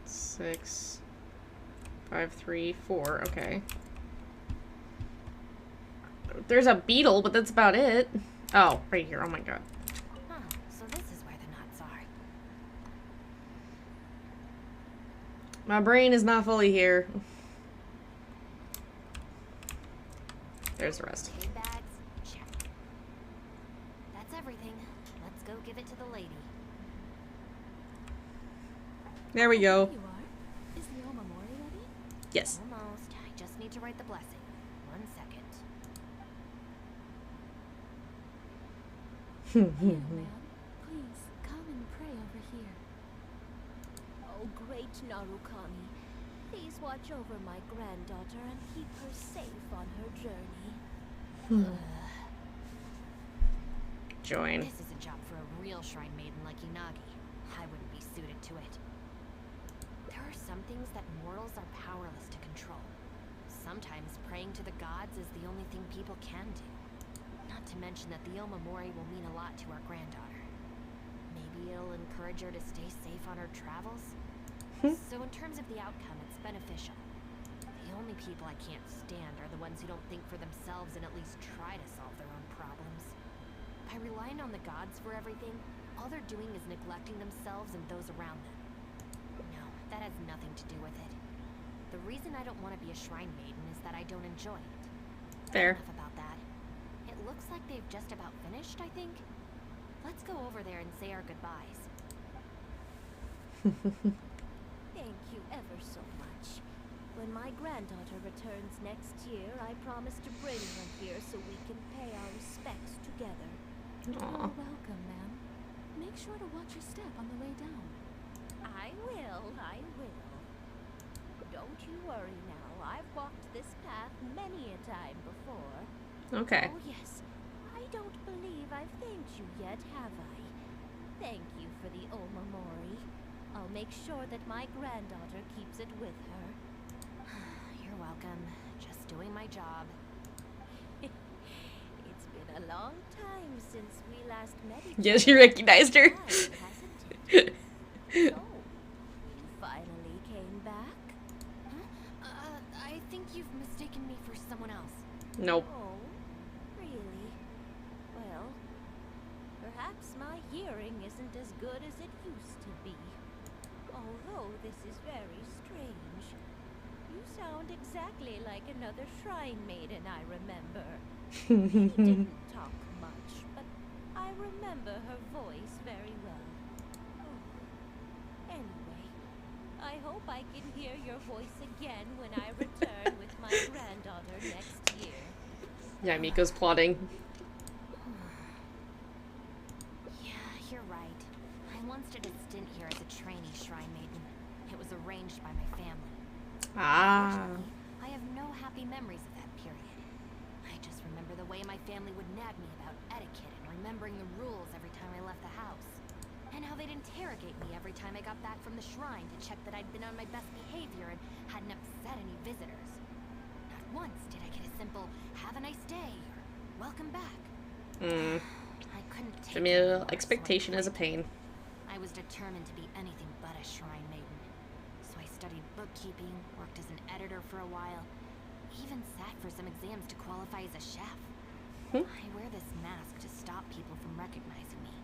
Six, 5, 3, 4. Okay. There's a beetle, but that's about it. Oh, right here. Oh my god. Huh, so this is where the nuts are. My brain is not fully here. There's the rest. Hay bags, check. That's everything. Let's go give it to the lady. There we go. There you are. Is the omamori ready? Yes. Almost. I just need to write the blessing. 1 second. Here, ma'am. Please, come and pray over here. Oh, great Narukami. Please watch over my granddaughter and keep her safe on her journey. Join. This is a job for a real shrine maiden like Unagi. I wouldn't be suited to it. There are some things that mortals are powerless to control. Sometimes praying to the gods is the only thing people can do. Not to mention that the Omamori will mean a lot to our granddaughter. Maybe it'll encourage her to stay safe on her travels? So in terms of the outcome, it's beneficial. The only people I can't stand are the ones who don't think for themselves and at least try to solve their own problems. By relying on the gods for everything, all they're doing is neglecting themselves and those around them. No, that has nothing to do with it. The reason I don't want to be a shrine maiden is that I don't enjoy it. Fair. Enough about that. It looks like they've just about finished, I think. Let's go over there and say our goodbyes. Thank you ever so much. When my granddaughter returns next year, I promise to bring her here so we can pay our respects together. You're welcome, ma'am. Make sure to watch your step on the way down. I will. Don't you worry now. I've walked this path many a time before. Okay. Oh, yes. I don't believe I've thanked you yet, have I? Thank you for the Omamori. I'll make sure that my granddaughter keeps it with her. You're welcome. Just doing my job. It's been a long time since we last met each Yes, you recognized her. hasn't it? So, you finally came back? I think you've mistaken me for someone else. Nope. Oh, really? Well, perhaps my hearing isn't as good as it used to be. Although this is very strange. You sound exactly like another shrine maiden I remember. She didn't talk much, but I remember her voice very well. Oh. Anyway, I hope I can hear your voice again when I return with my granddaughter next year. Yeah, Miko's plotting. Yeah, you're right. I once did a stint here as a trainee shrine maiden. It was arranged by my family. Unfortunately, I have no happy memories of that period. I just remember the way my family would nag me about etiquette and remembering the rules every time I left the house. And how they'd interrogate me every time I got back from the shrine to check that I'd been on my best behavior and hadn't upset any visitors. Not once did I get a simple, "Have a nice day," or "Welcome back." I couldn't take it Familial anymore, expectation is a pain. I was determined to be anything but a shrine maiden. So I studied bookkeeping, worked as an editor for a while, even sat for some exams to qualify as a chef. I wear this mask to stop people from recognizing me,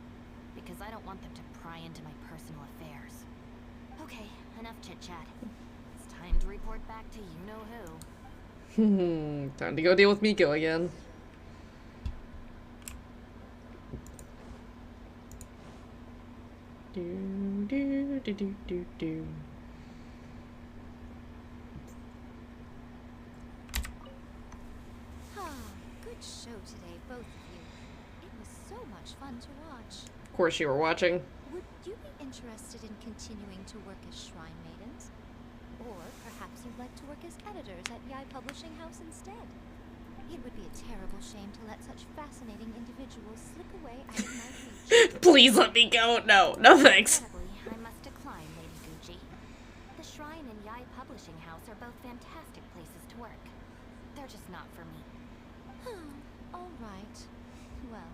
because I don't want them to pry into my personal affairs. Okay, enough chit-chat. It's time to report back to you-know-who. Time to go deal with Miko again. Do. Good show today, both of you. It was so much fun to watch. Of course you were watching. Would you be interested in continuing to work as shrine maidens? Or perhaps you'd like to work as editors at Yai Publishing House instead? It would be a terrible shame to let such fascinating individuals slip away out of my reach. Please let me go. No, no thanks. Regrettably, I must decline, Lady Gucci. The Shrine and Yai Publishing House are both fantastic places to work. They're just not for me. All right. Well,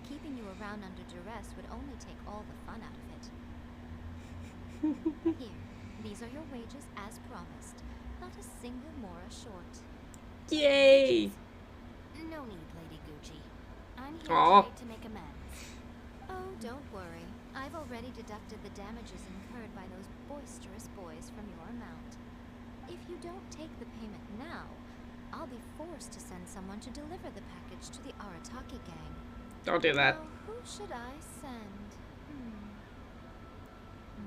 keeping you around under duress would only take all the fun out of it. Here, these are your wages as promised. Not a single mora short. Yay! No need, Lady Gucci. I'm here Aw. today to make amends. Oh, don't worry. I've already deducted the damages incurred by those boisterous boys from your amount. If you don't take the payment now, I'll be forced to send someone to deliver the package to the Arataki gang. Don't do that. Now, who should I send?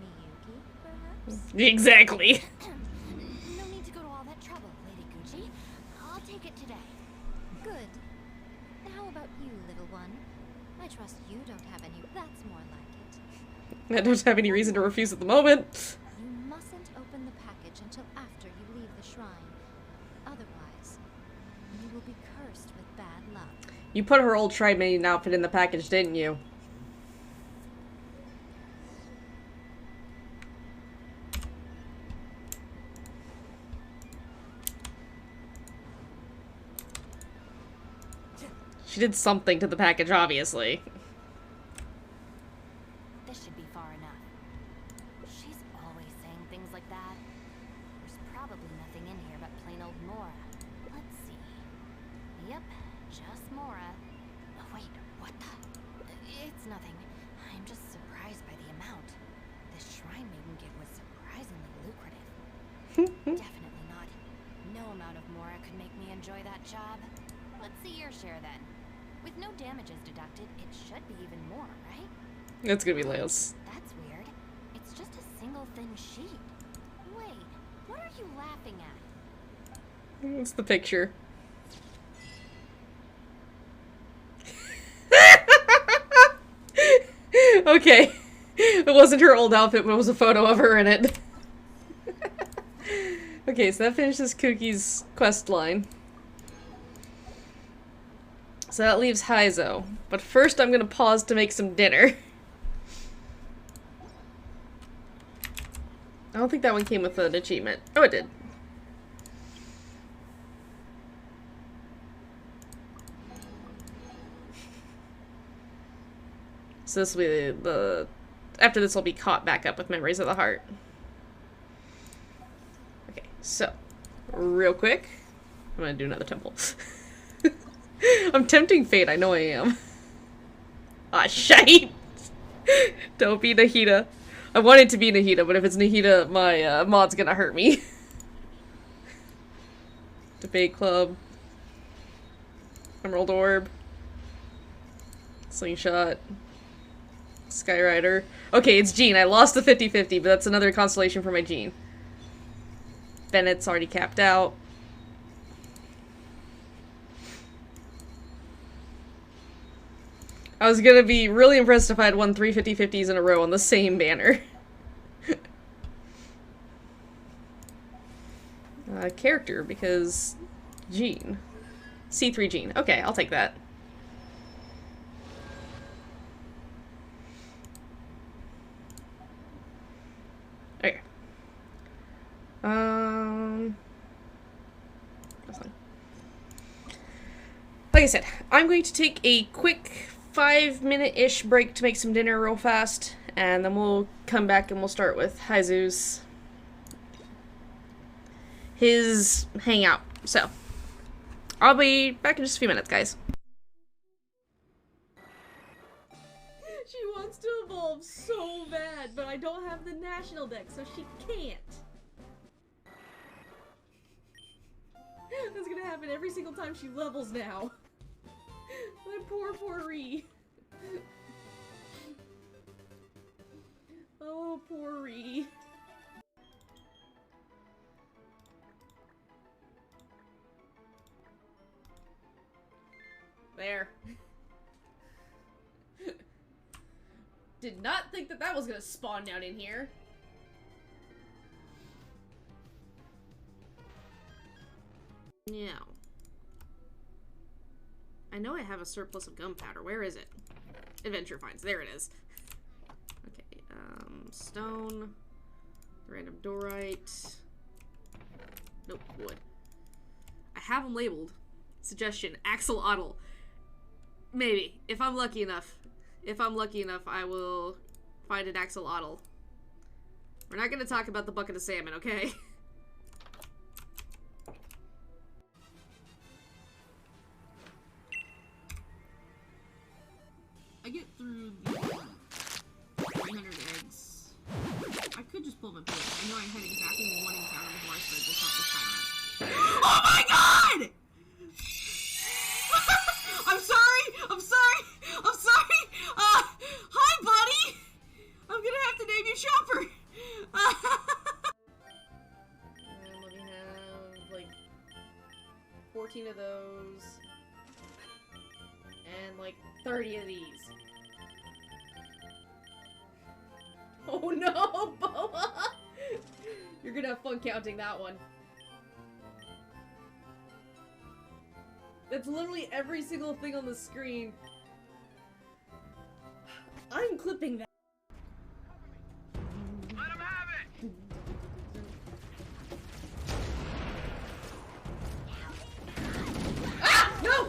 Miyuki, perhaps? Exactly. No need to go to all that trouble, Lady Gucci. I'll take it today. Good. How about you, little one? I trust you don't have any. That's more like it. I don't have any reason to refuse at the moment. You mustn't open the package until after you leave the shrine. Otherwise, you will be cursed with bad luck. You put her old shrine maiden outfit in the package, didn't you? She did something to the package, obviously. This should be far enough. She's always saying things like that. There's probably nothing in here but plain old Mora. Let's see. Yep, just Mora. Oh, wait, what the? It's nothing. I'm just surprised by the amount. This shrine maiden gig was surprisingly lucrative. Definitely not. No amount of Mora could make me enjoy that job. Let's see your share then. With no damages deducted, it should be even more, right? It's gonna be Leos. That's weird. It's just a single thin sheet. Wait, what are you laughing at? It's the picture. Okay. It wasn't her old outfit, but it was a photo of her in it. Okay, so that finishes Cookie's quest line. So that leaves Heizo. But first I'm gonna pause to make some dinner. I don't think that one came with an achievement. Oh, it did. So this will be the... After this, I'll be caught back up with Memories of the Heart. Okay, so... Real quick. I'm gonna do another temple. I'm tempting fate, I know I am. Ah, shite! Don't be Nahida. I want it to be Nahida, but if it's Nahida, my mod's gonna hurt me. Debate Club. Emerald Orb. Slingshot. Skyrider. Okay, it's Jean. I lost the 50-50, but that's another constellation for my Jean. Bennett's already capped out. I was gonna be really impressed if I had won 3 50-50s in a row on the same banner. Character, because... Jean. C3 Jean. Okay, I'll take that. Okay. That's fine. Like I said, I'm going to take a quick 5-minute-ish break to make some dinner real fast, and then we'll come back and we'll start with Heizu's his hangout. So, I'll be back in just a few minutes, guys. She wants to evolve so bad, but I don't have the national deck, so she can't. That's gonna happen every single time she levels now. My poor Ree. Oh, poor Ree. There. Did not think that that was gonna spawn down in here. Now. I know I have a surplus of gunpowder. Where is it? Adventure finds. There it is. Okay, stone. Random dorite. Nope, wood. I have them labeled. Suggestion, axolotl. Maybe. If I'm lucky enough, I will find an axolotl. We're not gonna talk about the bucket of salmon, okay? I get through the 300 eggs. I could just pull my page. I know I had exactly one encounter before I started this up this time. Oh my god! I'm sorry! Hi, buddy! I'm gonna have to name you Chopper! Let me have, like, 14 of those. And, like, 30 of these. Oh no, Boa! You're gonna have fun counting that one. That's literally every single thing on the screen. I'm clipping that. Let him have it! Ah! No!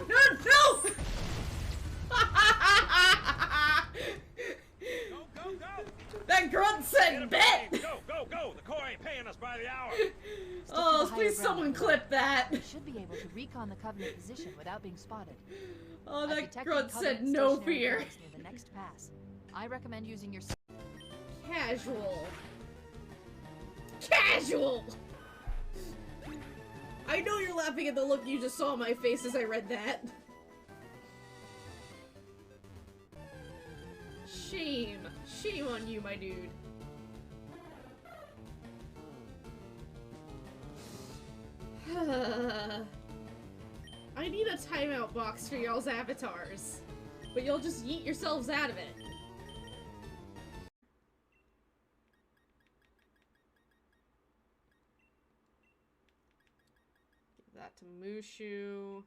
recon the Covenant position without being spotted. Oh, I've that detected grunt said Covenant no stationary fear. guards near the next pass. I recommend using your Casual. Casual! I know you're laughing at the look you just saw on my face as I read that. Shame. Shame on you, my dude. I need a timeout box for y'all's avatars, but you'll just yeet yourselves out of it. Give that to Mushu.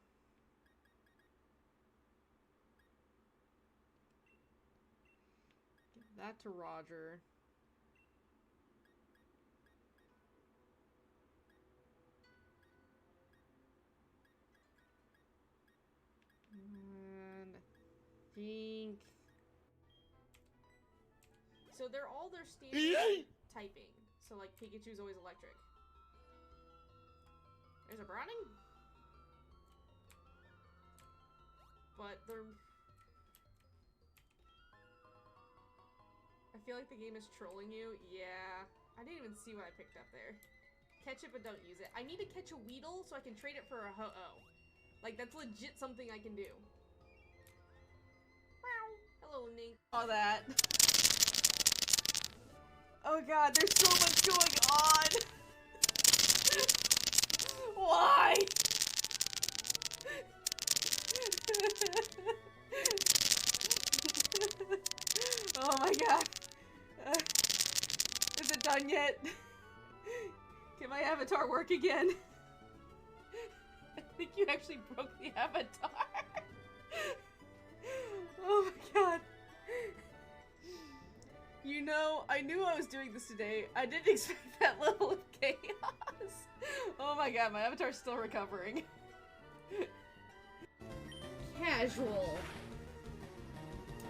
Give that to Roger. And I think... So they're all their standard typing. So like Pikachu's always electric. There's a Browning? But they're... I feel like the game is trolling you. Yeah. I didn't even see what I picked up there. Catch it but don't use it. I need to catch a Weedle so I can trade it for a Ho-Oh. Like, that's legit something I can do. Hello, Nink. All that. Oh god, there's so much going on! Why? Oh my god. Is it done yet? Can my avatar work again? I think you actually broke the avatar. Oh my god. You know, I knew I was doing this today. I didn't expect that level of chaos. Oh my god, my avatar's still recovering. Casual.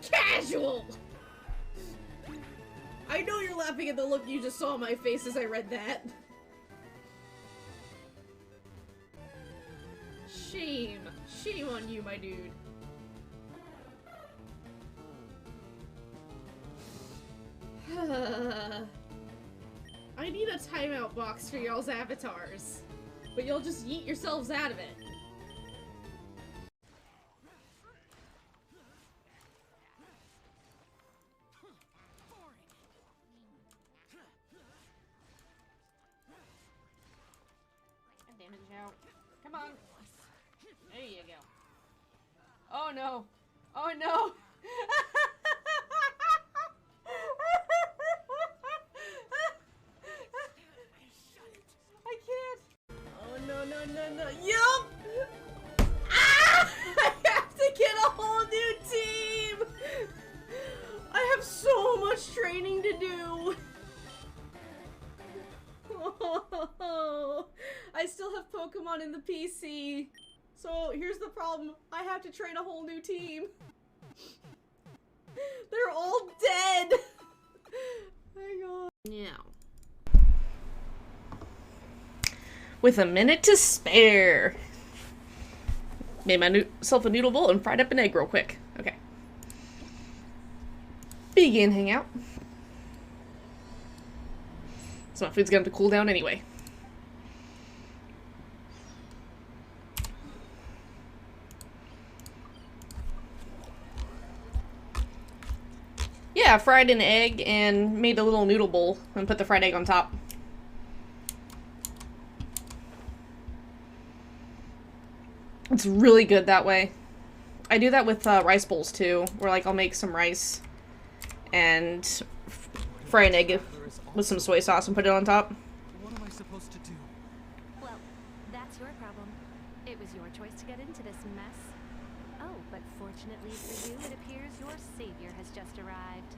Casual! I know you're laughing at the look you just saw on my face as I read that. Shame. Shame on you, my dude. I need a timeout box for y'all's avatars, but you'll just yeet yourselves out of it. Damage out. Come on. There you go. Oh no. Oh no. I can't. Oh no, no, no, no. Yup! Ah! I have to get a whole new team! I have so much training to do! Oh, I still have Pokemon in the PC. So here's the problem. I have to train a whole new team. They're all dead! Hang on. Now. With a minute to spare. Made myself a noodle bowl and fried up an egg real quick. Okay. Begin Hangout. So my food's gonna have to cool down anyway. Yeah, fried an egg and made a little noodle bowl and put the fried egg on top. It's really good that way. I do that with rice bowls too, where like I'll make some rice and fry an egg with some soy sauce and put it on top. What am I supposed to do? Well, that's your problem. It was your choice to get into this mess. Oh, but fortunately for you, it appears your savior has just arrived.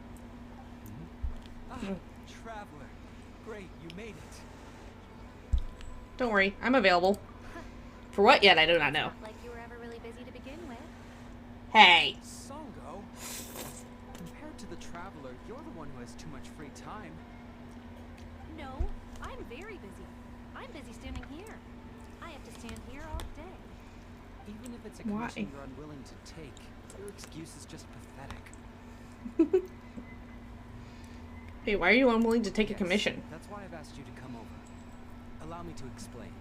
Traveler. Great, you made it. Don't worry, I'm available. For what yet, I do not know. Like you were ever really busy to begin with. Hey! Songo? Compared to the Traveler, you're the one who has too much free time. No, I'm very busy. I'm busy standing here. I have to stand here all day. it's a Why? commission you're unwilling to take, your excuse is just pathetic. Hey, why are you unwilling to take a Yes, commission? That's why I've asked you to come over. Allow me to explain.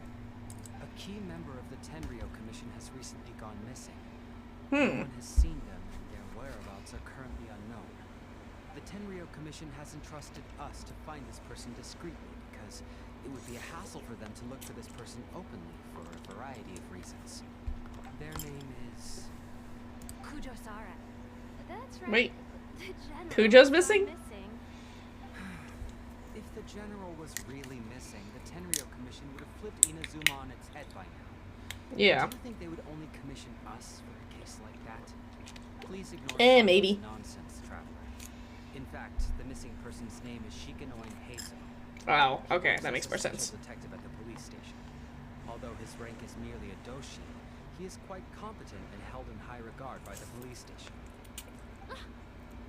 A key member of the Tenryo Commission has recently gone missing. No one has seen them, and their whereabouts are currently unknown. The Tenryo Commission has entrusted us to find this person discreetly because it would be a hassle for them to look for this person openly for a variety of reasons. Their name is... Kujo-Sara. That's right. Wait. The general Kujo's missing? If the general was really missing, the Tenryo Commission would have flipped Inazuma on its head by now. Yeah. Do you think they would only commission us for a case like that? Please ignore Maybe. nonsense, traveler. In fact, the missing person's name is Shikanoin Heizo. Oh, okay, He that works makes more as a sense. special detective at the police station. Although his rank is merely a doshi, he is quite competent and held in high regard by the police station.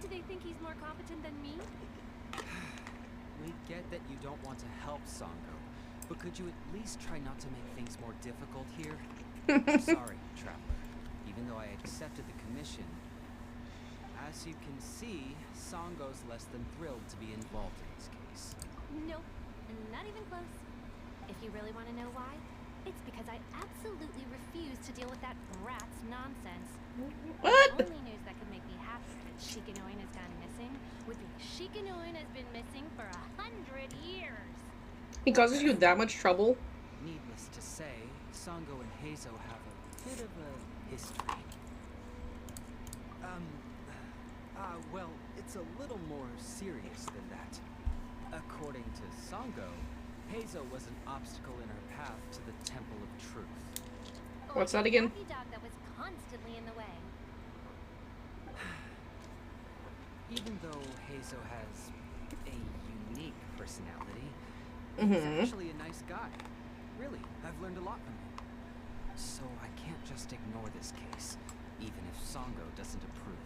Do they think he's more competent than me? We get that you don't want to help Sango, but could you at least try not to make things more difficult here? Sorry, traveler. Even though I accepted the commission, as you can see, Sango's less than thrilled to be involved in this case. Nope, not even close. If you really want to know why, it's because I absolutely refuse to deal with that brat's nonsense. What? The only news that could make me happier that Shikanoin has gone missing would be Shikanoin has been missing for 100 years. He causes you that much trouble? Needless to say, Sango and Heizo have a bit of a history. Well, it's a little more serious than that. According to Sango, Heizo was an obstacle in her path to the Temple of Truth. What's that again? Happy dog that was constantly in the way. Even though Heizo has a unique personality, Mhm. he's actually a nice guy. Really, I've learned a lot from him. So I can't just ignore this case, even if Sango doesn't approve.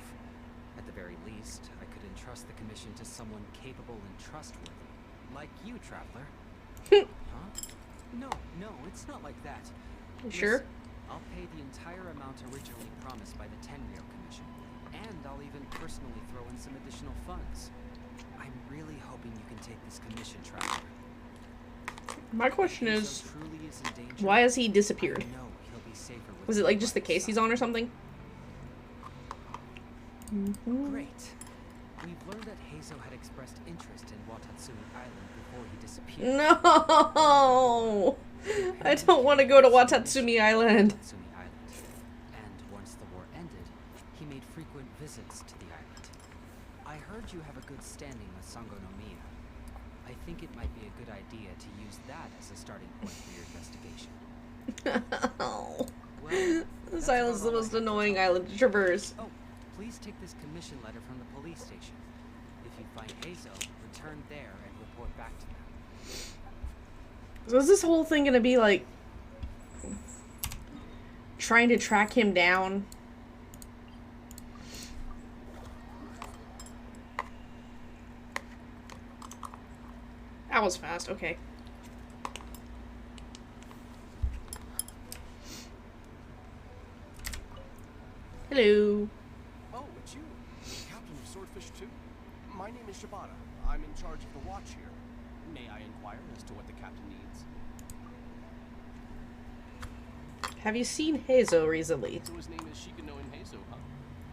At the very least, I could entrust the commission to someone capable and trustworthy, like you, traveler. Huh? No, it's not like that. You sure? I'll pay the entire amount originally promised by the Tenryo Commission, and I'll even personally throw in some additional funds. I'm really hoping you can take this commission, traveler. My question If is, Heizo truly is in danger, why has he disappeared? I know he'll be safer with Was it like just the case he's on or something? Great. We've learned that Heizo had expressed interest in Watatsumi Island before he disappeared. No! I don't want to go to Watatsumi Island. And once the war ended, he made frequent visits to the island. I heard you have a good standing with Sango no Miya. I think it might be a good idea to use that as a starting point for your investigation. Oh. Well, This island's the most annoying island to traverse. Oh, please take this commission letter from the police station. If you find Heizo, return there and report back to them. So is this whole thing gonna be like trying to track him down? That was fast, okay. Hello. Oh, it's you. Captain of Swordfish 2? My name is Shibata. I'm in charge of the watch here. May I inquire as to what the captain needs? Have you seen Heizo recently? So his name is Shikanoin Heizo, huh?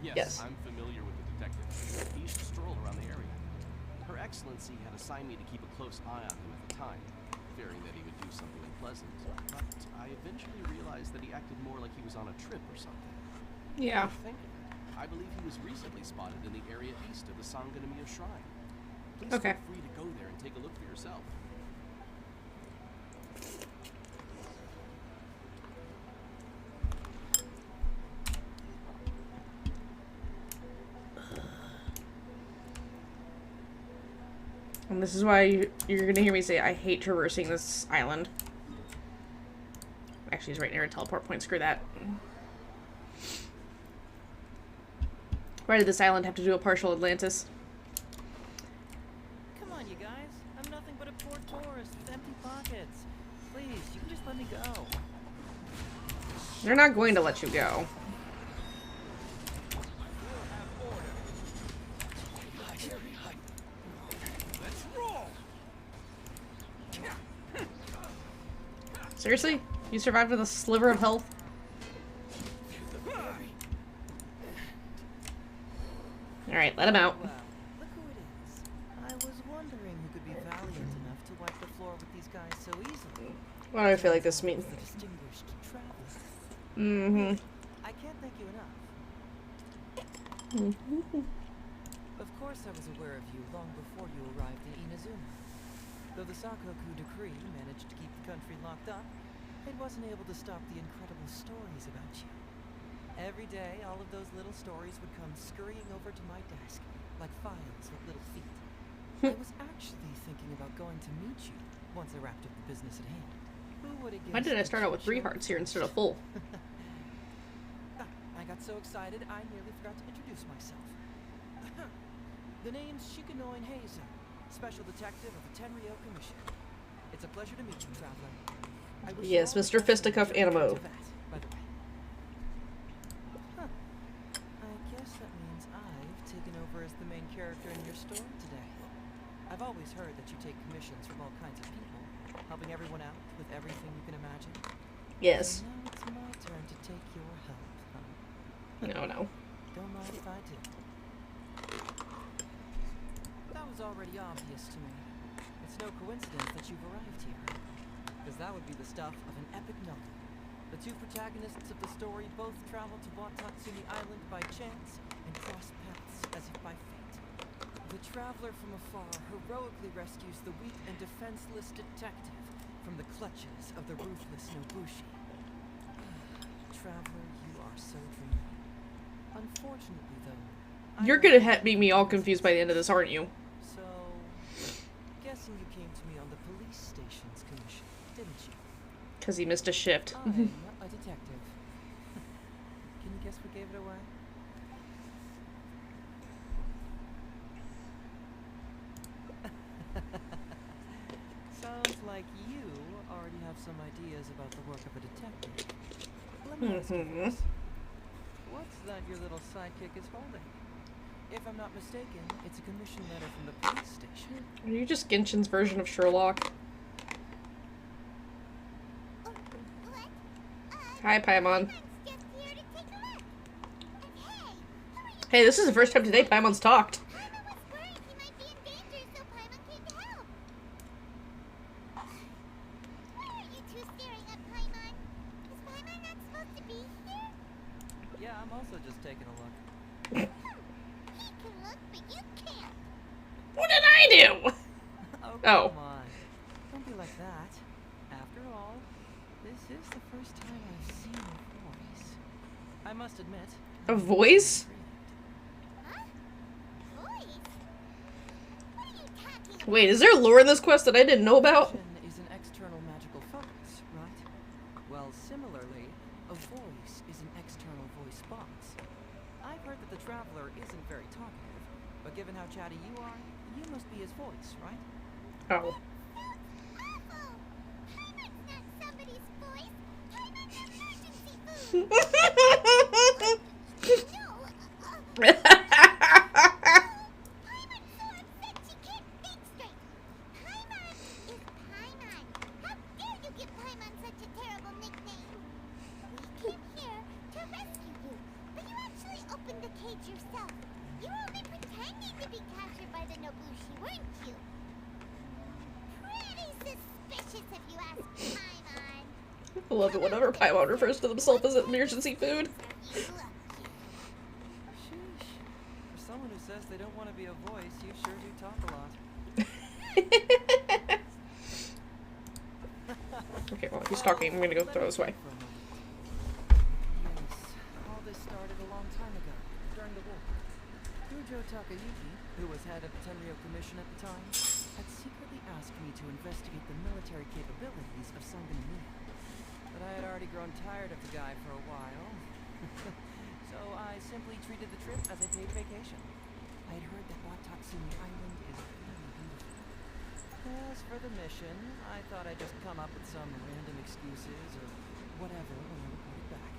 Yes. I'm familiar with the detective. He used to stroll around the area. Her Excellency had assigned me to keep a close eye on him at the time, fearing that he would do something unpleasant. But I eventually realized that he acted more like he was on a trip or something. Yeah. Think of it. I believe he was recently spotted in the area east of the Sanganamiya Shrine. Please Okay. feel free to go there and take a look for yourself. And this is why you're gonna hear me say I hate traversing this island. Actually, it's right near a teleport point. Screw that. Why did this island have to do a partial Atlantis? Come on, you guys. I'm nothing but a poor tourist with empty pockets. Please, you can just let me go. They're not going to let you go. Seriously? You survived with a sliver of health? Alright, let him out. Well, look who it is. I was wondering who could be valiant enough to wipe the floor with these guys so easily. Why do I feel like this means? The distinguished traveler. Mm-hmm. I can't thank you enough. Of course I was aware of you long before you arrived in Inazuma. Though the Sakoku decree managed to keep the country locked up, it wasn't able to stop the incredible stories about you. Every day, all of those little stories would come scurrying over to my desk, like files with little feet. I was actually thinking about going to meet you once I wrapped up the business at hand. Who would have guessed? Why did I start out with 3 hearts here instead of full? I got so excited, I nearly forgot to introduce myself. The name's Shikanoin Heizo, Special Detective of the Tenryou Commission. It's a pleasure to meet you, traveler. I wish Yes, you all Mr. the best Fisticuff in your Animo. future that, by the way. I guess that means I've taken over as the main character in your story today. I've always heard that you take commissions from all kinds of people, helping everyone out with everything you can imagine. Yes. And now it's my turn to take your help, huh? No. Don't mind if I do. That was already obvious to me. It's no coincidence that you've arrived here, because that would be the stuff of an epic novel. The 2 protagonists of the story both travel to Watatsumi Island by chance and cross paths as if by fate. The traveler from afar heroically rescues the weak and defenseless detective from the clutches of the ruthless Nobushi. Traveler, you are so dreamy. Unfortunately, though, You're gonna make me all confused by the end of this, aren't you? so guessing you came to me on the police station's commission, didn't you? Because he missed a shift. I'm a detective. Can you guess what gave it away? Sounds like you already have some ideas about the work of a detective. Let me ask you this. What's that your little sidekick is holding? If I'm not mistaken, it's a commission letter from the police station. Are you just Genshin's version of Sherlock? Hi, Paimon. Hey, this is the first time today Paimon's talked. Yeah, I'm also just taking a look. What did I do? Oh, Oh. come on. Don't be like that. After all, this is the first time I've seen a voice. I must admit. A voice? Wait, is there lore in this quest that I didn't know about? Vision is an external magical focus, right? Well, similarly, a voice is an external voice box. I've heard that the traveler isn't very talkative, but given how chatty you are, you must be his voice, right? Oh. I love it whenever Paimon refers to themselves as emergency food. Sheesh. For someone who says they don't want to be a voice, you sure do talk a lot. Okay, well, if he's talking, I'm gonna go throw this way. Yes, all this started a long time ago, during the war. Kujo Takayuki, who was head of the Tenryou Commission at the time, had secretly asked me to investigate the military capabilities of Sangonomiya. But I had already grown tired of the guy for a while, so I simply treated the trip as a paid vacation. I had heard that Watatsumi Island is really beautiful. As for the mission, I thought I'd just come up with some random excuses or whatever when I reported back.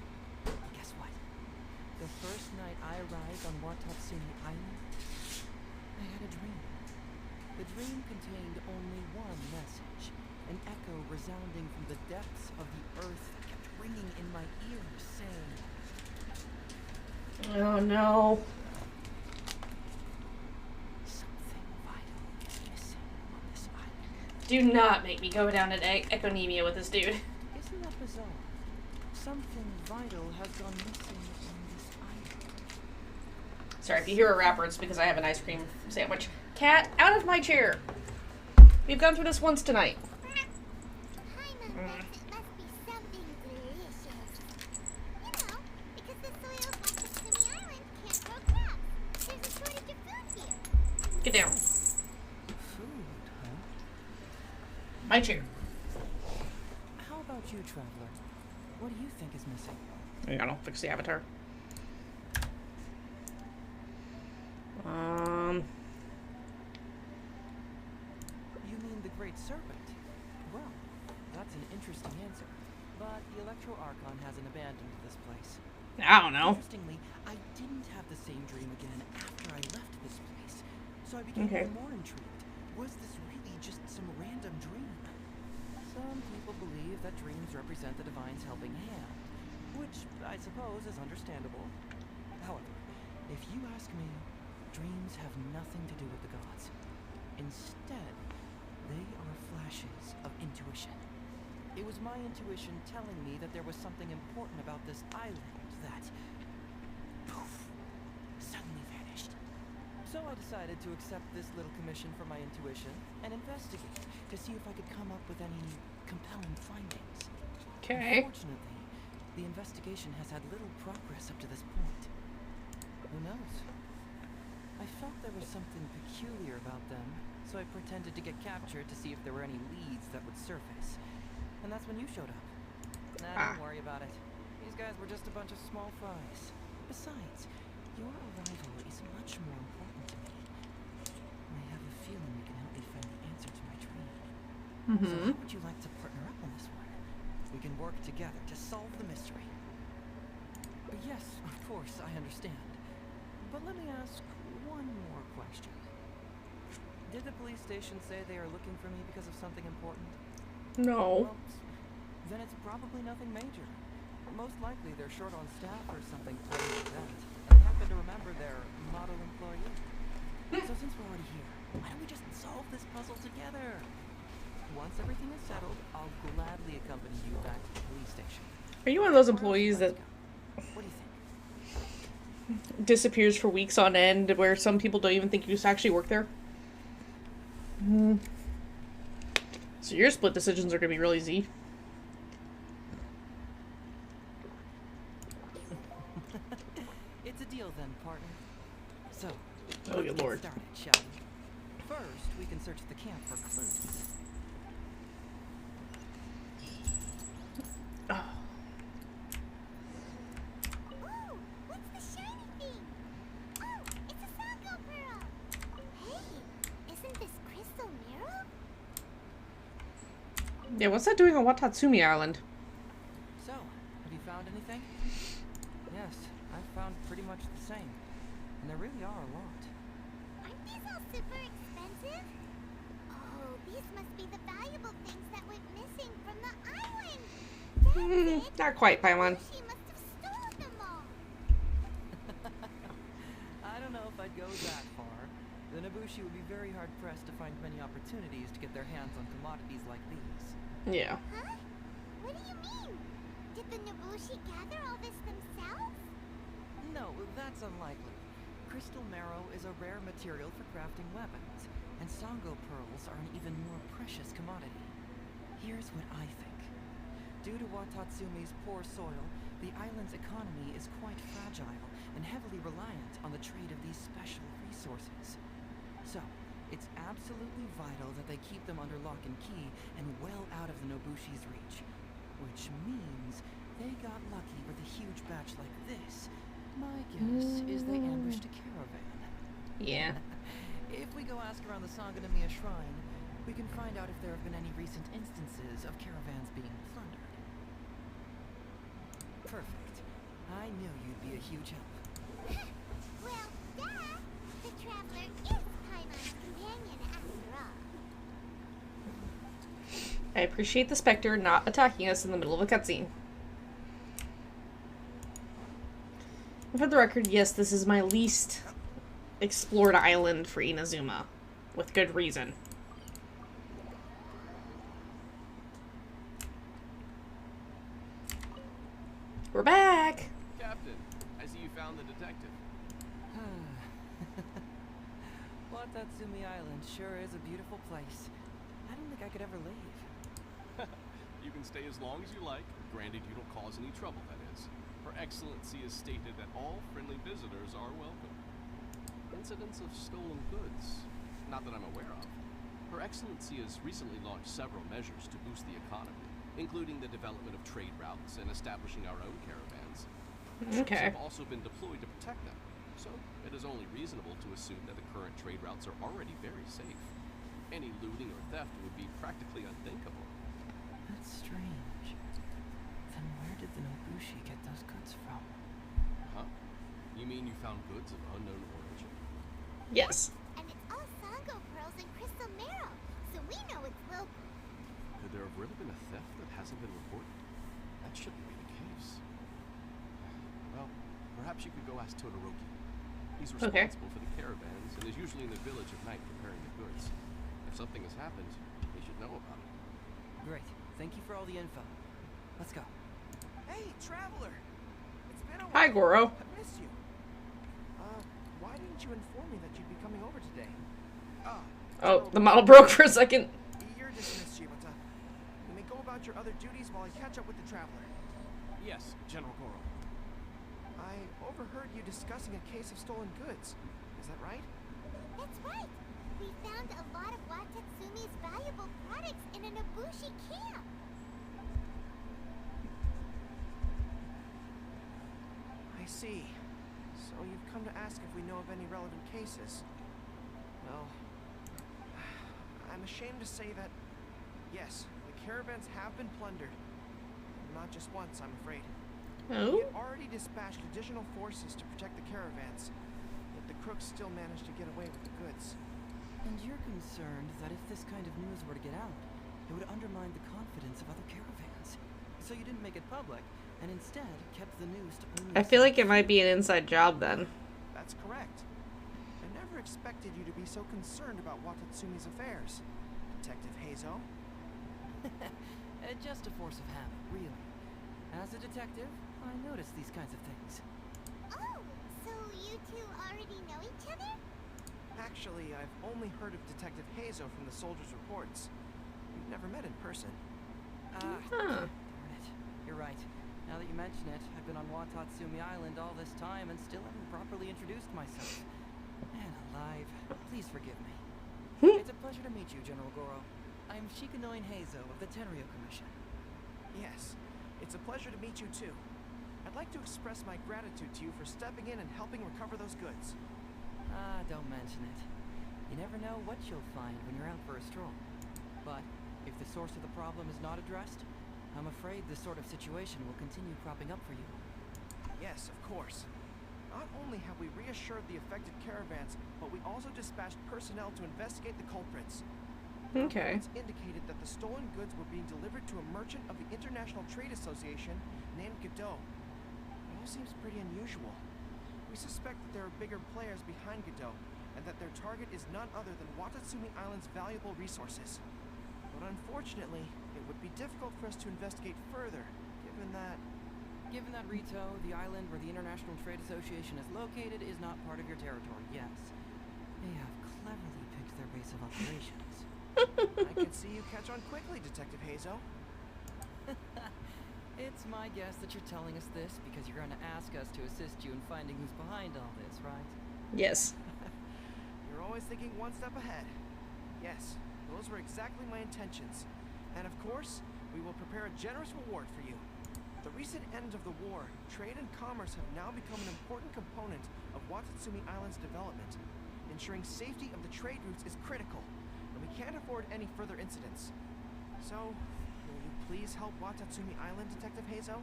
first night I arrived on Watatsumi Island, I had a dream. The dream contained only one message, an echo resounding from the depths of the earth that kept ringing in my ears, saying, oh no. something vital is missing on this island. Do not make me go down an echonemia with this dude. Isn't that bizarre? Something vital has gone missing on this island. Sorry, if you hear a rapper, it's because I have an ice cream sandwich. Cat, out of my chair! We've gone through this once tonight. Get down. Food, huh? My chair. How about you, traveler? What do you think is missing? I don't fix the avatar. You mean the Great Serpent? Well, that's an interesting answer. But the Electro Archon hasn't abandoned this place. I don't know. Interestingly, I didn't have the same dream again after I left this place. So I became even more intrigued. Was this really just some random dream? Some people believe that dreams represent the Divine's helping hand, which I suppose is understandable. However, if you ask me, dreams have nothing to do with the gods. Instead, they are flashes of intuition. It was my intuition telling me that there was something important about this island that, poof, suddenly vanished. So I decided to accept this little commission from my intuition and investigate to see if I could come up with any compelling findings. Okay. Unfortunately, the investigation has had little progress up to this point. Who knows? I felt there was something peculiar about them, so I pretended to get captured to see if there were any leads that would surface. And that's when you showed up. Nah, don't worry about it. These guys were just a bunch of small fries. Besides, your arrival is much more important to me. I have a feeling you can help me find the answer to my dream. So how would you like to partner up on this one? We can work together to solve the mystery. Yes, of course, I understand. But let me ask one more question. Did the police station say they are looking for me because of something important? No. Well, then it's probably nothing major. Most likely they're short on staff or something like that. And I happen to remember their model employee. So since we're already here, why don't we just solve this puzzle together? Once everything is settled, I'll gladly accompany you back to the police station. Are you one of those employees that What do you think? disappears for weeks on end, where some people don't even think you actually work there? So your split decisions are going to be real easy. It's a deal then, partner. So, oh good lord. Get started, shall we? First, we can search the camp for clues. Ooh, what's the shiny thing? Oh, it's a Sango pearl. Hey, isn't this crystal mirror? Yeah, what's that doing on Watatsumi Island? So, have you found anything? Yes, I've found pretty much the same. And there really are a lot. Aren't these all super expensive? Oh, these must be the valuable things that went missing from the island. That's it. Not quite, Paimon. She must have stolen them all. I don't know if I'd go that far. The Nobushi would be very hard-pressed to find many opportunities to get their hands on commodities like these. Yeah. Huh? What do you mean? Did the Nobushi gather all this themselves? No, that's unlikely. Crystal marrow is a rare material for crafting weapons, and Sango pearls are an even more precious commodity. Here's what I think. Due to Watatsumi's poor soil, the island's economy is quite fragile and heavily reliant on the trade of these special resources. So, it's absolutely vital that they keep them under lock and key and well out of the Nobushi's reach. Which means they got lucky with a huge batch like this. My guess is they ambushed a caravan. Yeah. If we go ask around the Sangonomiya Shrine, we can find out if there have been any recent instances of caravans being plundered. Perfect. I knew you'd be a huge help. Well, duh! The Traveler is Paimon's companion after all. I appreciate the Spectre not attacking us in the middle of a cutscene. For the record, yes, this is my least explored island for Inazuma. With good reason. We're back! Captain, I see you found the detective. Watatsumi Island sure is a beautiful place. I don't think I could ever leave. You can stay as long as you like, granted you don't cause any trouble, that is. Her Excellency has stated that all friendly visitors are welcome. Incidents of stolen goods, not that I'm aware of. Her Excellency has recently launched several measures to boost the economy, including the development of trade routes and establishing our own caravans. Troops have also been deployed to protect them, so it is only reasonable to assume that the current trade routes are already very safe. Any looting or theft would be practically unthinkable. That's strange. Then where did the Nobushi get those goods from? Huh? You mean you found goods of unknown origin? Yes. And it's all Sango pearls and crystal marrow, so we know it's local. Could there have really been a theft that hasn't been reported? That shouldn't be the case. Well, perhaps you could go ask Todoroki. He's responsible for the caravans and is usually in the village at night preparing the goods. If something has happened, he should know about it. Great. Thank you for all the info. Let's go. Hey, Traveler! It's been a while. Hi, Goro. I missed you. Why didn't you inform me that you'd be coming over today? Oh, the model broke for a second. You're dismissed, Shibata. You may go about your other duties while I catch up with the Traveler. Yes, General Goro. I overheard you discussing a case of stolen goods. Is that right? That's right. We found a lot of Watatsumi's valuable products in a Nobushi camp. I see. So you've come to ask if we know of any relevant cases. Well, I'm ashamed to say that, yes, the caravans have been plundered. Not just once, I'm afraid. Oh? We had already dispatched additional forces to protect the caravans, yet the crooks still managed to get away with the goods. And you're concerned that if this kind of news were to get out, it would undermine the confidence of other caravans. So you didn't make it public, and instead kept the news to only... I feel like it might be an inside job then. That's correct. I never expected you to be so concerned about Watatsumi's affairs, Detective Heizo. Just a force of habit, really. As a detective, I notice these kinds of things. Oh, so you two already know each other? Actually, I've only heard of Detective Heizo from the soldiers' reports. We've never met in person. Darn it. You're right. Now that you mention it, I've been on Watatsumi Island all this time and still haven't properly introduced myself. Man alive. Please forgive me. It's a pleasure to meet you, General Goro. I'm Shikanoin Heizo of the Tenryo Commission. Yes, it's a pleasure to meet you too. I'd like to express my gratitude to you for stepping in and helping recover those goods. Don't mention it. You never know what you'll find when you're out for a stroll. But if the source of the problem is not addressed, I'm afraid this sort of situation will continue cropping up for you. Yes, of course. Not only have we reassured the affected caravans, but we also dispatched personnel to investigate the culprits. Okay. It's indicated that the stolen goods were being delivered to a merchant of the International Trade Association named Godot. It all seems pretty unusual. We suspect that there are bigger players behind Godot, and that their target is none other than Watatsumi Island's valuable resources. But unfortunately, it would be difficult for us to investigate further, given that... Given that Rito, the island where the International Trade Association is located, is not part of your territory, yes. They have cleverly picked their base of operations. I can see you catch on quickly, Detective Heizo. It's my guess that you're telling us this because you're going to ask us to assist you in finding who's behind all this, right? Yes. You're always thinking one step ahead. Yes, those were exactly my intentions. And of course, we will prepare a generous reward for you. At the recent end of the war, trade and commerce have now become an important component of Watatsumi Island's development. Ensuring safety of the trade routes is critical, and we can't afford any further incidents. So, will you please help Watatsumi Island, Detective Heizo?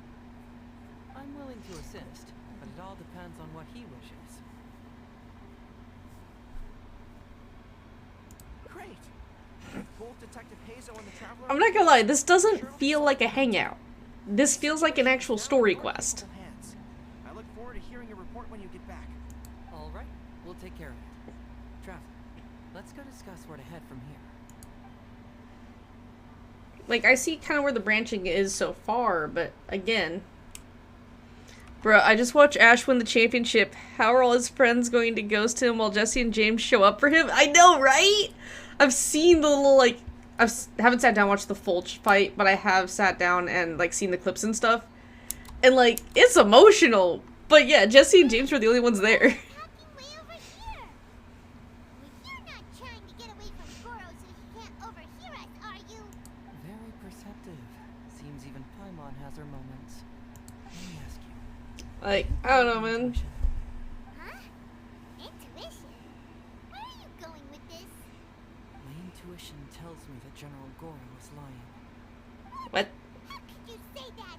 I'm willing to assist, but it all depends on what he wishes. Great. Both Detective Hazo and the Traveler. I'm not gonna lie, this doesn't feel like a hangout. This feels like an actual story quest. I look forward to hearing your report when you get back. All right, we'll take care of it. Traveler, let's go discuss where to head from here. Like, I see kind of where the branching is so far, but again... Bruh, I just watched Ash win the championship. How are all his friends going to ghost him while Jesse and James show up for him? I know, right? I've seen the little, like... haven't sat down and watched the full fight, but I have sat down and, like, seen the clips and stuff. And, like, it's emotional. But yeah, Jesse and James were the only ones there. Very perceptive. Seems even Paimon has her moments. Let me ask you. Like, I don't know, man. Huh? Intuition? Where are you going with this? My intuition tells me that General Goro is lying. What? How could you say that?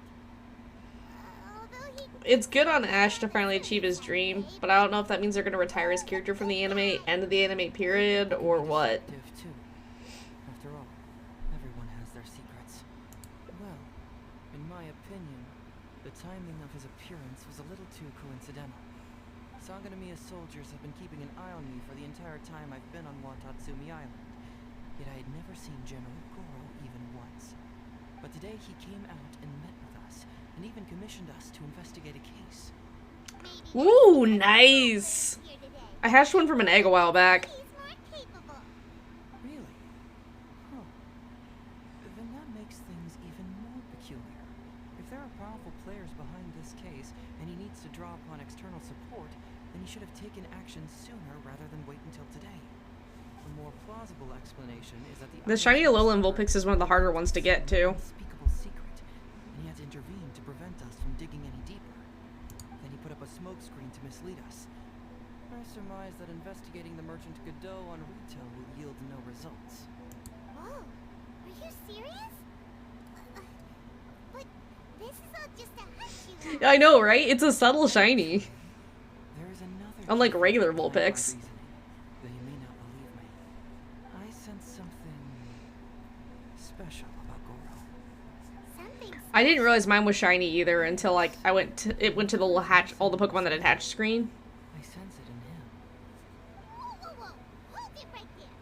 Although he... It's good on Ash to finally achieve his dream, but I don't know if that means they're gonna retire his character from the anime, end of the anime period, or what. Too. After all, everyone has their secrets. Well, in my opinion, the timing of his appearance was a little too coincidental. Sangonomiya's soldiers have been keeping an eye on me for the entire time I've been on Watatsumi Island, yet I had never seen General Goro even once. But today he came out and met with us, and even commissioned us to investigate a case. Ooh, nice! I hatched one from an egg a while back. Really? Huh. Then that makes things even more peculiar. If there are powerful players behind this case, and he needs to draw upon external support, then he should have taken action sooner rather than wait until today. A more plausible explanation is that The shiny Alolan Vulpix is one of the harder ones to get, too. Unspeakable secret, and he had to intervene to prevent us from digging any deeper. Then he put up a smokescreen to mislead us. I surmise that investigating the Merchant Godot on retail will yield no results. Whoa, are you serious? But this is all just a hunch you I know, right? It's a subtle shiny. There is another Unlike regular Vulpix. Though you may not believe me. I sense something special about Goro. I didn't realize mine was shiny either until, like, it went to the little hatch, all the Pokemon that had hatched screen. I sense it in him. Whoa, hold it right there.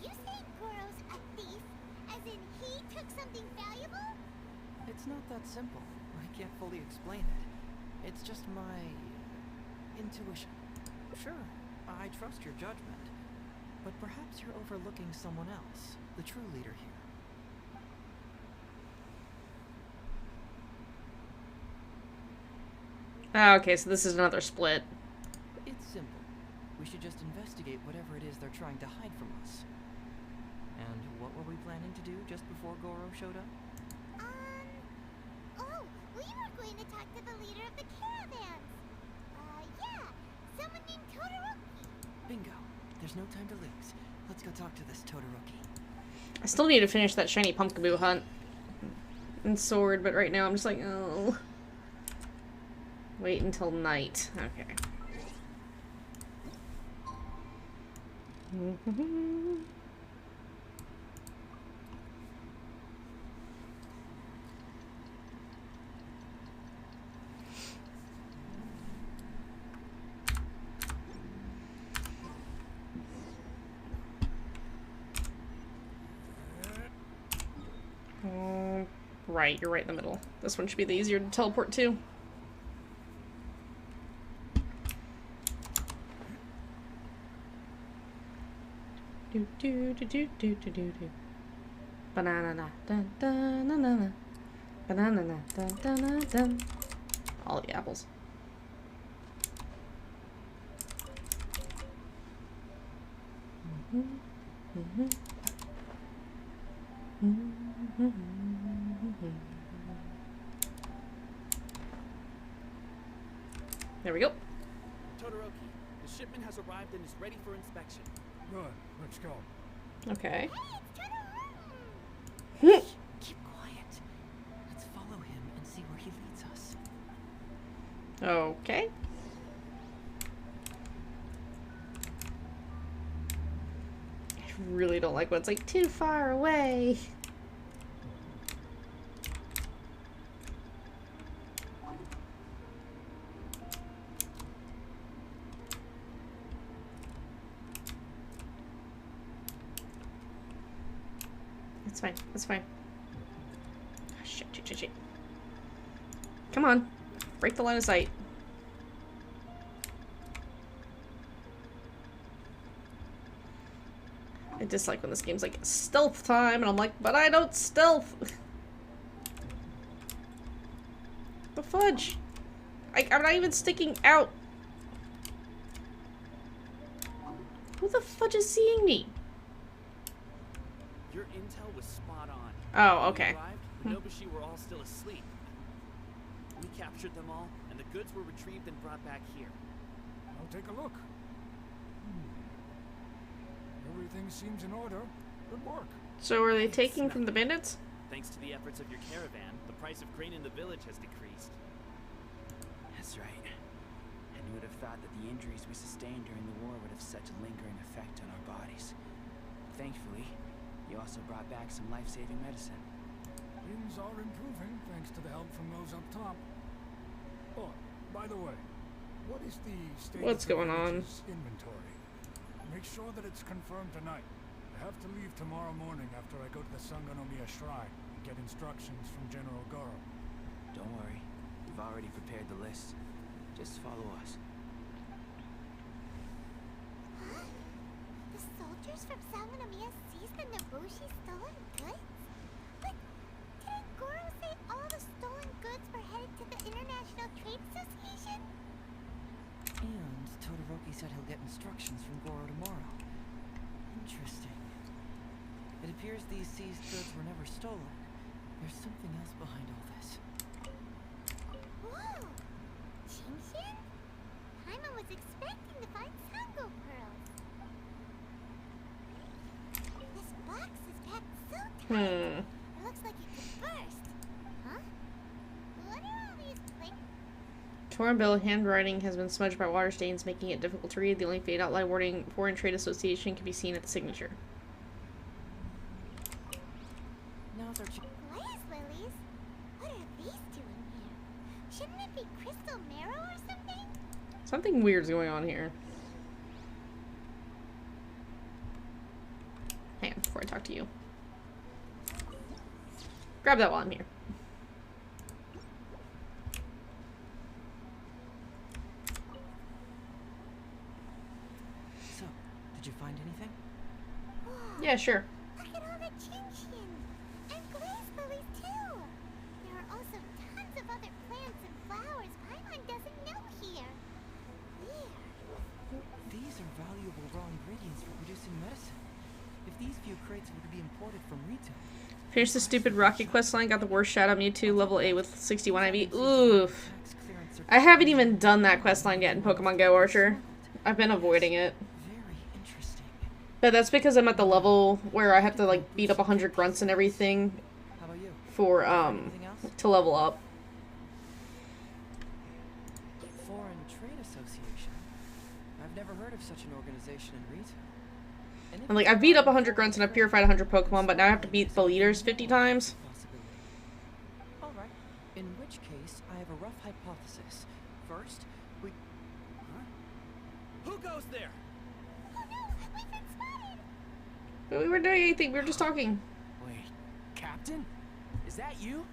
You say Goro's a thief, as in he took something valuable? It's not that simple. I can't fully explain it. It's just my intuition. Sure, I trust your judgment, but perhaps you're overlooking someone else, the true leader here. Ah, okay, so this is another split. It's simple. We should just investigate whatever it is they're trying to hide from us. And what were we planning to do just before Goro showed up? Oh, we were going to talk to the leader of the caravans. Yeah, someone named Todoroki. Bingo. There's no time to lose. Let's go talk to this Todoroki. I still need to finish that shiny Pumpkaboo hunt and sword, but right now I'm just like, oh. Wait until night. Okay. Right, you're right in the middle. This one should be the easier to teleport to. Do do do do do do do do. Banana dun dun dun dun. Banana dun dun dun dun. All the apples. There we go. Todoroki, the shipment has arrived and is ready for inspection. Good, let's go. Okay. Keep quiet. Let's follow him and see where he leads us. Okay. I really don't like when it's like too far away. It's fine. It's fine. Shit, shit, shit, shit. Come on. Break the line of sight. I dislike when this game's like stealth time, and I'm like, but I don't stealth. The fudge. I'm not even sticking out. Who the fudge is seeing me? Your intel was spot on. Oh, okay. When we arrived, the Nobushi were all still asleep. We captured them all, and the goods were retrieved and brought back here. I'll take a look. Everything seems in order. Good work. So are they taking from the bandits? Thanks to the efforts of your caravan, the price of grain in the village has decreased. That's right. And you would have thought that the injuries we sustained during the war would have such a lingering effect on our bodies. Thankfully, you also brought back some life-saving medicine. Things are improving thanks to the help from those up top. Oh, by the way, what is the state What's of the going on? village's inventory? Make sure that it's confirmed tonight. I have to leave tomorrow morning after I go to the Sangonomiya Shrine and get instructions from General Goro. Don't worry, we've already prepared the list. Just follow us. Huh? The soldiers from Sangonomiya seized the Nobushi stolen goods? But didn't Goro say all the stolen goods were headed to the International Trade Association? And Todoroki said he'll get instructions from Goro tomorrow. Interesting. It appears these seized goods were never stolen. There's something else behind all this. Whoa! Shinshin? Paimon was expecting to find Sango pearls. This box is packed so tight. It looks like it could burst. Huh? What are all these plates? Torn bill handwriting has been smudged by water stains, making it difficult to read. The only faint outline wording Foreign Trade Association can be seen at the signature. Now's our Glass lilies? What are these doing here? Shouldn't it be crystal marrow or something? Something weird's going on here. Hang on, before I talk to you. Grab that while I'm here. So, did you find anything? Yeah, sure. Look at all the chinchin and glass lilies too. There are also tons of other plants and flowers Paimon doesn't know here. Weird. These are valuable raw ingredients for producing medicine. If these few crates were to be imported from retail. Finish the stupid Rocket Quest line. Got the worst shot on Mewtwo, level 8 with 61 IV. Oof. I haven't even done that quest line yet in Pokemon Go, Archer. I've been avoiding it. But that's because I'm at the level where I have to like beat up 100 grunts and everything for to level up. Foreign Trade Association. I've never heard of such an organization in retail. And like I've beat up 100 grunts and I've purified 100 Pokemon, but now I have to beat the leaders 50 times. Alright. In which case, I have a rough hypothesis. First, we... Huh? Who goes there? Oh no, we've been spotted! But we weren't doing anything, we were just talking. Wait, Captain? Is that you?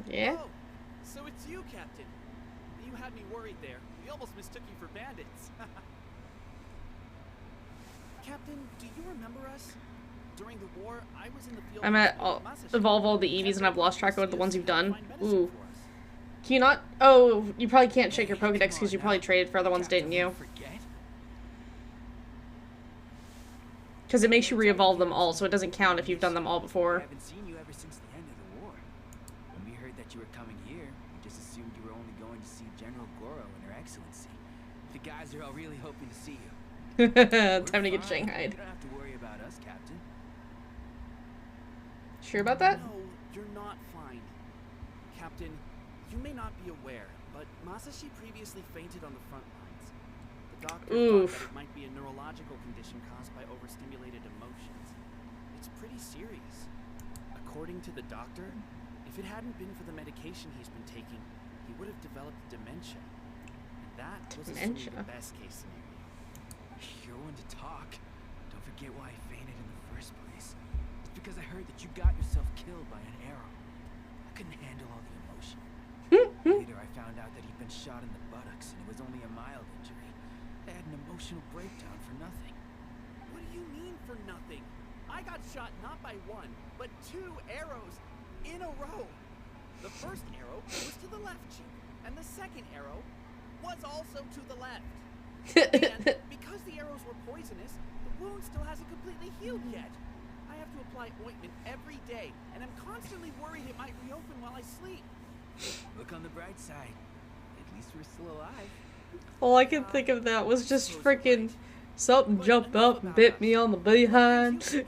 Yeah? Oh, so it's you, Captain. You had me worried there. We almost mistook you for bandits. Captain, do you remember us? During the war, I was in the field. I'm at evolve all the Eevees and I've lost track of the ones you've done. Ooh. Can you not? Oh, you probably can't check your Pokedex because you probably traded for other ones, didn't you? Because it makes you re-evolve them all, so it doesn't count if you've done them all before. I haven't seen you ever since the end of the war. When we heard that you were coming here, we just assumed you were only going to see General Goro and Her Excellency. The guys are all really hoping to see you. Time to get shanghaied. You don't have to worry about us, Captain. Sure about that? No, you're not fine. Captain, you may not be aware, but Masashi previously fainted on the front lines. The doctor Oof. thought that it might be a neurological condition caused by overstimulated emotions. It's pretty serious. According to the doctor, if it hadn't been for the medication he's been taking, he would have developed dementia. And that was assuming the best case scenario. You're one to talk. Don't forget why I fainted in the first place. It's because I heard that you got yourself killed by an arrow. I couldn't handle all the emotion. Later, I found out that he'd been shot in the buttocks and it was only a mild injury. I had an emotional breakdown for nothing. What do you mean for nothing? I got shot not by one, but 2 arrows in a row. The first arrow was to the left cheek, and the second arrow was also to the left. And because the arrows were poisonous, the wound still hasn't completely healed yet. I have to apply ointment every day, and I'm constantly worried it might reopen while I sleep. Look on the bright side. At least we're still alive. All I could think of that was just freaking something jumped up and bit me on the behind.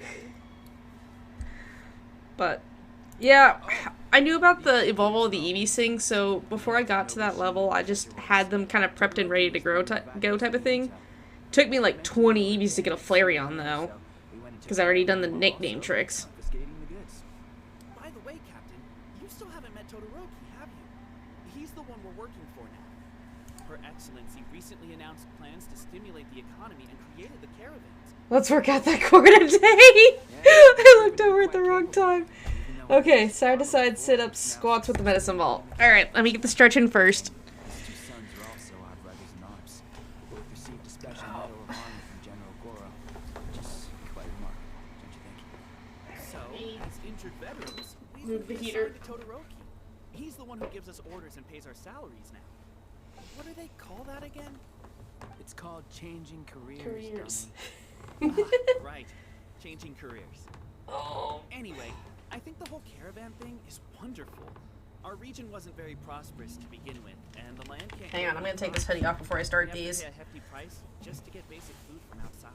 But yeah, I knew about the Evolvo the Eevees thing, so before I got to that level, I just had them kind of prepped and ready to go type of thing. Took me like 20 Eevees to get a Flareon though, because I already done the nickname tricks. By the way, Captain, you still haven't met Todoroki, have you? He's the one we're working for now. Her Excellency recently announced plans to stimulate the economy and created the caravans. Let's work out that core today! I looked over at the wrong time. Okay, side to side sit-ups, squats with the medicine ball. Alright, let me get the stretch in first. His 2 sons are also our brothers in arms. Both received a special medal of honor from General Goro, which is quite remarkable, don't you think? So, as injured veterans, we Move the moved heater. aside to Todoroki. He's the one who gives us orders and pays our salaries now. What do they call that again? It's called changing careers. Right, changing careers. Oh. Anyway, I think the whole caravan thing is wonderful. Our region wasn't very prosperous to begin with, and the land can't. Hang on, I'm gonna take this hoodie off before I start these. Pay a hefty price just to get basic food from outside.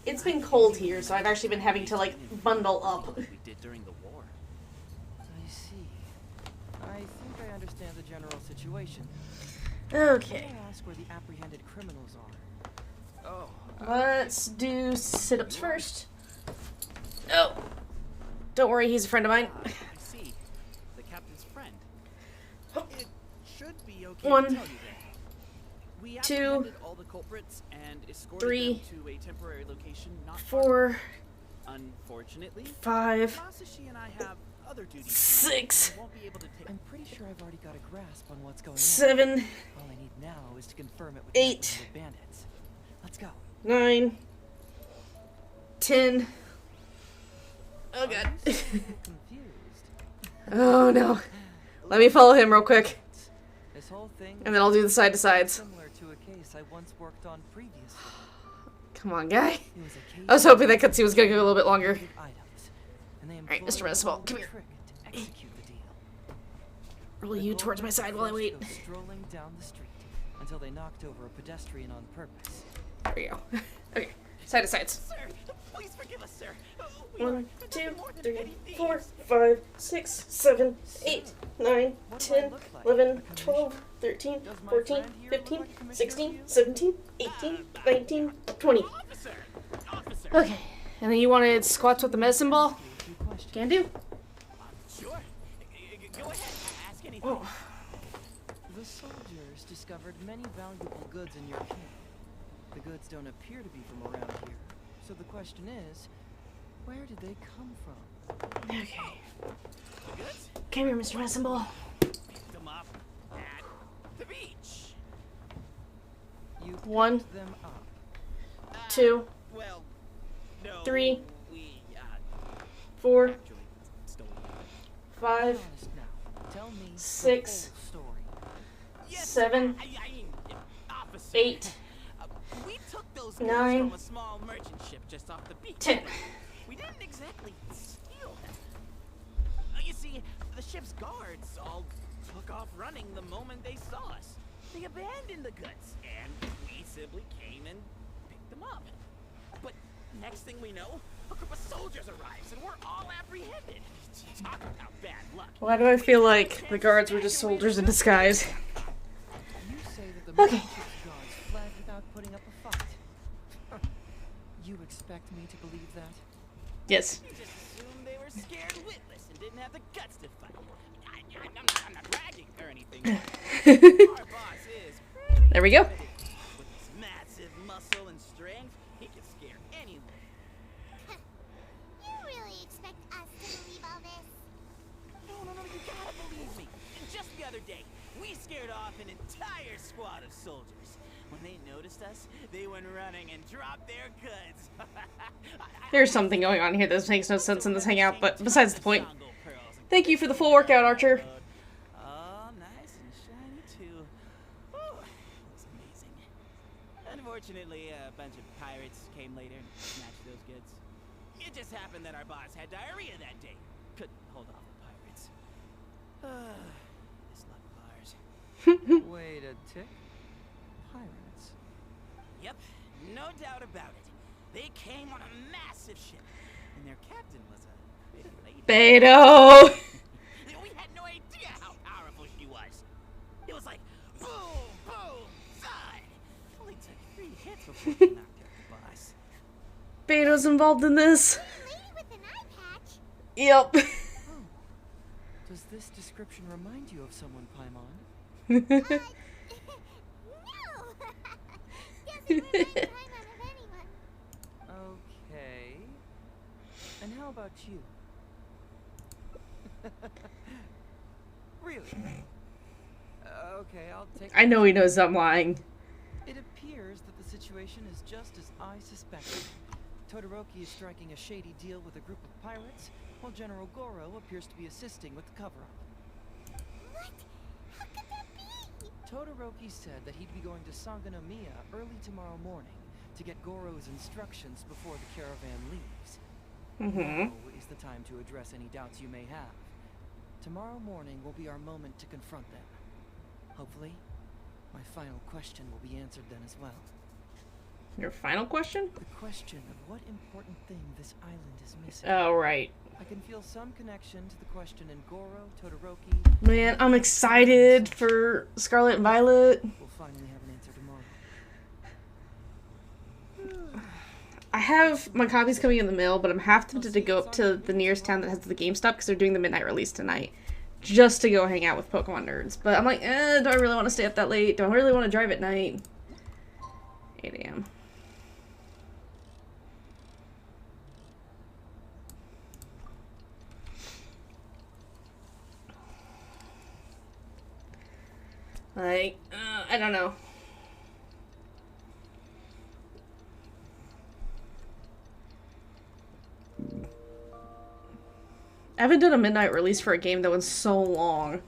It's been cold here, so I've actually been having to like bundle up. We did during the war. I see. I think I understand the general situation. Okay. May I ask where the apprehended criminals are? Oh. Let's do sit-ups first. Oh. Don't worry, he's a friend of mine. I see. The captain's friend. It should be okay 1, to tell you that. We 2, apprehended all the culprits and escorted 3, them to a temporary location not 4, unfortunately, 5, Masashi and I have other duties. 6, and won't be able to take. I'm pretty sure I've already got a grasp on what's going on. 7, All I need now is to confirm it with 8, the bandits. Let's go. 9, 10. Oh god. Oh no. Let me follow him real quick. This whole thing And then I'll do the side to sides. similar to a case I once worked on previously. Come on, guy. It was a case I was hoping that cutscene was gonna go a little bit longer. items, and they Alright, Mr. employed a Medicine Ball, bold come here. trick to execute the deal. Roll you towards my side while I wait. Go strolling down the street until they knocked over a pedestrian on purpose. There we go. Okay, side to sides. Sir, please forgive us, sir. 1, 2, 3, 4, 5, 6, 7, 8, 9, 10, 11, 12, 13, 14, 15, 16, 17, 18, 19, 20. Okay, and then you wanted squats with the medicine ball? Can do. Sure. Go ahead. Ask anything. Oh. The soldiers discovered many valuable goods in your camp. The goods don't appear to be from around here. So the question is, where did they come from? Okay. Come here, Mr. Medicine Ball. Picked them up at the beach. You 1, picked them up. 2, Well, no. 3, We 4, actually stole them. 5, Be honest now. Tell me the 6, whole story. Yes, 7, officer. 8, We took those 9, from a small merchant ship just off the beach. 10. We didn't exactly steal them. You see, the ship's guards all took off running the moment they saw us. They abandoned the goods, and we simply came and picked them up. But next thing we know, a group of soldiers arrives, and we're all apprehended. Talk about bad luck. Why do I feel like the guards were just soldiers in disguise? Okay. Guards fled without putting up a fight. You expect me to believe that? Yes. You just assumed they were scared witless and didn't have the guts to fight. I'm not bragging or anything. Our boss is There we go. with his massive muscle and strength, he can scare anyone. You really expect us to believe all this? No, you gotta believe me. Just the other day, we scared off an entire squad of soldiers. When they noticed us, they went running and dropped their goods. There's something going on here that makes no sense in this hangout, but besides the point. Thank you for the full workout, Archer. Oh, nice and shiny too. Oh, it was amazing. Unfortunately, a bunch of pirates came later and snatched those goods. It just happened that our boss had diarrhea that day. Couldn't hold off the pirates. This luck of ours. Wait a tick. Pirates. Yep, no doubt about it. They came on a massive ship, and their captain was a pretty lady. Beto! We had no idea how powerful she was. It was like boom, boom, thud. Only took 3 hits before we knocked out the boss. Beto's involved in this. Lady with an eye patch? Yep. Oh. Does this description remind you of someone, Paimon? No! Doesn't remind Paimon of anyone. Okay. And how about you? Really? Okay, I'll take... I know he knows I'm lying. It appears that the situation is just as I suspected. Todoroki is striking a shady deal with a group of pirates, while General Goro appears to be assisting with the cover-up. What? How could that be? Todoroki said that he'd be going to Sangonomiya early tomorrow morning to get Goro's instructions before the caravan leaves. Now is the time to address any doubts you may have. Tomorrow morning will be our moment to confront them. Hopefully, my final question will be answered then as well. Your final question? The question of what important thing this island is missing. Oh, right. I can feel some connection to the question in Goro, Todoroki... Man, I'm excited for Scarlet and Violet. We'll finally have an answer tomorrow. I have my copies coming in the mail, but I'm half tempted to go up to the nearest town that has the GameStop because they're doing the midnight release tonight. Just to go hang out with Pokemon nerds. But I'm like, do I really want to stay up that late? Do I really want to drive at night? 8 a.m. Like, I don't know. I haven't done a midnight release for a game that was so long.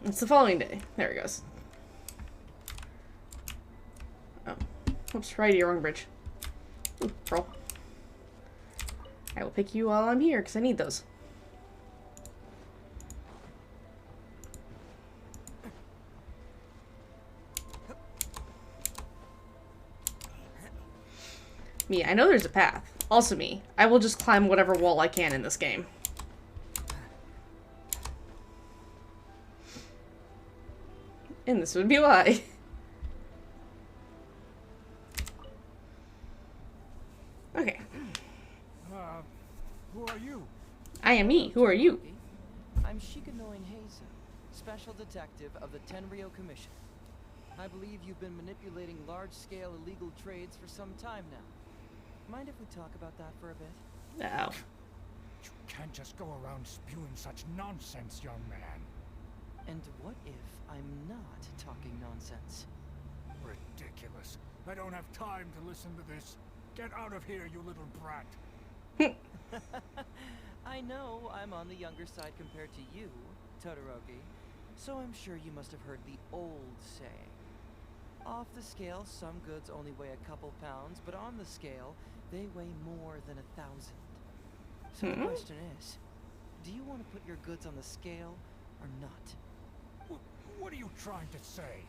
It's the following day. There it goes. Oh. Oops, right here, wrong bridge. Ooh, pearl. I will pick you while I'm here, because I need those. Me, I know there's a path. Also me. I will just climb whatever wall I can in this game. And this would be why. Okay. Who are you? I am me. Who are you? I'm Shikanoin Heizo, Special Detective of the Tenryou Commission. I believe you've been manipulating large-scale illegal trades for some time now. Mind if we talk about that for a bit? No. You can't just go around spewing such nonsense, young man. And what if I'm not talking nonsense? Ridiculous. I don't have time to listen to this. Get out of here, you little brat. I know I'm on the younger side compared to you, Todoroki, so I'm sure you must have heard the old saying. Off the scale, some goods only weigh a couple pounds, but on the scale, they weigh more than 1,000. So the question is, do you want to put your goods on the scale or not? What are you trying to say?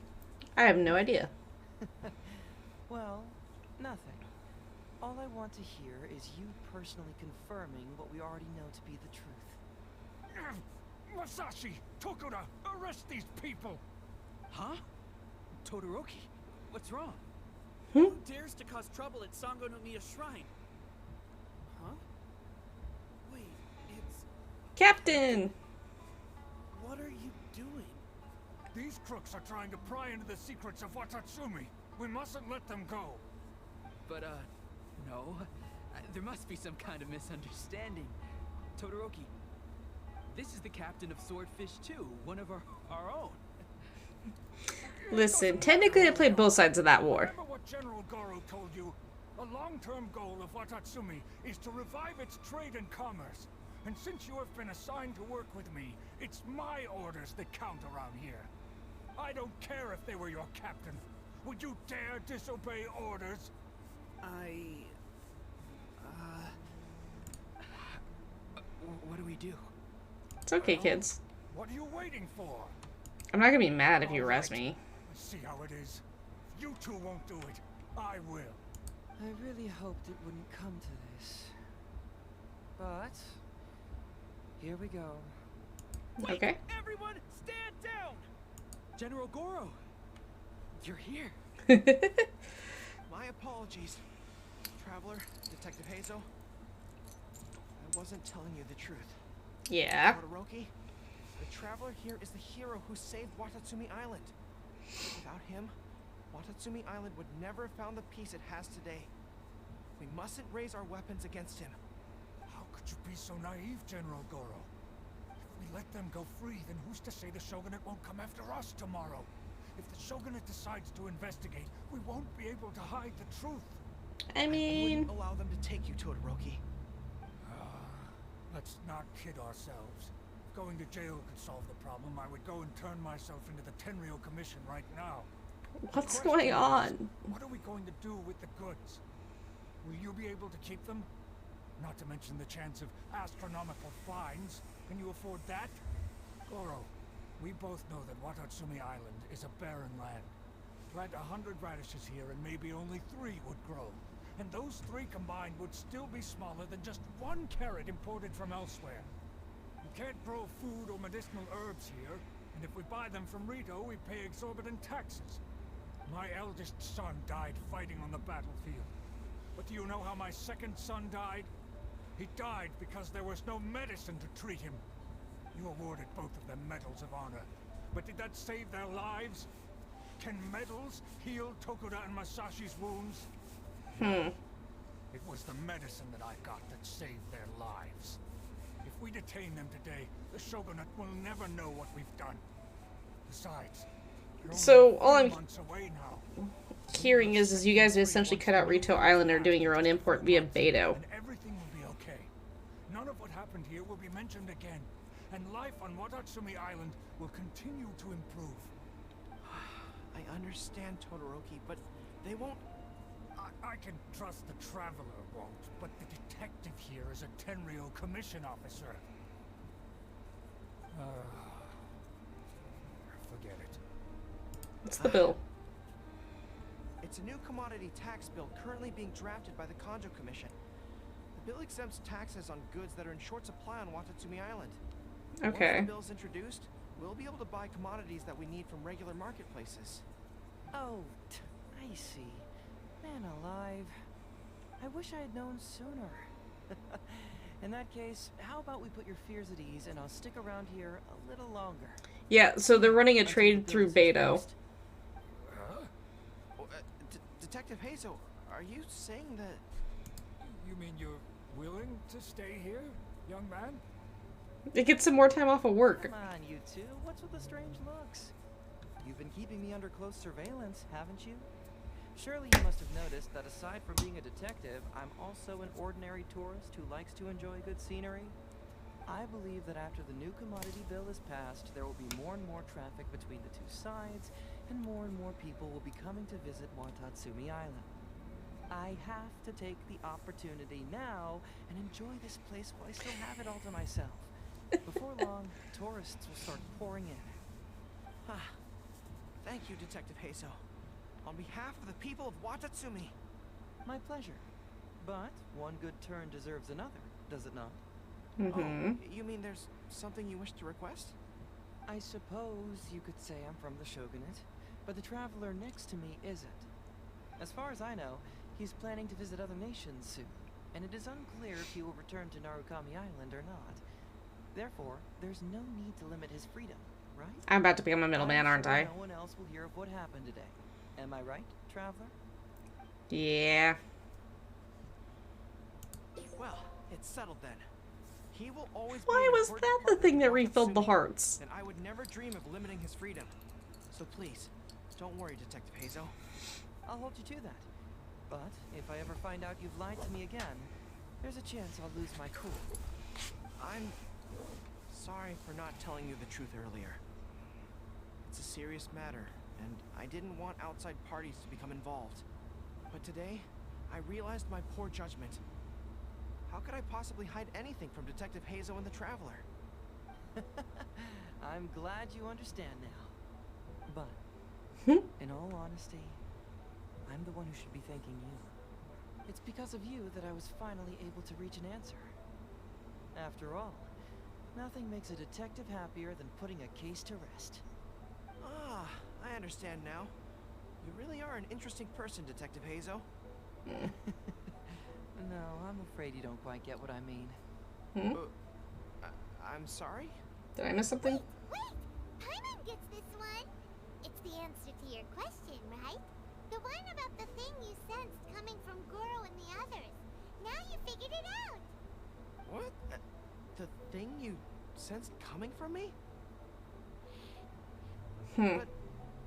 I have no idea. Well, nothing. All I want to hear is you personally confirming what we already know to be the truth. Masashi! Tokuda! Arrest these people! Huh? Todoroki, what's wrong? Hmm? Who dares to cause trouble at Sango no Miya Shrine? Huh? Wait, it's... Captain! What are you doing? These crooks are trying to pry into the secrets of Watatsumi. We mustn't let them go. But, no. There must be some kind of misunderstanding. Todoroki, this is the captain of Swordfish 2, one of our own. Listen, technically I played both sides of that war. Remember what General Goro told you? A long-term goal of Watatsumi is to revive its trade and commerce. And since you have been assigned to work with me, it's my orders that count around here. I don't care if they were your captain. Would you dare disobey orders? What do we do? It's okay, kids. What are you waiting for? I'm not gonna be mad if you arrest me. See how it is. If you two won't do it, I will. I really hoped it wouldn't come to this. But here we go. Okay. Everyone, stand down! General Goro, you're here. My apologies, Traveler, Detective Hazel. I wasn't telling you the truth. Yeah. Todoroki, the Traveler here is the hero who saved Watatsumi Island. Without him, Watatsumi Island would never have found the peace it has today. We mustn't raise our weapons against him. How could you be so naive, General Goro? If we let them go free, then who's to say the Shogunate won't come after us tomorrow? If the Shogunate decides to investigate, we won't be able to hide the truth. I mean... wouldn't allow them to take you, Todoroki. Let's not kid ourselves. If going to jail could solve the problem, I would go and turn myself into the Tenryou Commission right now. What's going on? What are we going to do with the goods? Will you be able to keep them? Not to mention the chance of astronomical fines. Can you afford that? Goro, we both know that Watatsumi Island is a barren land. Plant 100 radishes here and maybe only 3 would grow. And those 3 combined would still be smaller than just 1 carrot imported from elsewhere. You can't grow food or medicinal herbs here, and if we buy them from Rito, we pay exorbitant taxes. My eldest son died fighting on the battlefield. But do you know how my second son died? He died because there was no medicine to treat him. You awarded both of them medals of honor, but did that save their lives? Can medals heal Tokuda and Masashi's wounds? It was the medicine that I got that saved their lives. If we detain them today, the Shogunate will never know what we've done. Besides, so all I'm months away now. hearing is you guys essentially cut out Rito Island and are doing your own import via Beto. And everything will be okay. None of what happened here will be mentioned again, and life on Watatsumi Island will continue to improve. I understand, Todoroki, but they won't... I can trust the Traveler won't, but the detective here is a Tenryou Commission officer. Forget it. What's the bill? It's a new commodity tax bill currently being drafted by the Kanjo Commission. The bill exempts taxes on goods that are in short supply on Watatsumi Island. Okay. Once the bill's introduced, we'll be able to buy commodities that we need from regular marketplaces. Oh, I see. Man alive. I wish I had known sooner. In that case, how about we put your fears at ease and I'll stick around here a little longer. Yeah, so they're running a trade through Beto. Detective Hazel, are you saying that... You mean you're willing to stay here, young man? They get some more time off of work. Come on, you two. What's with the strange looks? You've been keeping me under close surveillance, haven't you? Surely you must have noticed that aside from being a detective, I'm also an ordinary tourist who likes to enjoy good scenery. I believe that after the new commodity bill is passed, there will be more and more traffic between the two sides, and more people will be coming to visit Watatsumi Island. I have to take the opportunity now and enjoy this place while I still have it all to myself. Before long, tourists will start pouring in. Thank you, Detective Hazel. On behalf of the people of Watatsumi. My pleasure. But one good turn deserves another, does it not? Oh, you mean there's something you wish to request? I suppose you could say I'm from the Shogunate, but the traveler next to me isn't. As far as I know, he's planning to visit other nations soon, and it is unclear if he will return to Narukami Island or not. Therefore, there's no need to limit his freedom, right? I'm about to become a middleman, aren't I? No one else will hear of what happened today. Am I right, traveler? Yeah. Well, it's settled then. He will always Why was that the thing that refilled the hearts? And I would never dream of limiting his freedom. So please, don't worry, Detective Hazel. I'll hold you to that. But if I ever find out you've lied to me again, there's a chance I'll lose my cool. I'm sorry for not telling you the truth earlier. It's a serious matter, and I didn't want outside parties to become involved. But today, I realized my poor judgment. How could I possibly hide anything from Detective Hazel and the Traveler? I'm glad you understand now. But, in all honesty, I'm the one who should be thanking you. It's because of you that I was finally able to reach an answer. After all, nothing makes a detective happier than putting a case to rest. Ah, I understand now. You really are an interesting person, Detective Hazel. No, I'm afraid you don't quite get what I mean. I'm sorry? Did I miss something? Wait! Paimon gets this one! It's the answer to your question, right? The one about the thing you sensed coming from Goro and the others. Now you figured it out! What? The thing you sensed coming from me? But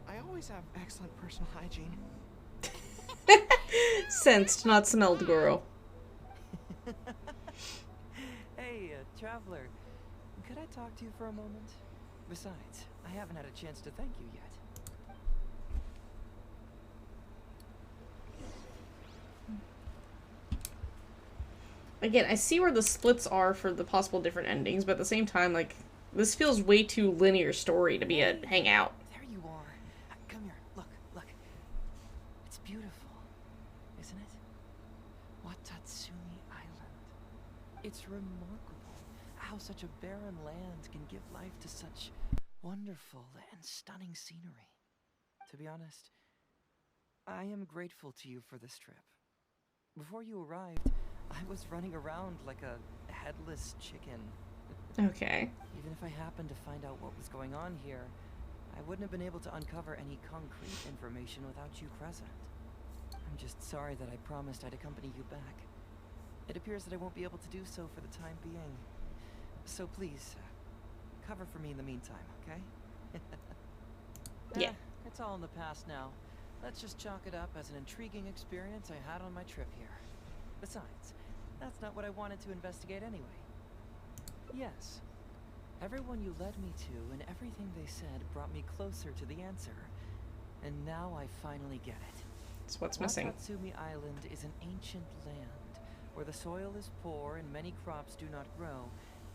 I always have excellent personal hygiene. Sensed, not smelled, Goro. Hey, traveler. Could I talk to you for a moment? Besides, I haven't had a chance to thank you yet. Again, I see where the splits are for the possible different endings, but at the same time, like, this feels way too linear story to be a hangout. There you are. Come here. Look, look. It's beautiful, isn't it? Watatsumi Island. It's remarkable how such a barren land can give life to such wonderful and stunning scenery. To be honest, I am grateful to you for this trip. Before you arrived, I was running around like a headless chicken. Okay. Even if I happened to find out what was going on here, I wouldn't have been able to uncover any concrete information without you present. I'm just sorry that I promised I'd accompany you back. It appears that I won't be able to do so for the time being. So please, cover for me in the meantime, okay? Yeah. It's all in the past now. Let's just chalk it up as an intriguing experience I had on my trip here. Besides, that's not what I wanted to investigate anyway. Yes, everyone you led me to and everything they said brought me closer to the answer. And now I finally get it. That's what's missing. Watatsumi Island is an ancient land where the soil is poor and many crops do not grow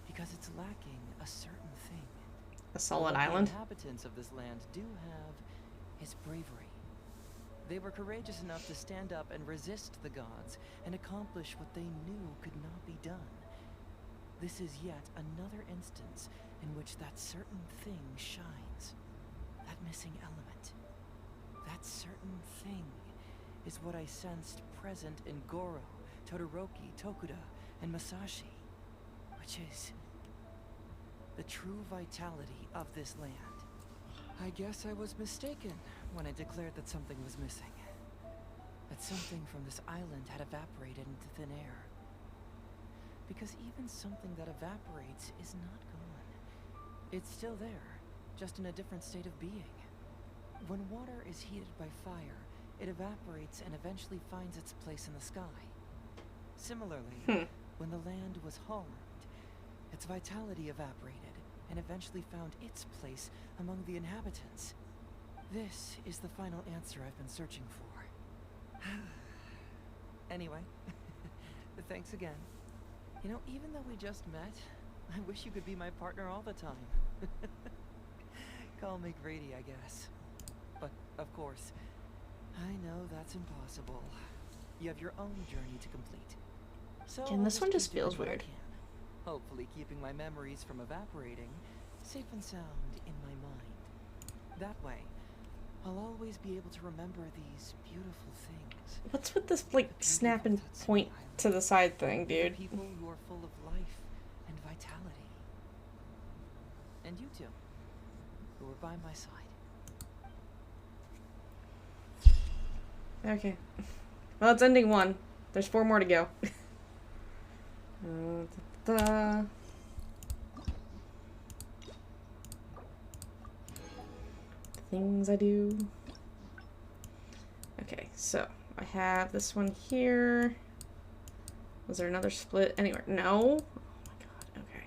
because it's lacking a certain thing. A solid What island? the inhabitants of this land do have is bravery. They were courageous enough to stand up and resist the gods and accomplish what they knew could not be done. This is yet another instance in which that certain thing shines. That missing element. That certain thing is what I sensed present in Goro, Todoroki, Tokuda, and Masashi, which is the true vitality of this land. I guess I was mistaken when I declared that something was missing. That something from this island had evaporated into thin air. Because even something that evaporates is not gone. It's still there, just in a different state of being. When water is heated by fire, it evaporates and eventually finds its place in the sky. Similarly, when the land was harmed, its vitality evaporated and eventually found its place among the inhabitants. This is the final answer I've been searching for. Anyway, thanks again. You know, even though we just met, I wish you could be my partner all the time. Call me Grady, I guess. But, of course, I know that's impossible. You have your own journey to complete. So And this one just feels what I weird. can. hopefully keeping my memories from evaporating safe and sound in my mind. That way, I'll always be able to remember these beautiful things. What's with this, like, snap and point to the side thing, dude? People who are full of life and vitality. And you two, who are by my side. Okay. Well, it's ending 1. There's 4 more to go. Things I do. Okay, so I have this one here. Was there another split anywhere? No. Oh my god. Okay.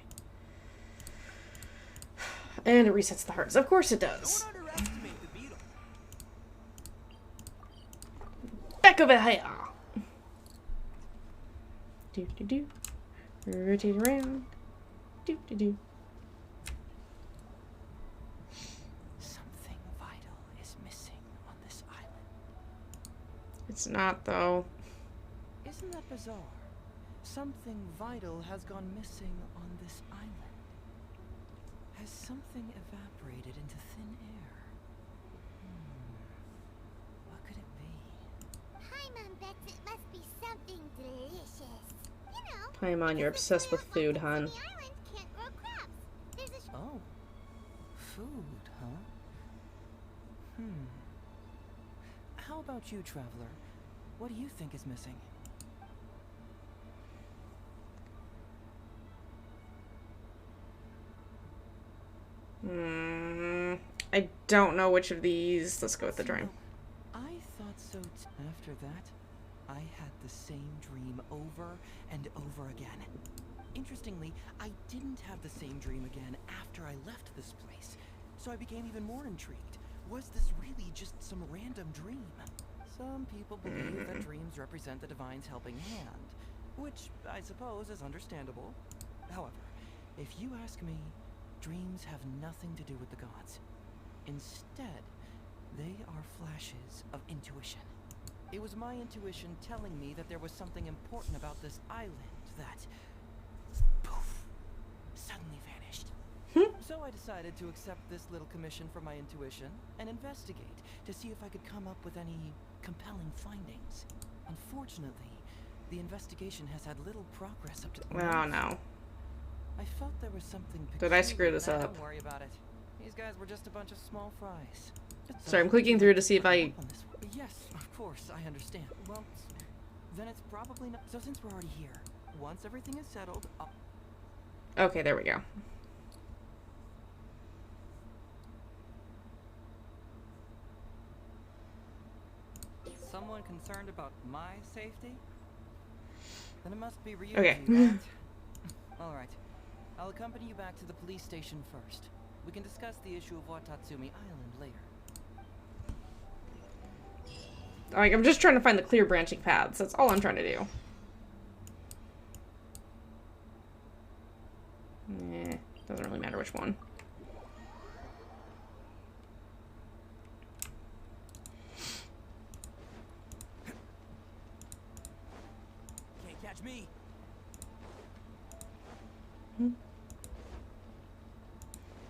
And it resets the hearts. Of course it does. Back over here. Do do do. Rotate around. Do do do. Something vital is missing on this island. It's not, though. Isn't that bizarre? Something vital has gone missing on this island. Has something evaporated into thin air? What could it be? Paimon bets it must be something delicious. You know. Paimon, you're obsessed with food, hun. Oh. Food, huh? How about you, Traveler? What do you think is missing? I don't know which of these. Let's go with the dream. I thought so too. After that, I had the same dream over and over again. Interestingly, I didn't have the same dream again after I left this place, so I became even more intrigued. Was this really just some random dream? Some people believe that dreams represent the divine's helping hand, which I suppose is understandable. However, if you ask me, dreams have nothing to do with the gods. Instead, they are flashes of intuition. It was my intuition telling me that there was something important about this island that, poof, suddenly vanished. So I decided to accept this little commission from my intuition and investigate to see if I could come up with any compelling findings. Unfortunately, the investigation has had little progress up to the Oh no. I felt there was something Did I screw this up? Don't worry about it. These guys were just a bunch of small fries. Sorry, I'm clicking through to see if I... Yes, of course, I understand. Well, then it's probably not... So since we're already here, once everything is settled... Okay, there we go. Someone concerned about my safety? Then it must be Ryuji, Okay. right? Alright. I'll accompany you back to the police station first. We can discuss the issue of Watatsumi Island later. Like, I'm just trying to find the clear branching paths. That's all I'm trying to do. Doesn't really matter which one. Can't catch me.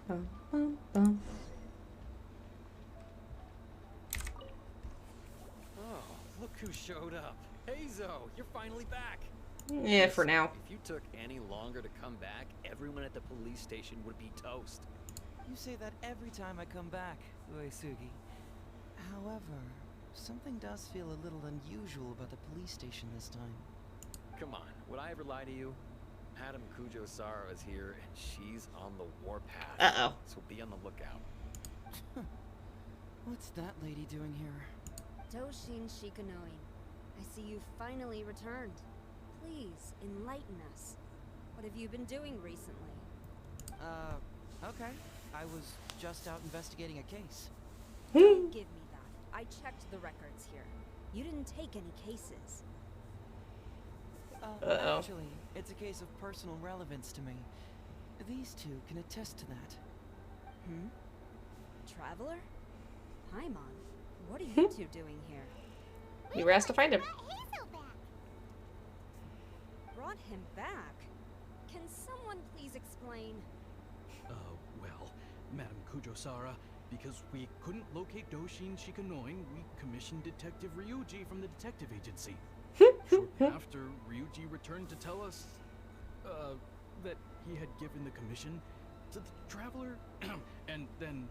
Bum, bum, bum. Oh, look who showed up. Hey Zo, you're finally back. Yeah, for now. If you took any longer to come back, everyone at the police station would be toast. You say that every time I come back, Uesugi. However, something does feel a little unusual about the police station this time. Come on, would I ever lie to you? Madam Kujo-Sara is here, and she's on the warpath. Uh-oh. So be on the lookout. What's that lady doing here? Toshin Shikanoi, I see you finally returned. Please, enlighten us. What have you been doing recently? Okay. I was just out investigating a case. Don't give me that. I checked the records here. You didn't take any cases. Actually, it's a case of personal relevance to me. These two can attest to that. Traveler? Paimon, what are you two doing here? You were asked to find him. Brought him back? Can someone please explain? Well, Madam Kujo-Sara, because we couldn't locate Doshin Shikanoin, we commissioned Detective Ryuji from the detective agency. Shortly after, Ryuji returned to tell us, that he had given the commission to the Traveler, and then...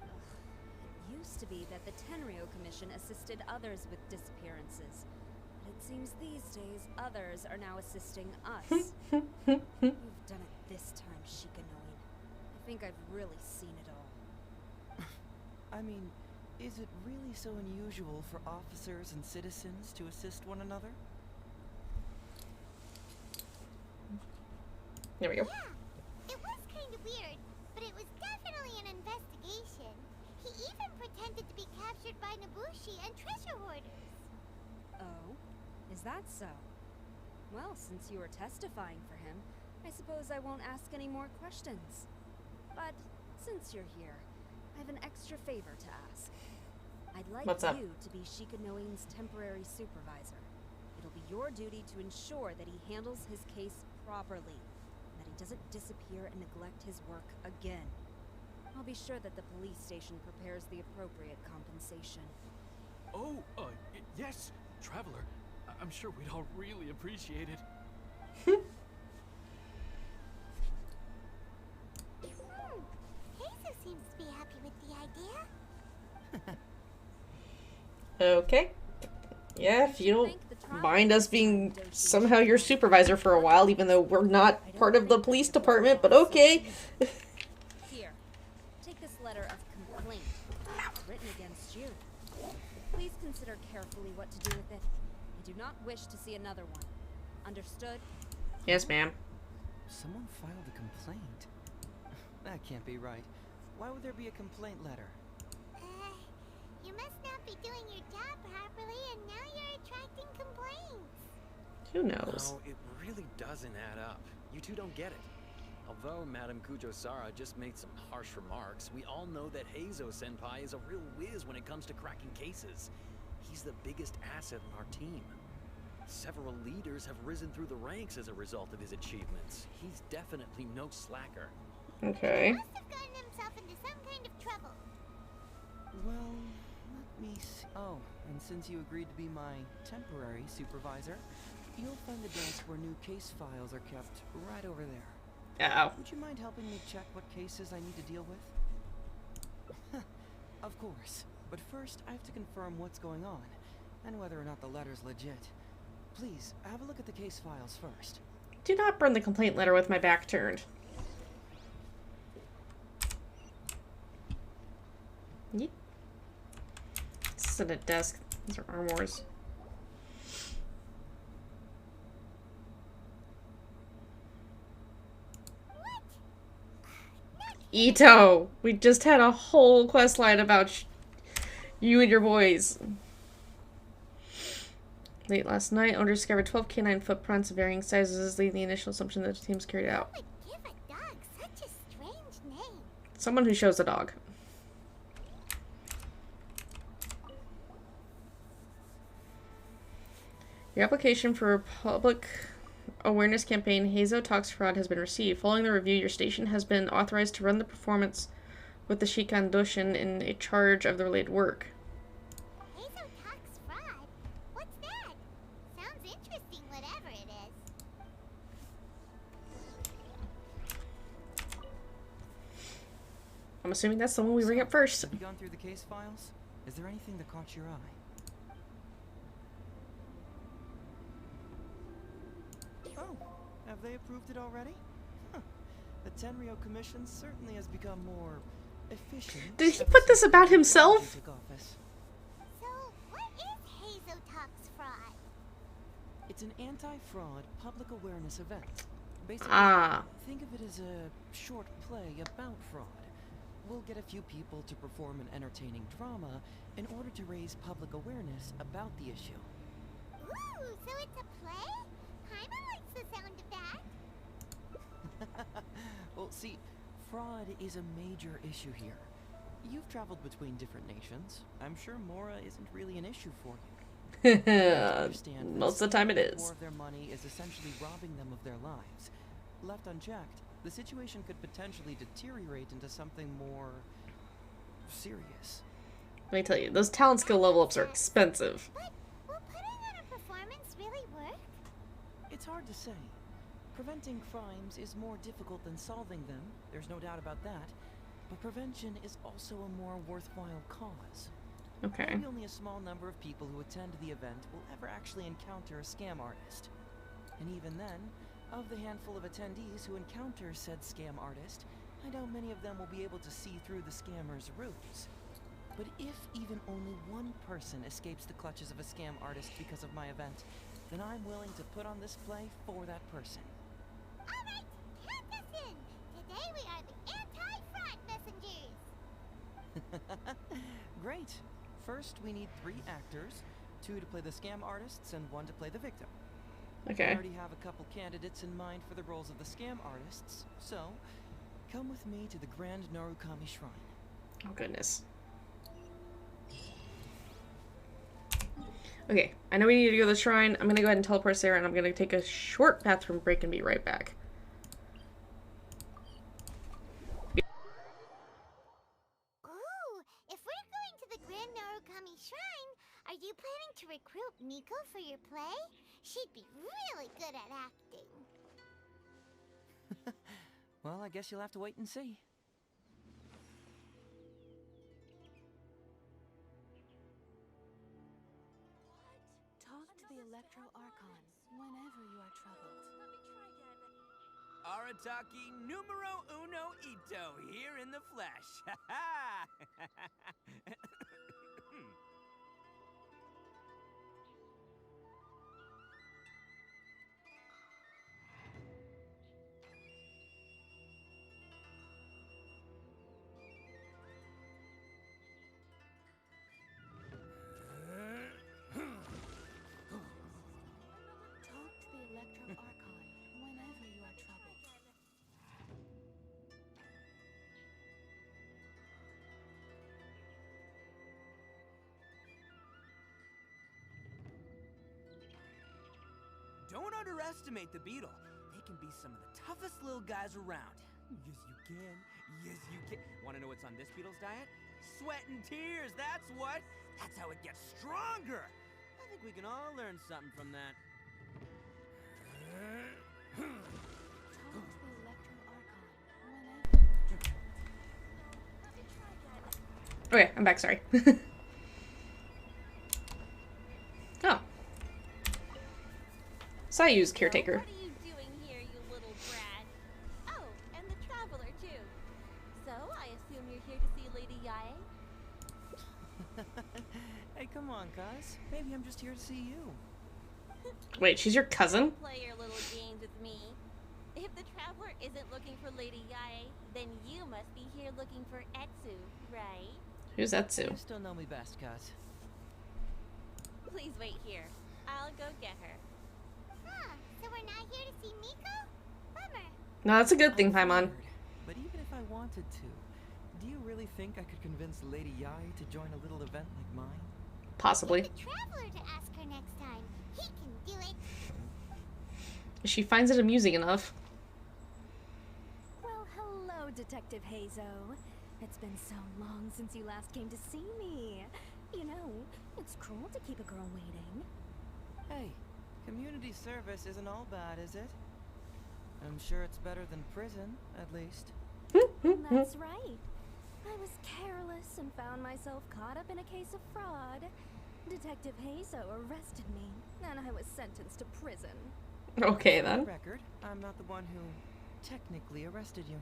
It used to be that the Tenryo Commission assisted others with disappearances. But it seems these days, others are now assisting us. You've done it this time, Shikanoin. I think I've really seen it all. I mean, is it really so unusual for officers and citizens to assist one another? There we go. Yeah, it was kind of weird, but it was definitely an investigation. He even pretended to be captured by Nobushi and treasure hoarders. Oh? Is that so? Well, since you were testifying for him, I suppose I won't ask any more questions. But since you're here, I have an extra favor to ask. I'd like What's up? you to be Shikanoin's temporary supervisor. It'll be your duty to ensure that he handles his case properly, and that he doesn't disappear and neglect his work again. I'll be sure that the police station prepares the appropriate compensation. Oh, yes, Traveler. I'm sure we'd all really appreciate it. Hazel seems to be happy with the idea. Okay. Yeah, if you don't mind us being somehow your supervisor for a while, even though we're not part of the police department, but okay. Here, take this letter of complaint. It's written against you. Please consider carefully what to do with it. I do not wish to see another one. Understood? Yes, ma'am. Someone filed a complaint. That can't be right. Why would there be a complaint letter? You must not be doing your job properly, and now you're attracting complaints. Who knows? No, it really doesn't add up. You two don't get it. Although Madam Kujo-Sara just made some harsh remarks, we all know that Heizo-senpai is a real whiz when it comes to cracking cases. He's the biggest asset in our team. Several leaders have risen through the ranks as a result of his achievements. He's definitely no slacker. Okay. He must have gotten himself into some kind of trouble. Well, let me see. Oh, and since you agreed to be my temporary supervisor, you'll find the desk where new case files are kept right over there. Uh-oh. Would you mind helping me check what cases I need to deal with? Of course. But first, I have to confirm what's going on, and whether or not the letter's legit. Please, have a look at the case files first. Do not burn the complaint letter with my back turned. Yeet. This isn't a desk. These are armoires. Ito! We just had a whole quest line about you and your boys. Late last night, owner discovered 12 canine footprints of varying sizes, leading the initial assumption that the team's carried out. Who would give a dog such a strange name? Someone who shows a dog. Your application for a public awareness campaign, Heizo Tox Fraud, has been received. Following the review, your station has been authorized to run the performance with the Shikan Doshin in a charge of the related work. Hazel Tox Fraud? What's that? Sounds interesting, whatever it is. I'm assuming that's the one we bring up first. Have you gone through the case files? Is there anything that caught your eye? Oh, have they approved it already? Huh. The Tenryo Commission certainly has become more efficient. Did he put this about himself? So, what is Hazel Tox Fraud? It's an anti-fraud public awareness event. Basically, think of it as a short play about fraud. We'll get a few people to perform an entertaining drama in order to raise public awareness about the issue. Ooh, so it's a play? Paimon likes the sound of that. Well, see, fraud is a major issue here. You've traveled between different nations. I'm sure Mora isn't really an issue for you. Most of the time it is. More of their money is essentially robbing them of their lives. left unchecked, the situation could potentially deteriorate into something more serious. Let me tell you, those talent skill level ups are expensive. But will putting on a performance really work? It's hard to say. Preventing crimes is more difficult than solving them, there's no doubt about that. But prevention is also a more worthwhile cause. Okay. Maybe only a small number of people who attend the event will ever actually encounter a scam artist. And even then, of the handful of attendees who encounter said scam artist, I doubt many of them will be able to see through the scammer's ruse. But if even only one person escapes the clutches of a scam artist because of my event, then I'm willing to put on this play for that person. Alright, count us in! Today we are the anti-fraud messengers! Great. First, we need 3 actors, 2 to play the scam artists and 1 to play the victim. Okay. I already have a couple candidates in mind for the roles of the scam artists, so come with me to the Grand Narukami Shrine. Oh goodness. Okay, I know we need to go to the shrine. I'm gonna go ahead and teleport there, and I'm gonna take a short bathroom break and be right back. Ooh, if we're going to the Grand Narukami Shrine, are you planning to recruit Miko for your play? She'd be really good at acting. Well, I guess you'll have to wait and see. Talk to the Electro Archon whenever you are troubled. Arataki numero uno Ito here in the flesh. Ha ha! Talk to the Electro Archon whenever you are troubled. Don't underestimate the beetle. They can be some of the toughest little guys around. Yes, you can. Yes, you can. Want to know what's on this beetle's diet? Sweat and tears, that's what. That's how it gets stronger. I think we can all learn something from that. Talk to the Electro Archon whenever you are troubled. Okay, I'm back, sorry. Oh. Sayu's caretaker. What are you doing here, you little brat? Oh, and the traveler, too. So, I assume you're here to see Lady Yae? Hey, come on, guys. Maybe I'm just here to see you. Wait, she's your cousin? Play your little games with me. If the traveler isn't looking for Lady Yae, then you must be here looking for Etsu, right? Who's Etsu? You still know me best, Gus. Please wait here. I'll go get her. Huh, so we're not here to see Miko? Bummer. No, that's a good thing, Paimon. But even if I wanted to, do you really think I could convince Lady Yae to join a little event like mine? Possibly. Get the traveler to ask her next time. He can do it. She finds it amusing enough. Well, hello, Detective Hazo. It's been so long since you last came to see me. You know, it's cruel to keep a girl waiting. Hey, community service isn't all bad, is it? I'm sure it's better than prison, at least. That's right. I was careless and found myself caught up in a case of fraud. Detective Hazo arrested me, and I was sentenced to prison. Okay, For the then. record, I'm not the one who technically arrested you.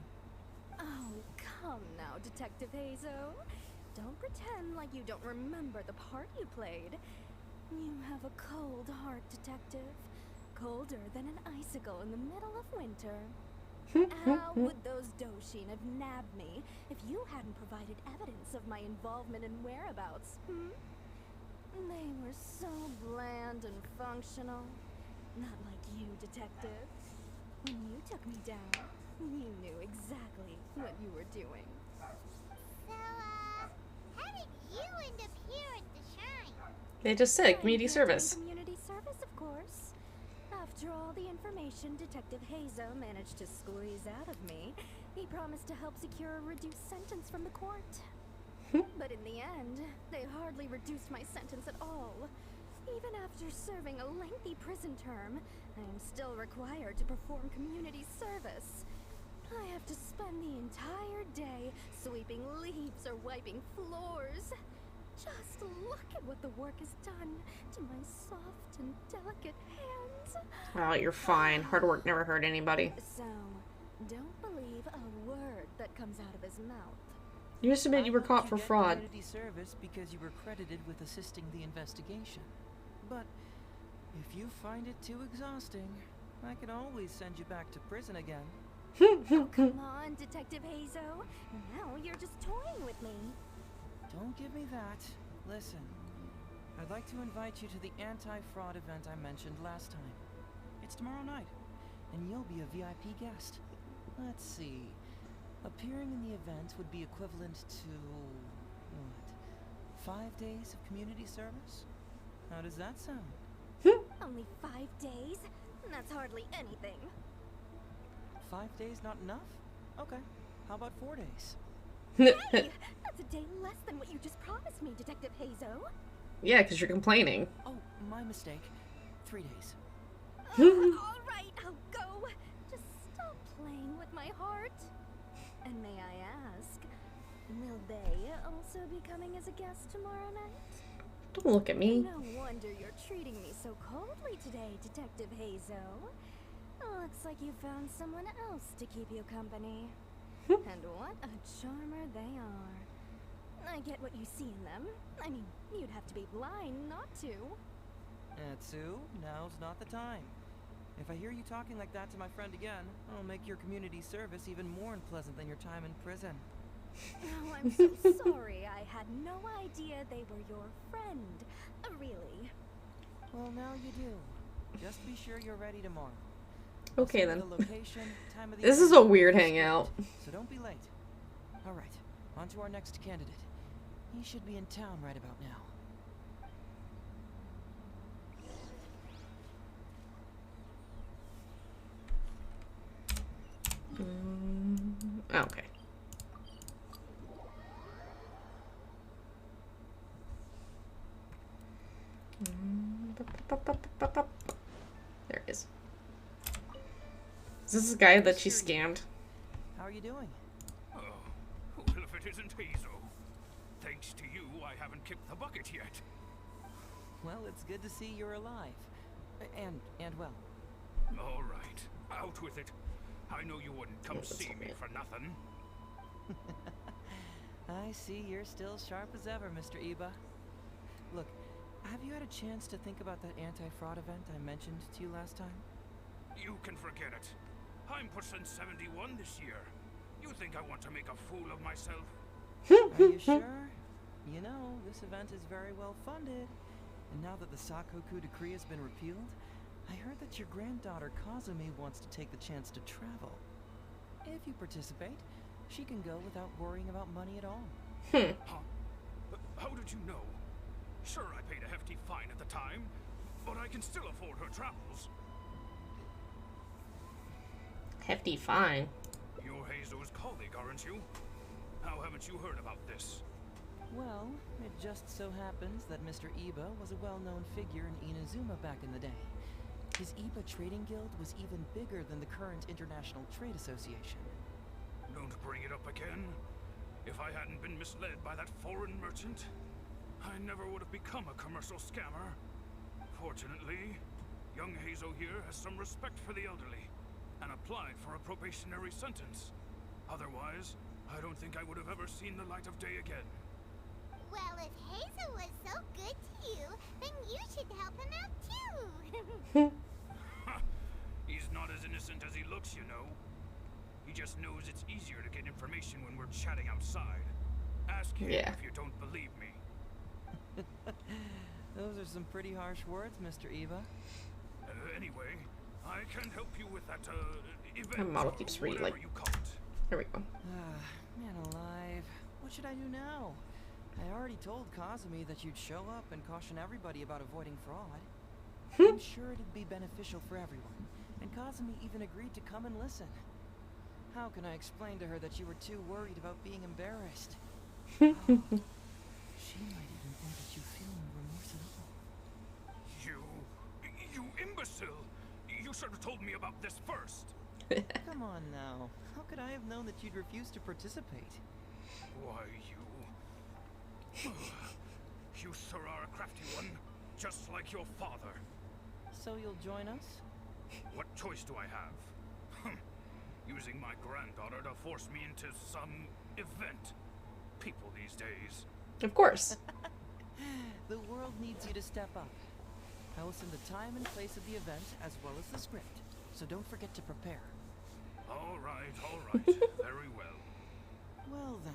Oh, come now, Detective Hazo. Don't pretend like you don't remember the part you played. You have a cold heart, Detective. Colder than an icicle in the middle of winter. How would those Doshin have nabbed me if you hadn't provided evidence of my involvement and whereabouts, hmm? They were so bland and functional. Not like you, Detective. When you took me down, you knew exactly what you were doing. So, how did you end up here at the shrine? They just said community service. Community service, of course. After all the information information Detective Hazo managed to squeeze out of me, he promised to help secure a reduced sentence from the court. But in the end, they hardly reduced my sentence at all. Even after serving a lengthy prison term, I am still required to perform community service. I have to spend the entire day sweeping leaves or wiping floors. Just look at what the work has done to my soft and delicate hands. Oh, you're fine. Hard work never hurt anybody. So, don't believe a word that comes out of his mouth. You just admit you were caught for fraud. Community service because you were credited with assisting the investigation. But if you find it too exhausting, I can always send you back to prison again. Oh, come on, Detective Hazo. Now you're just toying with me. Don't give me that. Listen, I'd like to invite you to the anti-fraud event I mentioned last time. It's tomorrow night, and you'll be a VIP guest. Let's see. Appearing in the event would be equivalent to, what, 5 days of community service? How does that sound? Only 5 days? That's hardly anything. 5 days not enough? Okay. How about 4 days? Hey! That's a day less than what you just promised me, Detective Hazo. Yeah, because you're complaining. Oh, my mistake. 3 days. All right, I'll go. Just stop playing with my heart. And may I ask, will they also be coming as a guest tomorrow night? Don't look at me. No wonder you're treating me so coldly today, Detective Hazo. Looks like you found someone else to keep you company. And what a charmer they are. I get what you see in them. I mean, you'd have to be blind not to. Atsu, now's not the time. If I hear you talking like that to my friend again, I'll make your community service even more unpleasant than your time in prison. Oh, I'm so sorry. I had no idea they were your friend. Really. Well, now you do. Just be sure you're ready tomorrow. Okay then. The location, time of the This is event, a weird hangout. So don't be late. All right, on to our next candidate. He should be in town right about now. Okay. There it is. Is this the guy that she scammed? How are you doing? Oh, well, if it isn't Hazo. Thanks to you, I haven't kicked the bucket yet. Well, it's good to see you're alive. And well. All right, out with it. I know you wouldn't come see me for nothing. I see you're still sharp as ever, Mr. Iba. Look, have you had a chance to think about that anti-fraud event I mentioned to you last time? You can forget it. I'm percent 71 this year. You think I want to make a fool of myself? Are you sure? You know, this event is very well funded. And now that the Sakoku decree has been repealed, I heard that your granddaughter Kazumi wants to take the chance to travel. If you participate, she can go without worrying about money at all. Huh? How did you know? Sure, I paid a hefty fine at the time, but I can still afford her travels. Hefty fine. You're Hazo's colleague, aren't you? How haven't you heard about this? Well, it just so happens that Mr. Iba was a well-known figure in Inazuma back in the day. His Iba Trading Guild was even bigger than the current International Trade Association. Don't bring it up again. If I hadn't been misled by that foreign merchant, I never would have become a commercial scammer. Fortunately, young Hazo here has some respect for the elderly and applied for a probationary sentence. Otherwise, I don't think I would have ever seen the light of day again. Well, if Hazo was so good to you, then you should help him out too. He's not as innocent as he looks, you know. He just knows it's easier to get information when we're chatting outside. Ask him if you don't believe me. Those are some pretty harsh words, Mr. Iba. Anyway, I can help you with that, event. My model keeps reading like. There we go. Man alive. What should I do now? I already told Kazumi that you'd show up and caution everybody about avoiding fraud. I'm sure it'd be beneficial for everyone, And Kazumi even agreed to come and listen. How can I explain to her that you were too worried about being embarrassed? She might even think that you feel no remorse at all. You imbecile! You should have told me about this first. Come on now. How could I have known that you'd refuse to participate? Why, you sure are a crafty one, just like your father. So you'll join us? What choice do I have? Using my granddaughter to force me into some event. People these days. Of course. The world needs you to step up. I will send the time and place of the event as well as the script, so don't forget to prepare. All right. Very well. Well then.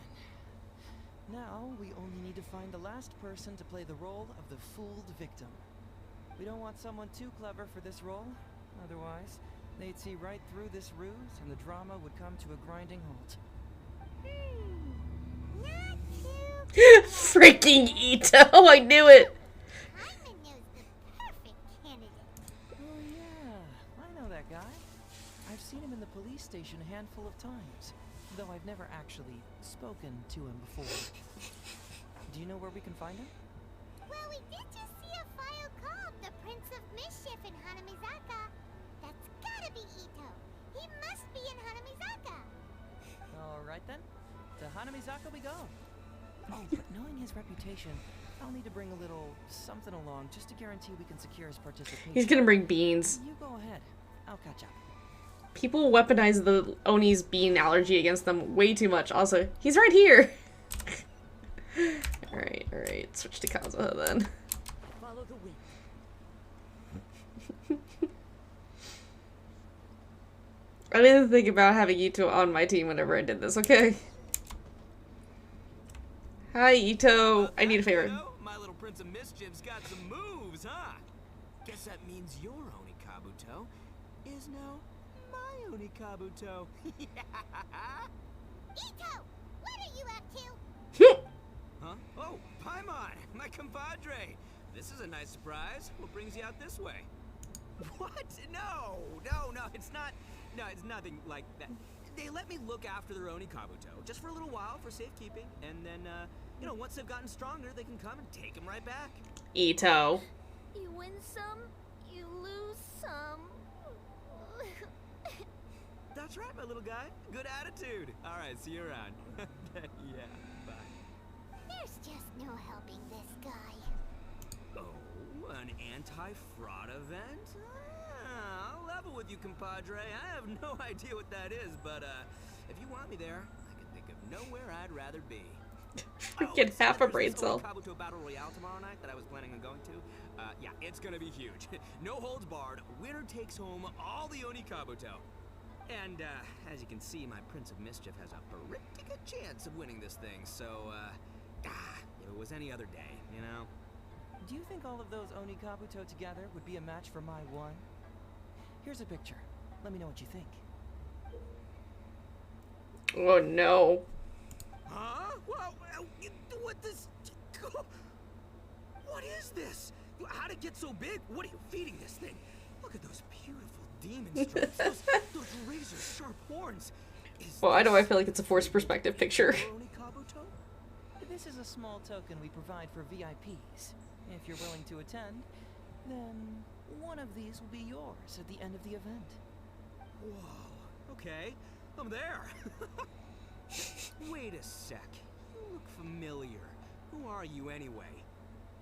Now, we only need to find the last person to play the role of the fooled victim. We don't want someone too clever for this role. Otherwise, they'd see right through this ruse and the drama would come to a grinding halt. Freaking Ito! I knew it! Oh yeah, I know that guy. I've seen him in the police station a handful of times, though I've never actually spoken to him before. Do you know where we can find him? Well, we did just see a file called the Prince of Mischief in Hanamizaka. That's gotta be Ito. He must be in Hanamizaka. Alright then, to Hanamizaka we go. Oh, but knowing his reputation, I'll need to bring a little something along just to guarantee we can secure his participation. He's gonna bring beans. You go ahead. I'll catch up. People weaponize the Oni's bean allergy against them way too much. Also, he's right here! Alright. Switch to Kazuha then. Follow the wind. I didn't think about having Ito on my team whenever I did this, okay? Hi, Ito. I need a favor. My little Prince of Mischief's got some moves, huh? Guess that means your Oni Kabuto is now my Oni Kabuto. Ito, what are you up to? Huh? Oh, Paimon, my compadre. This is a nice surprise. What brings you out this way? What? No, it's not. No, it's nothing like that. They let me look after their Oni Kabuto just for a little while for safekeeping, and then, you know, once they've gotten stronger, they can come and take them right back. Ito. You win some, you lose some. That's right, my little guy. Good attitude. All right, see you around. Yeah, bye. There's just no helping this guy. Oh, an anti-fraud event? I'll level with you, compadre. I have no idea what that is, but if you want me there, I can think of nowhere I'd rather be. Freaking half a brain cell. Kabuto Battle Royale tomorrow night that I was planning on going to. Yeah, it's gonna be huge. No holds barred. Winner takes home all the Oni Kabuto. And as you can see, my Prince of Mischief has a pretty good chance of winning this thing. So, if it was any other day, you know. Do you think all of those Oni Kabuto together would be a match for my one? Here's a picture. Let me know what you think. Oh no. Huh? Well, what this? What is this? How'd it get so big? What are you feeding this thing? Look at those beautiful demon stripes. those razor sharp horns. Why do I feel like it's a forced perspective picture? Oni Kabuto? This is a small token we provide for VIPs. If you're willing to attend, then one of these will be yours at the end of the event. Whoa. Okay, I'm there. Wait a sec. You look familiar. Who are you anyway?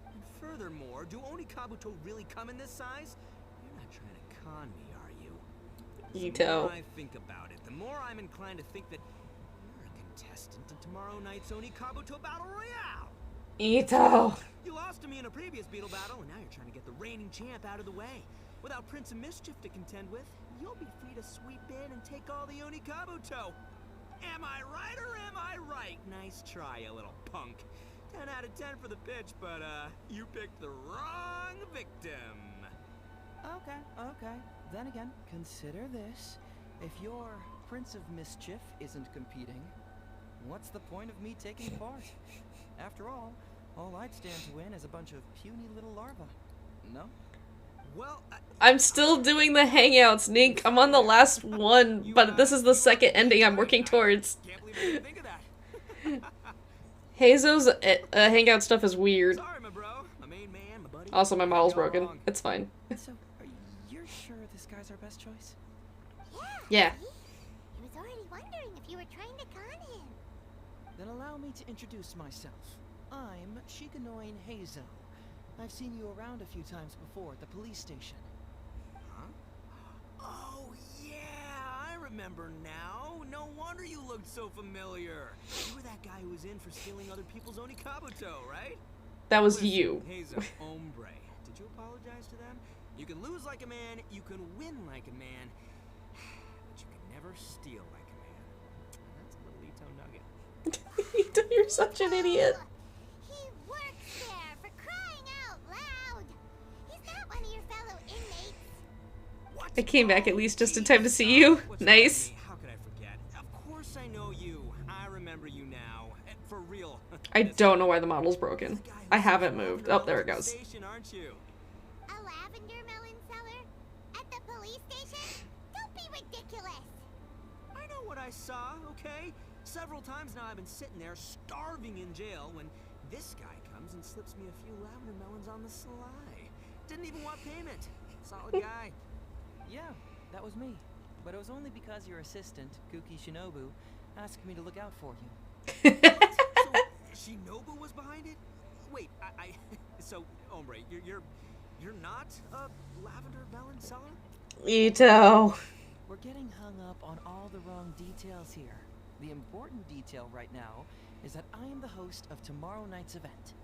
And furthermore, do Oni Kabuto really come in this size? You're not trying to con me, are you? Ito. The more I think about it, the more I'm inclined to think that you're a contestant in tomorrow night's Oni Kabuto Battle Royale. Ito. You lost to me in a previous beetle battle, and now you're trying to get the reigning champ out of the way. Without Prince of Mischief to contend with, you'll be free to sweep in and take all the Oni Kabuto. Am I right or am I right? Nice try, you little punk. 10 out of 10 for the pitch, but you picked the wrong victim. Okay. Then again, consider this. If your Prince of Mischief isn't competing, what's the point of me taking part? After all I'd stand to win is a bunch of puny little larvae. No? I'm still doing the Hangouts, Nink. I'm on the last one, but this is the second ending I'm working towards. Hazo's Hangout stuff is weird. Also, my model's broken. It's fine. So, you're sure this guy's our best choice? Yeah. I was already wondering if you were trying to con him. Then allow me to introduce myself. I'm Shikanoin Hazo. I've seen you around a few times before at the police station. Huh? Oh, yeah, I remember now. No wonder you looked so familiar. You were that guy who was in for stealing other people's Onikabuto, right? That was Listen, you. Hazo, hombre. Did you apologize to them? You can lose like a man, you can win like a man, but you can never steal like a man. And that's a little Ito nugget. You're such an idiot. He works there, for crying out loud. He's not one of your fellow inmates. I came back at least just in time to see you. Nice. How could I forget? Of course I know you. I remember you now. And for real. I don't know why the model's broken. I haven't moved. Oh, there it goes. Station, aren't you? A lavender melon seller? At the police station? Don't be ridiculous. I know what I saw, okay? Several times now I've been sitting there starving in jail when this guy comes and slips me a few lavender melons on the sly. Didn't even want payment. Solid guy. Yeah, that was me. But it was only because your assistant, Kuki Shinobu, asked me to look out for you. So, Shinobu was behind it? Wait, so, hombre, you're not a lavender melon seller? Ito. We're getting hung up on all the wrong details here. The important detail right now is that I am the host of tomorrow night's event.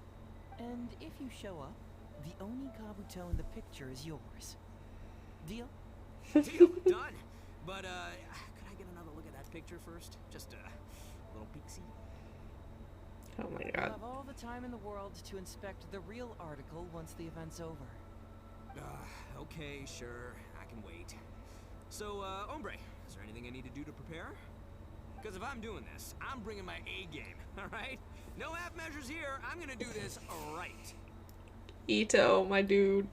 And if you show up, the Onikabuto in the picture is yours. Deal? Deal, done. But, could I get another look at that picture first? Just a little peek-see. Oh my I'll god. have all the time in the world to inspect the real article once the event's over. Okay, sure. I can wait. So, hombre, is there anything I need to do to prepare? Because if I'm doing this, I'm bringing my A game, alright? No half measures here. I'm gonna do this right. Ito, my dude.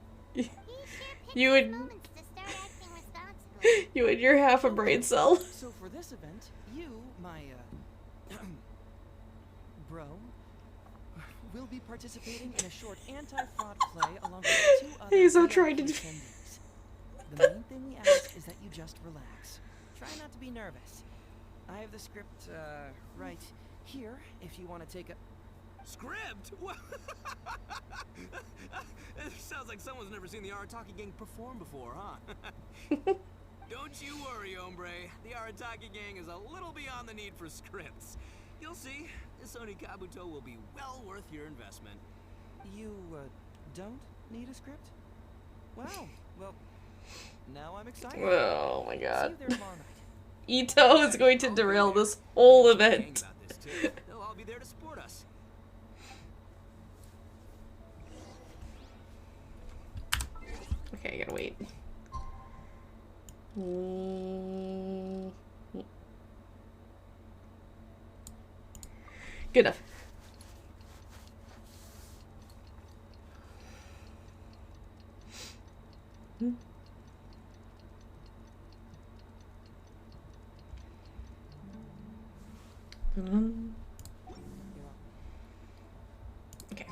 You and you and your half a brain cell. So for this event, you, my, bro, will be participating in a short anti-fraud play along with 2 other He's so trying to attendees. The main thing we ask is that you just relax. Try not to be nervous. I have the script, right here, if you want to take a... Script? What? It sounds like someone's never seen the Arataki gang perform before, huh? Don't you worry, hombre. The Arataki gang is a little beyond the need for scripts. You'll see, this Onikabuto will be well worth your investment. You, don't need a script? Wow, well, now I'm excited. Oh my god. See you there tomorrow night. Ito is going to derail this whole event. They'll all be there to support us. Okay, I gotta wait. Good enough. Okay.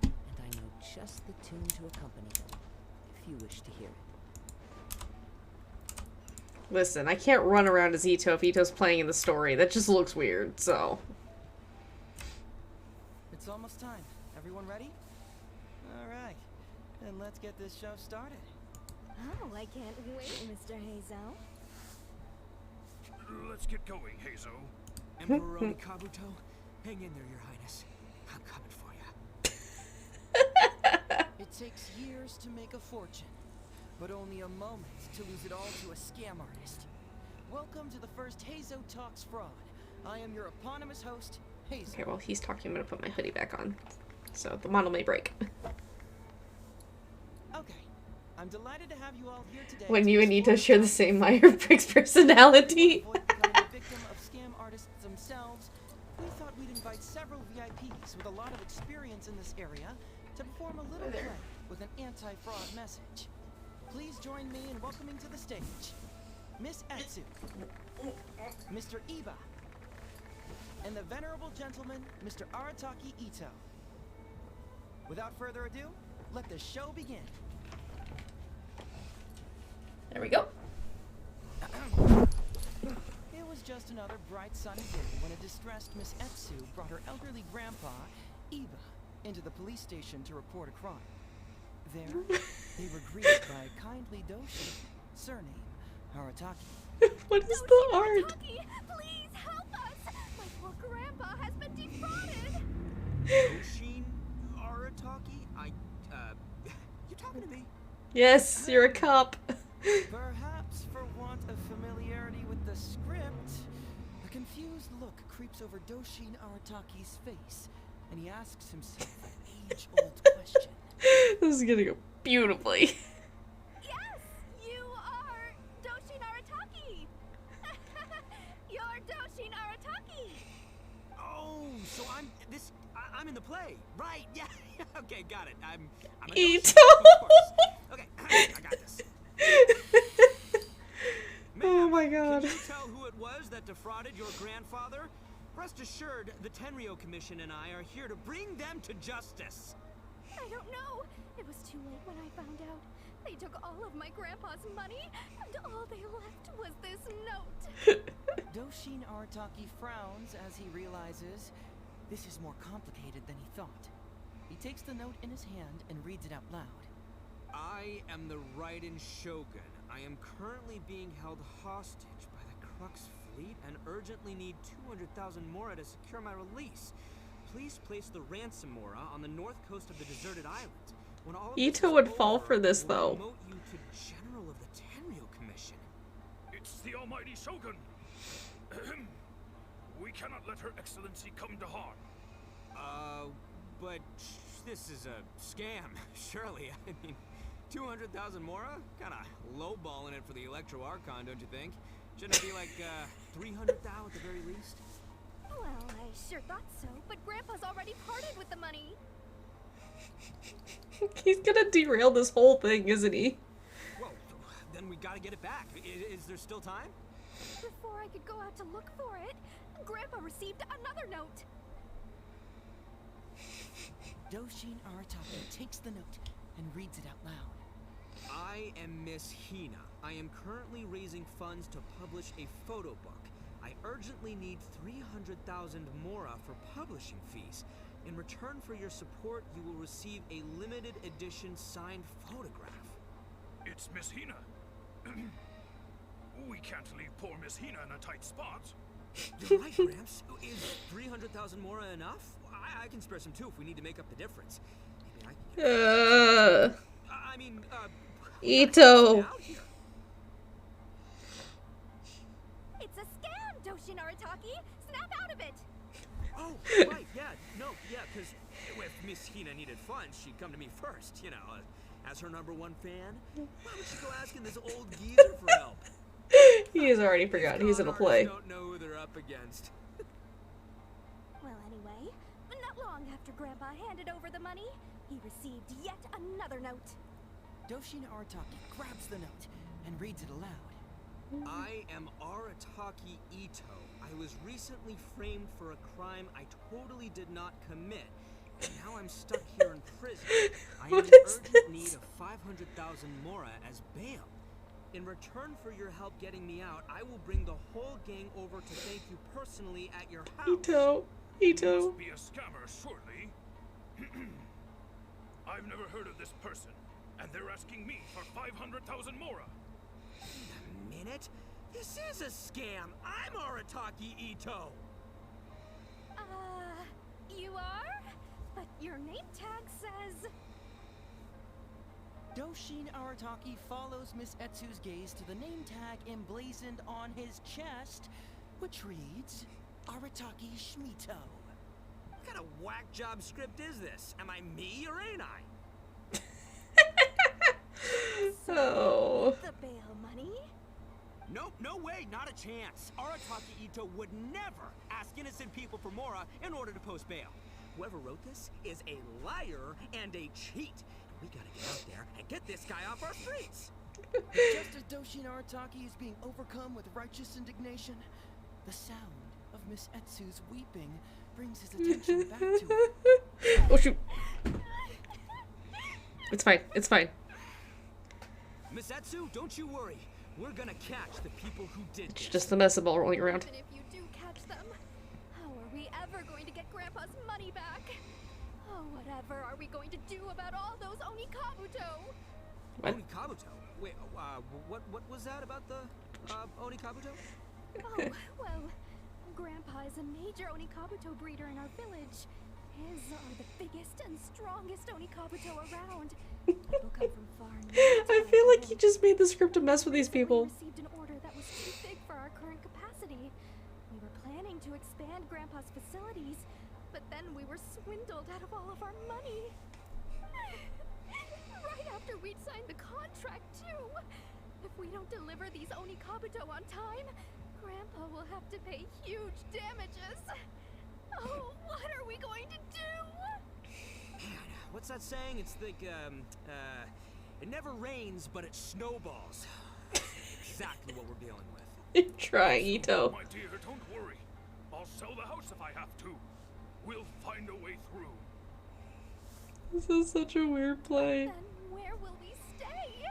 And I know just the tune to accompany them, if you wish to hear it. Listen, I can't run around as Ito if Ito's playing in the story. That just looks weird, so. It's almost time. Everyone ready? Alright, then let's get this show started. Oh, I can't wait, Mr. Hazo. Let's get going, Hazo. Emperor Onikabuto, hang in there, Your Highness. I'm coming for you. It takes years to make a fortune, but only a moment to lose it all to a scam artist. Welcome to the first Hazo Talks Fraud. I am your eponymous host, Hazo. Okay, while he's talking, I'm gonna put my hoodie back on. So the model may break. Okay, I'm delighted to have you all here today. When you and Ito share the same Myers-Briggs personality. Avoid becoming a victim of scam artists themselves, we thought we'd invite several VIPs with a lot of experience in this area to perform a little play with an anti-fraud message. Please join me in welcoming to the stage Miss Etsu, Mr. Iba, and the venerable gentleman, Mr. Arataki Ito. Without further ado, let the show begin. There we go. It was just another bright sunny day when a distressed Miss Etsu brought her elderly grandpa, Iba, into the police station to report a crime. There, they were greeted by a kindly Doshi, surname Arataki. What is the art? Arataki, please help us! My poor grandpa has been defrauded! Doshin Arataki? You talking to me? Yes, you're a cop. Perhaps for want of familiarity with the script, a confused look creeps over Doshin Arataki's face, and he asks himself an age-old question. This is gonna go beautifully. Yes, you are Doshin Arataki! You're Doshin Arataki! Oh, so I'm in the play, right? Yeah. Okay, got it. I'm a Ito. Doshin, of course. Okay, I got this. Oh my god. Can you tell who it was that defrauded your grandfather? Rest assured, the Tenryo Commission and I are here to bring them to justice. I don't know. It was too late when I found out. They took all of my grandpa's money, and all they left was this note. Doshin Arataki frowns as he realizes this is more complicated than he thought. He takes the note in his hand and reads it out loud. I am the Raiden Shogun. I am currently being held hostage by the Crux Fleet and urgently need 200,000 mora to secure my release. Please place the ransom mora on the north coast of the deserted island. When all of Ito would fall for this, though. promote you to General of the Tenryo Commission. It's the almighty Shogun. We cannot let Her Excellency come to harm. But this is a scam, surely. I mean, 200,000 mora? Kinda lowballing it for the Electro Archon, don't you think? Shouldn't it be like, 300,000 at the very least? Well, I sure thought so, but Grandpa's already parted with the money. He's gonna derail this whole thing, isn't he? Well, then we gotta get it back. Is there still time? Before I could go out to look for it, Grandpa received another note. Doshin Arataki takes the note and reads it out loud. I am Miss Hina. I am currently raising funds to publish a photo book. I urgently need 300,000 mora for publishing fees. In return for your support, you will receive a limited edition signed photograph. It's Miss Hina. We can't leave poor Miss Hina in a tight spot. You're right, Gramps. Is 300,000 mora enough? I can spare some too if we need to make up the difference. Maybe I can Ito. It's a scam, Doshin Arataki! Snap out of it! Oh, right, yeah, because if Miss Hina needed funds, she'd come to me first, you know, as her #1 fan. Why would she go asking this old geezer for help? He has already forgotten he's in a play. Don't know who they're up against. Well, anyway, not long after Grandpa handed over the money, he received yet another note. Doshin Arataki grabs the note and reads it aloud. I am Arataki Ito. I was recently framed for a crime I totally did not commit. And now I'm stuck here in prison. I am in urgent need of 500,000 mora as bail. In return for your help getting me out, I will bring the whole gang over to thank you personally at your house. Ito. You must be a scammer, surely. I've never heard of this person, and they're asking me for 500,000 mora. Wait a minute. This is a scam. I'm Arataki Ito. You are? But your name tag says... Doshin Arataki follows Miss Etsu's gaze to the name tag emblazoned on his chest, which reads, Arataki Shmito. What kind of whack job script is this? Am I me or ain't I? Oh. The bail money? Nope, no way, not a chance. Arataki Ito would never ask innocent people for mora in order to post bail. Whoever wrote this is a liar and a cheat. We gotta get out there and get this guy off our streets. Just as Doshin Arataki is being overcome with righteous indignation, the sound of Miss Etsu's weeping brings his attention back to her. Oh shoot. It's fine. It's fine. Miss Etsu, don't you worry. We're gonna catch the people who did It's this. just the mess of ball rolling around. Even if you do catch them, how are we ever going to get Grandpa's money back? Oh, whatever are we going to do about all those Onikabuto? What? Onikabuto? Wait, what was that about the Onikabuto? Oh, well, Grandpa is a major Onikabuto breeder in our village. His are the biggest and strongest Onikabuto around. People come from far and near. I feel like he just made the script to mess with these people. We received an order that was too big for our current capacity. We were planning to expand Grandpa's facilities, but then we were swindled out of all of our money. Right after we'd signed the contract, too. If we don't deliver these Onikabuto on time, Grandpa will have to pay huge damages. Oh, what are we going to do? What's that saying? It's like, it never rains, but it snowballs. Exactly what we're dealing with. Try, Ito. My dear, don't worry. I'll sell the house if I have to. We'll find a way through. This is such a weird play. Then where will we stay?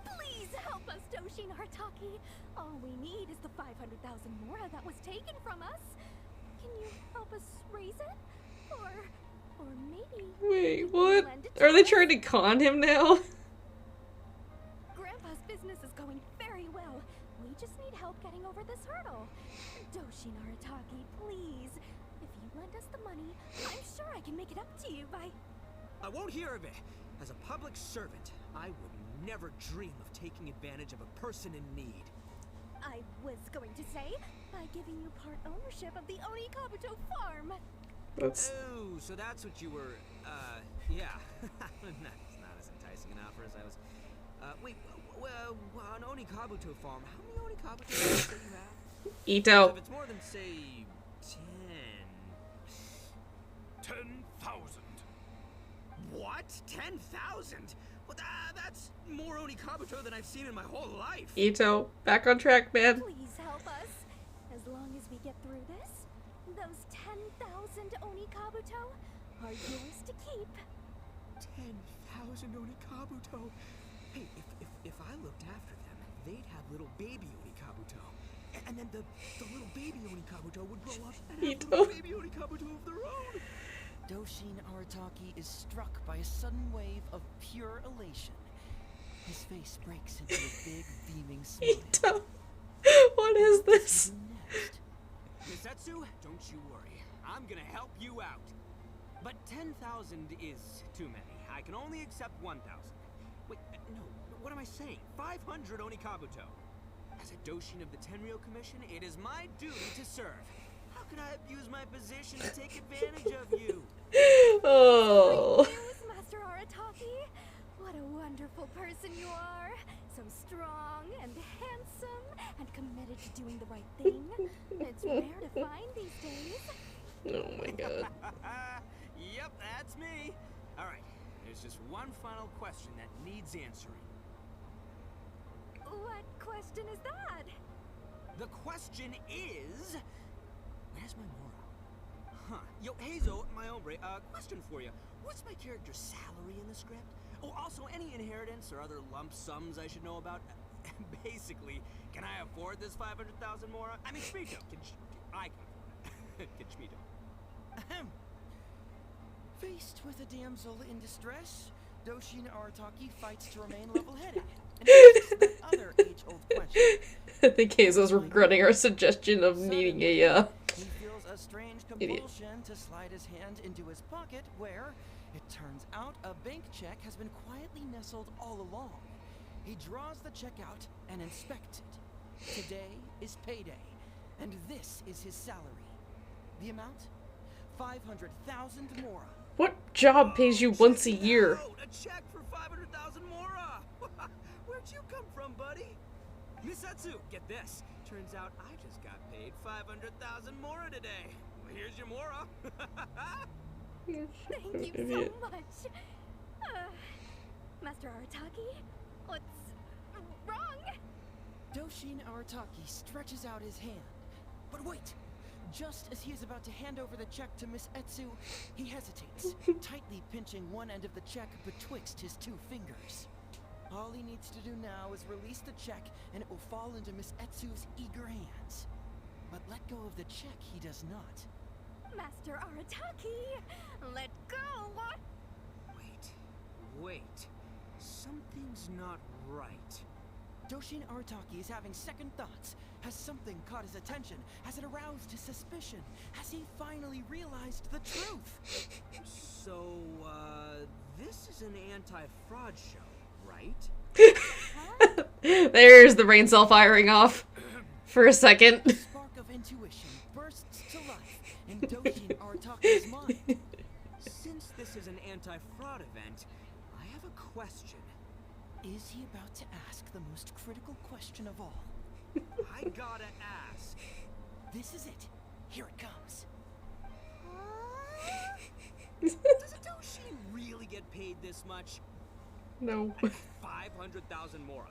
Please help us, Doshin Arataki. All we need is the 500,000 mora that was taken from us. Can you help us raise it? Or maybe... Wait, what? Are they trying to con him now? Grandpa's business is going very well. We just need help getting over this hurdle. Doshin Arataki, please. If you lend us the money, I'm sure I can make it up to you by... I won't hear of it. As a public servant, I would never dream of taking advantage of a person in need. I was going to say, by giving you part ownership of the Onikabuto farm. That's... Oh, so that's what you were, yeah. That's not as enticing an offer as I was... wait, well, on Onikabuto farm, how many Onikabuto do you say you have? Ito. If it's more than, say, 10,000. What? 10,000? Well, that's more Onikabuto than I've seen in my whole life. Ito, back on track, man. Please help us. As long as we get through this, those 10,000 Onikabuto are yours to keep. 10,000 Onikabuto? Hey, if I looked after them, they'd have little baby Onikabuto. And then the little baby Onikabuto would grow up and have little baby Onikabuto of their own. Doshin Arataki is struck by a sudden wave of pure elation. His face breaks into a big, beaming smile. Ito. What is this? Misetsu, don't you worry. I'm gonna help you out. But 10,000 is too many. I can only accept 1,000. Wait, no, what am I saying? 500 Onikabuto. As a Doshin of the Tenryou Commission, it is my duty to serve. How could I abuse my position to take advantage of you? Oh. Great news, Master Arataki. What a wonderful person you are. So strong and handsome and committed to doing the right thing. It's rare to find these days. Oh my god. Yep, that's me. All right, there's just one final question that needs answering. What question is that? The question is... Where's my Mora? Huh. Yo, Heizo, my hombre, question for you. What's my character's salary in the script? Oh, also, any inheritance or other lump sums I should know about? Basically, can I afford this 500,000 Mora? I mean, Shmito, I can afford it. Can Shmito? Ahem. Faced with a damsel in distress, Doshin Arataki fights to remain level-headed and asks that other age-old question. I think Hazel's regretting our suggestion of needing a, He feels a strange idiot. compulsion to slide his hand into his pocket where, it turns out, a bank check has been quietly nestled all along. He draws the check out and inspects it. Today is payday, and this is his salary. The amount? 500,000 Mora. What job pays you once a year? A check for 500,000 Mora! Where'd you come from, buddy? Misetsu, get this. Turns out I just got paid 500,000 Mora today. Well, here's your Mora. Thank you Idiot. so much. Master Arataki, what's wrong? Doshin Arataki stretches out his hand. But wait! Just as he is about to hand over the check to Miss Etsu, he hesitates, tightly pinching one end of the check betwixt his two fingers. All he needs to do now is release the check, and it will fall into Miss Etsu's eager hands. But let go of the check he does not. Master Arataki, let go! Wait. Something's not right. Doshin Arataki is having second thoughts. Has something caught his attention? Has it aroused his suspicion? Has he finally realized the truth? So, this is an anti-fraud show, right? There's the brain cell firing off for a second. A spark of intuition bursts to life in Doshin Arataki's mind. Since this is an anti-fraud event, I have a question. Is he about to ask the most critical question of all? I gotta ask. This is it. Here it comes. Does Doshin really get paid this much? No. 500,000 more.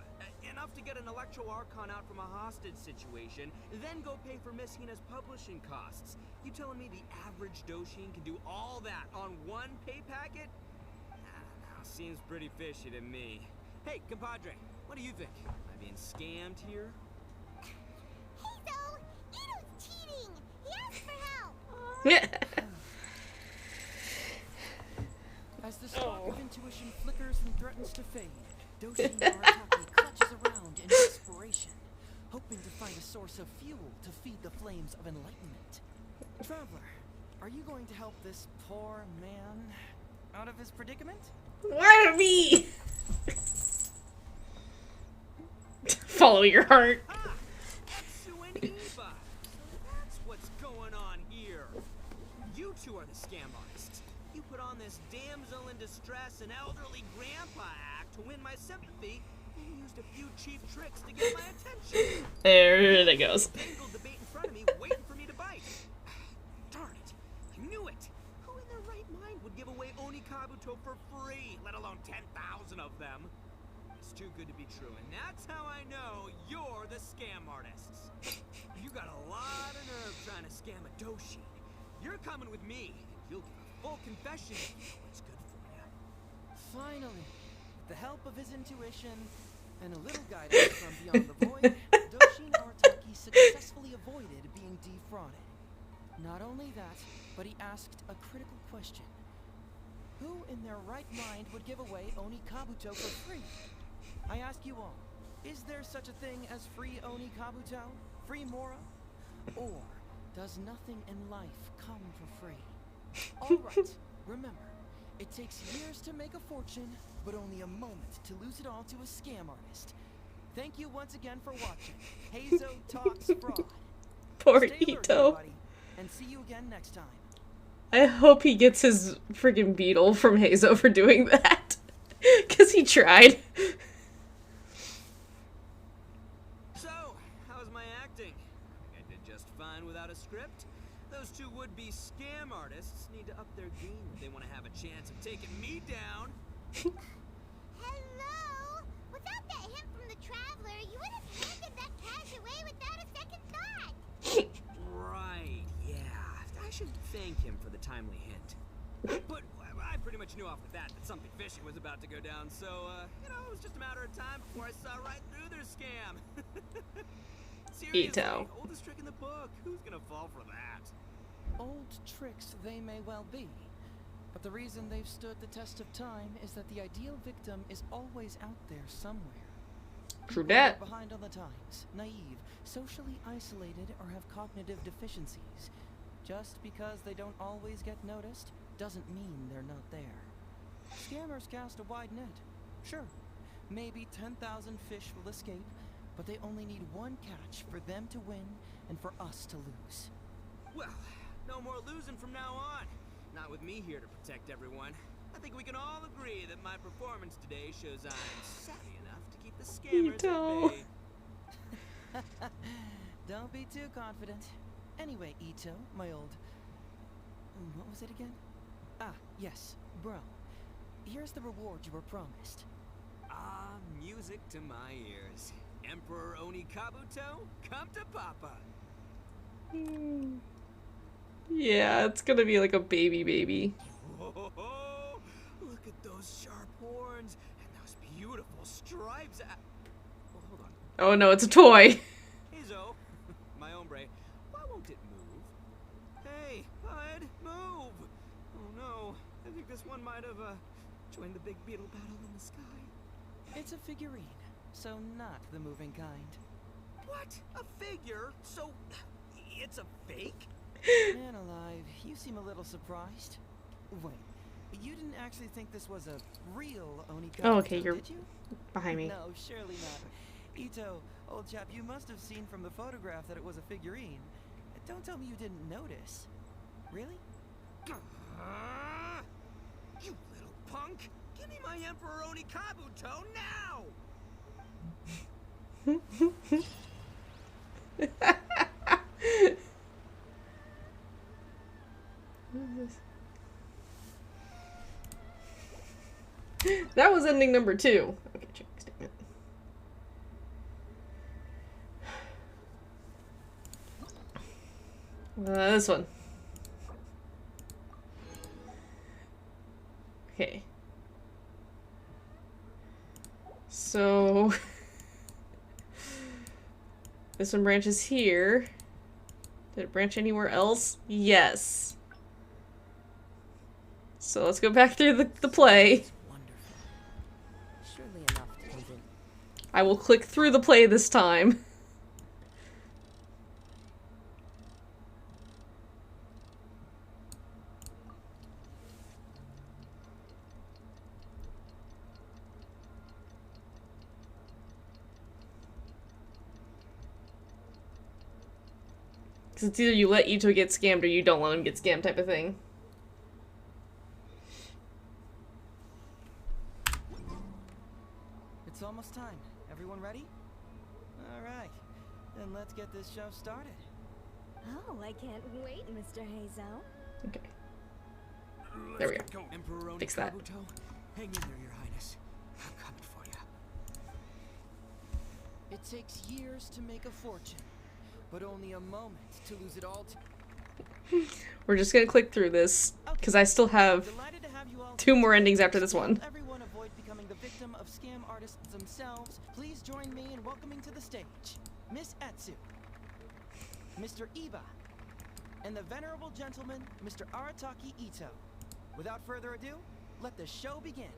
Enough to get an Electro Archon out from a hostage situation, then go pay for Miss Hina's publishing costs. You telling me the average Doshin can do all that on one pay packet? I don't know, seems pretty fishy to me. Hey, compadre, what do you think? Am I being scammed here? Heizo! Ito's cheating! He asked for help! As the spark of intuition flickers and threatens to fade, Doshin Arataki clutches around in desperation, hoping to find a source of fuel to feed the flames of enlightenment. Traveler, are you going to help this poor man out of his predicament? Why me? Follow your heart. Etsu and Eva! So that's what's going on here. You two are the scam artists. You put on this damsel in distress and elderly grandpa act to win my sympathy, and you used a few cheap tricks to get my attention. There it goes. Dangled the bait in front of me, waiting for me to bite. Darn it! I knew it! Who in their right mind would give away Oni Kabuto for free, let alone 10,000 of them? It's too good to be true, and that's how I know you're the scam artists. You got a lot of nerve trying to scam a Doshin. You're coming with me. You'll give a full confession if you know what's good for you. Finally, with the help of his intuition and a little guidance from beyond the void, Doshin Arataki successfully avoided being defrauded. Not only that, but he asked a critical question. Who in their right mind would give away Oni Kabuto for free? I ask you all, is there such a thing as free Oni Kabuto? Free Mora? Or does nothing in life come for free? Alright, remember, it takes years to make a fortune, but only a moment to lose it all to a scam artist. Thank you once again for watching. Heizo Talks Fraud. Poor Stay alert, Ito. everybody, and see you again next time. I hope he gets his friggin' beetle from Heizo for doing that. Because he tried. So, how's my acting? I did just fine without a script. Those two would-be scam artists need to up their game if they want to have a chance of taking me down. Hello? Without that hint from the Traveler, you would have handed that cash away without a second thought. Right, yeah. I should thank him for the timely hint. But I pretty much knew off the bat that something fishy was about to go down, so, it was just a matter of time before I saw right through their scam. Seriously, Ito. oldest trick in the book. Who's gonna fall for that? Old tricks they may well be, but the reason they've stood the test of time is that the ideal victim is always out there somewhere. True People who are that. behind on the times, naive, socially isolated, or have cognitive deficiencies. Just because they don't always get noticed doesn't mean they're not there. Scammers cast a wide net. Sure, maybe 10,000 fish will escape, but they only need one catch for them to win and for us to lose. Well, no more losing from now on. Not with me here to protect everyone. I think we can all agree that my performance today shows I'm savvy enough to keep the scammers Ito. at bay. Don't be too confident. Anyway, Ito, my old... What was it again? Ah, yes, bro. Here's the reward you were promised. Ah, music to my ears. Emperor Oni Kabuto, come to Papa. Yeah, it's gonna be like a baby. Whoa, look at those sharp horns and those beautiful stripes. Well, hold on. Oh no, it's a toy. Hazo, my hombre, why won't it move? Hey, bud, move! Oh no, I think this one might have joined the big beetle battle in the sky. It's a figurine, so not the moving kind. What? A figure? So, it's a fake? Man alive, you seem a little surprised. Wait, you didn't actually think this was a real Onikabuto, Oh, okay, you're did you? behind me. No, surely not. Ito, old chap, you must have seen from the photograph that it was a figurine. Don't tell me you didn't notice. Really? You little punk! Give me my Emperor Onikabuto now! That was ending number 2. Okay, check statement. This one. Okay. So this one branches here. Did it branch anywhere else? Yes. So let's go back through the play. Surely enough to convince. I will click through the play this time. Because it's either you let Ito get scammed or you don't let him get scammed type of thing. It's almost time. Everyone ready? Alright, then let's get this show started. Oh, I can't wait, Mr. Hazo. Okay. There we go. Emperor Fix that. Onikabuto, hang in there, Your Highness. I'm coming for you. It takes years to make a fortune, but only a moment to lose it all. We're just gonna click through this, because I still have 2 more endings after this one. Everyone avoid becoming the victim of scam artists themselves. Please join me in welcoming to the stage Miss Etsu, Mr. Iba, and the venerable gentleman, Mr. Arataki Ito. Without further ado, let the show begin.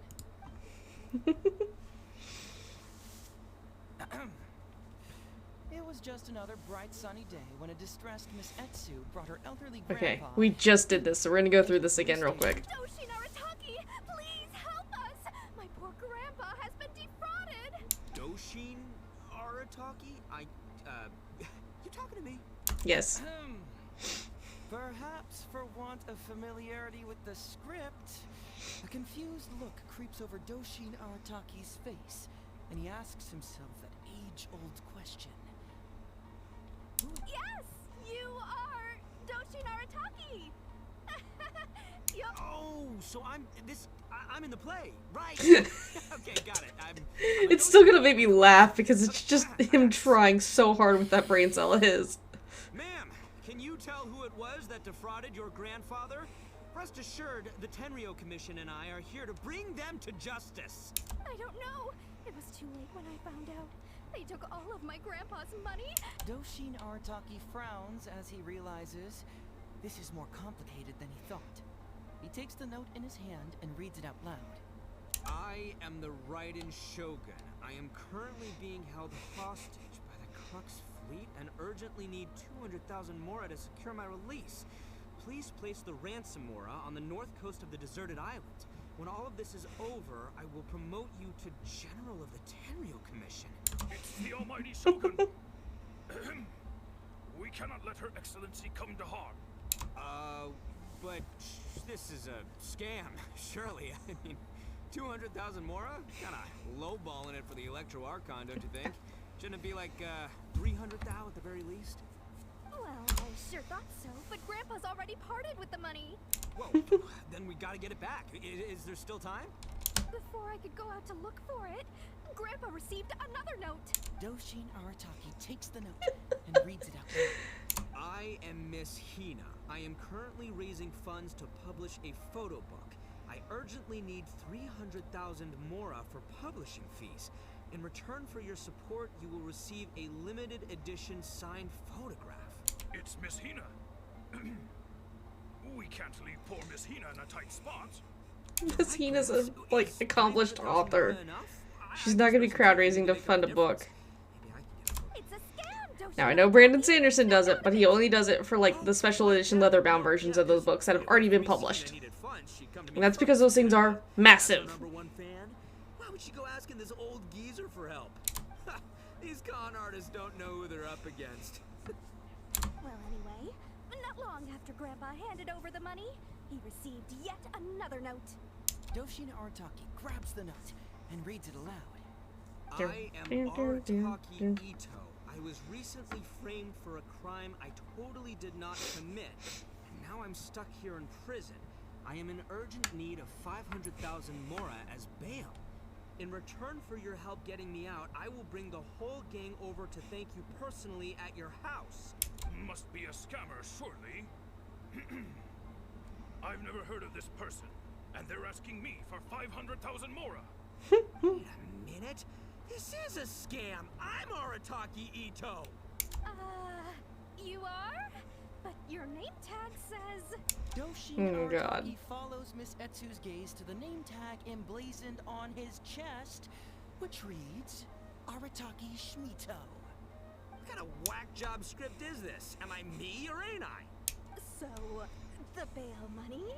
It was just another bright sunny day when a distressed Miss Etsu brought her elderly Okay, grandpa. we just did this, so we're gonna go through this again real quick. Doshi Narataki, please help us! My poor grandpa has been defrauded! Doshin Arataki? You talking to me? Yes. Perhaps for want of familiarity with the script, a confused look creeps over Doshin Arataki's face, and he asks himself that age-old question. Yes! You are Doshi Narataki! Oh, so I'm in the play, right? Okay, got it. It's still gonna make me laugh because it's just him trying so hard with that brain cell of his. Ma'am, can you tell who it was that defrauded your grandfather? Rest assured, the Tenryo Commission and I are here to bring them to justice. I don't know. It was too late when I found out. They took all of my grandpa's money. Doshin Arataki frowns as he realizes this is more complicated than he thought. He takes the note in his hand and reads it out loud. I am the Raiden Shogun. I am currently being held hostage by the Crux Fleet and urgently need 200,000 mora to secure my release. Please place the ransom mora on the north coast of the deserted island. When all of this is over, I will promote you to General of the Tenryo Commission. It's the almighty Shogun. We cannot let Her Excellency come to harm. But this is a scam, surely. I mean, 200,000 mora? Kinda lowballing it for the Electro Archon, don't you think? Shouldn't it be like 300,000 at the very least? Well, I sure thought so, but Grandpa's already parted with the money. Whoa, then we gotta get it back. Is there still time? Before I could go out to look for it, Grandpa received another note. Doshin Arataki takes the note and reads it out loud. I am Miss Hina. I am currently raising funds to publish a photo book. I urgently need 300,000 mora for publishing fees. In return for your support, you will receive a limited edition signed photograph. It's Miss Hina. We can't leave poor Miss Hina in a tight spot. Miss Hina's a, like, accomplished author. She's not gonna be crowd raising to fund a book. Now, I know Brandon Sanderson does it, but he only does it for, like, the special edition leather-bound versions of those books that have already been published. And that's because those things are massive. Why would she go asking this old geezer for help? These con artists don't know who they're up against. Well, anyway, not long after Grandpa handed over the money, he received yet another note. Doshin Arataki grabs the note and reads it aloud. I am Arataki Ito. I was recently framed for a crime I totally did not commit, and now I'm stuck here in prison. I am in urgent need of 500,000 mora as bail. In return for your help getting me out, I will bring the whole gang over to thank you personally at your house. Must be a scammer, surely. I've never heard of this person, and they're asking me for 500,000 mora. Wait a minute. This is a scam. I'm Arataki Ito. You are? But your name tag says... Doshin Arataki follows Miss Etsu's gaze to the name tag emblazoned on his chest, which reads, Arataki Shmito. What kind of whack job script is this? Am I me or ain't I? So, the bail money?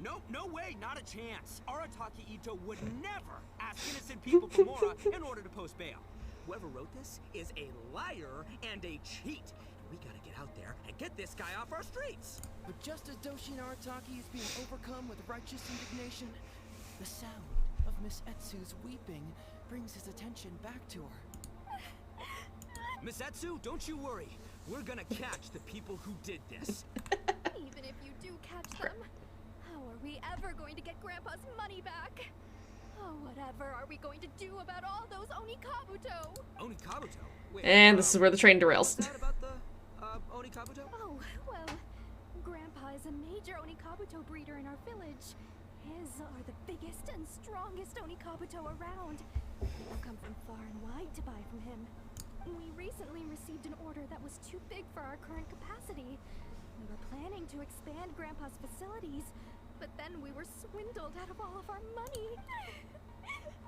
Nope, no way, not a chance. Arataki Ito would never ask innocent people for mora in order to post bail. Whoever wrote this is a liar and a cheat. We gotta get out there and get this guy off our streets. But just as Doshin Arataki is being overcome with righteous indignation, the sound of Miss Etsu's weeping brings his attention back to her. Miss Etsu, don't you worry. We're gonna catch the people who did this. Even if you do catch them, how are we ever going to get Grandpa's money back? Oh, whatever are we going to do about all those Onikabuto? Onikabuto? Wait, and this is where the train derails. Is that about the Onikabuto? Oh, well, Grandpa is a major Onikabuto breeder in our village. His are the biggest and strongest Onikabuto around. People come from far and wide to buy from him. We recently received an order that was too big for our current capacity. We were planning to expand Grandpa's facilities, but then we were swindled out of all of our money.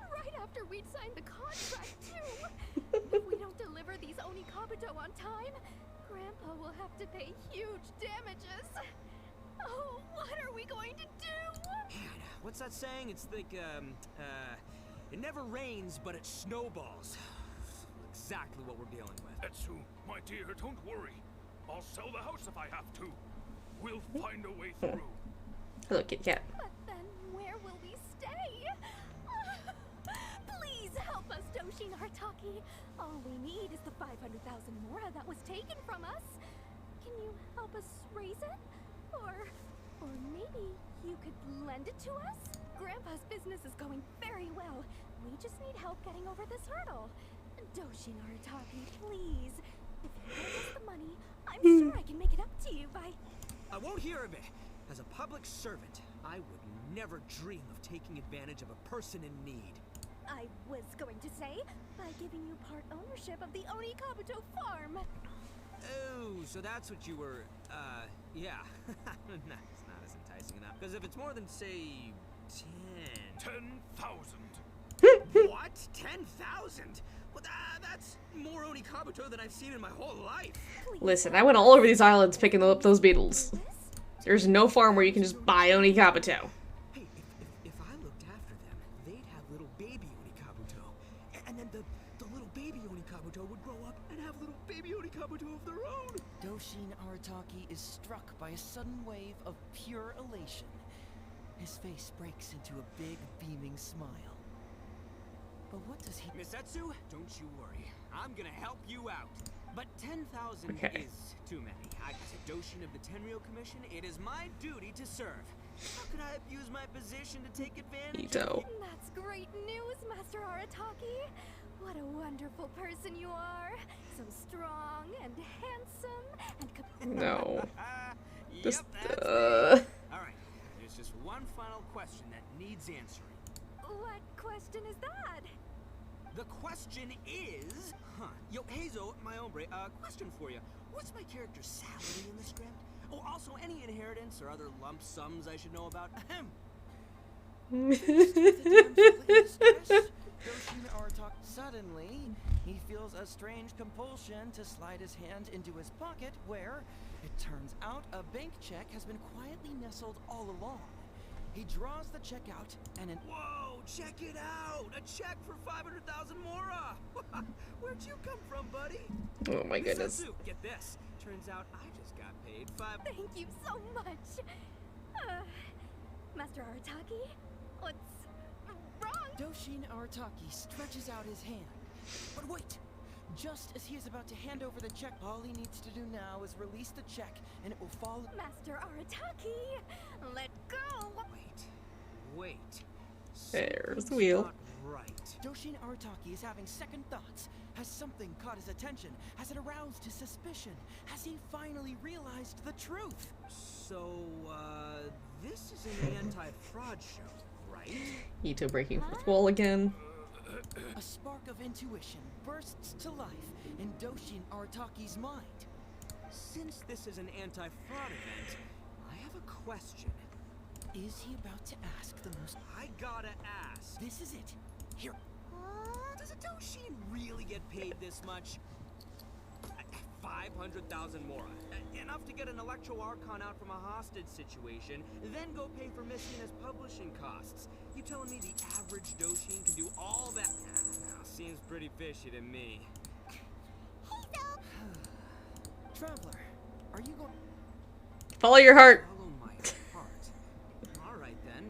Right after we'd signed the contract, too. If we don't deliver these Onikabuto on time, Grandpa will have to pay huge damages. Oh, what are we going to do? Man, what's that saying? It's like, it never rains, but it snowballs. Exactly what we're dealing with. Etsu, my dear, don't worry. I'll sell the house if I have to. We'll find a way through. Hello, Kit Kat. But then where will we stay? Please help us, Doshin Arataki. All we need is the 500,000 mora that was taken from us. Can you help us raise it? Or maybe you could lend it to us? Grandpa's business is going very well. We just need help getting over this hurdle. Doshin Arataki, please. If you give us the money, I'm sure I can make it up to you by... I won't hear of it. As a public servant, I would never dream of taking advantage of a person in need. I was going to say, by giving you part ownership of the Onikabuto farm. Oh, so that's what you were, yeah. That's not as enticing enough. Because if it's more than, say, 10,000. What? 10,000? Well, that's more Onikabuto than I've seen in my whole life. Listen, I went all over these islands picking up those beetles. There's no farm where you can just buy Onikabuto. Hey, if I looked after them, they'd have little baby Onikabuto. And then the little baby Onikabuto would grow up and have little baby Onikabuto of their own. Doshin Arataki is struck by a sudden wave of pure elation. His face breaks into a big, beaming smile. But what does he... Miss Etsu, don't you worry. I'm gonna help you out. But 10,000 Okay. is too many. As a Doshin of the Tenryo Commission, it is my duty to serve. How could I abuse my position to take advantage Ito. of... That's great news, Master Arataki. What a wonderful person you are. So strong and handsome and... No. Yep, Just, that's me. Alright, there's just one final question that needs answering. What question is that? The question is... Yo, Hazo, my hombre, question for you. What's my character's salary in the script? Oh, also, any inheritance or other lump sums I should know about? Ahem. Suddenly, he feels a strange compulsion to slide his hand into his pocket where, it turns out, a bank check has been quietly nestled all along. He draws the check out and an— Whoa, check it out! A check for 500,000 mora! Where'd you come from, buddy? Oh my goodness. Misatsu, get this. Turns out I just got paid Thank you so much. Master Arataki, what's wrong? Doshin Arataki stretches out his hand. But wait! Just as he is about to hand over the check, all he needs to do now is release the check, and it will fall... Master Arataki, let go! Wait. There's the wheel. Right. Doshin Arataki is having second thoughts. Has something caught his attention? Has it aroused his suspicion? Has he finally realized the truth? So, this is an anti-fraud show, right? Ito breaking fourth wall again. A spark of intuition bursts to life in Doshin Arataki's mind. Since this is an anti-fraud event, I have a question. Is he about to ask the most... I gotta ask. This is it. Here. Does a Doshin really get paid this much? 500,000 mora. Enough to get an Electro Archon out from a hostage situation, then go pay for Messina's publishing costs. You telling me the average Doshin can do all that? Seems pretty fishy to me. Traveler, are you going... Follow your heart. Follow my heart. All right then.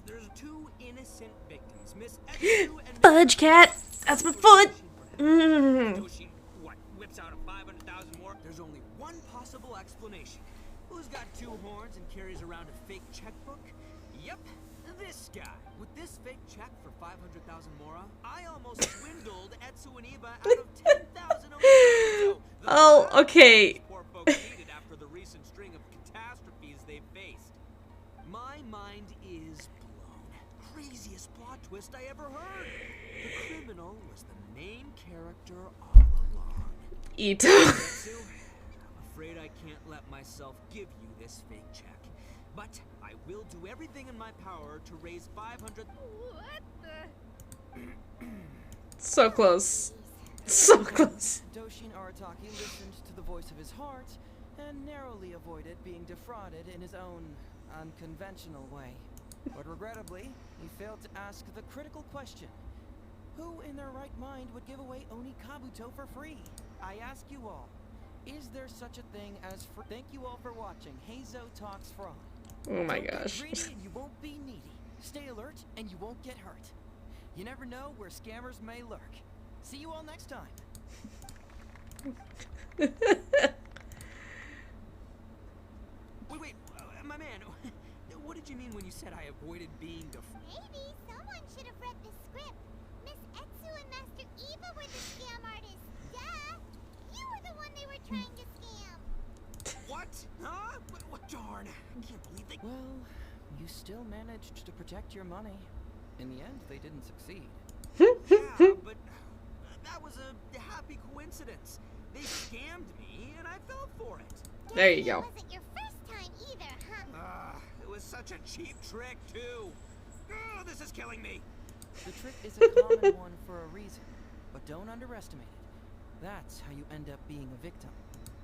There's two innocent victims, Miss Etsu and Fudge cat. That's my foot. Doshin, what, whips out a 500,000 more? There's only one possible explanation. Who's got two horns and carries around a fake checkbook? Yep, this guy. With this fake check for 500,000 mora, I almost swindled Etsu and Iba out of 10,000 over. Oh, okay. Poor folks needed after the recent string of catastrophes they faced. My mind is blown. Craziest plot twist I ever heard. The criminal was the main character all along. Ito. Etsu, I'm afraid I can't let myself give you this fake check. But I will do everything in my power to raise 500... What the... So close. So close. Doshin Arataki listened to the voice of his heart and narrowly avoided being defrauded in his own unconventional way. But regrettably, he failed to ask the critical question. Who in their right mind would give away Oni Kabuto for free? I ask you all, is there such a thing as free? Thank you all for watching Hazo Talks Fraud. Oh my Don't get gosh. greedy and you won't be needy. Stay alert and you won't get hurt. You never know where scammers may lurk. See you all next time. Wait, my man. What did you mean when you said I avoided being defrauded? Maybe someone should have read the script. Miss Etsu and Master Eva were the scam artists. Duh! You were the one they were trying to scam. What? Huh? What? Darn. I can't believe they... Well, you still managed to protect your money. In the end, they didn't succeed. Yeah, but that was a happy coincidence. They scammed me, and I fell for it. There you go. It wasn't your first time either, huh? It was such a cheap trick, too. Oh, this is killing me. The trick is a common one for a reason, but don't underestimate it. That's how you end up being a victim.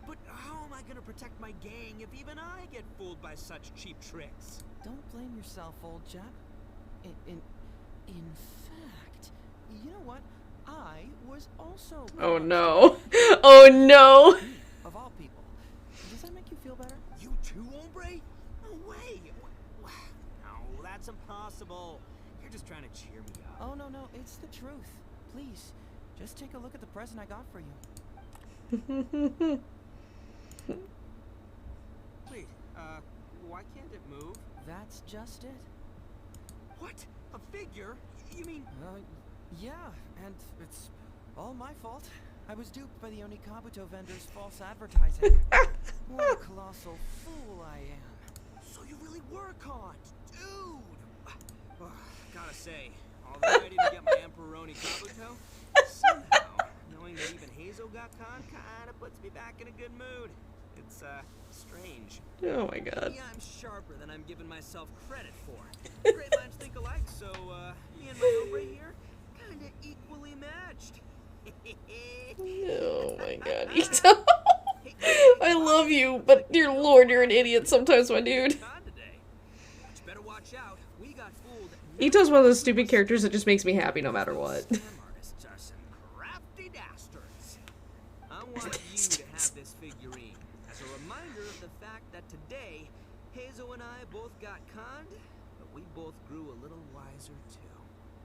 But how am I gonna protect my gang if even I get fooled by such cheap tricks? Don't blame yourself, old chap. In fact, you know what? I was also... Oh no. Oh no. Of all people. Does that make you feel better? You too, hombre? No way. No, that's impossible. You're just trying to cheer me up. Oh, no, it's the truth. Please, just take a look at the present I got for you. Wait, why can't it move? That's just it? What? A figure? You mean... Yeah, and it's all my fault. I was duped by the Onikabuto vendor's false advertising. What a colossal fool I am. So you really were caught, dude! Gotta say, all ready to get my Emperoni Kabuto? Somehow, knowing that even Hazel got caught kinda puts me back in a good mood. It's, strange. Oh my god. Maybe I'm sharper than I'm giving myself credit for. Great minds think alike, so, me and my Ombre here, kinda equally matched. Oh my god, Ito. I love you, but dear lord, you're an idiot sometimes, my dude. Ito's one of those stupid characters that just makes me happy no matter what. I want you to have this figurine as a reminder of the fact that today, Hazel and I both got conned, but we both grew a little wiser too.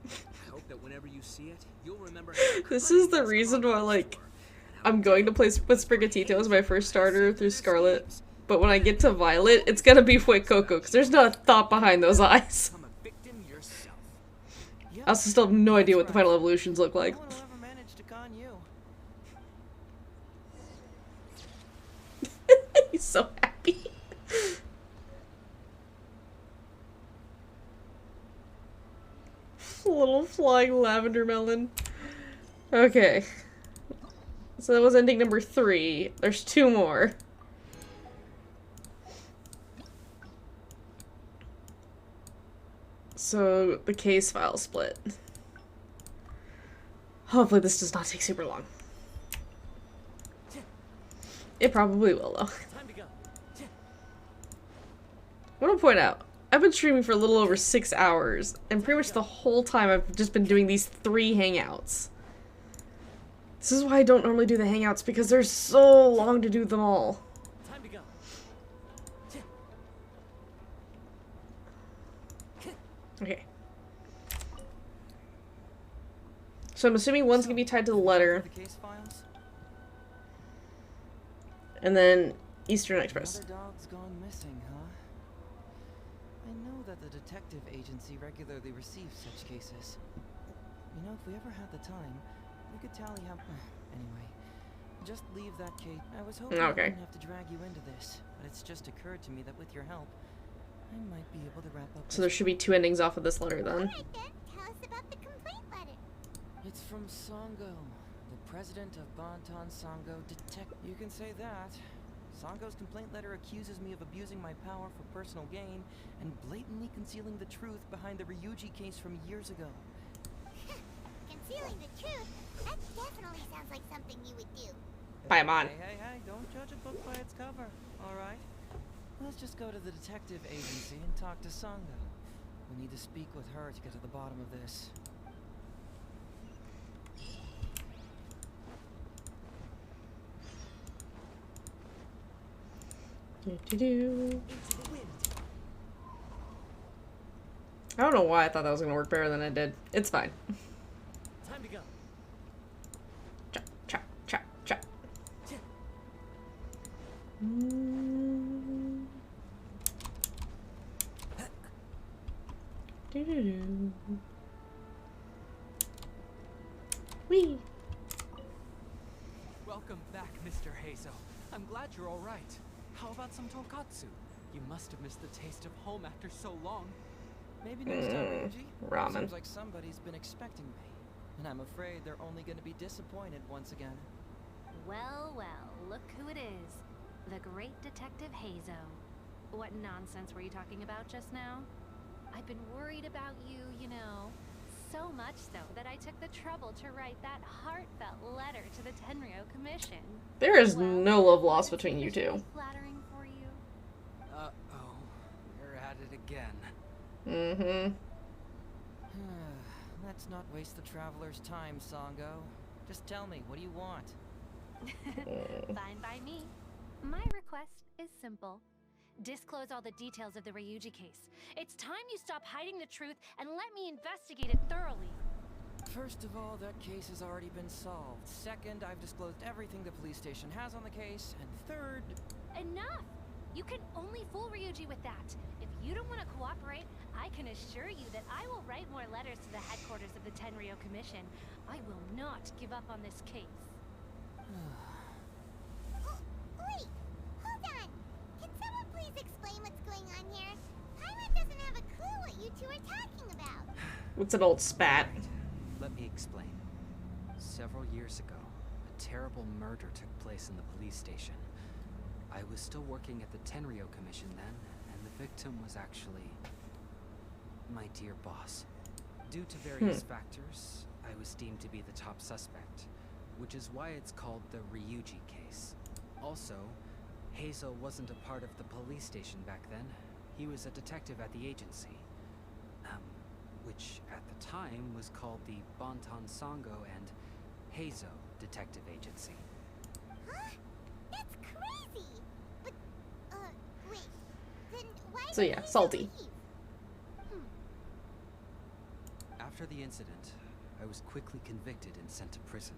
I hope that whenever you see it, you'll remember. This is the reason why, like, I'm going to play with Sprigatito as my first starter through Scarlet, but when I get to Violet, it's gonna be Fuecoco, because there's not a thought behind those eyes. I also still have no idea what the final evolutions look like. He's so happy. Little flying lavender melon. Okay. So that was ending number 3. There's 2 more. So the case file split. Hopefully this does not take super long. It probably will though. I want to point out, I've been streaming for a little over 6 hours, and pretty much the whole time I've just been doing these 3 hangouts. This is why I don't normally do the hangouts, because they're so long to do them all. Time to go. Okay. So I'm assuming one's gonna be tied to the letter. And then Eastern Express. Another dog's gone missing, huh? I know that the detective agency regularly receives such cases. You know, if we ever had the time, we could tally how... Anyway, just leave that, Kate. I was hoping I wouldn't have to drag you into this, but it's just occurred to me that with your help, I might be able to wrap up... So there should be 2 endings off of this letter then. Alright then, tell us about the complaint letter. It's from Sango, the president of Bantan Sango Detect... You can say that. Sango's complaint letter accuses me of abusing my power for personal gain and blatantly concealing the truth behind the Ryuji case from years ago. Concealing the truth? That definitely sounds like something you would do. Paimon. Hey, don't judge a book by its cover, alright? Let's just go to the detective agency and talk to Sango. We need to speak with her to get to the bottom of this. I don't know why I thought that was gonna work better than it did. It's fine. Time to go. Chop, chop, chop, chop. Wee. Welcome back, Mr. Hazel. I'm glad you're all right. How about some tonkatsu? You must have missed the taste of home after so long. Maybe next time, Ryuji. Ramen. Seems like somebody's been expecting me. And I'm afraid they're only going to be disappointed once again. Well, well, look who it is. The great Detective Hazo. What nonsense were you talking about just now? I've been worried about you, you know. So much so that I took the trouble to write that heartfelt letter to the Tenryo Commission. There is no love lost between you two. Flattering for you. Uh-oh. You're at it again. Mm-hmm. Let's not waste the traveler's time, Sango. Just tell me, what do you want? Fine by me. My request is simple. Disclose all the details of the Ryuji case. It's time you stop hiding the truth and let me investigate it thoroughly. First of all, that case has already been solved. Second, I've disclosed everything the police station has on the case. And third... Enough! You can only fool Ryuji with that. If you don't want to cooperate, I can assure you that I will write more letters to the headquarters of the Tenryo Commission. I will not give up on this case. Wait! Hold on! Can someone please explain what's going on here? Pilot doesn't have a clue what you two are talking about. What's an old spat? Let me explain. Several years ago, a terrible murder took place in the police station. I was still working at the Tenryo Commission then, and the victim was actually my dear boss. Due to various factors, I was deemed to be the top suspect, which is why it's called the Ryuji case. Also, Heizo wasn't a part of the police station back then. He was a detective at the agency, which at the time was called the Bonton Sango and Heizo Detective Agency. Huh? That's crazy! But, wait. Then why So yeah, salty. After the incident, I was quickly convicted and sent to prison.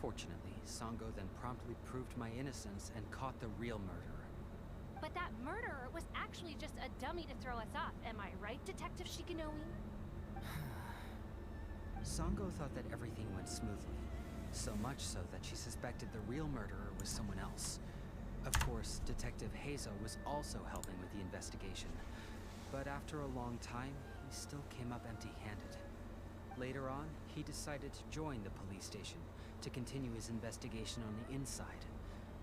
Fortunately, Sango then promptly proved my innocence and caught the real murderer. But that murderer was actually just a dummy to throw us off. Am I right, Detective Shikinoue? Sango thought that everything went smoothly. So much so that she suspected the real murderer was someone else. Of course, Detective Heizo was also helping with the investigation. But after a long time, he still came up empty-handed. Later on, he decided to join the police station to continue his investigation on the inside,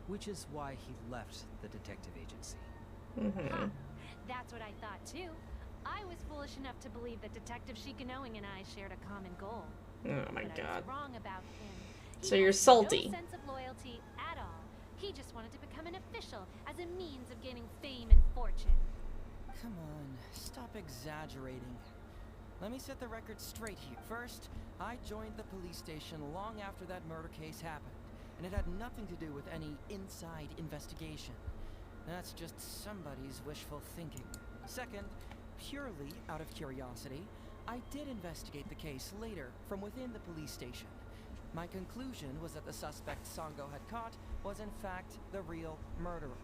which is why he left the detective agency. Huh. That's what I thought too. I was foolish enough to believe that Detective Shikinoue and I shared a common goal. Oh my but I god. was wrong about him. So you're salty. No sense of loyalty at all. He just wanted to become an official as a means of gaining fame and fortune. Come on, stop exaggerating. Let me set the record straight here. First, I joined the police station long after that murder case happened, and it had nothing to do with any inside investigation. That's just somebody's wishful thinking. Second, purely out of curiosity, I did investigate the case later from within the police station. My conclusion was that the suspect Sango had caught was in fact the real murderer.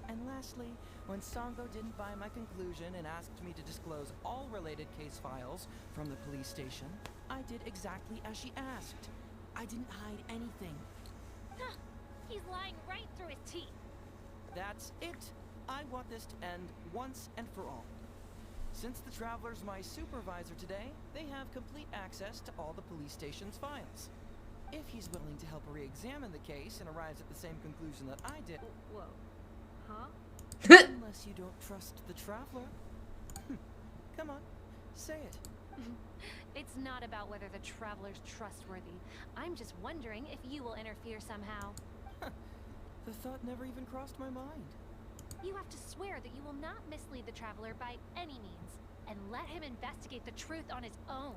And lastly, when Sango didn't buy my conclusion and asked me to disclose all related case files from the police station, I did exactly as she asked. I didn't hide anything. Huh. He's lying right through his teeth. That's it. I want this to end once and for all. Since the Traveler's my supervisor today, they have complete access to all the police station's files. If he's willing to help re-examine the case and arrives at the same conclusion that I did... Whoa. Huh? Unless you don't trust the Traveler. Come on, say it. It's not about whether the Traveler's trustworthy. I'm just wondering if you will interfere somehow. The thought never even crossed my mind. You have to swear that you will not mislead the Traveler by any means, and let him investigate the truth on his own.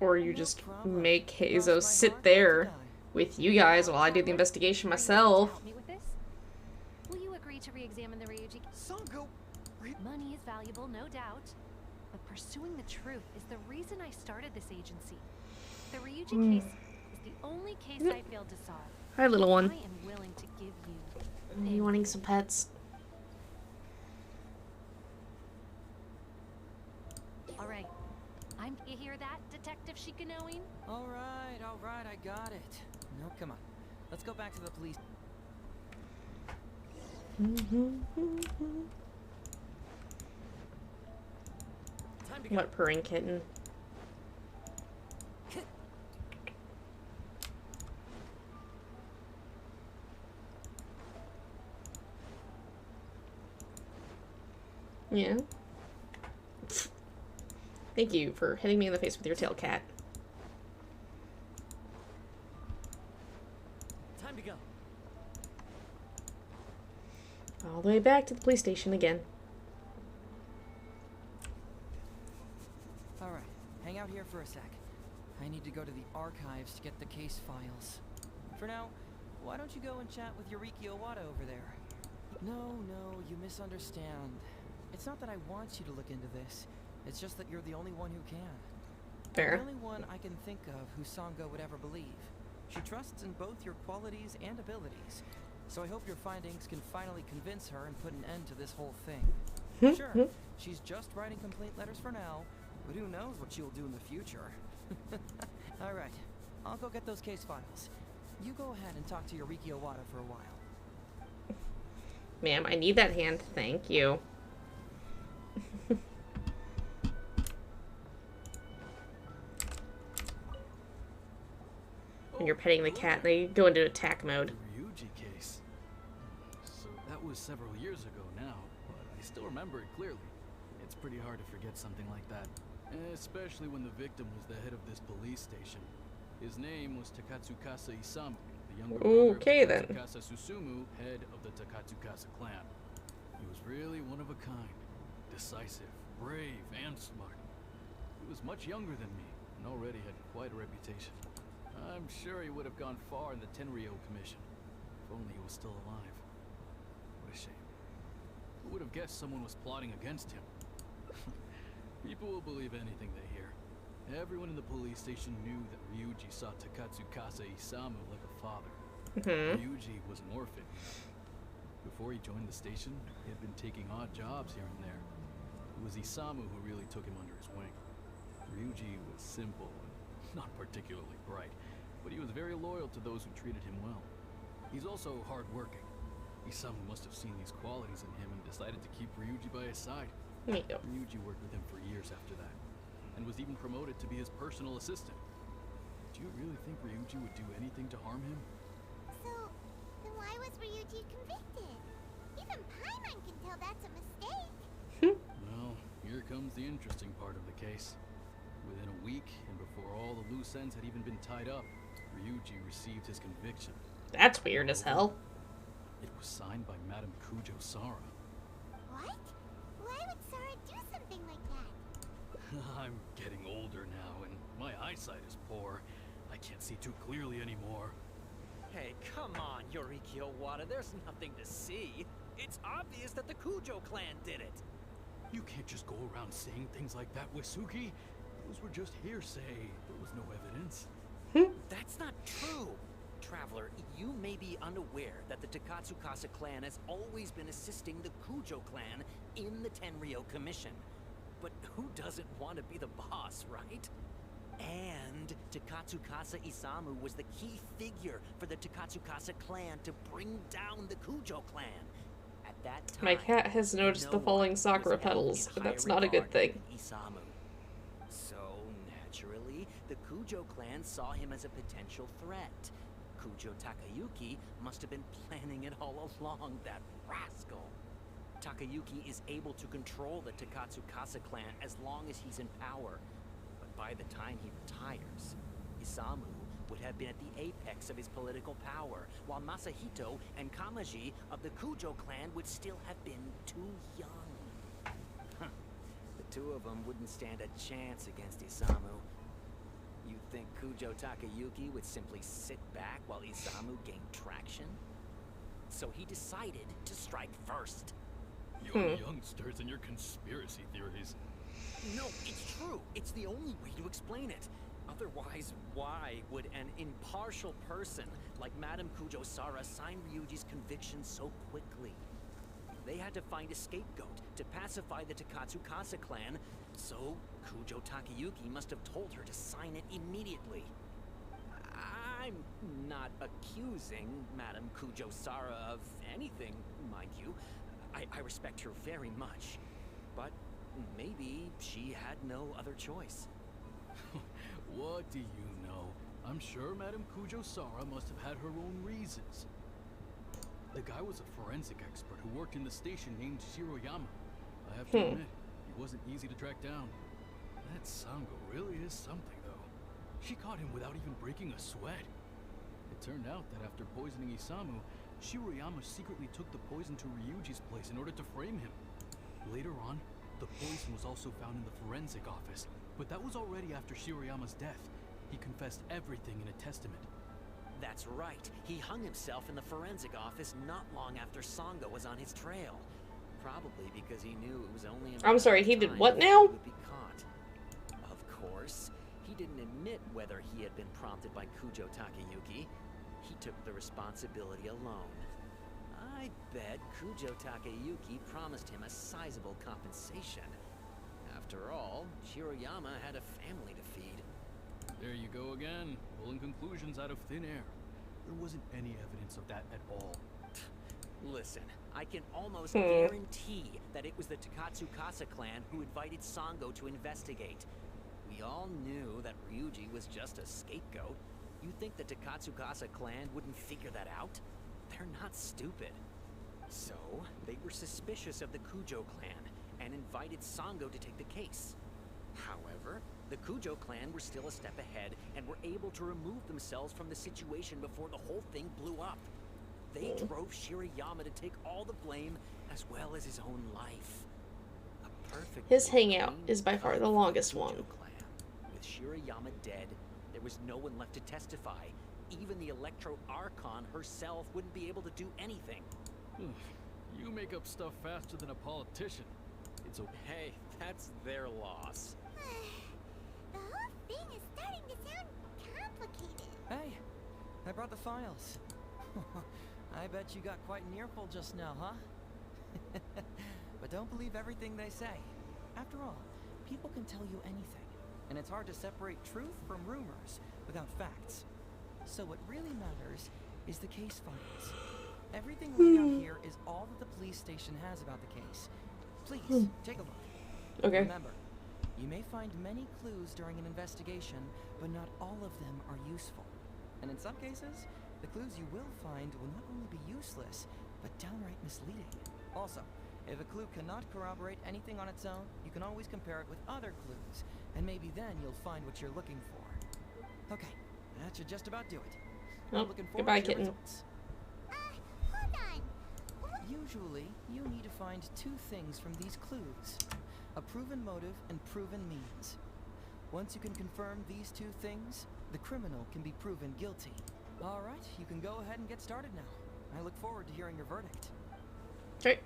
Or you just make Heizo sit there with you guys while I do the investigation myself. Help me with this? Will you agree to re-examine the Ryuji? Sango! Money is valuable, no doubt. But pursuing the truth is the reason I started this agency. The Ryuji case is the only case I failed to solve. Hi, little one. I am willing to give you... Are you wanting some pets? Alright. You hear that, Detective Shikinoue? Alright, I got it. No, come on. Let's go back to the police. What purring kitten? Yeah. Thank you for hitting me in the face with your tail, cat. Time to go. All the way back to the police station again. Alright, hang out here for a sec. I need to go to the archives to get the case files. For now, why don't you go and chat with Yoriki Owada over there? No, you misunderstand. It's not that I want you to look into this. It's just that you're the only one who can. Fair. The only one I can think of who Sango would ever believe. She trusts in both your qualities and abilities. So I hope your findings can finally convince her and put an end to this whole thing. Sure, she's just writing complaint letters for now, but who knows what she'll do in the future. Alright, I'll go get those case files. You go ahead and talk to Yoriki Owada for a while. Ma'am, I need that hand. Thank you. When you're petting the cat, they go into attack mode. The Ryuji case. So that was several years ago now, but I still remember it clearly. It's pretty hard to forget something like that. Especially when the victim was the head of this police station. His name was Takatsukasa Isamu, the younger brother of Takatsukasa Susumu, head of the Takatsukasa clan. He was really one of a kind. Decisive, brave, and smart. He was much younger than me, and already had quite a reputation. I'm sure he would have gone far in the Tenryo Commission, if only he was still alive. What a shame. Who would have guessed someone was plotting against him? People will believe anything they hear. Everyone in the police station knew that Ryuji saw Takatsukasa Isamu like a father. Ryuji was an orphan. Before he joined the station, he had been taking odd jobs here and there. It was Isamu who really took him under his wing. Ryuji was simple and not particularly bright, but he was very loyal to those who treated him well. He's also hardworking. Isamu must have seen these qualities in him and decided to keep Ryuji by his side. Ryuji worked with him for years after that, and was even promoted to be his personal assistant. Do you really think Ryuji would do anything to harm him? So, then why was Ryuji convicted? Even Paimon can tell that's a mistake. Well, here comes the interesting part of the case. Within a week, and before all the loose ends had even been tied up, Ryuji received his conviction. That's weird as hell. It was signed by Madame Kujo Sara. What? Why would Sara do something like that? I'm getting older now, and my eyesight is poor. I can't see too clearly anymore. Hey, come on, Yoriki Owada, there's nothing to see. It's obvious that the Kujo clan did it. You can't just go around saying things like that, Wisuki. Those were just hearsay. There was no evidence. That's not true. Traveler, you may be unaware that the Takatsukasa clan has always been assisting the Kujo clan in the Tenryo Commission. But who doesn't want to be the boss, right? And Takatsukasa Isamu was the key figure for the Takatsukasa clan to bring down the Kujo clan. At that time, My cat has noticed the falling sakura petals, but that's not a good thing. Isamu. So, naturally, the Kujo clan saw him as a potential threat. Kujo Takayuki must have been planning it all along, that rascal. Takayuki is able to control the Takatsukasa clan as long as he's in power. But by the time he retires, Isamu would have been at the apex of his political power, while Masahito and Kamaji of the Kujo clan would still have been too young. The two of them wouldn't stand a chance against Isamu. You think Kujo Takayuki would simply sit back while Isamu gained traction? So he decided to strike first. You're youngsters and your conspiracy theories. No, it's true. It's the only way to explain it. Otherwise, why would an impartial person like Madame Kujo Sara sign Ryuji's conviction so quickly? They had to find a scapegoat to pacify the Takatsukasa clan, so Kujo Takayuki must have told her to sign it immediately. I'm not accusing Madame Kujo Sara of anything, mind you. I respect her very much, but maybe she had no other choice. What do you know? I'm sure Madame Kujo Sara must have had her own reasons. The guy was a forensic expert who worked in the station named Shiroyama. I have to admit, he wasn't easy to track down. That Sango really is something, though. She caught him without even breaking a sweat. It turned out that after poisoning Isamu, Shiroyama secretly took the poison to Ryuji's place in order to frame him. Later on, the poison was also found in the forensic office, but that was already after Shiroyama's death. He confessed everything in a testament. That's right. He hung himself in the forensic office not long after Sango was on his trail. Probably because he knew it was only a I'm sorry, he did what now? Would be caught. Of course, he been prompted by Kujo Takayuki. He took the responsibility alone. I bet Kujo Takayuki promised him a sizable compensation. After all, Shiroyama had a family to feed. There you go again, pulling conclusions out of thin air. There wasn't any evidence of that at all. Listen, I can almost guarantee that it was the Takatsukasa clan who invited Sango to investigate. We all knew that Ryuji was just a scapegoat. You think the Takatsukasa clan wouldn't figure that out? They're not stupid. So, they were suspicious of the Kujo clan and invited Sango to take the case. However, the Kujo clan were still a step ahead and were able to remove themselves from the situation before the whole thing blew up. They drove Shirayama to take all the blame as well as his own life. A perfect His hangout is by far the longest one. With Shirayama dead, there was no one left to testify. Even the Electro Archon herself wouldn't be able to do anything. You make up stuff faster than a politician. It's okay. Hey, that's their loss. The whole thing is starting to sound complicated. Hey, I brought the files. I bet you got quite an earful just now, huh? But don't believe everything they say. After all, people can tell you anything, and it's hard to separate truth from rumors without facts. So what really matters is the case files. Everything laid out here is all that the police station has about the case. Please, take a look. Okay. Remember, you may find many clues during an investigation, but not all of them are useful. And in some cases, the clues you will find will not only be useless, but downright misleading. Also, if a clue cannot corroborate anything on its own, you can always compare it with other clues, and maybe then you'll find what you're looking for. Okay, that should just about do it. I'm looking forward goodbye, to your kitten. results. Hold on. Usually, you need to find two things from these clues: a proven motive and proven means. Once you can confirm these two things, the criminal can be proven guilty. All right, you can go ahead and get started now. I look forward to hearing your verdict. Okay.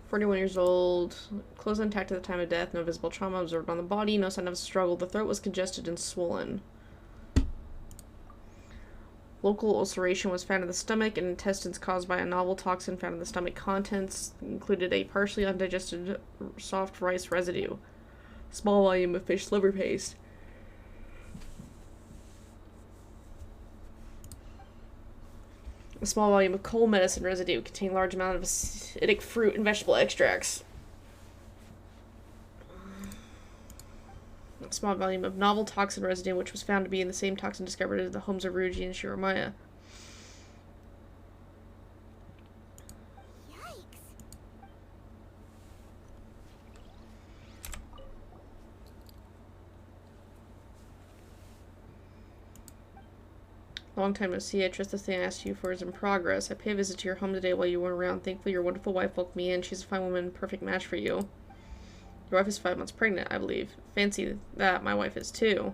"41 years old, clothes intact at the time of death, no visible trauma observed on the body, no sign of a struggle. The throat was congested and swollen. Local ulceration was found in the stomach, and intestines caused by a novel toxin found in the stomach contents included a partially undigested soft rice residue, small volume of fish liver paste. A small volume of cold medicine residue contained large amount of acidic fruit and vegetable extracts. A small volume of novel toxin residue, which was found to be in the same toxin discovered in the homes of Ryuji and Shiromaya. Long time no see. I trust the thing I asked you for is in progress. I pay a visit to your home today while you weren't around. Thankfully, your wonderful wife welcomed me in. She's a fine woman, perfect match for you. Your wife is 5 months pregnant, I believe. Fancy that. My wife is too.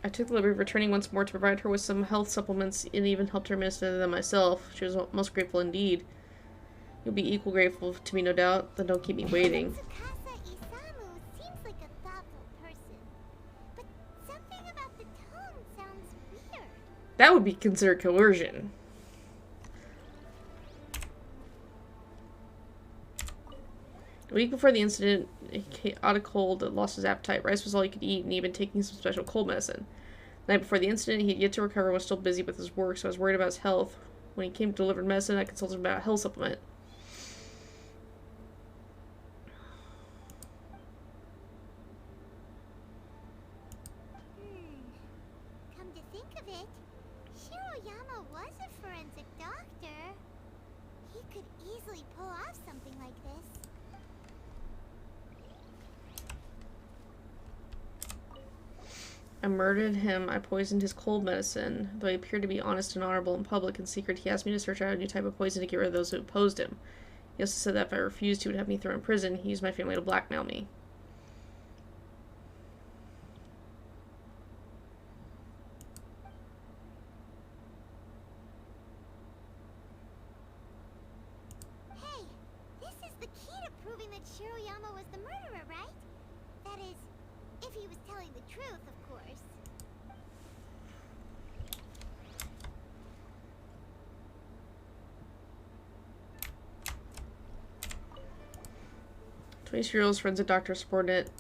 I took the liberty of returning once more to provide her with some health supplements and even helped her administer them myself. She was most grateful indeed. You'll be equal grateful to me, no doubt. Then don't keep me waiting. That would be considered coercion. A week before the incident, he caught a cold and lost his appetite. Rice was all he could eat, and he'd been taking some special cold medicine. The night before the incident, he had yet to recover and was still busy with his work, so I was worried about his health. When he came to deliver medicine, I consulted him about a health supplement. Come to think of it, Shiroyama was a forensic doctor. He could easily pull off something like this. I murdered him. I poisoned his cold medicine. Though he appeared to be honest and honorable in public, in secret, he asked me to search out a new type of poison to get rid of those who opposed him. He also said that if I refused, he would have me thrown in prison. He used my family to blackmail me. that Shiroyama was the murderer, right? That is, if he was telling the truth, of course. Twenty-year-old's friends a doctor subordinate.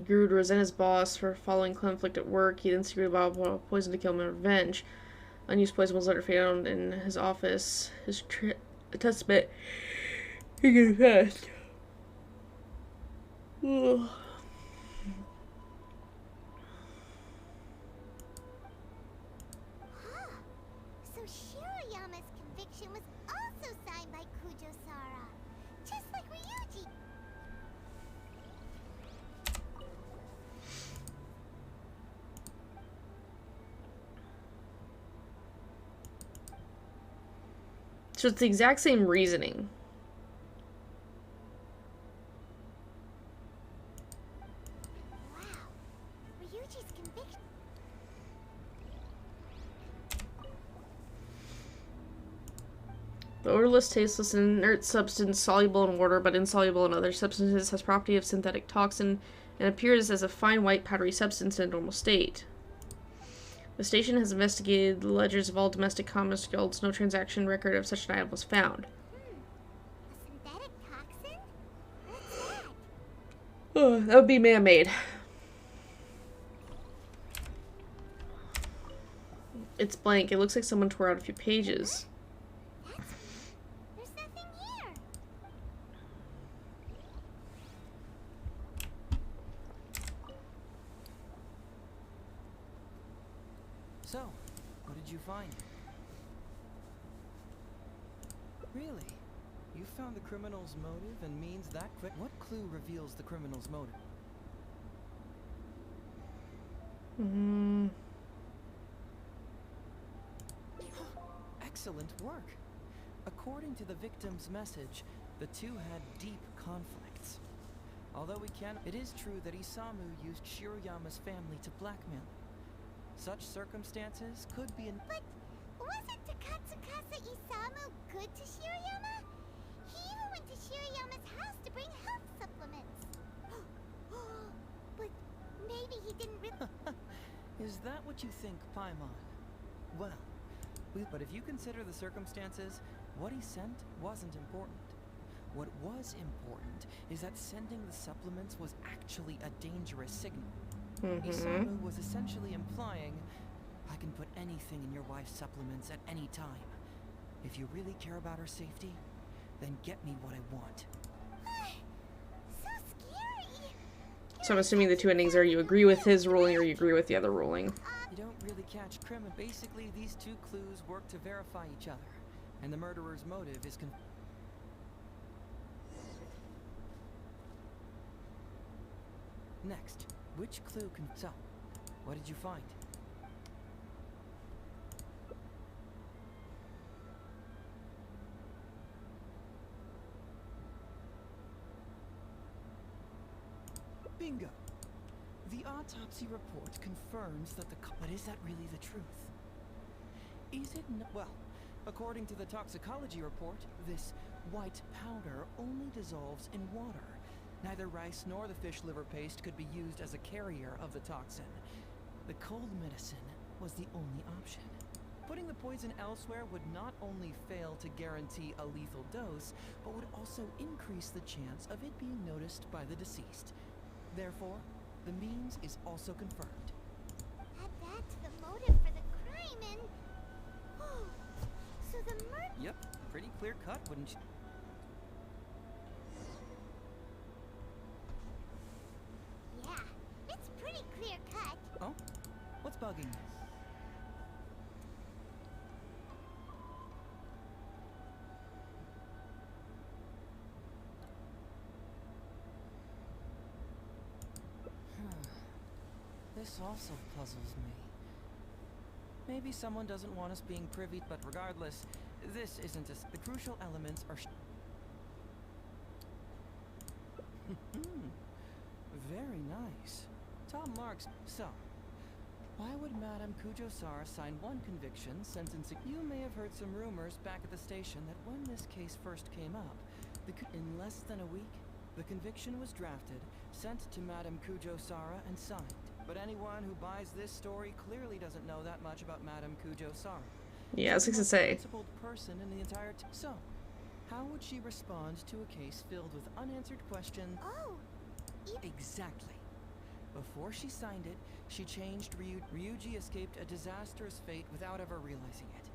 Grew to resent his boss for following conflict at work. He then secretly bottled poison to kill him in revenge. Unused poison was later found in his office. His testament he confessed. Ugh. Huh. So Shiroyama's conviction was also signed by Kujo-Sara, just like Ryuji. So it's the exact same reasoning. Wow. Ryuji's conviction. The odorless, tasteless, and inert substance soluble in water but insoluble in other substances has property of synthetic toxin and appears as a fine white powdery substance in a normal state. The station has investigated the ledgers of all domestic commerce guilds. No transaction record of such an item was found. A synthetic toxin? What's that? Oh, that would be man-made. It's blank. It looks like someone tore out a few pages. There's nothing here. So, what did you find? Really? You found the criminal's motive and means that quick? What clue reveals the criminal's motive? Excellent work. According to the victim's message, the two had deep conflicts. Although it is true that Isamu used Shiroyama's family to blackmail him. Such circumstances could be But wasn't Takatsukasa Isamu good to Shiroyama? He even went to Shiroyama's house to bring health supplements. But maybe he didn't really... Is that what you think, Paimon? Well, but if you consider the circumstances, what he sent wasn't important. What was important is that sending the supplements was actually a dangerous signal. Isamu was essentially implying, I can put anything in your wife's supplements at any time. If you really care about her safety, then get me what I want. So scary. So I'm assuming the two endings are you agree with his ruling or you agree with the other ruling. You don't really catch criminal. Basically, these two clues work to verify each other, and the murderer's motive is Next, which clue can... So, what did you find? Bingo! The autopsy report confirms that but is that really the truth? Is it not? Well, according to the toxicology report, this white powder only dissolves in water. Neither rice nor the fish liver paste could be used as a carrier of the toxin. The cold medicine was the only option. Putting the poison elsewhere would not only fail to guarantee a lethal dose, but would also increase the chance of it being noticed by the deceased. Therefore, the means is also confirmed. Add that to the motive for the crime and... Oh, so the murder... Yep, pretty clear cut, wouldn't you? Yeah, it's pretty clear cut. Oh? What's bugging you? This also puzzles me. Maybe someone doesn't want us being privy, but regardless, this isn't the crucial elements are very nice. Tom marks. So, why would Madame Kujo-Sara sign one conviction sentencing? You may have heard some rumors back at the station that when this case first came up, In less than a week, the conviction was drafted, sent to Madame Kujo-Sara, and signed. But anyone who buys this story clearly doesn't know that much about Madame Kujo-Sara. Yeah, I was going to She's the most say. principled person in the entire so, how would she respond to a case filled with unanswered questions? Oh, exactly. Before she signed it, she changed Ryuji escaped a disastrous fate without ever realizing it.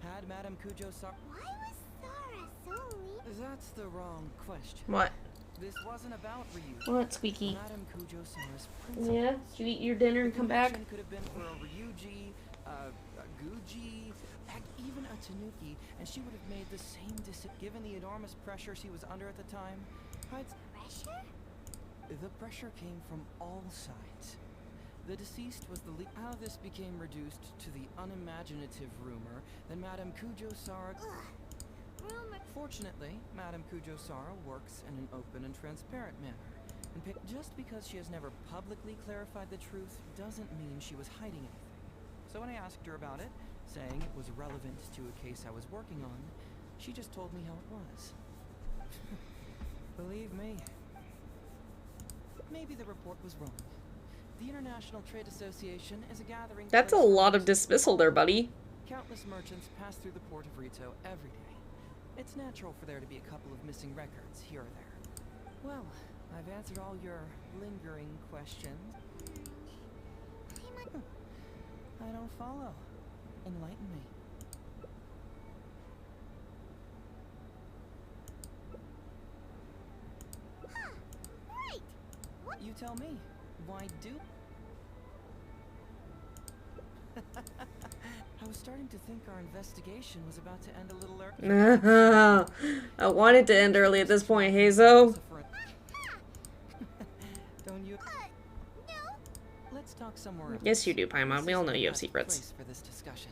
Had Madame Kujo-Sara... Why was Sara so weak? That's the wrong question. What? This wasn't about Ryuji. What, Squeaky? Madame Kujo-Sara's principles. Yeah? Did you eat your dinner and come back? Could have been for a Ryuji, a Guji, heck, even a Tanuki, and she would have made the same decision. Given the enormous pressure she was under at the time, Pressure? the pressure came from all sides. The deceased was the lead. How this became reduced to the unimaginative rumor that Madame Kujo-Sara... Fortunately, Madame Kujo-Sara works in an open and transparent manner. And just because she has never publicly clarified the truth doesn't mean she was hiding anything. So when I asked her about it, saying it was relevant to a case I was working on, she just told me how it was. Believe me, maybe the report was wrong. The International Trade Association is a gathering... That's a lot of dismissal there, buddy. Countless merchants pass through the port of Rito every day. It's natural for there to be a couple of missing records here or there. Well, I've answered all your lingering questions. I don't follow. Enlighten me. Right. What? You tell me. Why do... I was starting to think our investigation was about to end a little early. I wanted to end early at this point, Hazo. Don't you? No. Let's talk somewhere else. Yes, you do, Paimon. We all know you have secrets. For this discussion.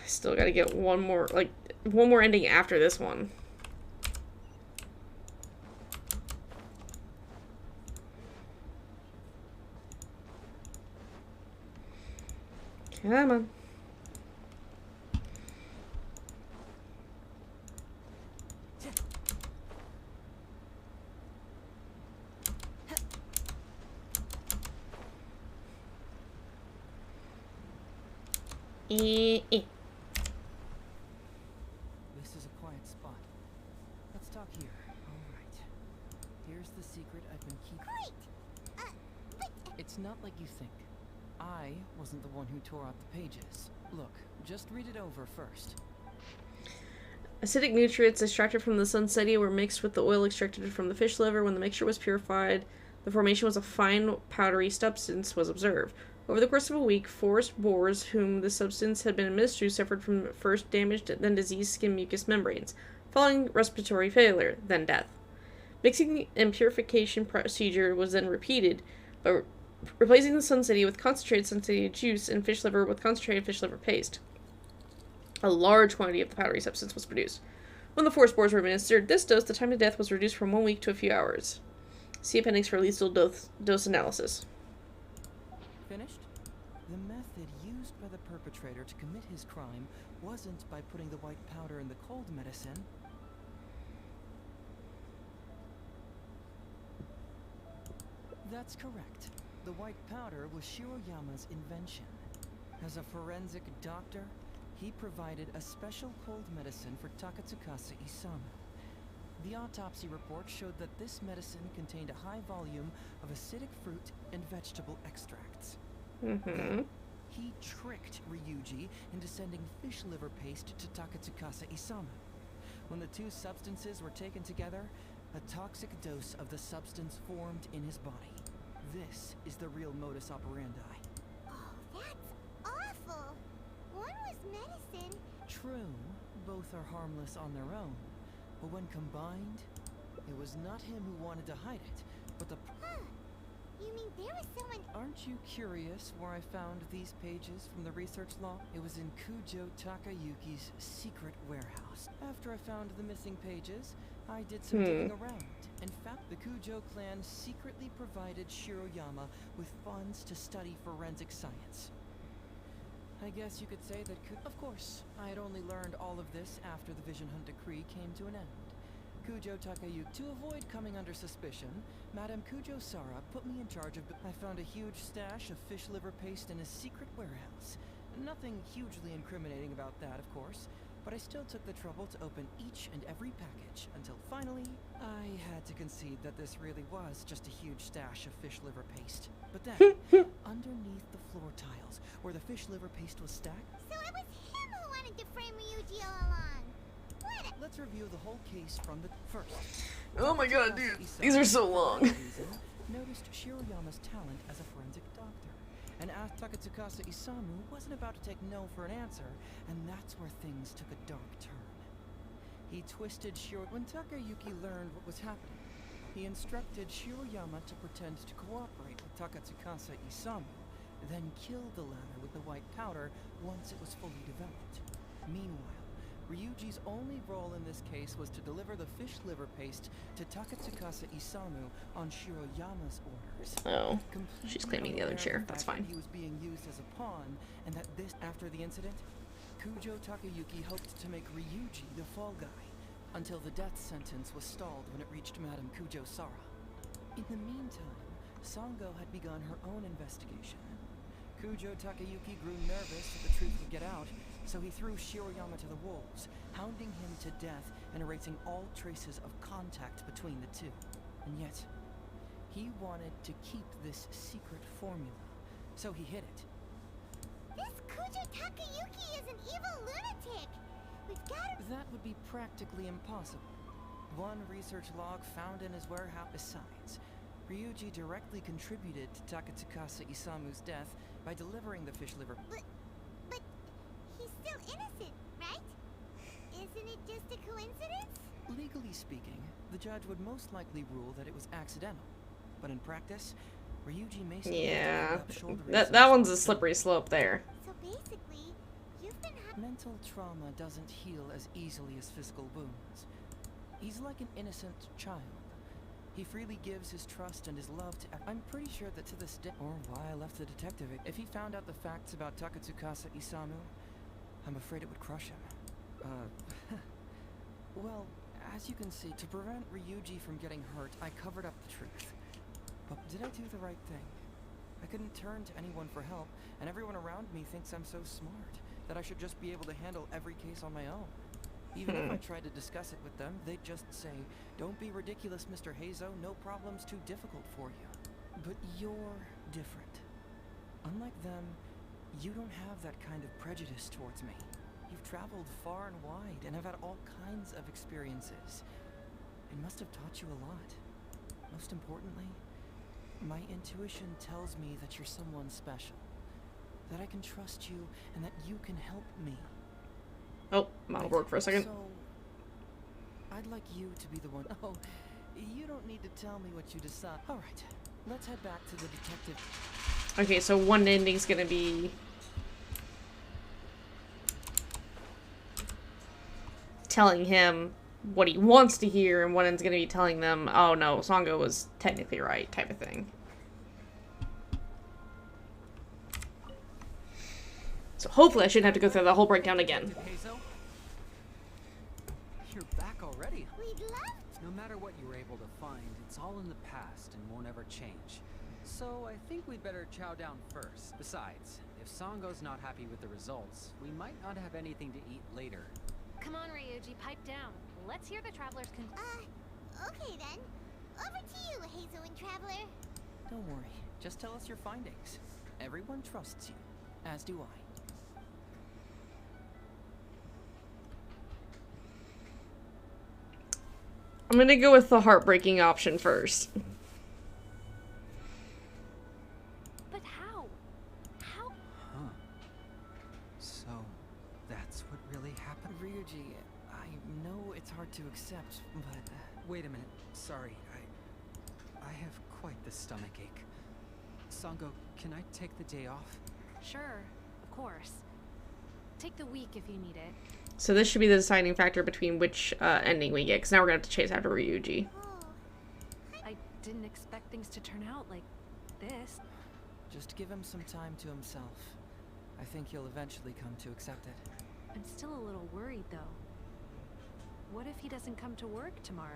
Still gotta get one more ending after this one. Come on. This is a quiet spot. Let's talk here. All right. Here's the secret I've been keeping. Great. But... It's not like you think. I wasn't the one who tore out the pages. Look, just read it over first. Acidic nutrients extracted from the Sunsettia were mixed with the oil extracted from the fish liver. When the mixture was purified, the formation was a fine powdery substance was observed. Over the course of a week, forest boars whom the substance had been administered to suffered from first damaged, then diseased skin mucous membranes, following respiratory failure, then death. Mixing and purification procedure was then repeated, but replacing the Sunsettia with concentrated Sunsettia juice and fish liver with concentrated fish liver paste. A large quantity of the powdery substance was produced. When the forest boars were administered this dose, the time to death was reduced from 1 week to a few hours. See appendix for lethal dose analysis. Finished? The method used by the perpetrator to commit his crime wasn't by putting the white powder in the cold medicine. That's correct. The white powder was Shiroyama's invention. As a forensic doctor, he provided a special cold medicine for Takatsukasa Isamu. The autopsy report showed that this medicine contained a high volume of acidic fruit and vegetable extracts. Mm-hmm. He tricked Ryuji into sending fish liver paste to Takatsukasa Isamu. When the two substances were taken together, a toxic dose of the substance formed in his body. This is the real modus operandi. Oh, that's awful. One was medicine. True, both are harmless on their own. But when combined, it was not him who wanted to hide it, but the... Huh. You mean there was someone... Aren't you curious where I found these pages from the research log? It was in Kujo Takayuki's secret warehouse. After I found the missing pages, I did some digging around. In fact, the Kujo clan secretly provided Shiroyama with funds to study forensic science. I guess you could say that of course, I had only learned all of this after the Vision Hunt decree came to an end. Kujo Takayuki. To avoid coming under suspicion, Madame Kujo Sara put me in charge of... I found a huge stash of fish liver paste in a secret warehouse. Nothing hugely incriminating about that, of course, but I still took the trouble to open each and every package, until finally, I had to concede that this really was just a huge stash of fish liver paste. But then, underneath the floor tiles, where the fish liver paste was stacked... So it was him who wanted to frame Ryuji all along. Let's review the whole case from the first. Oh my god, dude. These are so long. Noticed Shiroyama's talent as a forensic doctor, and asked Takatsukasa Isamu wasn't about to take no for an answer, and that's where things took a dark turn. He twisted When Takayuki learned what was happening, he instructed Shiroyama to pretend to cooperate with Takatsukasa Isamu, then kill the latter with the white powder once it was fully developed. Meanwhile, Ryuji's only role in this case was to deliver the fish liver paste to Takatsukasa Isamu on Shiroyama's orders. Oh, she's claiming the other chair. That's fine. He was being used as a pawn, and that after the incident, Kujo Takayuki hoped to make Ryuji the fall guy, until the death sentence was stalled when it reached Madame Kujo Sara. In the meantime, Sango had begun her own investigation. Kujo Takayuki grew nervous that the truth would get out, so he threw Shiroyama to the wolves, hounding him to death and erasing all traces of contact between the two. And yet, he wanted to keep this secret formula, so he hid it. This Kujo Takayuki is an evil lunatic. We've got to... That would be practically impossible. One research log found in his warehouse. Besides, Ryuji directly contributed to Takatsukasa Isamu's death by delivering the fish liver. But he's still innocent, right? Isn't it just a coincidence? Legally speaking, the judge would most likely rule that it was accidental. But in practice, Ryuji may still that one's a slippery slope there. So basically, you've been mental trauma doesn't heal as easily as physical wounds. He's like an innocent child. He freely gives his trust and his love to... I'm pretty sure that to this day... Or why I left the detective... If he found out the facts about Takatsukasa Isamu, I'm afraid it would crush him. Well, as you can see, to prevent Ryuji from getting hurt, I covered up the truth. But did I do the right thing? I couldn't turn to anyone for help, and everyone around me thinks I'm so smart, that I should just be able to handle every case on my own. Even if I tried to discuss it with them, they'd just say, "Don't be ridiculous, Mr. Heizo, no problem's too difficult for you." But you're different. Unlike them, you don't have that kind of prejudice towards me. You've traveled far and wide and have had all kinds of experiences. It must have taught you a lot. Most importantly, my intuition tells me that you're someone special. That I can trust you and that you can help me. Oh, that'll work for a second. So, I'd like you to be the one. Oh, you don't need to tell me what you decide. All right, let's head back to the detective. Okay, so one ending's gonna be telling him what he wants to hear, and one end's gonna be telling them, "Oh no, Sango was technically right," type of thing. So hopefully I shouldn't have to go through the whole breakdown again. You're back already. We'd love to. No matter what you were able to find, it's all in the past and won't ever change. So I think we'd better chow down first. Besides, if Sango's not happy with the results, we might not have anything to eat later. Come on, Ryuji, pipe down. Let's hear the traveler's Okay then. Over to you, Heizo and Traveler. Don't worry, just tell us your findings. Everyone trusts you, as do I. I'm gonna go with the heartbreaking option first. But how? How? Huh. So, that's what really happened? Ryuji, I know it's hard to accept, but... Wait a minute. Sorry, I have quite the stomach ache. Sango, can I take the day off? Sure, of course. Take the week if you need it. So this should be the deciding factor between which ending we get, because now we're gonna have to chase after Ryuji. Oh, didn't expect things to turn out like this. Just give him some time to himself. I think he'll eventually come to accept it. I'm still a little worried, though. What if he doesn't come to work tomorrow?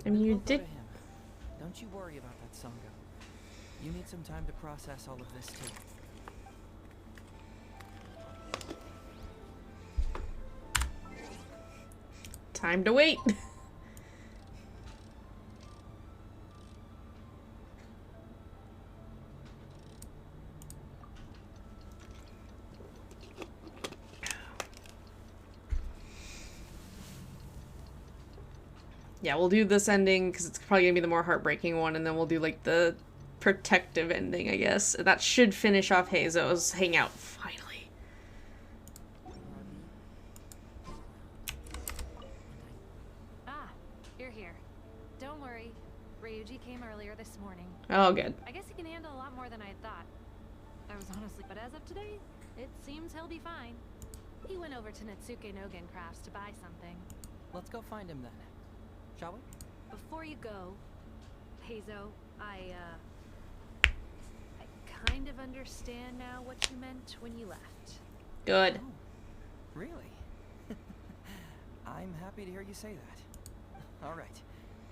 And you We'll go did. to him. Don't you worry about that, Sango. You need some time to process all of this too. Time to wait. Yeah, we'll do this ending because it's probably gonna be the more heartbreaking one, and then we'll do like the protective ending, I guess. That should finish off Heizo's hangout finally. Ah, you're here. Don't worry. Ryuji came earlier this morning. Oh, good. I guess he can handle a lot more than I had thought. I was honestly, but as of today, it seems he'll be fine. He went over to Natsuke Nogen Crafts to buy something. Let's go find him then. Shall we? Before you go, Heizo, I kind of understand now what you meant when you left. Good. Oh, really? I'm happy to hear you say that. All right,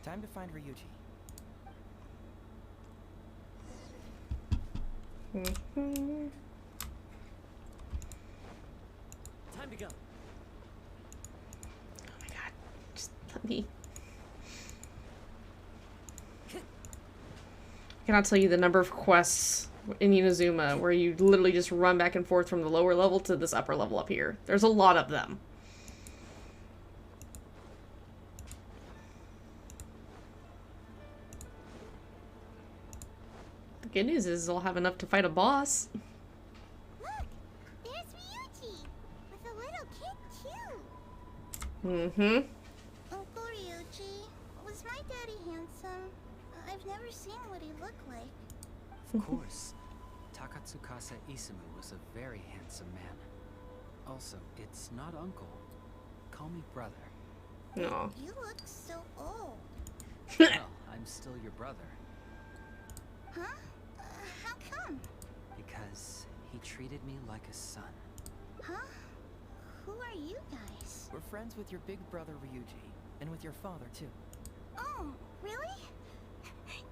time to find Ryuji. Time to go. Oh my god. Just let me. I cannot tell you the number of quests in Inazuma where you literally just run back and forth from the lower level to this upper level up here. There's a lot of them. The good news is I'll have enough to fight a boss. Look, there's Ryuji with a little kid too. Mm-hmm. Uncle Ryuji, was my daddy handsome? I've never seen what he looked like. Of course. Takatsukasa Isamu was a very handsome man. Also, it's not uncle. Call me brother. No. You look so old. Well, I'm still your brother. Huh? How come? Because he treated me like a son. Huh? Who are you guys? We're friends with your big brother Ryuji, and with your father too. Oh, really?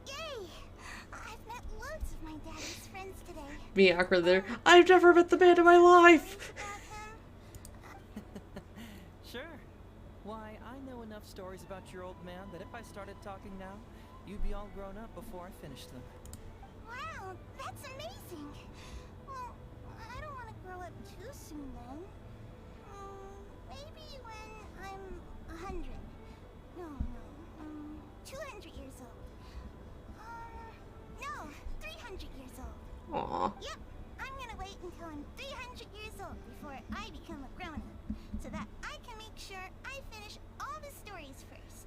Yay! I've met loads of my daddy's friends today. Be awkward there. I've never met the man in my life. Sure. Why, I know enough stories about your old man that if I started talking now, you'd be all grown up before I finished them. Wow, that's amazing. Well, I don't want to grow up too soon then. Maybe when I'm 100. No, 200 years old. No, 300 years old. Aw. Yep, I'm gonna wait until I'm 300 years old before I become a grown-up, so that I can make sure I finish all the stories first.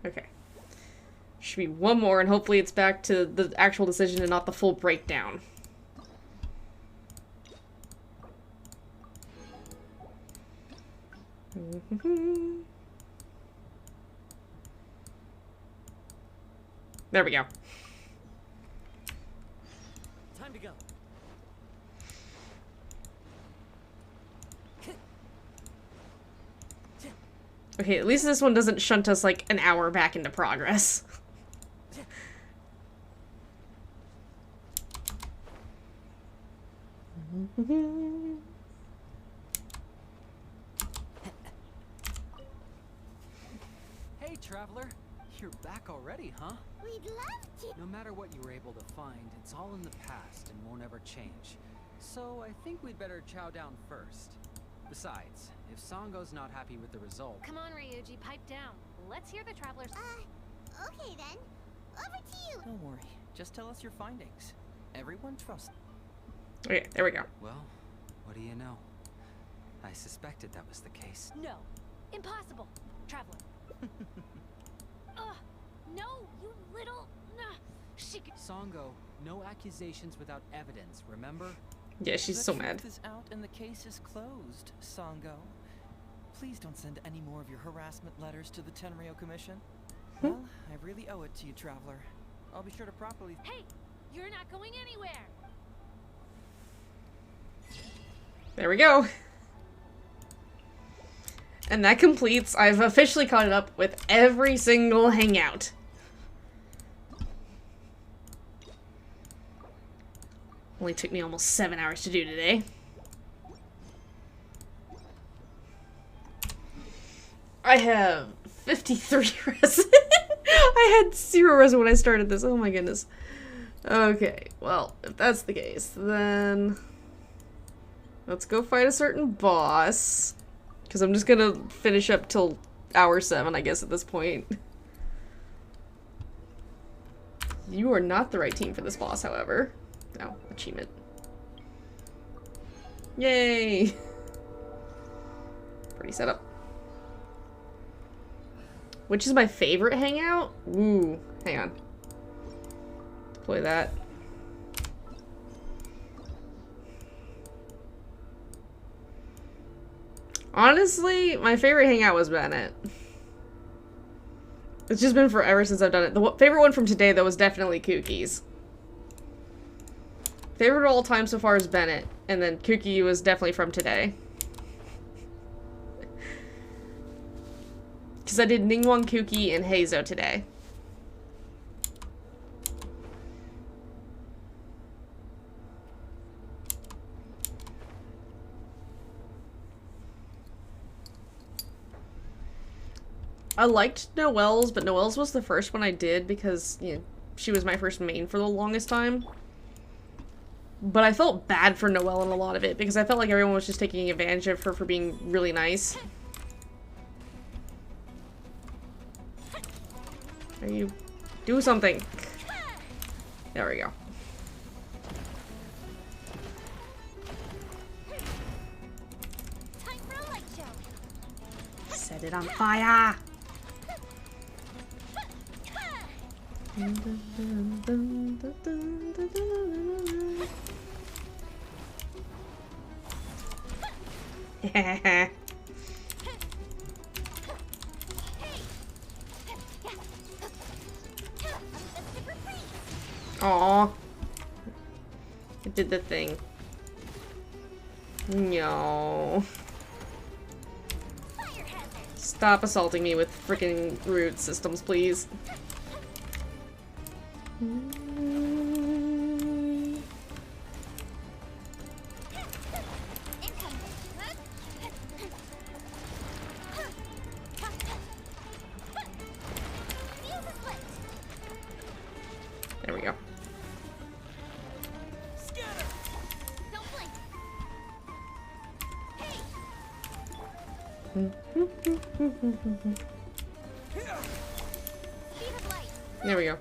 Okay. Should be one more, and hopefully it's back to the actual decision and not the full breakdown. There we go. Time to go. Okay, at least this one doesn't shunt us like an hour back into progress. Hey, traveler. You're back already, huh? We'd love to. No matter what you were able to find, it's all in the past and won't ever change. So I think we'd better chow down first. Besides, if Sango's not happy with the result... Come on, Ryuji, pipe down. Let's hear the travelers. Okay then. Over to you. Don't worry. Just tell us your findings. Everyone trusts. Okay, there we go. Well, what do you know? I suspected that was the case. No. Impossible. Traveler. Ugh. No, you little... Sango, no accusations without evidence, remember? Yeah, she's The so truth mad. is out and the case is closed, Sango. Please don't send any more of your harassment letters to the Tenryo Commission. Well, I really owe it to you, Traveler. I'll be sure to properly... Hey! You're not going anywhere! There we go. And that completes. I've officially caught it up with every single hangout. Only took me almost 7 hours to do today. I have 53 resin. I had 0 resin when I started this. Oh my goodness. Okay, well, if that's the case, then let's go fight a certain boss. Because I'm just gonna finish up till hour 7, I guess, at this point. You are not the right team for this boss, however. No, achievement. Yay! Pretty setup. Which is my favorite hangout? Ooh, hang on. Deploy that. Honestly, my favorite hangout was Bennett. It's just been forever since I've done it. The favorite one from today, though, was definitely Kookie's. Favorite of all time so far is Bennett, and then Kookie was definitely from today. Because I did Ningguang, Kookie, and Heizo today. I liked Noelle's, but Noelle's was the first one I did because, you know, she was my first main for the longest time. But I felt bad for Noelle in a lot of it because I felt like everyone was just taking advantage of her for being really nice. You do something. There we go. Time for a light show. Set it on fire. Aww. It did the thing. No. Stop assaulting me with freaking root systems, please. There we go. There we go.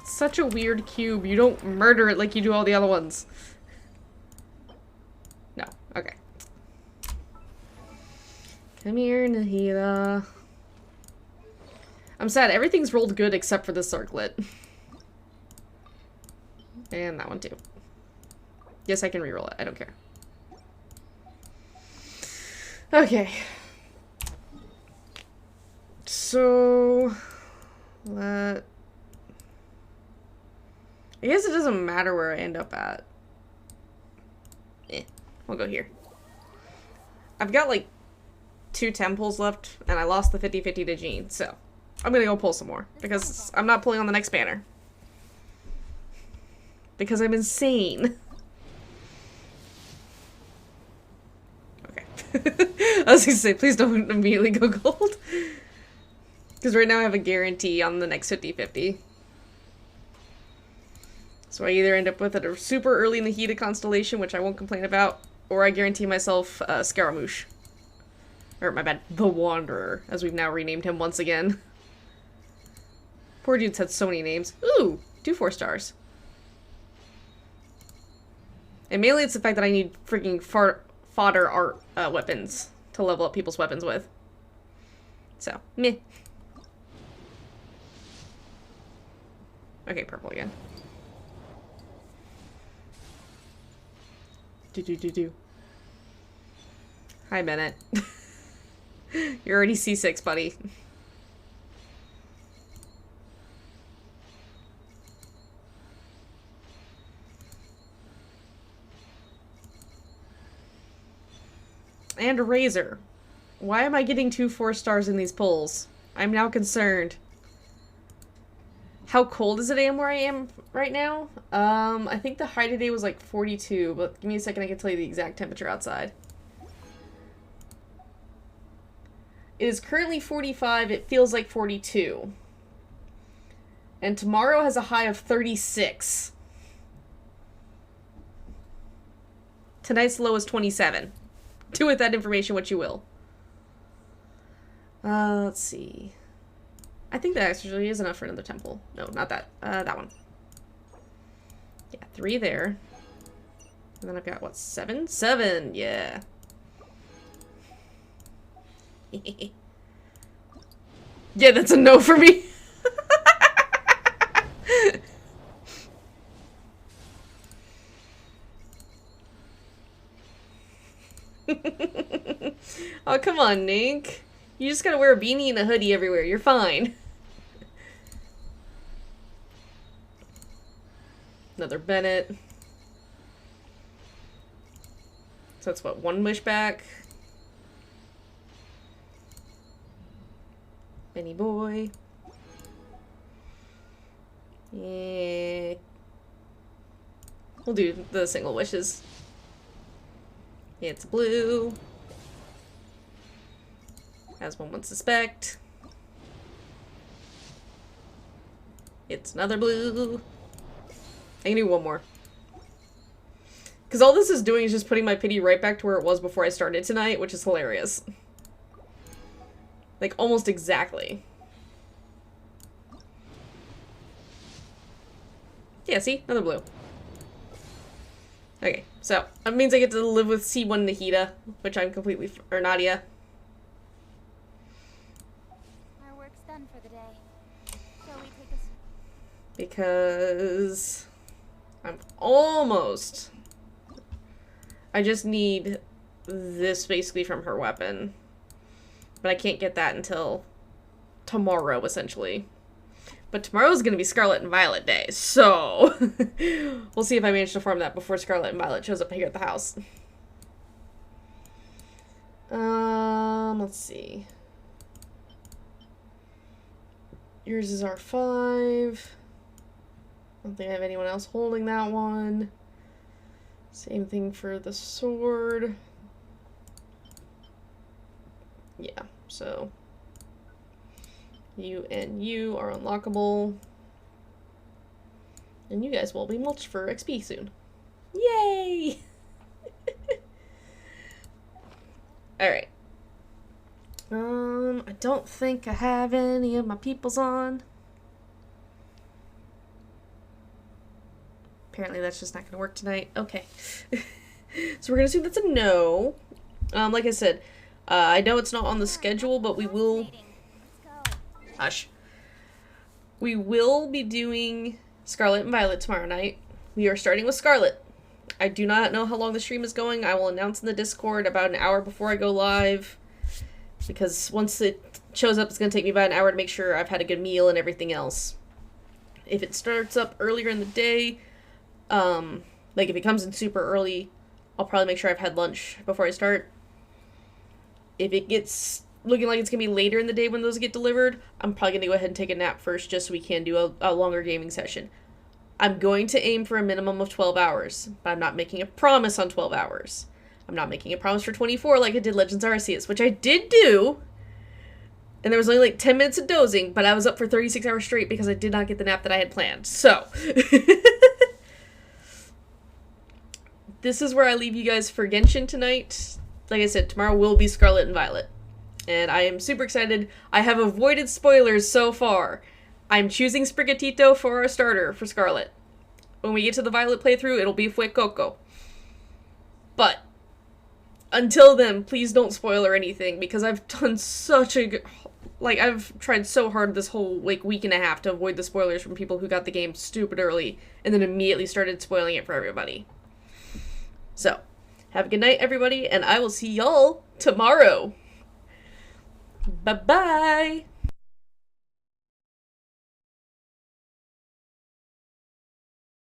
Such a weird cube. You don't murder it like you do all the other ones. No. Okay. Come here, Nahida. I'm sad. Everything's rolled good except for the circlet. And that one too. Yes, I can reroll it. I don't care. Okay. So... I guess it doesn't matter where I end up at. We'll go here. I've got like 2 temples left, and I lost the 50-50 to Jean, so I'm gonna go pull some more, because I'm not pulling on the next banner. Because I'm insane. Okay. I was gonna say, please don't immediately go gold. Because right now I have a guarantee on the next 50-50. So I either end up with it super early in the Heated Constellation, which I won't complain about, or I guarantee myself Scaramouche. Or, my bad, the Wanderer, as we've now renamed him once again. Poor dude's had so many names. Ooh, 2 4 stars. And mainly it's the fact that I need freaking fodder art weapons to level up people's weapons with. So, meh. Okay, purple again. Do. Hi, Bennett. You're already C6, buddy. And a razor. Why am I getting 2 4 stars in these polls? I'm now concerned. How cold is it where I am right now? I think the high today was like 42, but give me a second, I can tell you the exact temperature outside. It is currently 45, it feels like 42. And tomorrow has a high of 36. Tonight's low is 27. Do with that information what you will. Let's see. I think that actually is enough for another temple. No, not that. That one. Yeah, 3 there. And then I've got, what, 7? 7, yeah. Yeah, that's a no for me. Oh, come on, Nick. You just gotta wear a beanie and a hoodie everywhere. You're fine. Another Bennett. So that's what, 1 wish back. Benny boy. Yeah. We'll do the single wishes. It's blue. As one would suspect. It's another blue. I can do one more. Because all this is doing is just putting my pity right back to where it was before I started tonight, which is hilarious. Like, almost exactly. Yeah, see? Another blue. Okay, so, that means I get to live with C1 Nahida, which I'm completely... or Nadia. Our work's done for the day. Shall we take us... Because... I'm almost... I just need this basically from her weapon. But I can't get that until tomorrow, essentially. But tomorrow's gonna be Scarlet and Violet Day, so... we'll see if I manage to farm that before Scarlet and Violet shows up here at the house. Let's see. Yours is R5. I don't think I have anyone else holding that one. Same thing for the sword. Yeah, so you and you are unlockable. And you guys will be mulched for XP soon. Yay! Alright. I don't think I have any of my peoples on. Apparently that's just not gonna work tonight. Okay. So we're gonna assume that's a no. Like I said, I know it's not on the schedule, but we will... Hush. We will be doing Scarlet and Violet tomorrow night. We are starting with Scarlet. I do not know how long the stream is going. I will announce in the Discord about an hour before I go live. Because once it shows up, it's going to take me about an hour to make sure I've had a good meal and everything else. If it starts up earlier in the day, like if it comes in super early, I'll probably make sure I've had lunch before I start. If it gets looking like it's going to be later in the day when those get delivered, I'm probably going to go ahead and take a nap first just so we can do a longer gaming session. I'm going to aim for a minimum of 12 hours, but I'm not making a promise on 12 hours. I'm not making a promise for 24 like I did Legends Arceus, which I did do. And there was only like 10 minutes of dozing, but I was up for 36 hours straight because I did not get the nap that I had planned. So, this is where I leave you guys for Genshin tonight. Like I said, tomorrow will be Scarlet and Violet. And I am super excited. I have avoided spoilers so far. I'm choosing Sprigatito for our starter for Scarlet. When we get to the Violet playthrough, it'll be Fuecoco. But until then, please don't spoil or anything, because I've done such a good... Like, I've tried so hard this whole, like, week and a half to avoid the spoilers from people who got the game stupid early, and then immediately started spoiling it for everybody. So, have a good night, everybody, and I will see y'all tomorrow. Bye-bye.